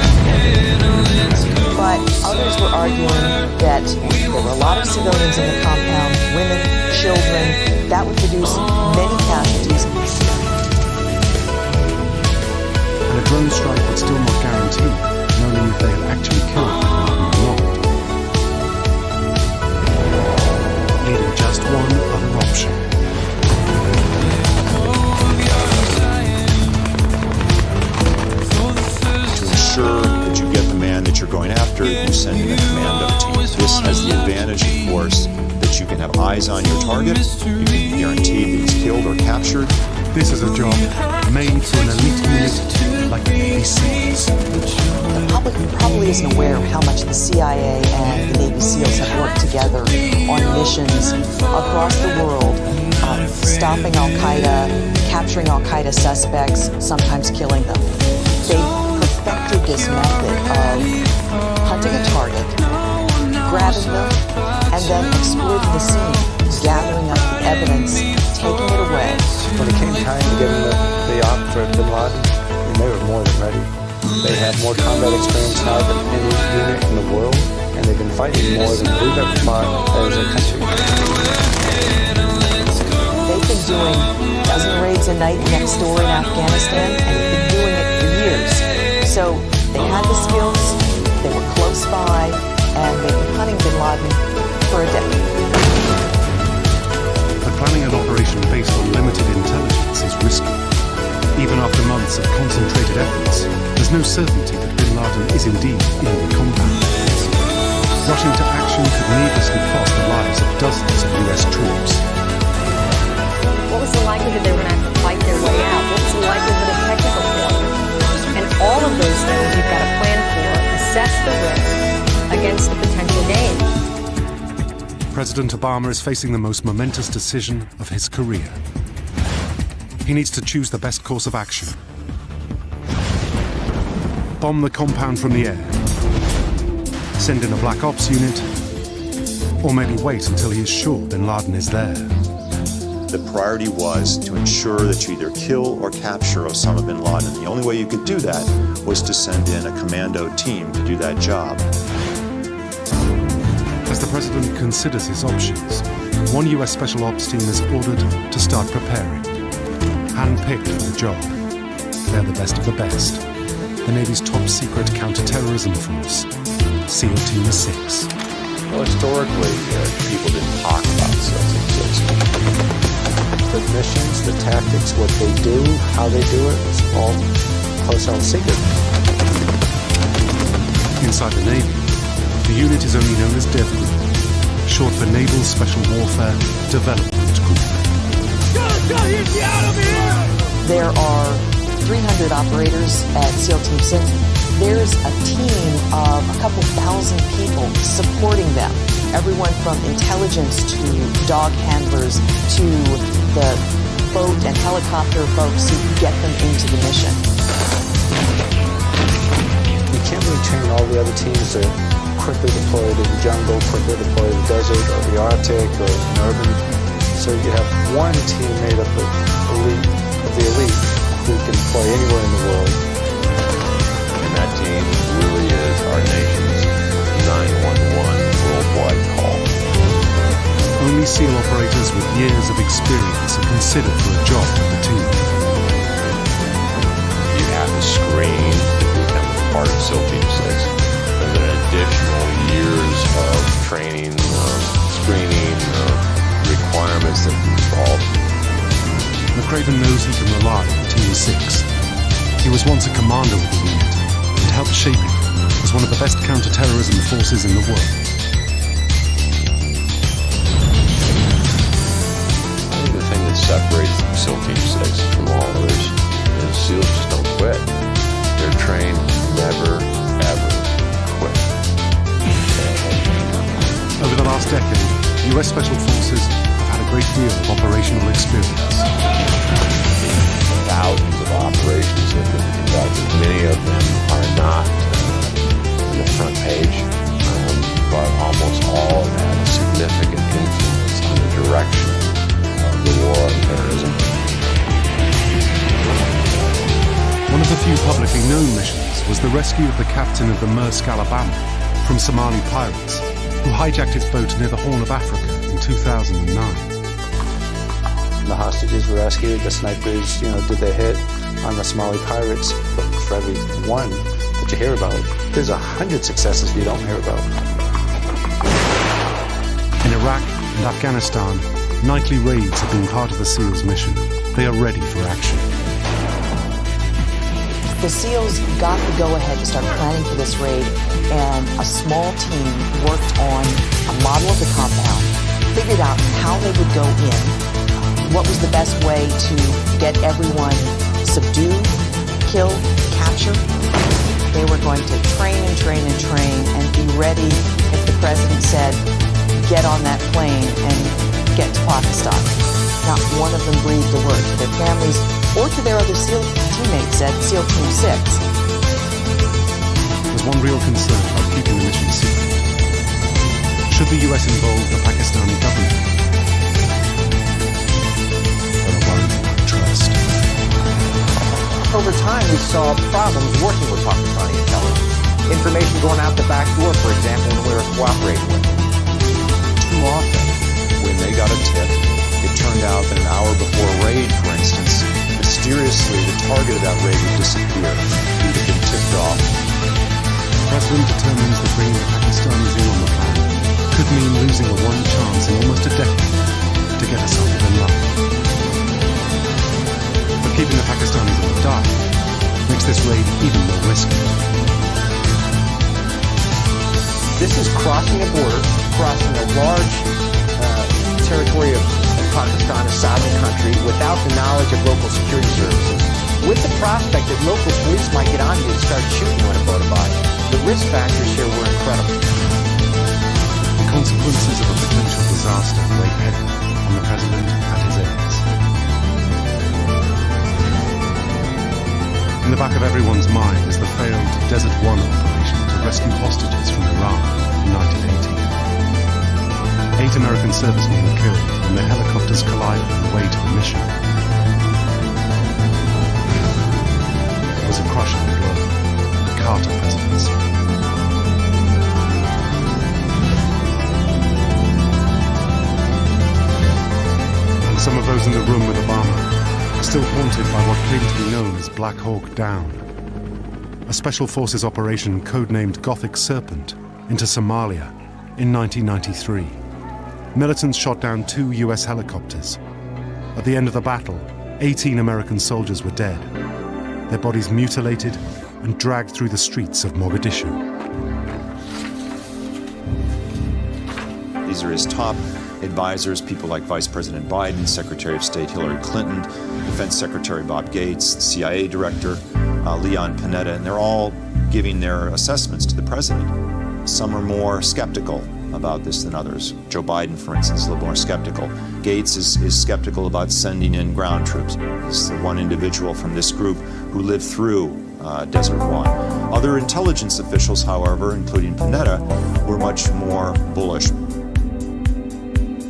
S20: But others were arguing that there were a lot of civilians in the compound, women, children, that would produce many casualties.
S1: And a drone strike would still not guarantee knowing if they had actually killed bin Laden or not. Leaving just one other option.
S24: To ensure that you get the man that you're going after, you send in a commando team. This has the advantage, of course, that you can have eyes on your target, you can be guaranteed that he's killed or captured.
S1: This is a job made for an elite unit like the Navy SEALs.
S20: The public probably isn't aware of how much the CIA and the Navy SEALs have worked together on missions across the world, stopping Al-Qaeda, capturing Al-Qaeda suspects, sometimes killing them. They perfected this method of hunting a target, grabbing them, and then exploiting the scene, gathering up the evidence, taking it away.
S23: When it came time to give them the op for bin Laden, they were more than ready. They have more combat experience now than any unit in the world, and they've been fighting more than we've ever fought as a country.
S20: They've been doing a dozen raids a night next door in Afghanistan, and had been doing it for years. So they had the skills, they were close by, and they've been hunting bin Laden for a decade.
S1: But planning an operation based on limited intelligence is risky. Even after months of concentrated efforts, there's no certainty that bin Laden is indeed in the compound. Rushing to action could needlessly cost the lives of dozens of US troops.
S5: What was the likelihood they were going to have to fight their way out? What was the likelihood of technical failure? And all of those things you've got to plan for, assess the risk against the potential gain.
S1: President Obama is facing the most momentous decision of his career. He needs to choose the best course of action. Bomb the compound from the air. Send in a black ops unit. Or maybe wait until he is sure bin Laden is there.
S24: The priority was to ensure that you either kill or capture Osama bin Laden. The only way you could do that was to send in a commando team to do that job.
S1: As the president considers his options, one US Special Ops team is ordered to start preparing. Hand-picked for the job. They're the best of the best. The Navy's top-secret counter-terrorism force, SEAL Team 6.
S21: Well, historically, people didn't talk about SEAL Team 6. The missions, the tactics, what they do, how they do it, it's all close-held secret.
S1: Inside the Navy, the unit is only known as DEV Group, short for Naval Special Warfare Development Group.
S20: There are 300 operators at SEAL Team 6. There's a team of a couple thousand people supporting them. Everyone from intelligence to dog handlers to the boat and helicopter folks who get them into the mission.
S23: You can't really train all the other teams to quickly deploy to the jungle, quickly deploy to the desert or the Arctic or an urban. So you have one team made up of the elite who can deploy anywhere in the world.
S21: And that team really is our nation's 911 worldwide call.
S1: Only SEAL operators with years of experience are considered for a job with the team.
S21: You have to screen to become part of SEAL Team 6. There's an additional years of training, screening, requirements that involve.
S1: McCraven knows he can rely on Team 6. He was once a commander with the unit and helped shape it as one of the best counter-terrorism forces in the world.
S21: I think the thing that separates SEAL Team 6 from all others is SEALs just don't quit. They're trained never, ever quit.
S1: Over the last decade, US Special Forces have had a great deal of operational experience.
S21: Thousands of operations have been conducted. Many of them are not on the front page, but almost all have had a significant influence on the direction of the war on terrorism.
S1: One of the few publicly known missions was the rescue of the captain of the Maersk Alabama from Somali pirates who hijacked his boat near the Horn of Africa in 2009.
S23: The hostages were rescued, the snipers, did their hit on the Somali pirates. But for every one that you hear about, there's 100 successes you don't hear about.
S1: In Iraq and Afghanistan, nightly raids have been part of the SEALs mission. They are ready for action.
S20: The SEALs got the go-ahead to start planning for this raid, and a small team worked on a model of the compound, figured out how they would go in, what was the best way to get everyone subdued, killed, captured. They were going to train and train and train and be ready if the president said, get on that plane and get to Pakistan. Not one of them breathed a word to their families or to their other SEAL teammates at SEAL Team 6.
S1: There's one real concern about keeping the mission secret. Should the US involve the Pakistani government?
S25: Over time, we saw problems working with Pakistani intelligence. Information going out the back door, for example, when we were cooperating with them.
S24: Too often, when they got a tip, it turned out that an hour before mysteriously, the target of that raid would disappear. He would have been tipped off.
S1: The president determines that bringing the Pakistanis in on the plan could mean losing the one chance in almost a decade to get Osama bin Laden. But keeping the Pakistanis in the dark makes this raid even more risky.
S25: This is crossing a border, crossing a large territory of Pakistan, a sovereign country, without the knowledge of local security services, with the prospect that local police might get on you and start shooting when a boat by. The risk factors here were incredible.
S1: The consequences of a potential disaster weigh heavy on the president and his aides. In the back of everyone's mind is the failed Desert One operation to rescue hostages from Iran in 1980. 8 American servicemen were killed when their helicopters collided on the way to the mission. It was a crushing blow for the Carter presidency. And some of those in the room with Obama are still haunted by what came to be known as Black Hawk Down, a special forces operation codenamed Gothic Serpent into Somalia in 1993. Militants shot down 2 US helicopters. At the end of the battle, 18 American soldiers were dead, their bodies mutilated and dragged through the streets of Mogadishu.
S24: These are his top advisors, people like Vice President Biden, Secretary of State Hillary Clinton, Defense Secretary Bob Gates, CIA Director Leon Panetta, and they're all giving their assessments to the president. Some are more skeptical about this than others. Joe Biden, for instance, is a little more skeptical. Gates is skeptical about sending in ground troops. He's the one individual from this group who lived through Desert One. Other intelligence officials, however, including Panetta, were much more bullish.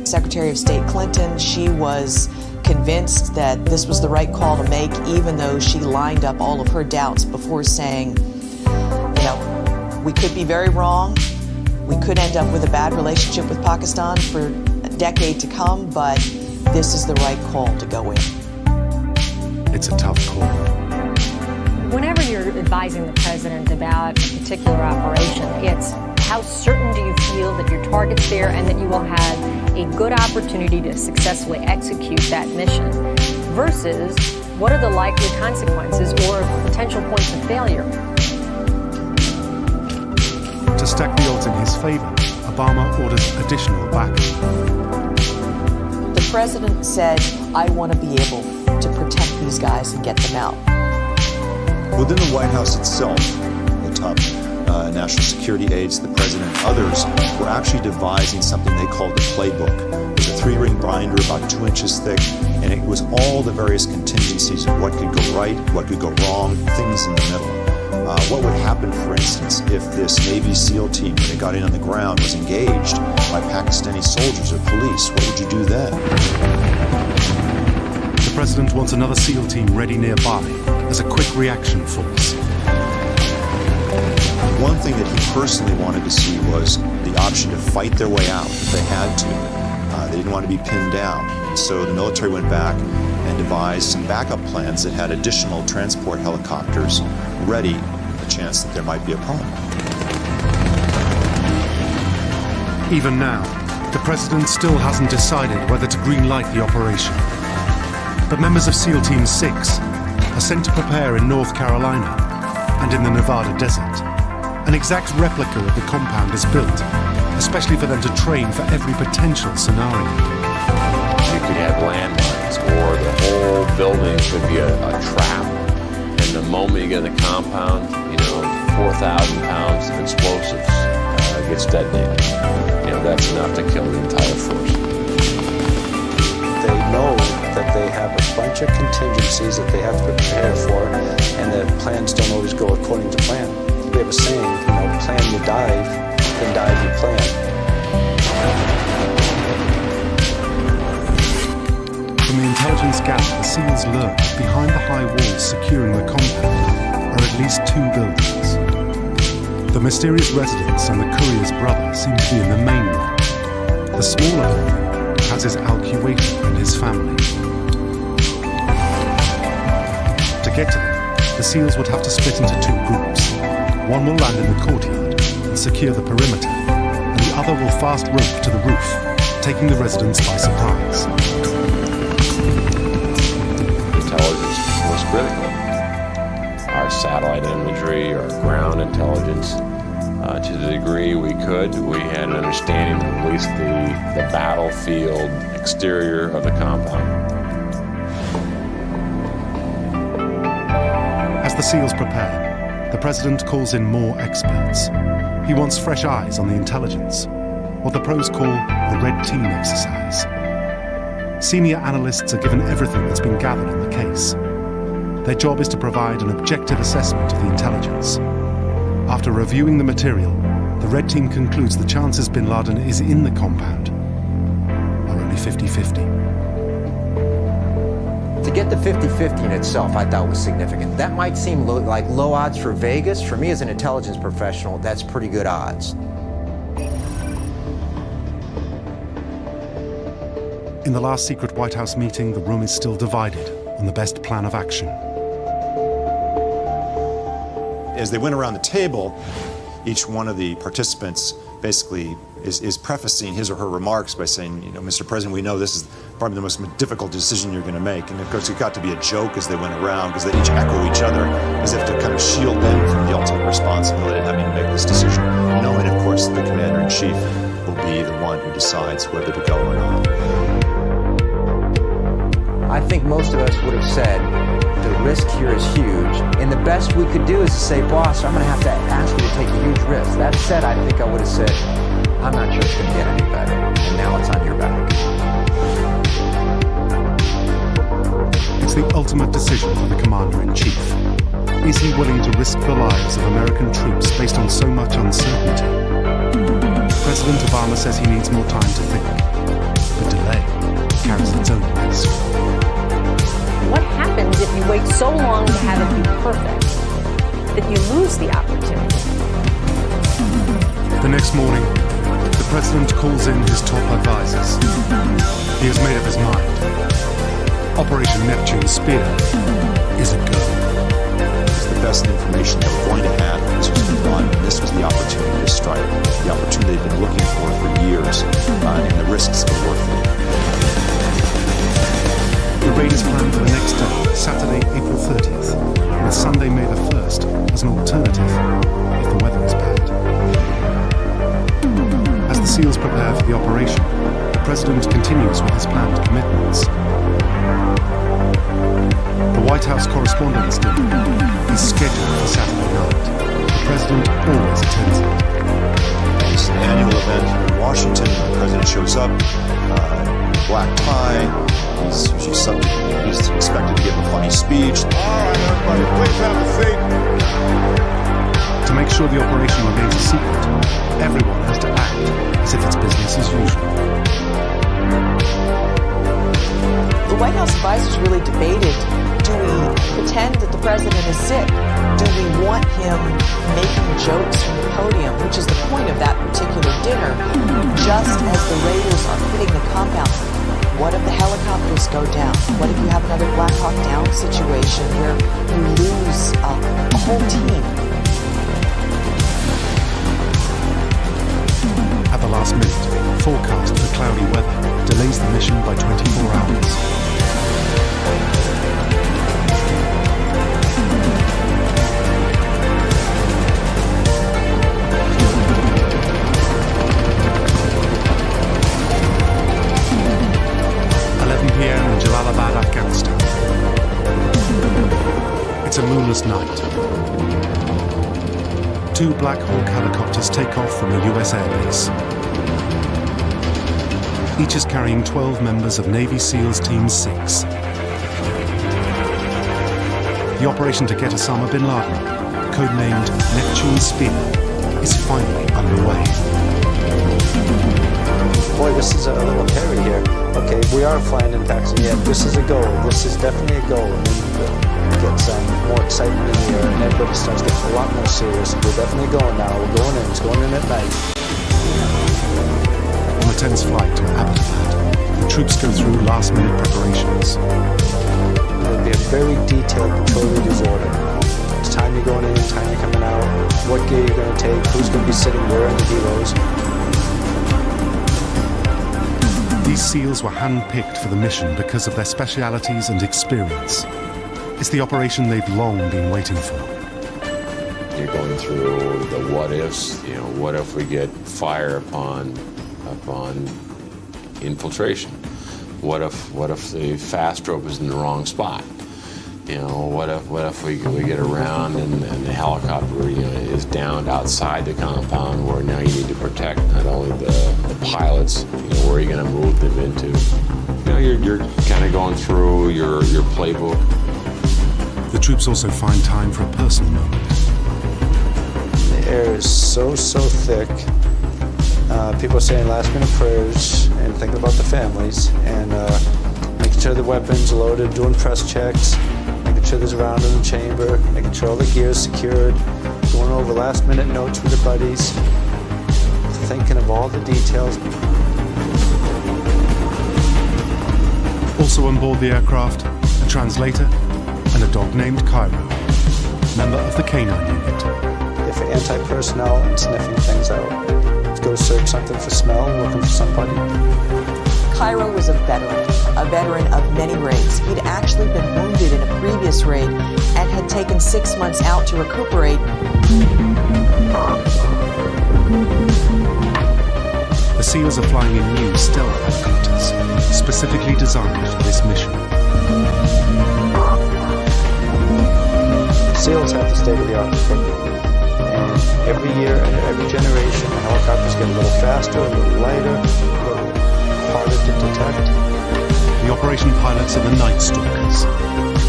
S20: Secretary of State Clinton, she was convinced that this was the right call to make, even though she lined up all of her doubts before saying, you know, we could be very wrong. We could end up with a bad relationship with Pakistan for a decade to come, but this is the right call to go in.
S1: It's a tough call.
S5: Whenever you're advising the president about a particular operation, it's how certain do you feel that your target's there and that you will have a good opportunity to successfully execute that mission versus what are the likely consequences or potential points of failure.
S1: To stack the odds in his favor, Obama orders additional backup.
S20: The president said, I want to be able to protect these guys and get them out.
S24: Within the White House itself, the top national security aides, the president, and others were actually devising something they called the playbook. It was a 3-ring binder about 2 inches thick, and it was all the various contingencies of what could go right, what could go wrong, things in the middle. What would happen, for instance, if this Navy SEAL team, when it got in on the ground, was engaged by Pakistani soldiers or police? What would you do then?
S1: The president wants another SEAL team ready nearby as a quick reaction force.
S24: One thing that he personally wanted to see was the option to fight their way out if they had to. They didn't want to be pinned down. And so the military went back and devised some backup plans that had additional transport helicopters ready the chance that there might be a problem.
S1: Even now, the president still hasn't decided whether to greenlight the operation. But members of SEAL Team 6 are sent to prepare in North Carolina and in the Nevada desert. An exact replica of the compound is built, especially for them to train for every potential scenario.
S21: You could have landmines, or the whole building could be a trap. And the moment you get in the compound, 4,000 pounds of explosives gets detonated. That's enough to kill the entire force.
S4: They know that they have a bunch of contingencies that they have to prepare for, and that plans don't always go according to plan. We have a saying, plan you dive, then dive you plan.
S1: From the intelligence gap, the SEALs learn that behind the high walls securing the compound are at least 2 buildings. The mysterious residence and the courier's brother seem to be in the main one. The smaller building houses Al Kuwaiti and his family. get to them, the SEALs would have to split into two groups. One will land in the courtyard and secure the perimeter, and the other will fast rope to the roof, taking the residents by surprise.
S21: Intelligence was critical. Our satellite imagery, our ground intelligence, to the degree we could, we had an understanding of at least the battlefield exterior of the compound.
S1: As the SEALs prepare, the President calls in more experts. He wants fresh eyes on the intelligence, what the pros call a red team exercise. Senior analysts are given everything that's been gathered on the case. Their job is to provide an objective assessment of the intelligence. After reviewing the material, the red team concludes the chances bin Laden is in the compound are only 50-50.
S25: To get the 50-50 in itself, I thought was significant. That might seem like low odds for Vegas. For me as an intelligence professional, that's pretty good odds.
S1: In the last secret White House meeting, the room is still divided on the best plan of action.
S24: As they went around the table, each one of the participants basically is prefacing his or her remarks by saying, you know, Mr. President, we know this is probably the most difficult decision you're going to make. And of course, it got to be a joke as they went around because they each echo each other as if to kind of shield them from the ultimate responsibility of having to make this decision, knowing, of course, the Commander-in-Chief will be the one who decides whether to go or not.
S25: I think most of us would have said the risk here is huge, and the best we could do is to say, boss, I'm going to have to ask you to take a huge risk. That said, I think I would have said, I'm not sure it's going to get any better, and now it's on your back.
S1: It's the ultimate decision for the Commander-in-Chief. Is he willing to risk the lives of American troops based on so much uncertainty? President Obama says he needs more time to think, but delay carries its own risk.
S5: What happens if you wait so long to have it be perfect that you lose the opportunity?
S1: The next morning, the President calls in his top advisors. He has made up his mind. Operation Neptune Spear is a go.
S24: It's the best information they were going to have. This was bin Laden, and this was the opportunity to strike. The opportunity they've been looking for years, and the risks were worth it.
S1: The raid is planned for the next day, Saturday, April 30th, with Sunday, May the 1st as an alternative if the weather is bad. As the SEALs prepare for the operation, the President continues with his planned commitments. The White House Correspondents' Dinner is scheduled for Saturday night. The President always attends it.
S24: It's an annual event here in Washington. The President shows up, black tie. He's expected to give a funny speech.
S19: All right, everybody, please have a seat.
S1: To make sure the operation remains a secret, everyone has to act as if it's business as usual.
S20: The White House advisors really debated, do we pretend that the president is sick? Do we want him making jokes from the podium, which is the point of that particular dinner, just as the raiders are hitting the compound? What if the helicopters go down? What if you have another Black Hawk Down situation where you lose a whole team?
S1: At the last minute, forecast for cloudy weather delays the mission by 24 hours. PM in Jalalabad, Afghanistan. It's a moonless night. Two Black Hawk helicopters take off from a US Air Base. Each is carrying 12 members of Navy SEALs Team 6. The operation to get Osama bin Laden, codenamed Neptune Spear, is finally underway.
S4: Boy, this is a little hairy here. Okay, we are flying in taxi. Yeah, this is a goal. This is definitely a goal. And then get some more excitement in the air, and everybody starts getting a lot more serious. We're definitely going now. We're going in. It's going in at night.
S1: On a tense flight to Abbottabad, the troops go through last-minute preparations.
S4: We have very detailed patrol duties order. It's time you're going in, time you're coming out, what gear you're going to take, who's going to be sitting where in the helos.
S1: These SEALs were hand-picked for the mission because of their specialities and experience. It's the operation they've long been waiting for.
S21: You're going through the what-ifs. You know, what if we get fire upon infiltration? What if the fast rope is in the wrong spot? You know, what if we get around and the helicopter, you know, is downed outside the compound where now you need to protect not only the pilots, you know, where are you going to move them into? You know, you're kind of going through your playbook.
S1: The troops also find time for a personal moment.
S4: The air is so thick. People are saying last-minute prayers and thinking about the families and making sure the weapons are loaded, doing press checks, making sure there's a round in the chamber, making sure all the gear is secured, going over last-minute notes with their buddies, thinking of all the details.
S1: Also on board the aircraft, a translator and a dog named Cairo, member of the Canine Unit.
S4: If anti-personnel and sniffing things out. Go search something for smell, looking for somebody.
S20: Cairo was a veteran of many raids. He'd actually been wounded in a previous raid and had taken 6 months out to recuperate.
S1: The SEALs are flying in new stealth helicopters, specifically designed for this mission.
S4: SEALs have the state-of-the-art equipment. And every year and every generation, the helicopters get a little faster, a little lighter, a little harder to detect.
S1: The operation pilots are the Night Stalkers,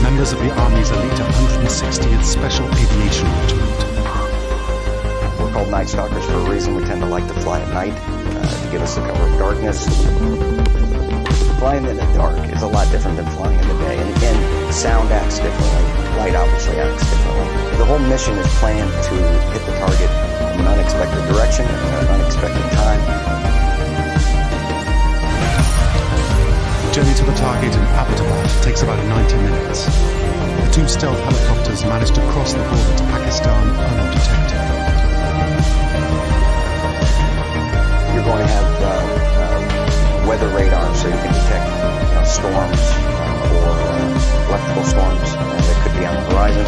S1: members of the Army's elite 160th Special Aviation Regiment.
S8: We're called Night Stalkers for a reason. We tend to like to fly at night to give us the cover of darkness. Flying in the dark is a lot different than flying in the day. And again, sound acts differently. Light obviously acts differently. The whole mission is planned to hit the target in an unexpected direction and at an unexpected time.
S1: The journey to the target in Abbottabad takes about 90 minutes. The two stealth helicopters manage to cross the border to Pakistan undetected.
S8: You're going to have weather radar so you can detect storms or electrical storms that could be on the horizon.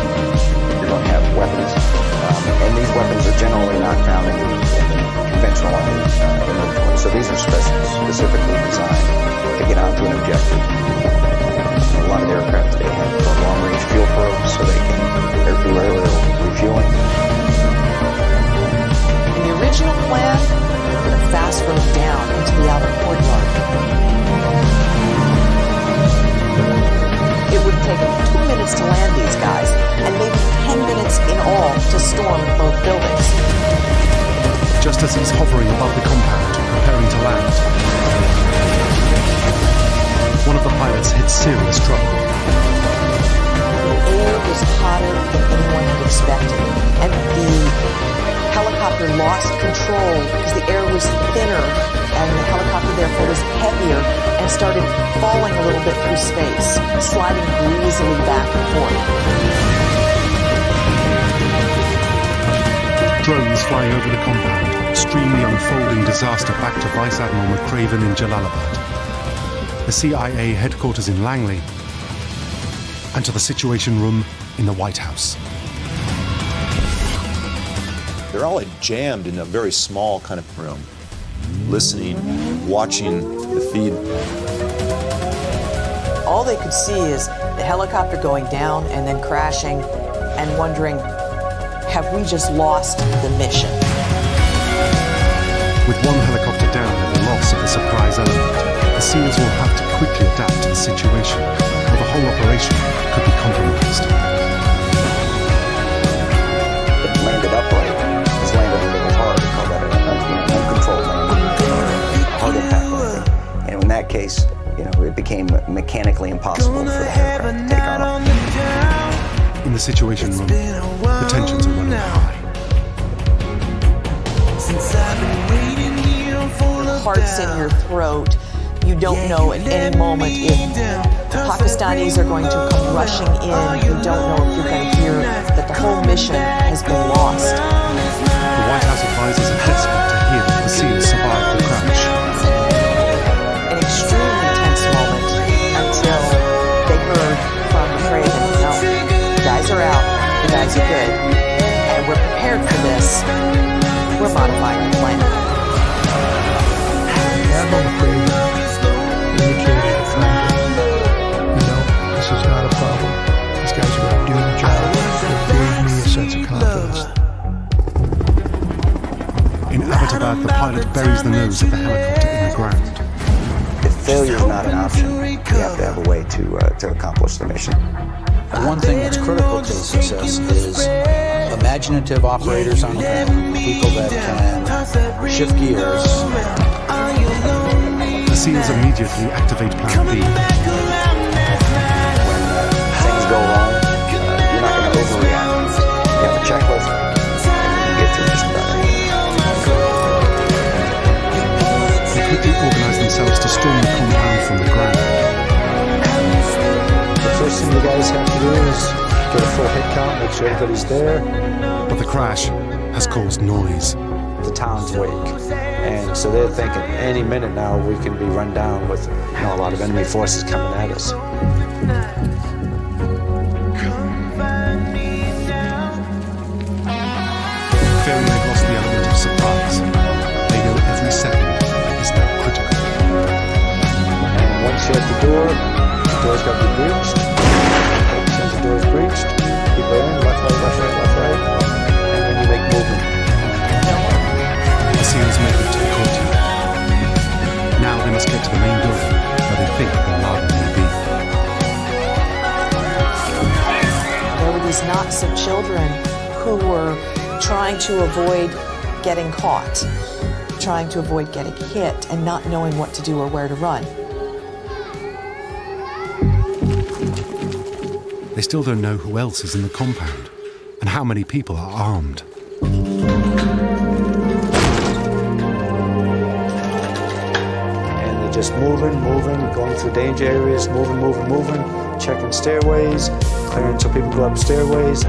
S8: You're going to have weapons, and these weapons are generally not found in the conventional inventory. So these are specifically designed to get onto an objective. A lot of aircraft today have long-range fuel probes so they can do aerial refueling.
S20: In the original plan, we're going to fast road down into the outer courtyard. It would take 2 minutes to land these guys, and maybe 10 minutes in all to storm both buildings.
S1: Just as he's hovering above the compound, preparing to land, one of the pilots hits serious trouble.
S20: The air was hotter than anyone had expected, and the helicopter lost control because the air was thinner, and the helicopter therefore was heavier and started falling a little bit through space, sliding breezily back and forth.
S1: Drones flying over the compound stream the unfolding disaster back to Vice Admiral McCraven in Jalalabad, the CIA headquarters in Langley, and to the Situation Room in the White House.
S24: They're all jammed in a very small kind of room, listening, watching the feed.
S20: All they could see is the helicopter going down and then crashing and wondering, have we just lost the mission?
S1: With one helicopter down and the loss of the surprise element, the SEALs will have to quickly adapt to the situation, or the whole operation could be compromised.
S8: It landed upright. It's landed a little hard. We call that an uncontrolled landing, a heart attack landing. And in that case, it became mechanically impossible for the aircraft to take off.
S1: In the Situation Room, the tensions are running high.
S20: Your heart's in your throat. You don't know at any moment if Pakistanis are going to come rushing in. You don't know if you're going to hear that the whole mission has been lost.
S1: The White House advisors are desperate to hear that the SEALs survived the crash.
S20: An extremely tense moment until they heard from the freight and no, the guys are out, the guys are good, and we're prepared for this. We're modifying the plan.
S2: Admiral McCrae indicated this is not a problem. These guys are going to do the job. It gave me a sense of confidence.
S1: In Abbottabad, the pilot buries the nose of the helicopter in the ground.
S8: If failure is not an option, you have to have a way to accomplish the mission.
S6: One thing that's critical to success is imaginative operators on the ground, people that can shift gears.
S1: The SEALs immediately activate Plan B.
S8: Things go wrong, you're not going to overreact. You have a checklist, and you get through just about anything.
S1: They quickly organize themselves to storm the compound from the ground.
S4: The first thing the guys have to do is get a full hit count, make sure everybody's there.
S1: But the crash has caused noise.
S4: The town's awake. And so they're thinking any minute now we can be run down with a lot of enemy forces coming at us.
S1: Fearing they've lost the element of surprise, they know every second is now critical.
S4: And once you're at the door's got to be breached. Since the door's breached, people are in, left, right, and then you make movement.
S1: The SEALs make it to the courtyard. Now they must get to the main building where they think Bin Laden will be.
S20: There were these knots of children who were trying to avoid getting caught, trying to avoid getting hit, and not knowing what to do or where to run.
S1: They still don't know who else is in the compound and how many people are armed.
S4: And they're just moving, going through danger areas, moving, checking stairways, clearing so people go up stairways.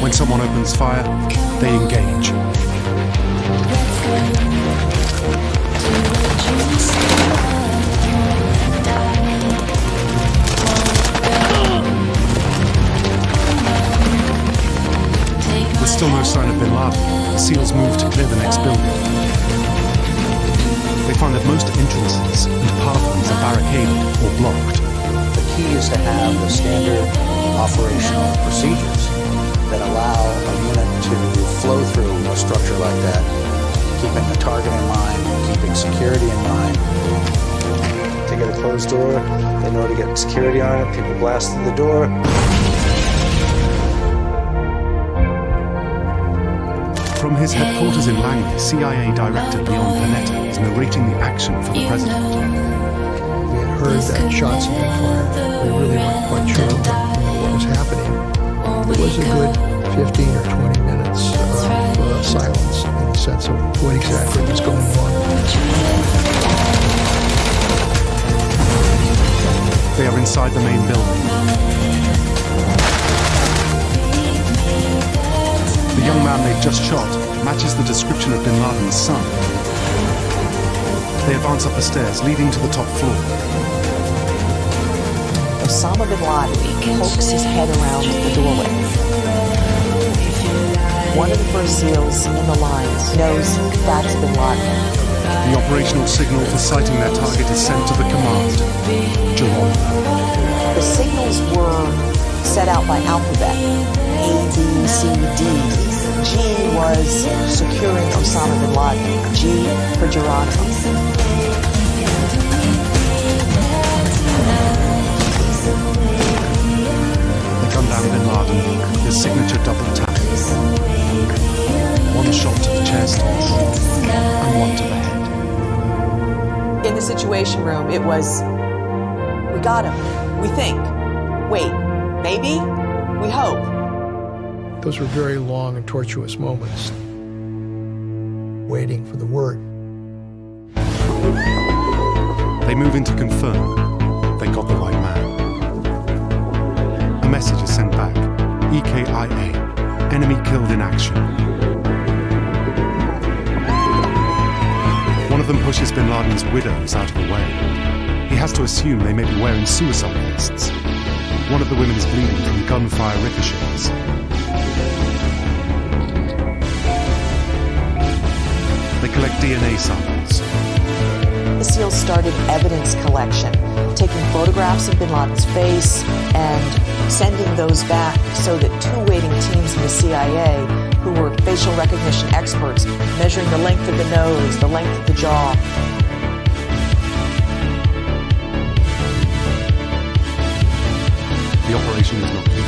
S1: When someone opens fire, they engage. With still no sign of Bin Laden, the SEALs move to clear the next building. They find that most entrances and pathways are barricaded or blocked.
S6: The key is to have the standard operational procedures that allow a unit to flow through a structure like that, keeping the target in mind, keeping security in mind.
S4: They get a closed door, they know to get security on it, people blast through the door.
S1: From his headquarters in Langley, CIA Director Leon Panetta is narrating the action for the president.
S2: We had heard that shots had been fired. We really weren't quite sure what was happening. It was a good 15 or 20 minutes of silence in the sense of what exactly was going on.
S1: They are inside the main building. The young man they've just shot matches the description of Bin Laden's son. They advance up the stairs leading to the top floor.
S20: Osama bin Laden pokes his head around the doorway. One of the first SEALs in the lines knows that's Bin Laden.
S1: The operational signal for sighting their target is sent to the command, Geronimo.
S20: The signals were set out by alphabet. A, B, C, D. G was securing Osama bin Laden. G for Geronimo.
S1: They gun down Bin Laden, his signature double tap. One shot to the chest and one to the head.
S20: In the Situation Room, it was, we got him, we think, wait, maybe, we hope.
S2: Those were very long and tortuous moments, waiting for the word.
S1: They move in to confirm they got the right man. A message is sent back. EKIA, enemy killed in action. One of them pushes bin Laden's widows out of the way. He has to assume they may be wearing suicide vests. One of the women is bleeding from gunfire ricochets. They collect DNA samples.
S20: The SEALs started evidence collection, taking photographs of bin Laden's face and sending those back so that two waiting teams in the CIA, who were facial recognition experts, measuring the length of the nose, the length of the jaw.
S1: The operation is not complete.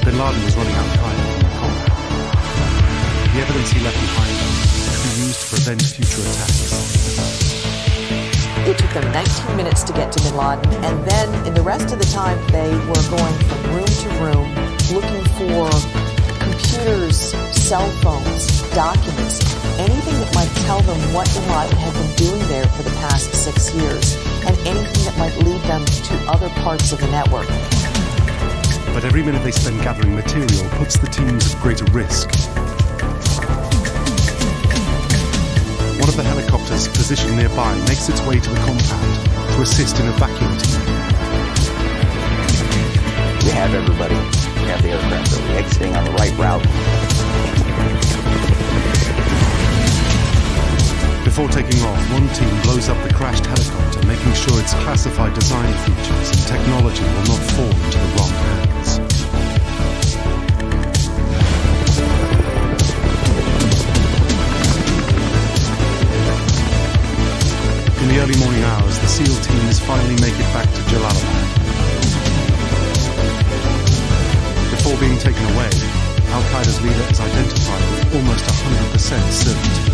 S1: Bin Laden was running out of time from the combat. The evidence he left behind could be used to prevent future attacks.
S20: It took them 19 minutes to get to bin Laden, and then in the rest of the time they were going from room to room looking for computers, cell phones, documents, anything that might tell them what bin Laden had been doing there for the past 6 years, and anything that might lead them to other parts of the network.
S1: But every minute they spend gathering material puts the teams at greater risk. One of the helicopters positioned nearby makes its way to the compound to assist in evacuating.
S8: We have everybody. We have the aircraft. Are we exiting on the right route?
S1: Before taking off, one team blows up the crashed helicopter, making sure its classified design features and technology will not fall into the wrong hands. In the early morning hours, the SEAL teams finally make it back to Jalalabad. Before being taken away, Al-Qaeda's leader is identified with almost 100% certainty.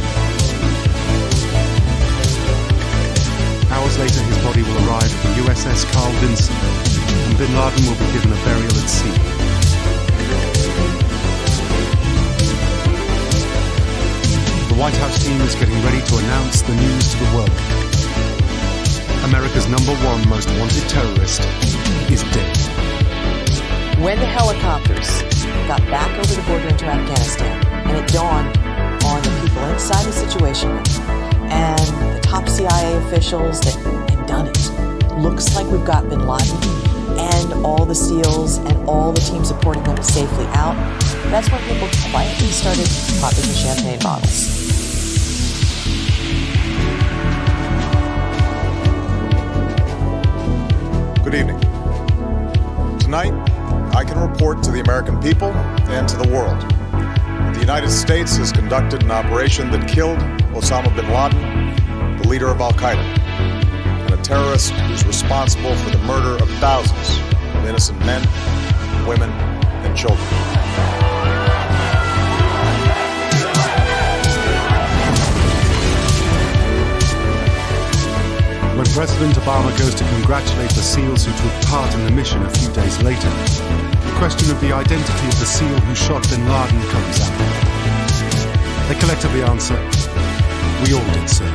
S1: Hours later, his body will arrive at the USS Carl Vinson, and bin Laden will be given a burial at sea. The White House team is getting ready to announce the news to the world. America's #1 most wanted terrorist is dead.
S20: When the helicopters got back over the border into Afghanistan, and it dawned on the people inside the Situation Room and the top CIA officials that had done it, looks like we've got bin Laden and all the SEALs and all the teams supporting them safely out, that's when people quietly started popping the champagne bottles.
S9: Good evening. Tonight, I can report to the American people and to the world that the United States has conducted an operation that killed Osama bin Laden, the leader of Al-Qaeda, and a terrorist who's responsible for the murder of thousands of innocent men, women, and children.
S1: When President Obama goes to congratulate the SEALs who took part in the mission a few days later, the question of the identity of the SEAL who shot bin Laden comes up. They collectively answer, "We all did, sir."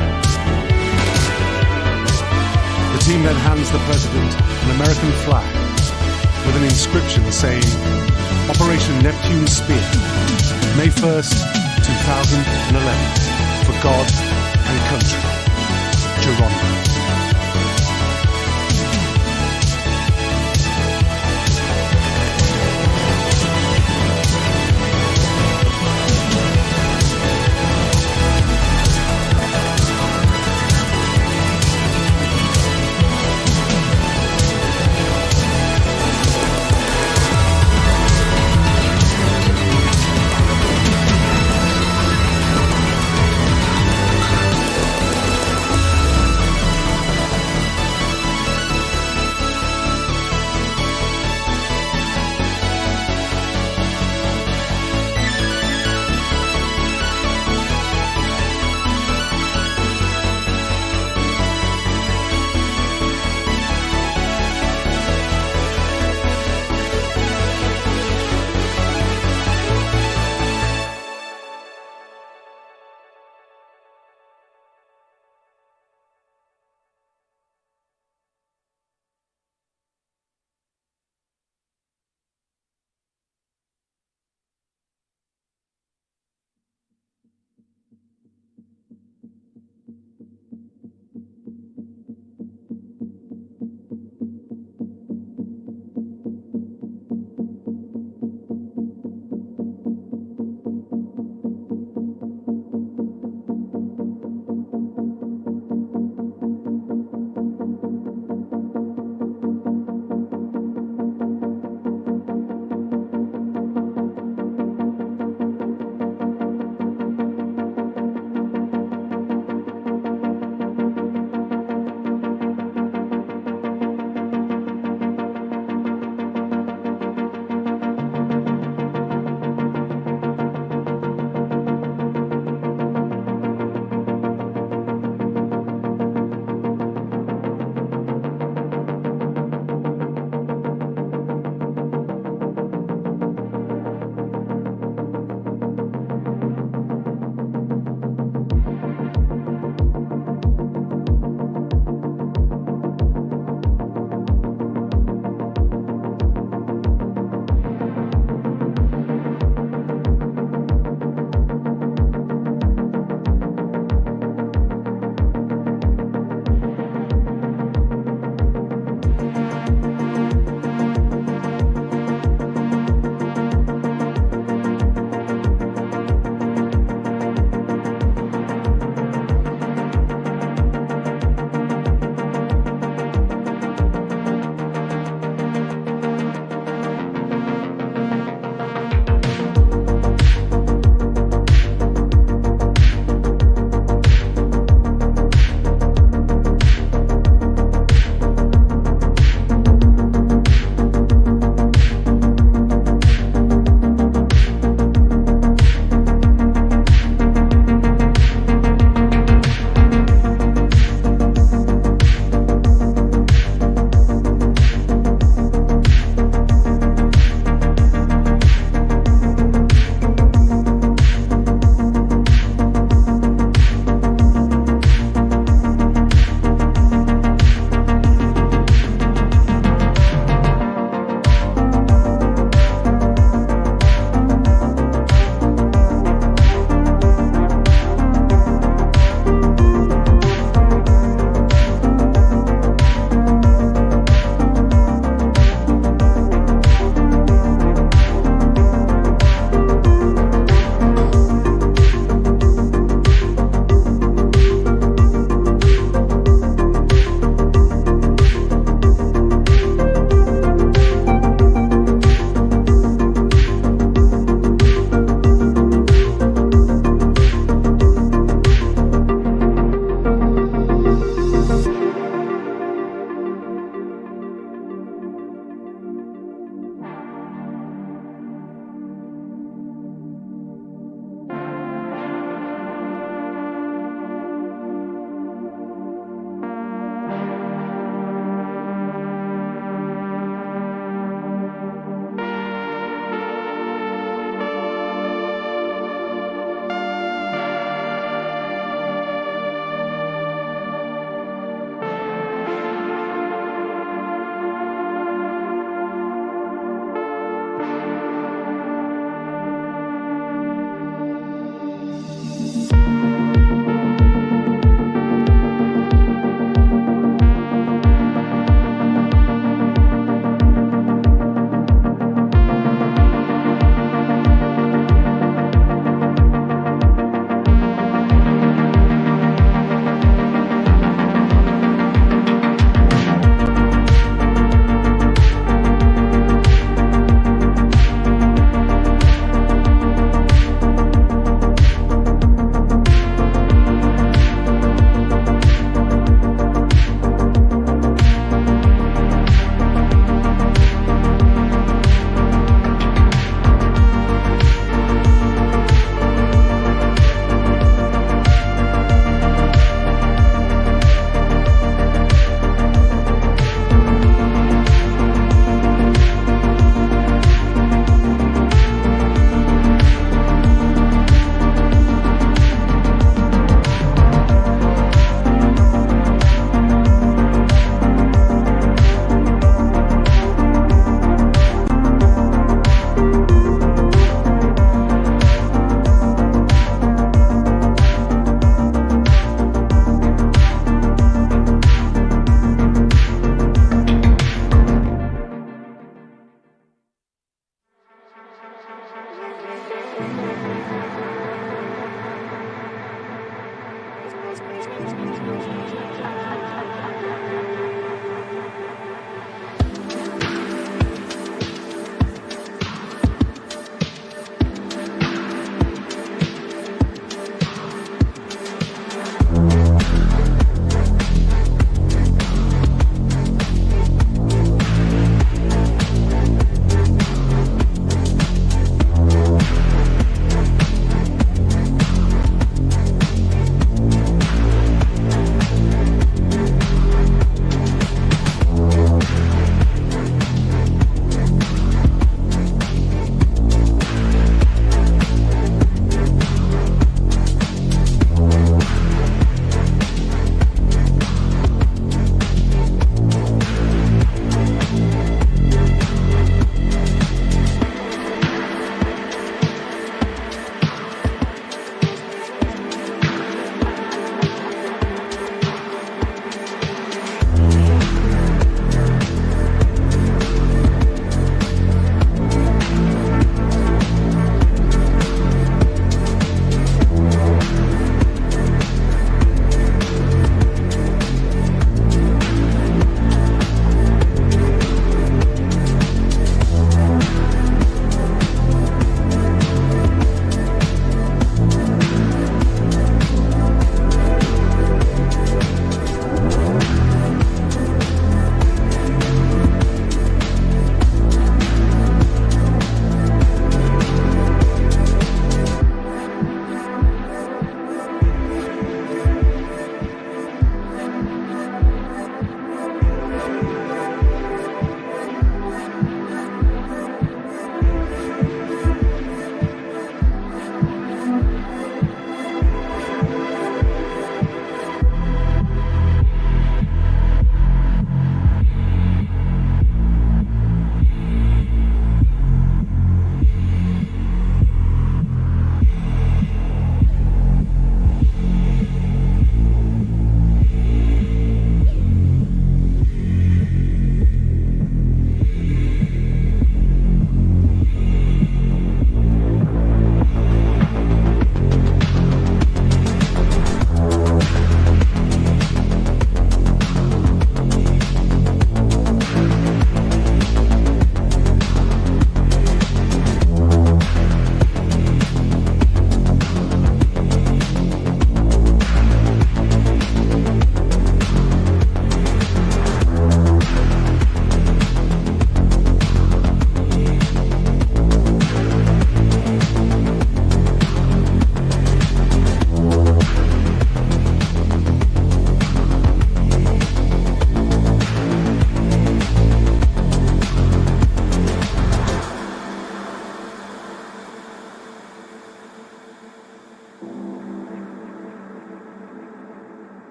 S1: The team then hands the President an American flag with an inscription saying, "Operation Neptune Spear, May 1st, 2011, for God and country, Geronimo."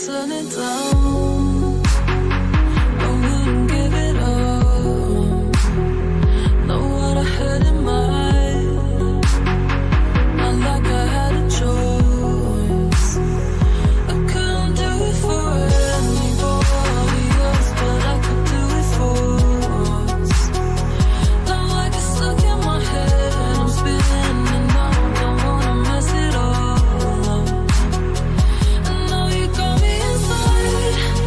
S7: turn it down. I wouldn't give it up. Know what I had in mind. Not like I had a choice. I couldn't do it for anybody else, but I could do it for us. Now I get stuck in my head and I'm spinning and I don't wanna mess it all up. And now you got me inside.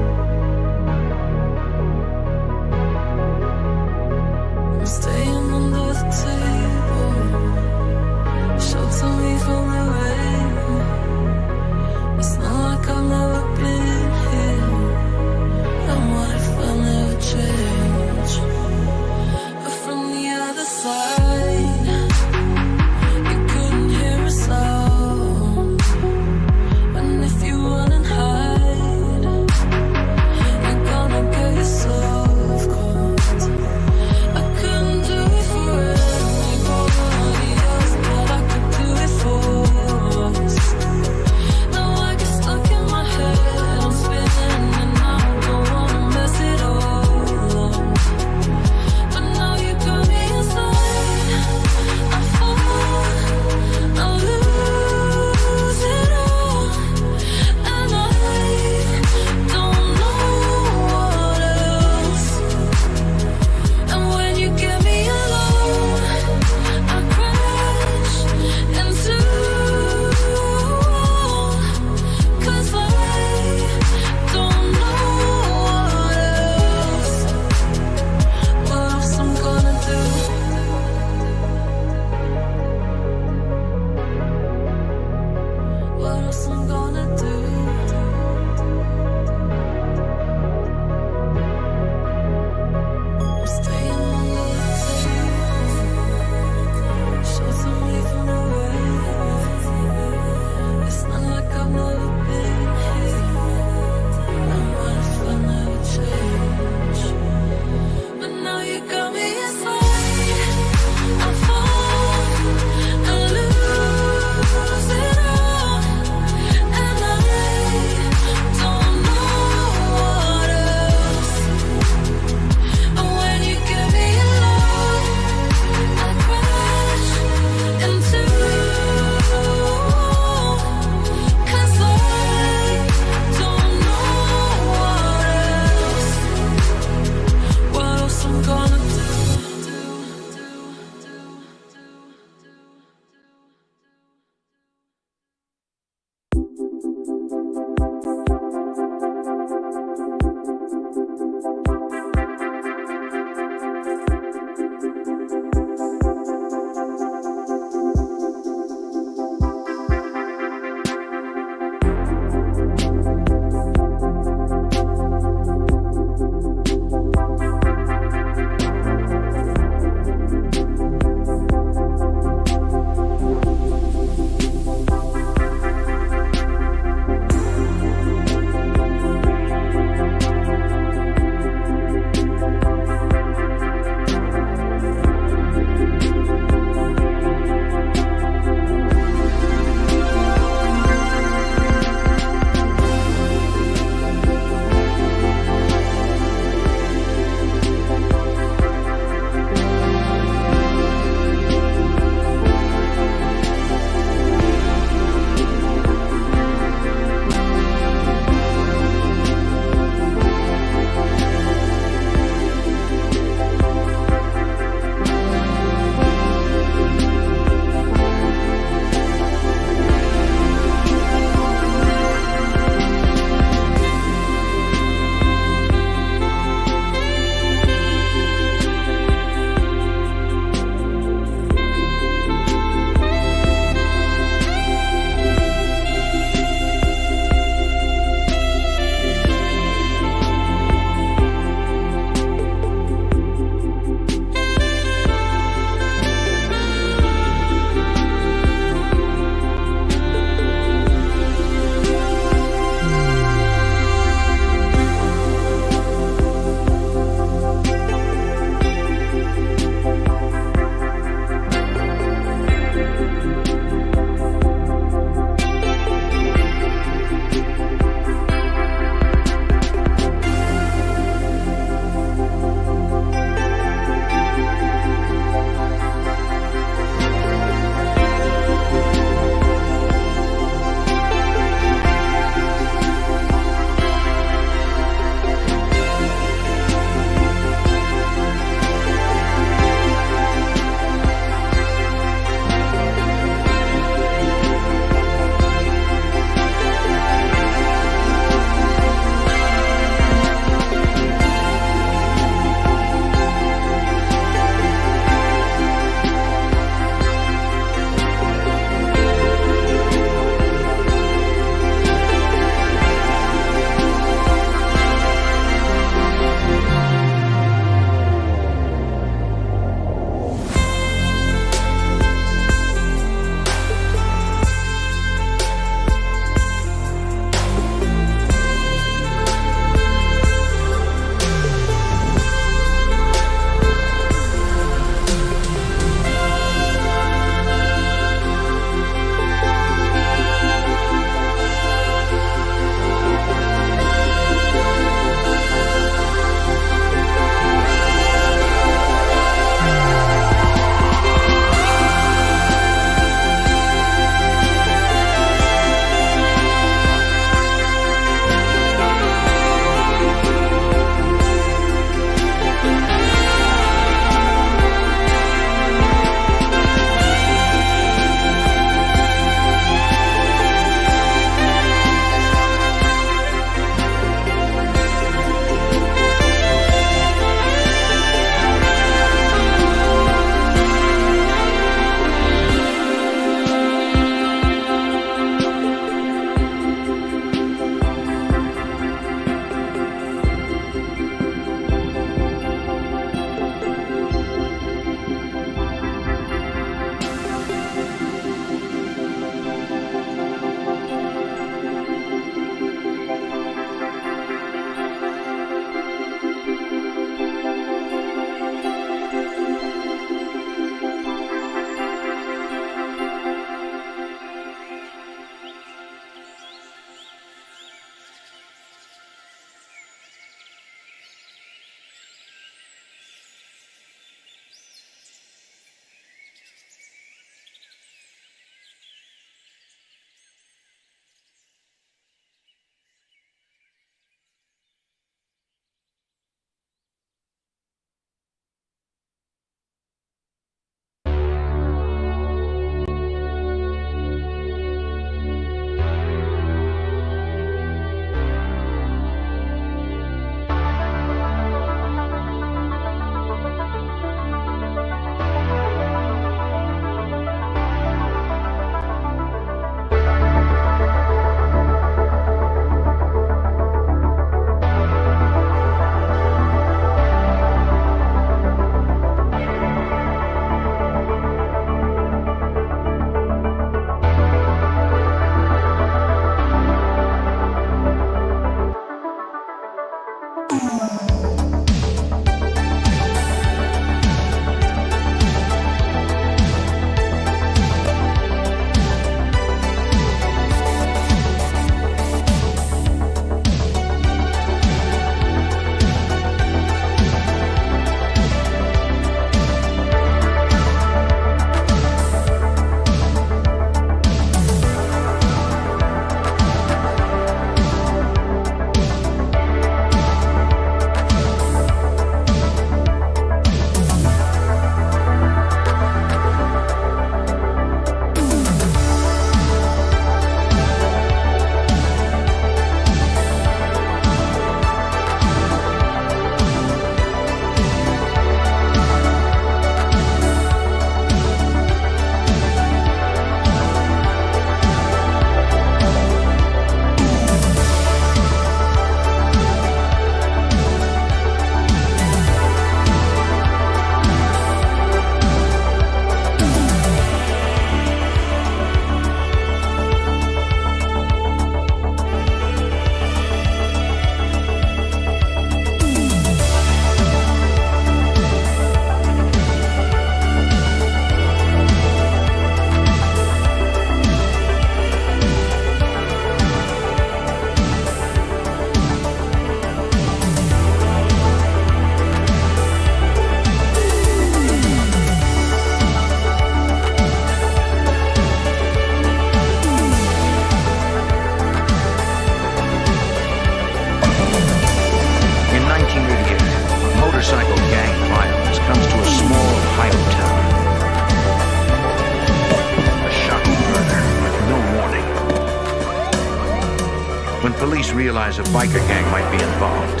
S10: realize a biker gang might be involved.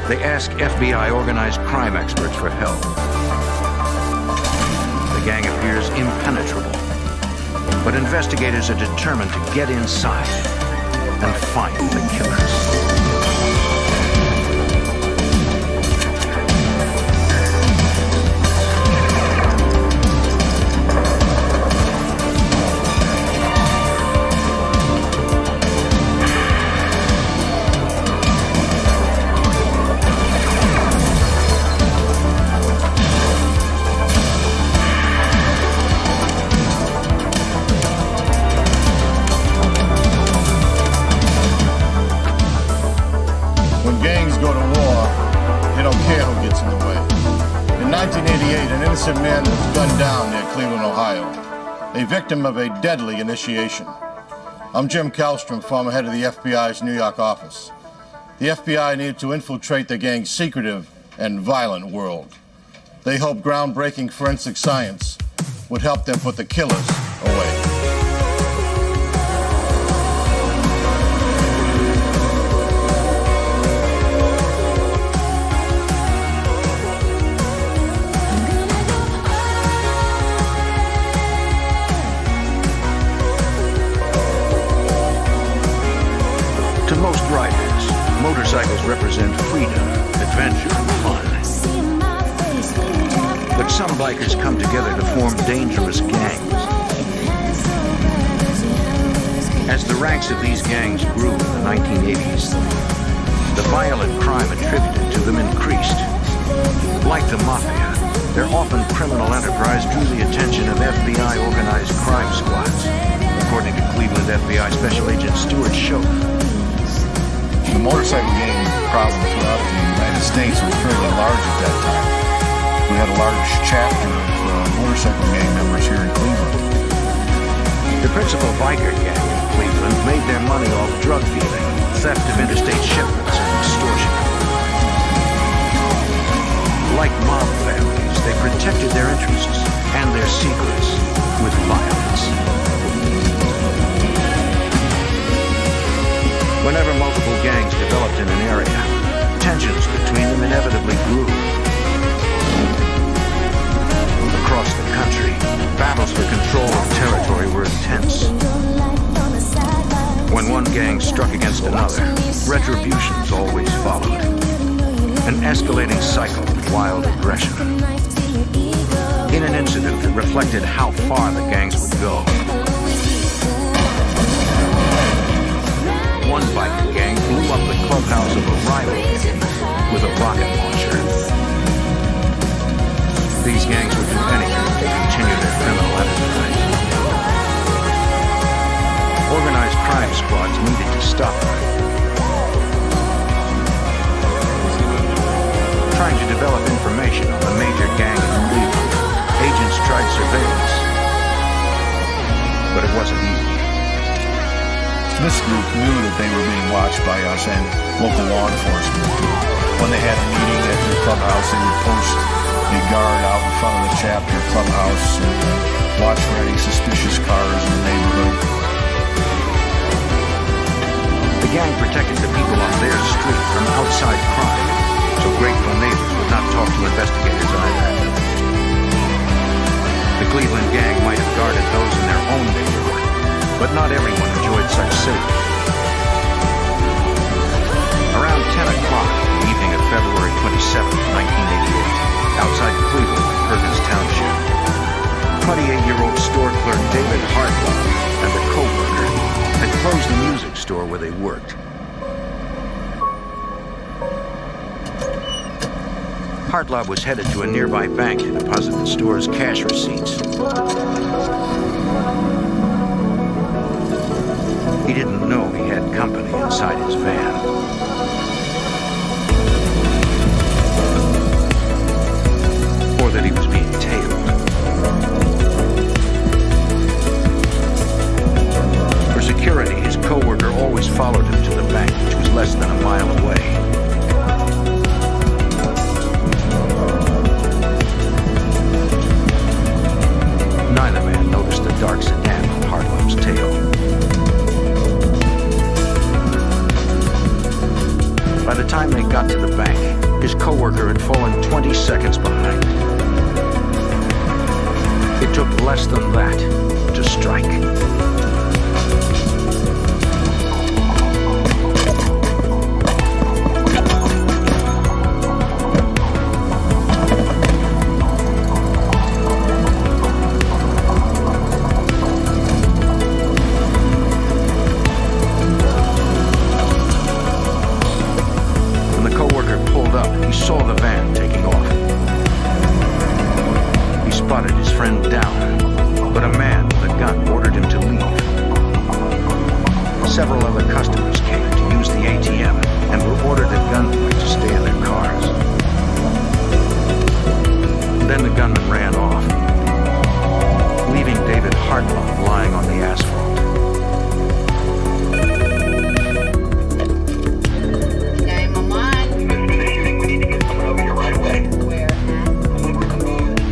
S10: They ask FBI organized crime experts for help. The gang appears impenetrable, but investigators are determined to get inside and find the killers.
S12: Man was gunned down near Cleveland, Ohio, a victim of a deadly initiation. I'm Jim Kallstrom, former head of the FBI's New York office. The FBI needed to infiltrate the gang's secretive and violent world. They hoped groundbreaking forensic science would help them put the killers away.
S10: To most riders, motorcycles represent freedom, adventure, and fun. But some bikers come together to form dangerous gangs. As the ranks of these gangs grew in the 1980s, the violent crime attributed to them increased. Like the mafia, their often criminal enterprise drew the attention of FBI organized crime squads, according to Cleveland FBI Special Agent Stuart Schoaf.
S12: The motorcycle gang problem throughout the United States was fairly large at that time. We had a large chapter of motorcycle gang members here in Cleveland.
S10: The principal biker gang in Cleveland made their money off drug dealing, theft of interstate shipments, and extortion. Like mob families, they protected their interests and their secrets with violence. Whenever multiple gangs developed in an area, tensions between them inevitably grew. Across the country, battles for control of territory were intense. When one gang struck against another, retributions always followed. An escalating cycle of wild aggression. In an incident that reflected how far the gangs would go, one biker gang blew up the clubhouse of a rival gang with a rocket launcher. These gangs would do anything to continue their criminal enterprise. Organized crime squads needed to stop them. Trying to develop information on the major gang in Cleveland, agents tried surveillance, but it wasn't easy.
S12: This group knew that they were being watched by us and local law enforcement. When they had a meeting at their clubhouse, they would post a guard out in front of the chapter clubhouse and watch for any suspicious cars in the neighborhood.
S10: The gang protected the people on their street from outside crime, so grateful neighbors would not talk to investigators either. The Cleveland gang might have guarded those in their own neighborhood, but not everyone enjoyed such safety. Around 10 o'clock the evening of February 27, 1988, outside Cleveland, Perkins Township, 28-year-old store clerk David Hartlaw and a co-worker had closed the music store where they worked. Hartlaw was headed to a nearby bank to deposit the store's cash receipts. He didn't know he had company inside his van. Or that he was being tailed. For security, his co-worker always followed him to the bank, which was less than a mile away. Neither man noticed the dark sedan on Hartlow's tail. less than that to strike. When the coworker pulled up, he saw the van taking off. He spotted his friend down, but a man with a gun ordered him to leave. Several other customers came to use the ATM and were ordered at gunpoint to stay in their cars. Then the gunman ran off, leaving David Hartlove lying on the asphalt.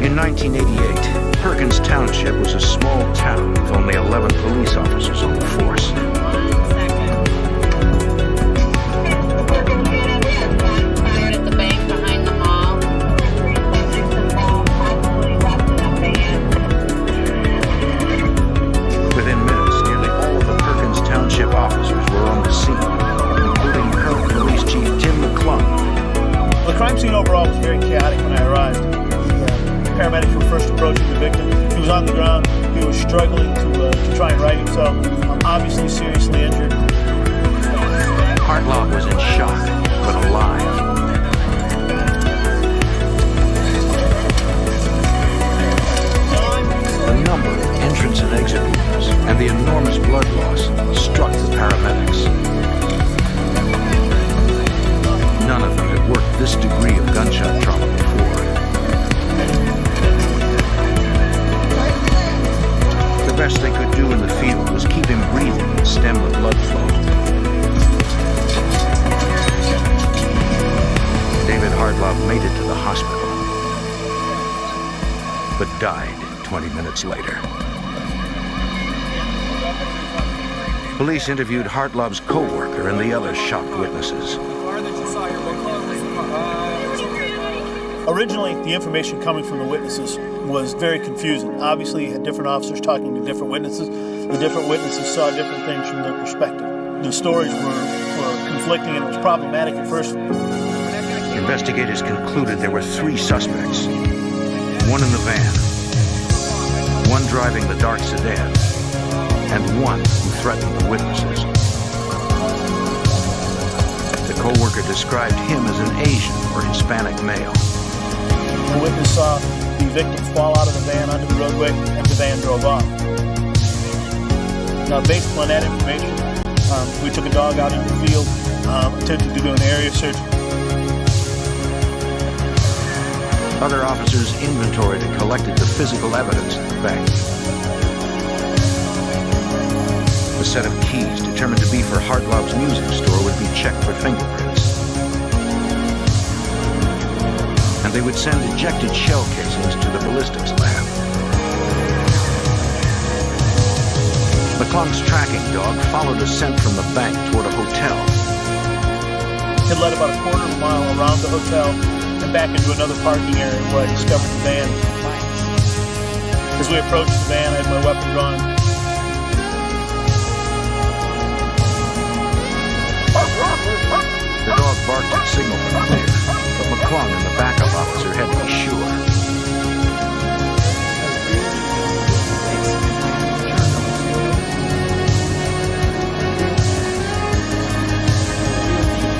S10: In 1988, Perkins Township was a small town with only 11 police officers on the force.
S7: At the bank behind the mall.
S10: Within minutes, nearly all of the Perkins Township officers were on the scene, including current police chief Tim McClung.
S3: The crime scene overall was very chaotic when I arrived. The paramedics were first approaching the victim. He was on the ground. He was struggling to try and right himself, obviously seriously injured.
S10: Hartlove was in shock, but alive. The number of entrance and exit wounds and the enormous blood loss struck the paramedics. None of them had worked this degree of gunshot trauma before. The best they could do in the field was keep him breathing and stem the blood flow. David Hartlove made it to the hospital, but died 20 minutes later. Police interviewed Hartlove's co-worker and the other shocked witnesses.
S3: Originally, the information coming from the witnesses was very confusing. Obviously, you had different officers talking to different witnesses. The different witnesses saw different things from their perspective. The stories were conflicting, and it was problematic at first.
S10: Investigators concluded there were 3 suspects. One in the van, one driving the dark sedan, and one who threatened the witnesses. The co-worker described him as an Asian or Hispanic male.
S3: The witness saw the victim fall out of the van onto the roadway, and the van drove off. Now, based on that information, we took a dog out into the field, attempted to do an area search.
S10: Other officers inventoried and collected the physical evidence at the bank. The set of keys determined to be for Hartlove's music store would be checked for fingerprints. And they would send ejected shell casings to the ballistics lab. McClung's tracking dog followed a scent from the bank toward a hotel.
S3: It led about a quarter of a mile around the hotel and back into another parking area where I discovered the van. As we approached the van, I had my weapon drawn.
S10: The dog barked at signal for clear, but McClung and the backup officer had to be sure.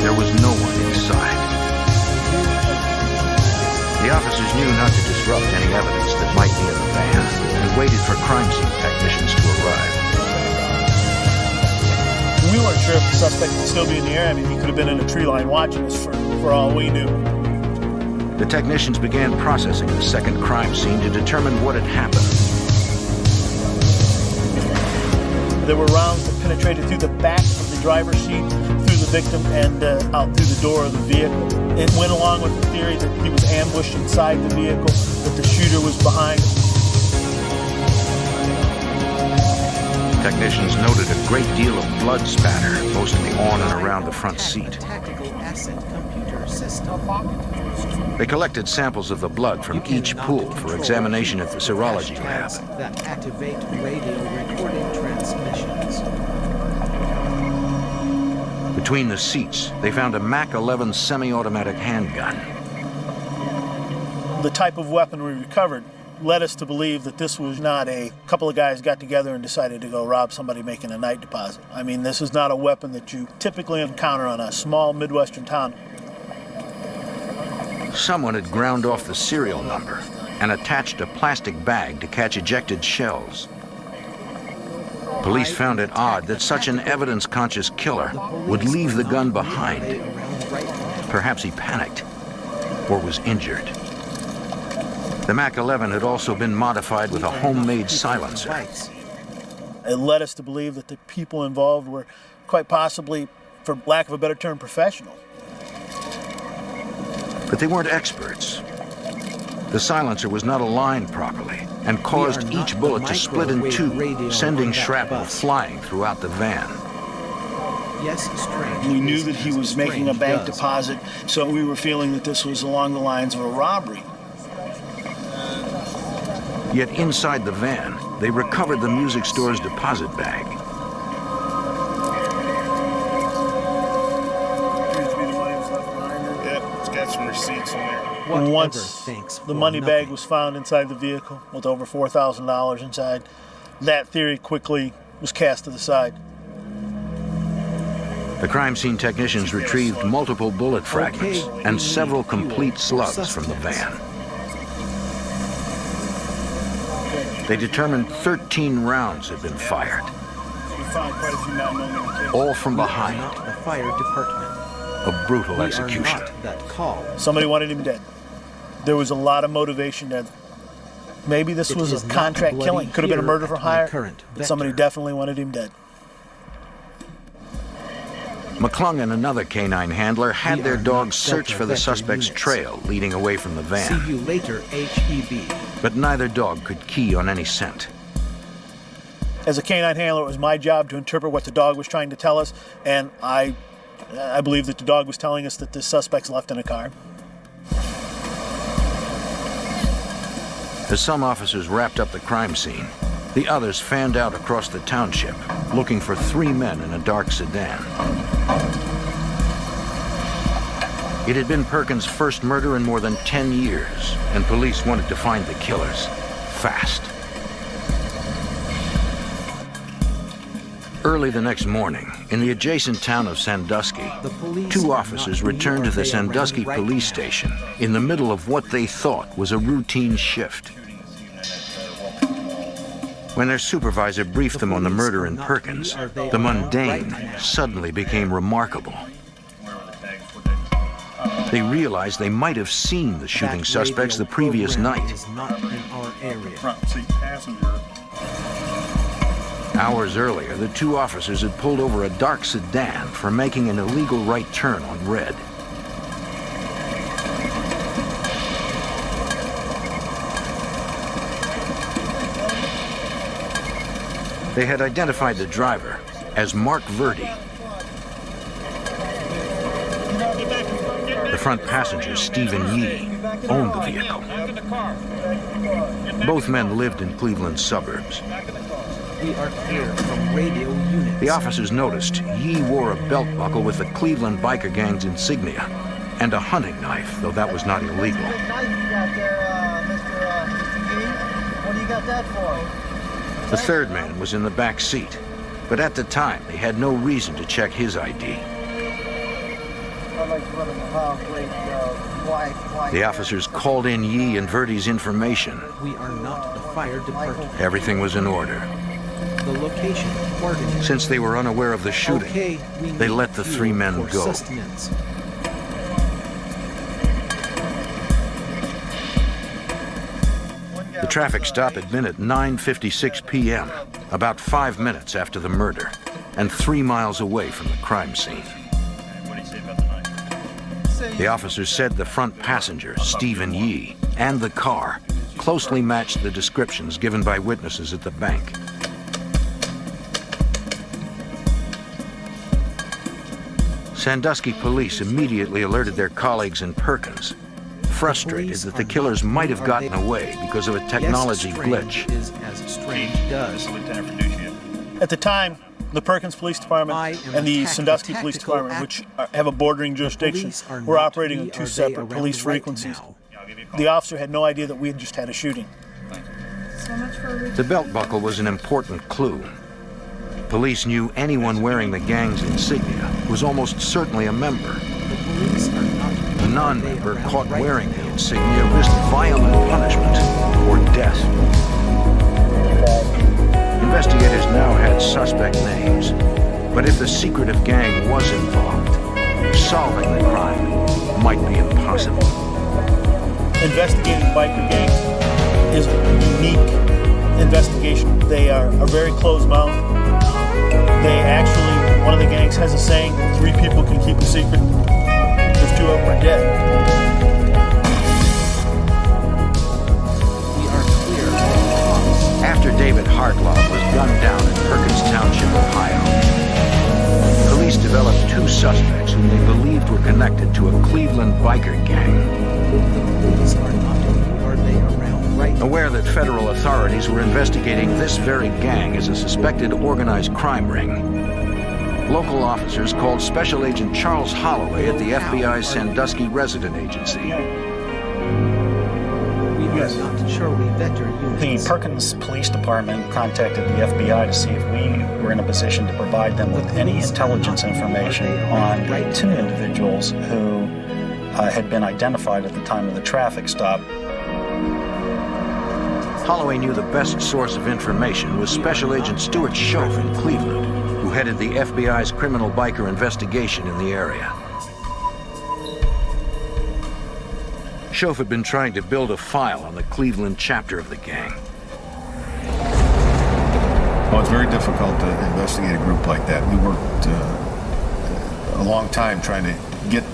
S10: There was no one inside. The officers knew not to disrupt any evidence that might be in the van and waited for crime scene technicians to arrive.
S3: We weren't sure if the suspect would still be in the air. I mean, he could have been in a tree line watching us for all we knew.
S10: The technicians began processing the second crime scene to determine what had happened.
S3: There were rounds that penetrated through the back of the driver's seat, through the victim, and out through the door of the vehicle. It went along with the theory that he was ambushed inside the vehicle, that the shooter was behind him.
S10: technicians noted a great deal of blood spatter, mostly on and around the front seat. They collected samples of the blood from each pool for examination at the serology lab.
S11: That activate radio recording transmissions.
S10: Between the seats, they found a MAC-11 semi-automatic handgun.
S3: The type of weapon we recovered led us to believe that this was not a couple of guys got together and decided to go rob somebody making a night deposit. I mean, this is not a weapon that you typically encounter on a small Midwestern town.
S10: Someone had ground off the serial number and attached a plastic bag to catch ejected shells. Police found it odd that such an evidence-conscious killer would leave the gun behind. Perhaps he panicked or was injured. The MAC-11 had also been modified with a homemade silencer.
S3: It led us to believe that the people involved were quite possibly, for lack of a better term, professional.
S10: But they weren't experts. The silencer was not aligned properly and caused each bullet to split in two, sending shrapnel flying throughout the van.
S11: Yes, strange.
S3: We knew that he was making a bank deposit, so we were feeling that this was along the lines of a robbery.
S10: Yet inside the van, they recovered the music store's deposit bag.
S13: Yep, it's got some receipts in there.
S3: And once the money bag was found inside the vehicle with over $4,000 inside, that theory quickly was cast to the side.
S10: The crime scene technicians retrieved multiple bullet fragments and several complete slugs from the van. They determined 13 rounds had been fired,
S3: We found quite a few 9mm cases.
S10: all from behind.
S11: The fire department.
S10: A brutal
S11: We are
S10: execution.
S11: not that call.
S3: Somebody wanted him dead. There was a lot of motivation there. Maybe this was
S11: is
S3: a
S11: not
S3: contract
S11: bloody
S3: killing. Could have been a
S11: here
S3: murder for
S11: at my
S3: hire.
S11: current
S3: But somebody
S11: vector.
S3: definitely wanted him dead.
S10: McClung and another canine handler had
S11: We
S10: their
S11: are
S10: dogs
S11: not
S10: search
S11: Delta
S10: for the
S11: Vector
S10: suspect's
S11: units.
S10: trail leading away from the van.
S11: See you later, HEB.
S10: But neither dog could key on any scent.
S3: As a canine handler, it was my job to interpret what the dog was trying to tell us, and I believe that the dog was telling us that the suspect's left in a car.
S10: As some officers wrapped up the crime scene, the others fanned out across the township, looking for 3 men in a dark sedan. It had been Perkins' first murder in more than 10 years, and police wanted to find the killers fast. Early the next morning, in the adjacent town of Sandusky, 2 officers returned to the Sandusky police station in the middle of what they thought was a routine shift. When their supervisor briefed them on the murder in Perkins, the mundane suddenly became remarkable. They realized they might have seen the shooting suspects the previous night.
S11: Is not in our area.
S13: Front seat passenger.
S10: Hours earlier, the 2 officers had pulled over a dark sedan for making an illegal right turn on red. They had identified the driver as Mark Verdi. The front passenger, Stephen Yee, owned the vehicle. Both men lived in Cleveland's suburbs.
S11: We are clear from radio units.
S10: The officers noticed Yee wore a belt buckle with the Cleveland biker gang's insignia and a hunting knife, though that was not illegal.
S19: Big knife you got there, Mr. Yee. What do you got that for?
S10: The third man was in the back seat, but at the time they had no reason to check his ID.
S19: I'd like to run in the house, wait, why?
S10: The officers called in Yee and Verdi's information.
S11: We are not the fire department.
S10: Everything was in order.
S11: The location coordinates.
S10: Since they were unaware of the shooting,
S11: Okay, we
S10: they
S11: need
S10: let the 3 men
S11: fuel for
S10: go.
S11: sustenance.
S10: The traffic stop had been at 9:56 p.m., about 5 minutes after the murder, and 3 miles away from the crime scene. The officers said the front passenger, Stephen Yee, and the car closely matched the descriptions given by witnesses at the bank. Sandusky police immediately alerted their colleagues in Perkins, frustrated that the killers might have gotten away because of a technology glitch.
S3: At the time, the Perkins Police Department and the Sandusky Police Department, which have a bordering jurisdiction, were operating on two separate police frequencies. The officer had no idea that we had just had a shooting.
S10: The belt buckle was an important clue. Police knew anyone wearing the gang's insignia was almost certainly a member. A non-member caught wearing the insignia risked violent punishment or death. Investigators now had suspect names, but if the secretive gang was involved, solving the crime might be impossible.
S3: Investigating biker gangs is a unique investigation. They are very closed-mouthed. They actually, one of the gangs has a saying, 3 people can keep a secret if 2 of them are dead.
S10: After David Hartlaub was gunned down in Perkins Township, Ohio, police developed 2 suspects whom they believed were connected to a Cleveland biker gang. Aware that federal authorities were investigating this very gang as a suspected organized crime ring, local officers called Special Agent Charles Holloway at the FBI's Sandusky Resident Agency.
S6: The Perkins Police Department contacted the FBI to see if we were in a position to provide them with any intelligence information on 2 individuals who had been identified at the time of the traffic stop.
S10: Holloway knew the best source of information was Special Agent Stuart Schoaf in Cleveland, who headed the FBI's criminal biker investigation in the area. Schoaf had been trying to build a file on the Cleveland chapter of the gang.
S12: Well, it's very difficult to investigate a group like that. We worked a long time trying to get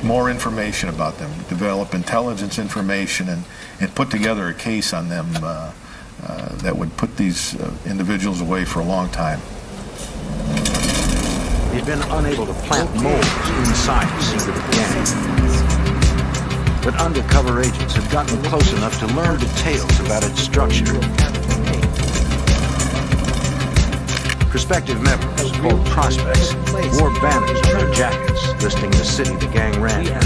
S12: more information about them, develop intelligence information, and put together a case on them that would put these individuals away for a long time.
S10: He'd been unable to plant moles inside the secretive gang. But undercover agents had gotten close enough to learn details about its structure. Prospective members, called prospects, wore banners on their jackets listing the city the gang ran in.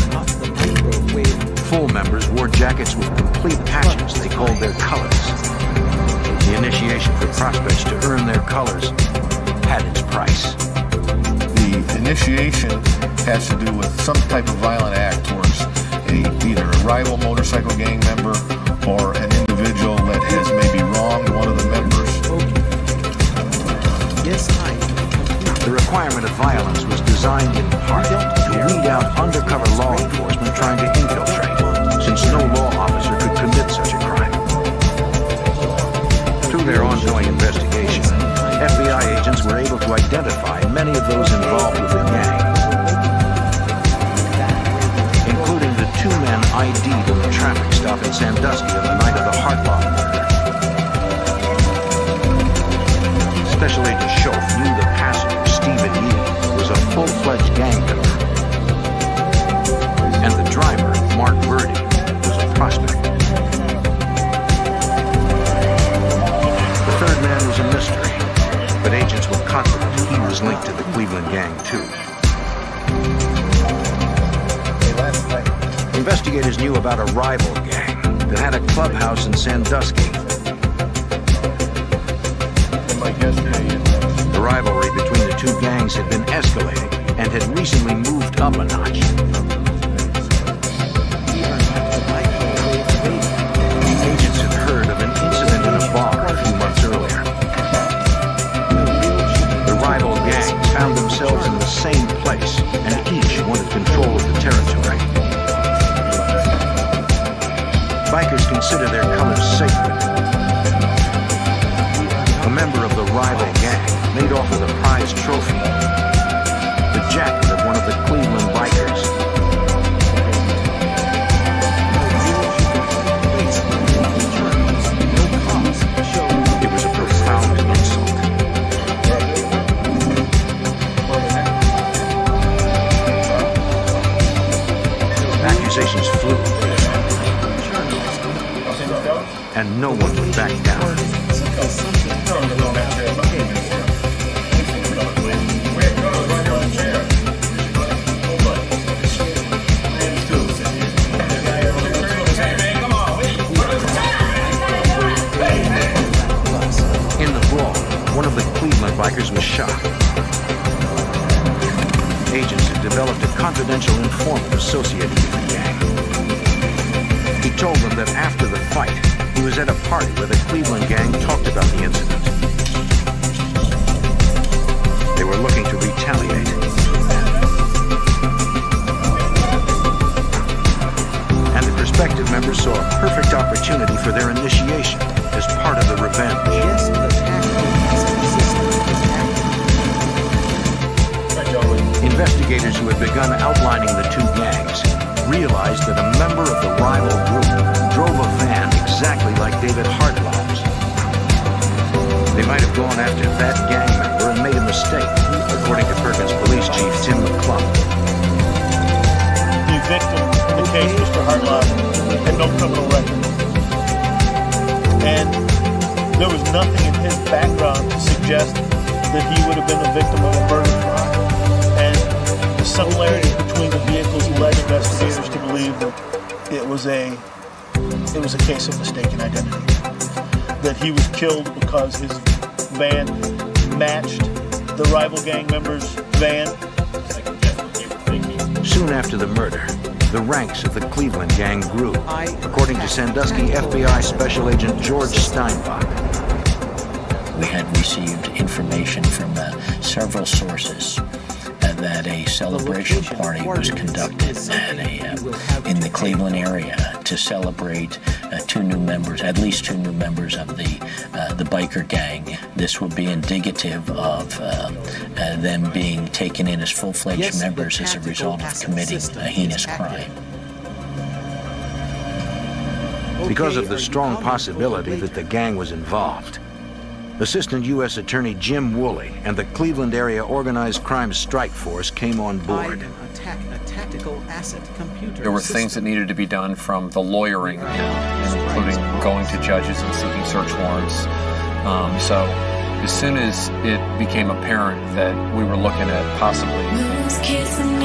S10: Full members wore jackets with complete patches they called their colors. The initiation for prospects to earn their colors had its price.
S12: The initiation has to do with some type of violent act towards either a rival motorcycle gang member or an individual that has maybe wronged one of the members.
S10: The requirement of violence was designed in part to weed out undercover law enforcement trying to infiltrate, since no law officer could commit such a crime. Through their ongoing investigation, FBI agents were able to identify many of those involved with the gang, including the 2 men ID'd on the traffic stop in Sandusky on the night of the Hartlaub murder. Special Agent Schoaf knew the passenger, Stephen Yee, was a full-fledged gang member, and the driver, Mark Birdie, was a prospect. The 3rd man was a mystery, but agents were confident he was linked to the Cleveland gang, too. Investigators knew about a rival gang that had a clubhouse in Sandusky. The rivalry between the 2 gangs had been escalating and had recently moved up a notch. Agents had heard of an incident in a bar a few months earlier. The rival gangs found themselves in the same place, and each wanted control of the territory. Bikers consider their colors sacred. A member of the rival gang made off with a prize trophy, the jacket of one of the Cleveland bikers. It was a profound insult. no one would back down. In the brawl, one of the Cleveland bikers was shot. Agents had developed a confidential informant associated with the gang. He told them that after the fight, he was at a party where the Cleveland gang talked about the incident. They were looking to retaliate. And the prospective members saw a perfect opportunity for their initiation as part of the revenge. Investigators who had begun outlining the two gangs realized that a member of the rival group drove a van exactly like David Hartlow's. They might have gone after that gang member and made a mistake, according to Perkins Police Chief Tim McClung.
S3: The victim in the case, Mr. Hartlow, had no criminal record. And there was nothing in his background to suggest that he would have been a victim of a murder crime. And the similarities between the vehicles led investigators to believe that it was a case of mistaken identity. That he was killed because his van matched the rival gang member's van.
S10: Soon after the murder, the ranks of the Cleveland gang grew, according to Sandusky FBI Special Agent George Steinbach.
S14: We had received information from several sources that a celebration party was conducted in the Cleveland area to celebrate at least two new members of the biker gang. This would be indicative of them being taken in as full-fledged members as a result of committing a heinous crime.
S10: Because of the strong possibility that the gang was involved, Assistant U.S. Attorney Jim Woolley and the Cleveland Area Organized Crime Strike Force came on board.
S15: There were things that needed to be done from the lawyering, including going to judges and seeking search warrants. So as soon as it became apparent that we were looking at possibly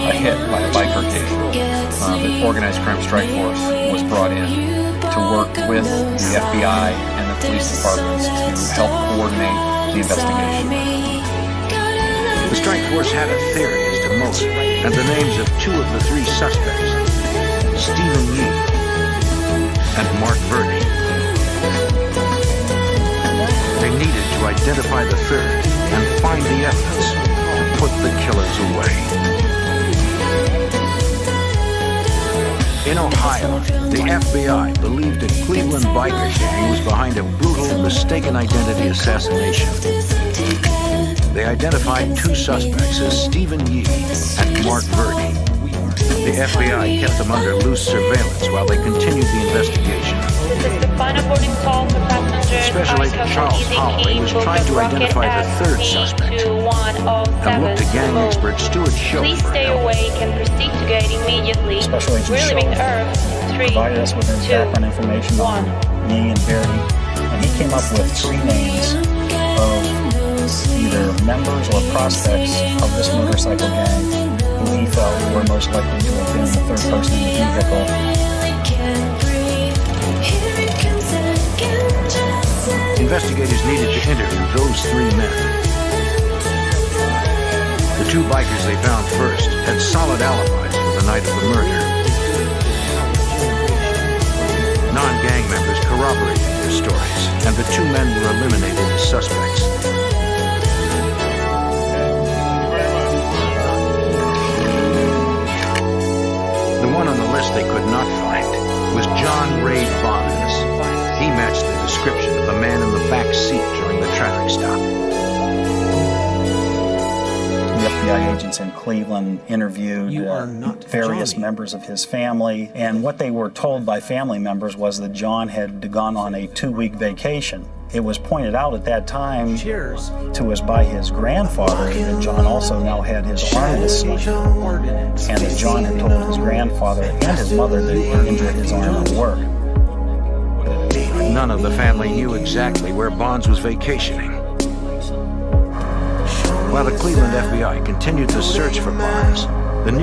S15: a hit by a biker case, the Organized Crime Strike Force was brought in to work with the FBI and the police departments to help coordinate the investigation.
S10: The strike force had a theory as to motive and the names of two of the three suspects, Stephen Yee and Mark Verde. They needed to identify the third and find the evidence to put the killers away. In Ohio, the FBI believed a Cleveland biker gang was behind a brutal, mistaken identity assassination. They identified two suspects as Stephen Yee and Mark Verde. The FBI kept them under loose surveillance while they continued the investigation. Special Agent Charles Holloway was trying to identify the third suspect and looked to gang expert Stuart Schill
S16: Please
S10: for
S16: stay
S10: help.
S16: awake and proceed to gate immediately.
S6: Special Agent
S16: We're leaving
S6: Schill
S16: Earth. 3,
S6: provided us with his
S16: 2,
S6: background information on Yee and Verdi, and he came up with three names of either members or prospects of this motorcycle gang who he felt were most likely to have been the third person in the vehicle.
S10: Investigators needed to interview those three men. The two bikers they found first had solid alibis for the night of the murder. Non-gang members corroborated their stories, and the two men were eliminated as suspects. The one on the list they could not find was John Ray Bonds. He matched the description of the man in the back seat during the traffic stop.
S6: The FBI agents in Cleveland interviewed various members of his family, and what they were told by family members was that John had gone on a 2-week vacation. It was pointed out at that time to us by his grandfather that John also now had his arm dislocated, and that John had told his grandfather and his mother that he injured his arm at work.
S10: none of the family knew exactly where Bonds was vacationing. While the Cleveland FBI continued the search for Bonds,